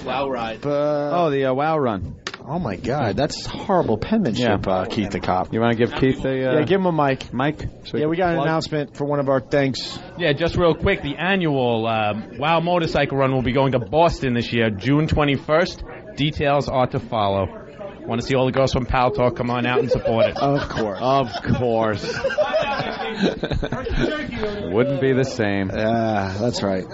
Wow ride. The Wow Run. Oh, my God. That's horrible penmanship, Keith the cop. You want to give Keith a... yeah, give him a mic. Mike? Yeah, we got an announcement for one of our things. Yeah, just real quick, the annual WOW Motorcycle Run will be going to Boston this year, June 21st. Details are to follow. Want to see all the girls from Pal Talk? Come on out and support it. Of course. Of course. Wouldn't be the same. Yeah, that's right.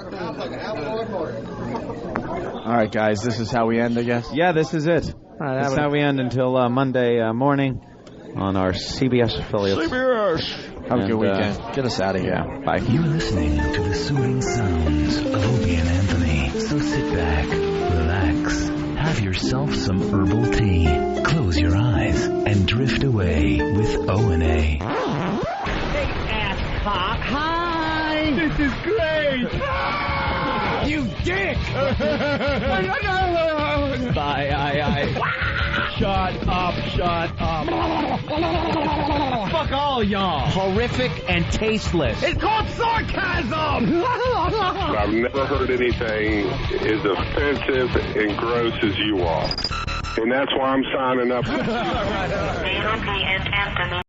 All right, guys, this is how we end, I guess? Yeah, this is it. All right, that's how we end until Monday morning on our CBS affiliates. CBS! Have a good weekend. Get us out of here. Yeah, bye. You're listening to the soothing sounds of Opie and Anthony. So sit back, relax, have yourself some herbal tea, close your eyes, and drift away with O&A. Big ass cock. Hi. This is great. You dick. Bye. Shut up. Fuck all y'all. Horrific and tasteless. It's called sarcasm. I've never heard anything as offensive and gross as you are. And that's why I'm signing up.